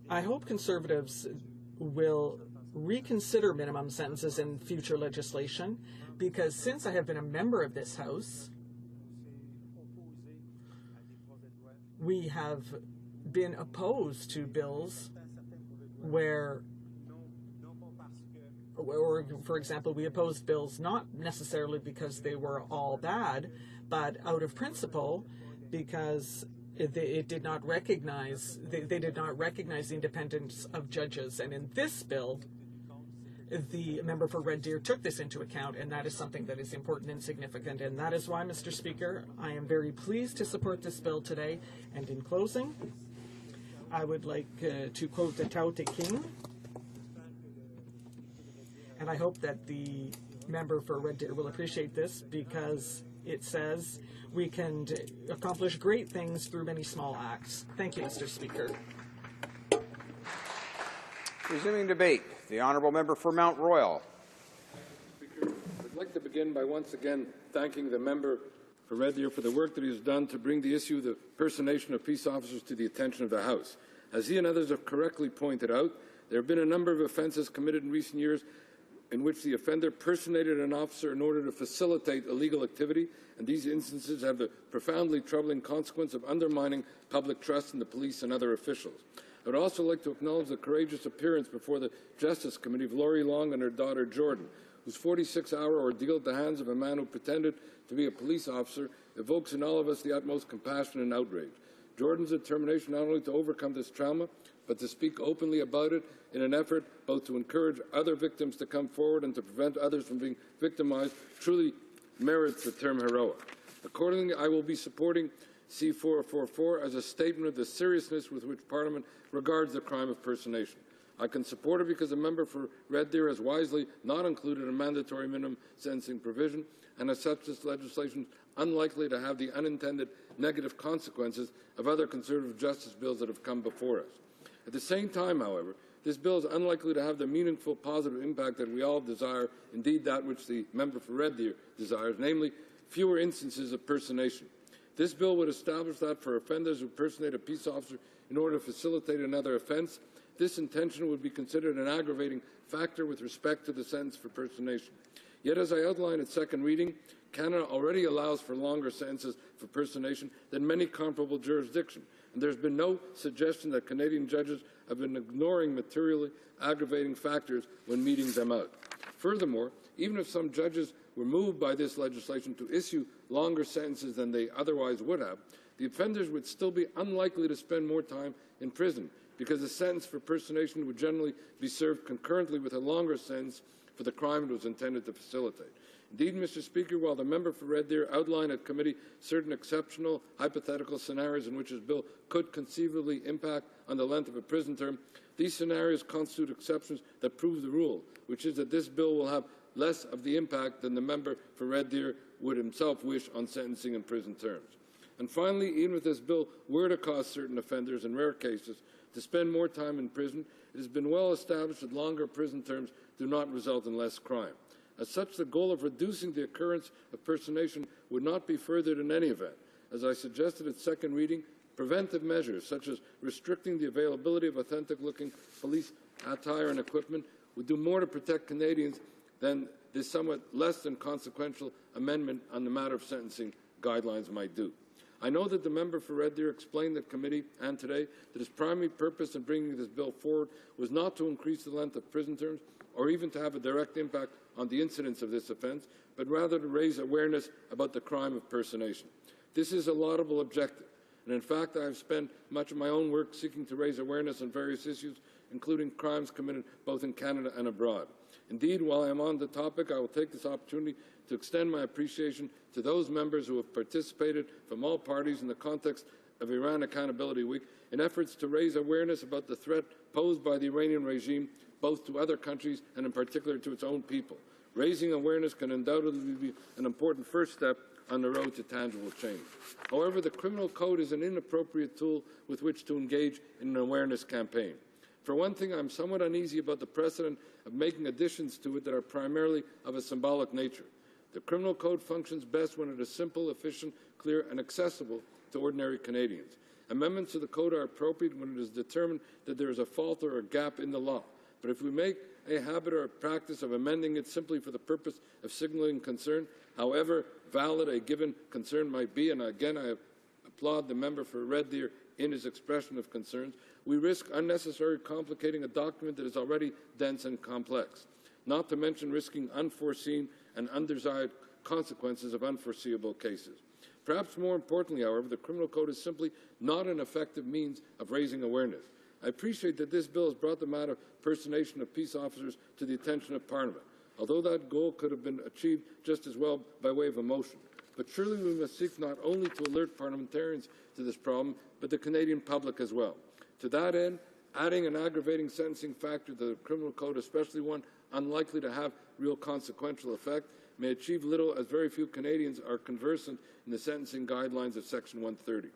I hope Conservatives will reconsider minimum sentences in future legislation, because since I have been a member of this House, we have been opposed to bills where, for example, we opposed bills not necessarily because they were all bad, but out of principle, because it did not recognize, they did not recognize the independence of judges. And in this bill, the member for Red Deer took this into account, and that is something that is important and significant. And that is why, Mr. Speaker, I am very pleased to support this bill today. And in closing, I would like to quote the Tao Te King. And I hope that the member for Red Deer will appreciate this, because it says we can accomplish great things through many small acts. Thank you, Mr. Speaker. Resuming debate, the honourable member for Mount Royal. Speaker, I'd like to begin by once again thanking the member for Red Deer for the work that he has done to bring the issue of the personation of peace officers to the attention of the House. As he and others have correctly pointed out, there have been a number of offences committed in recent years in which the offender personated an officer in order to facilitate illegal activity, and these instances have the profoundly troubling consequence of undermining public trust in the police and other officials. I would also like to acknowledge the courageous appearance before the Justice Committee of Lori Long and her daughter Jordan, whose 46-hour ordeal at the hands of a man who pretended to be a police officer evokes in all of us the utmost compassion and outrage. Jordan's determination not only to overcome this trauma, but to speak openly about it in an effort both to encourage other victims to come forward and to prevent others from being victimized truly merits the term heroic. Accordingly, I will be supporting C444 as a statement of the seriousness with which Parliament regards the crime of personation. I can support it because the member for Red Deer has wisely not included a mandatory minimum sentencing provision, and as such this legislation is unlikely to have the unintended negative consequences of other conservative justice bills that have come before us. At the same time, however, this bill is unlikely to have the meaningful positive impact that we all desire, indeed that which the member for Red Deer desires, namely fewer instances of personation. This bill would establish that for offenders who personate a peace officer in order to facilitate another offence, this intention would be considered an aggravating factor with respect to the sentence for personation. Yet, as I outlined at second reading, Canada already allows for longer sentences for personation than many comparable jurisdictions, and there has been no suggestion that Canadian judges have been ignoring materially aggravating factors when meting them out. Furthermore, even if some judges were moved by this legislation to issue longer sentences than they otherwise would have, the offenders would still be unlikely to spend more time in prison, because a sentence for personation would generally be served concurrently with a longer sentence for the crime it was intended to facilitate. Indeed, Mr. Speaker, while the member for Red Deer outlined at committee certain exceptional hypothetical scenarios in which his bill could conceivably impact on the length of a prison term, these scenarios constitute exceptions that prove the rule, which is that this bill will have less of the impact than the member for Red Deer would himself wish on sentencing and prison terms. And finally, even if this bill were to cause certain offenders, in rare cases, to spend more time in prison, it has been well established that longer prison terms do not result in less crime. As such, the goal of reducing the occurrence of personation would not be furthered in any event. As I suggested at second reading, preventive measures such as restricting the availability of authentic-looking police attire and equipment would do more to protect Canadians than this somewhat less than consequential amendment on the matter of sentencing guidelines might do. I know that the member for Red Deer explained at committee and today that his primary purpose in bringing this bill forward was not to increase the length of prison terms or even to have a direct impact on the incidence of this offence, but rather to raise awareness about the crime of personation. This is a laudable objective, and in fact I have spent much of my own work seeking to raise awareness on various issues, including crimes committed both in Canada and abroad. Indeed, while I am on the topic, I will take this opportunity to extend my appreciation to those members who have participated from all parties in the context of Iran Accountability Week in efforts to raise awareness about the threat posed by the Iranian regime both to other countries and in particular to its own people. Raising awareness can undoubtedly be an important first step on the road to tangible change. However, the criminal code is an inappropriate tool with which to engage in an awareness campaign. For one thing, I'm somewhat uneasy about the precedent of making additions to it that are primarily of a symbolic nature. The criminal code functions best when it is simple, efficient, clear, and accessible to ordinary Canadians. Amendments to the code are appropriate when it is determined that there is a fault or a gap in the law. But if we make a habit or a practice of amending it simply for the purpose of signaling concern, however valid a given concern might be, and again I applaud the member for Red Deer in his expression of concerns, we risk unnecessarily complicating a document that is already dense and complex, not to mention risking unforeseen and undesired consequences of unforeseeable cases. Perhaps more importantly, however, the criminal code is simply not an effective means of raising awareness. I appreciate that this bill has brought the matter of personation of peace officers to the attention of Parliament, although that goal could have been achieved just as well by way of a motion. But surely we must seek not only to alert parliamentarians to this problem, but the Canadian public as well. To that end, adding an aggravating sentencing factor to the criminal code, especially one unlikely to have real consequential effect, may achieve little as very few Canadians are conversant in the sentencing guidelines of Section 130.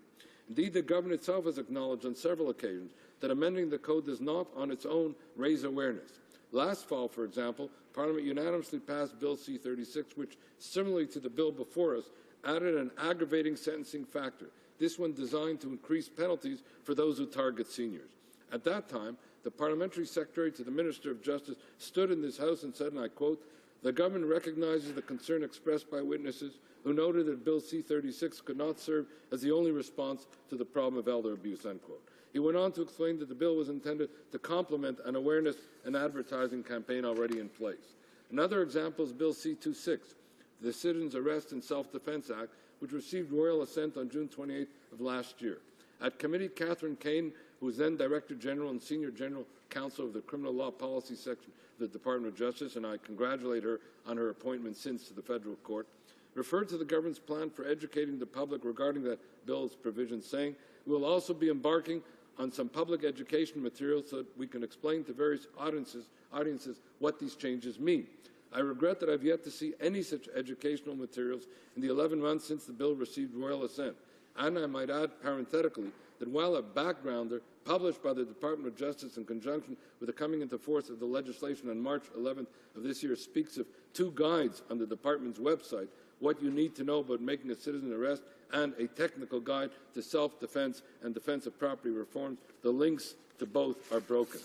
Indeed, the government itself has acknowledged on several occasions that amending the code does not on its own raise awareness. Last fall, for example, Parliament unanimously passed Bill C-36, which, similarly to the bill before us, added an aggravating sentencing factor, this one designed to increase penalties for those who target seniors. At that time, the Parliamentary Secretary to the Minister of Justice stood in this House and said, and I quote, "The government recognizes the concern expressed by witnesses who noted that Bill C-36 could not serve as the only response to the problem of elder abuse," unquote. He went on to explain that the bill was intended to complement an awareness and advertising campaign already in place. Another example is Bill C-26, the Citizens Arrest and Self-Defense Act, which received royal assent on June 28th of last year. At committee, Catherine Kane, who was then Director General and Senior General Counsel of the Criminal Law Policy Section of the Department of Justice, and I congratulate her on her appointment since to the Federal Court, referred to the government's plan for educating the public regarding that bill's provisions, saying, "We will also be embarking on some public education material so that we can explain to various audiences what these changes mean." I regret that I have yet to see any such educational materials in the 11 months since the bill received royal assent. And I might add parenthetically that while a backgrounder published by the Department of Justice in conjunction with the coming into force of the legislation on March 11th of this year speaks of 2 guides on the department's website, what you need to know about making a citizen arrest, and a technical guide to self-defense and defense of property reforms, the links to both are broken.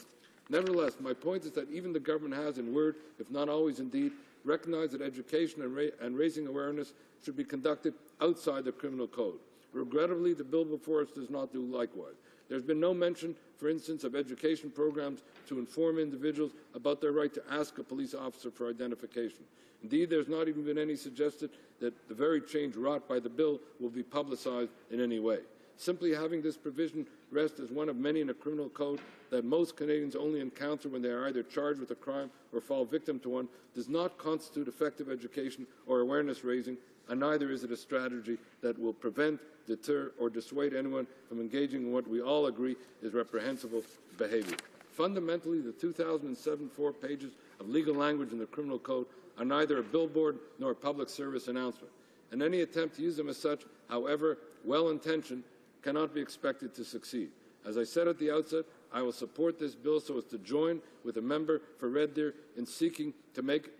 Nevertheless, my point is that even the government has, in word, if not always in deed, recognized that education and raising awareness should be conducted outside the criminal code. Regrettably, the bill before us does not do likewise. There has been no mention, for instance, of education programs to inform individuals about their right to ask a police officer for identification. Indeed, there has not even been any suggestion that the very change wrought by the bill will be publicized in any way. Simply having this provision rest as one of many in a criminal code that most Canadians only encounter when they are either charged with a crime or fall victim to one does not constitute effective education or awareness raising, and neither is it a strategy that will prevent, deter, or dissuade anyone from engaging in what we all agree is reprehensible behavior. Fundamentally, the 2007 4 pages of legal language in the criminal code are neither a billboard nor a public service announcement. and any attempt to use them as such, however well-intentioned, cannot be expected to succeed. As I said at the outset, I will support this bill so as to join with the member for Red Deer in seeking to make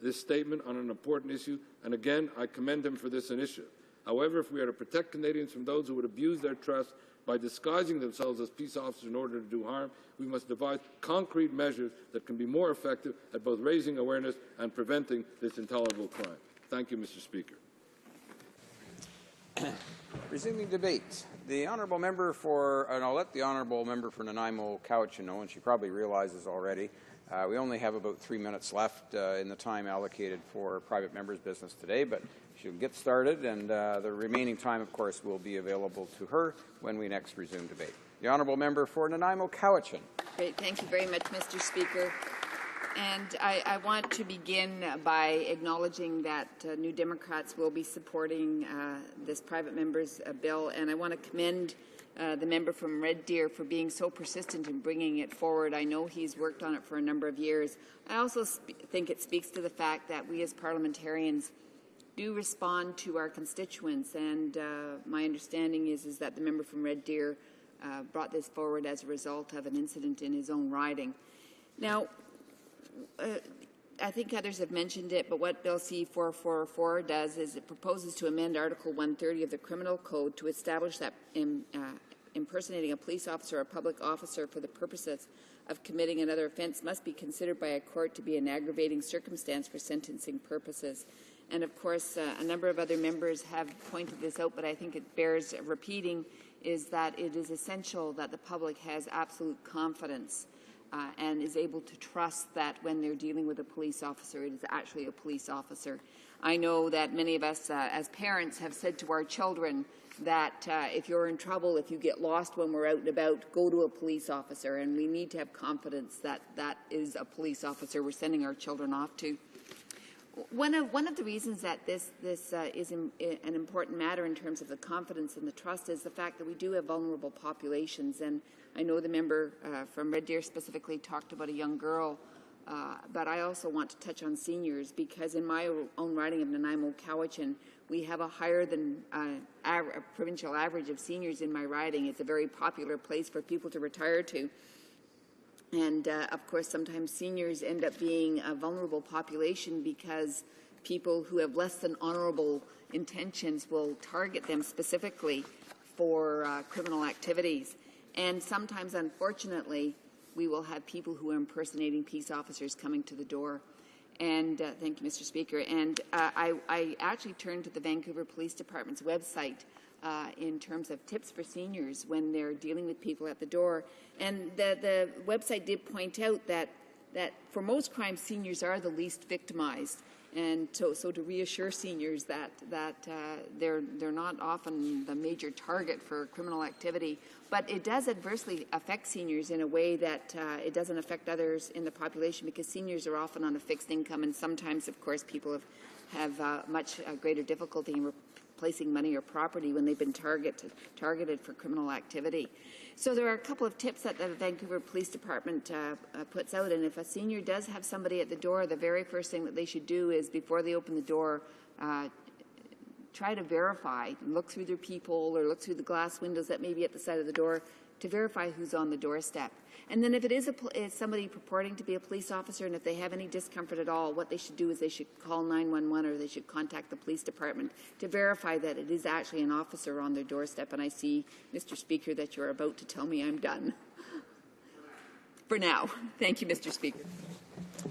this statement on an important issue, and again, I commend him for this initiative. However, if we are to protect Canadians from those who would abuse their trust by disguising themselves as peace officers in order to do harm, we must devise concrete measures that can be more effective at both raising awareness and preventing this intolerable crime. Thank you, Mr. Speaker. Resuming debate, the honourable member for, and I'll let the honourable member for Nanaimo Cowichan know, and she probably realizes already, we only have about 3 minutes left in the time allocated for private members' business today, but she'll get started, and the remaining time, of course, will be available to her when we next resume debate. The honourable member for Nanaimo Cowichan. Great. Thank you very much, Mr. Speaker. And I want to begin by acknowledging that New Democrats will be supporting this private member's bill, and I want to commend the member from Red Deer for being so persistent in bringing it forward. I know he's worked on it for a number of years. I also think it speaks to the fact that we as parliamentarians do respond to our constituents, and my understanding is that the member from Red Deer brought this forward as a result of an incident in his own riding. Now, I think others have mentioned it, but what Bill C-444 does is it proposes to amend Article 130 of the Criminal Code to establish that impersonating a police officer or public officer for the purposes of committing another offence must be considered by a court to be an aggravating circumstance for sentencing purposes. And of course, a number of other members have pointed this out, but I think it bears repeating, is that it is essential that the public has absolute confidence and is able to trust that when they're dealing with a police officer, it is actually a police officer. I know that many of us as parents have said to our children that if you're in trouble, if you get lost when we're out and about, go to a police officer, and we need to have confidence that that is a police officer we're sending our children off to. One of the reasons that this is an important matter in terms of the confidence and the trust is the fact that we do have vulnerable populations, and I know the member from Red Deer specifically talked about a young girl, but I also want to touch on seniors, because in my own riding of Nanaimo Cowichan, we have a higher than provincial average of seniors in my riding. It's a very popular place for people to retire to. And, of course, sometimes seniors end up being a vulnerable population because people who have less than honourable intentions will target them specifically for criminal activities. And sometimes, unfortunately, we will have people who are impersonating peace officers coming to the door. And thank you, Mr. Speaker. And I actually turned to the Vancouver Police Department's website in terms of tips for seniors when they're dealing with people at the door. And the website did point out that for most crimes, seniors are the least victimized. And so to reassure seniors that they're not often the major target for criminal activity, but it does adversely affect seniors in a way that it doesn't affect others in the population, because seniors are often on a fixed income, and sometimes, of course, people have much greater difficulty in replacing money or property when they've been targeted for criminal activity. So there are a couple of tips that the Vancouver Police Department puts out, and if a senior does have somebody at the door, the very first thing that they should do is, before they open the door, try to verify, look through their peephole or look through the glass windows that may be at the side of the door to verify who's on the doorstep. And then if it is somebody purporting to be a police officer, and if they have any discomfort at all, what they should do is they should call 911, or they should contact the police department to verify that it is actually an officer on their doorstep. And I see, Mr. Speaker, that you're about to tell me I'm done. For now. Thank you, Mr. Speaker.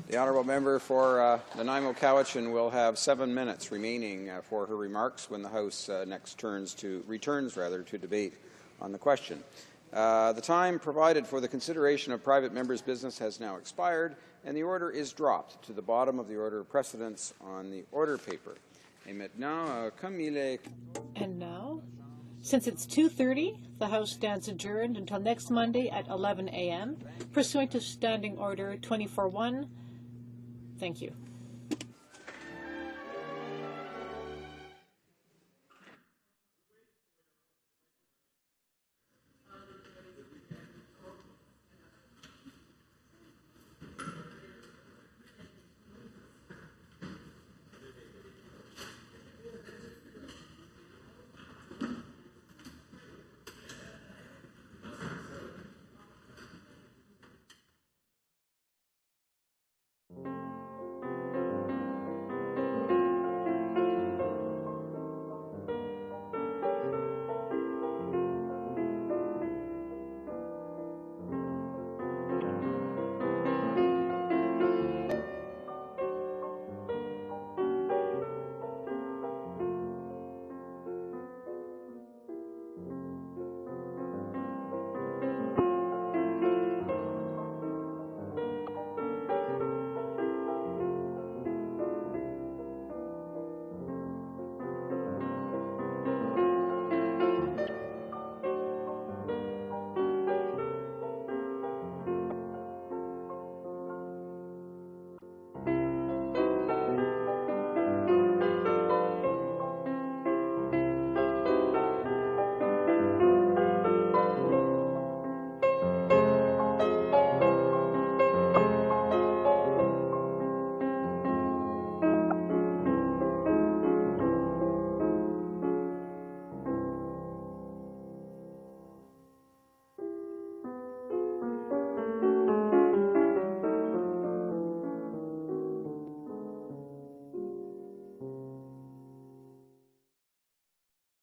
The honourable member for Nanaimo Cowichan will have 7 minutes remaining for her remarks when the House returns to debate on the question. The time provided for the consideration of private members' business has now expired, and the order is dropped to the bottom of the order of precedence on the order paper. And now, since it's 2:30, the House stands adjourned until next Monday at 11 a.m., pursuant to Standing Order 24-1. Thank you.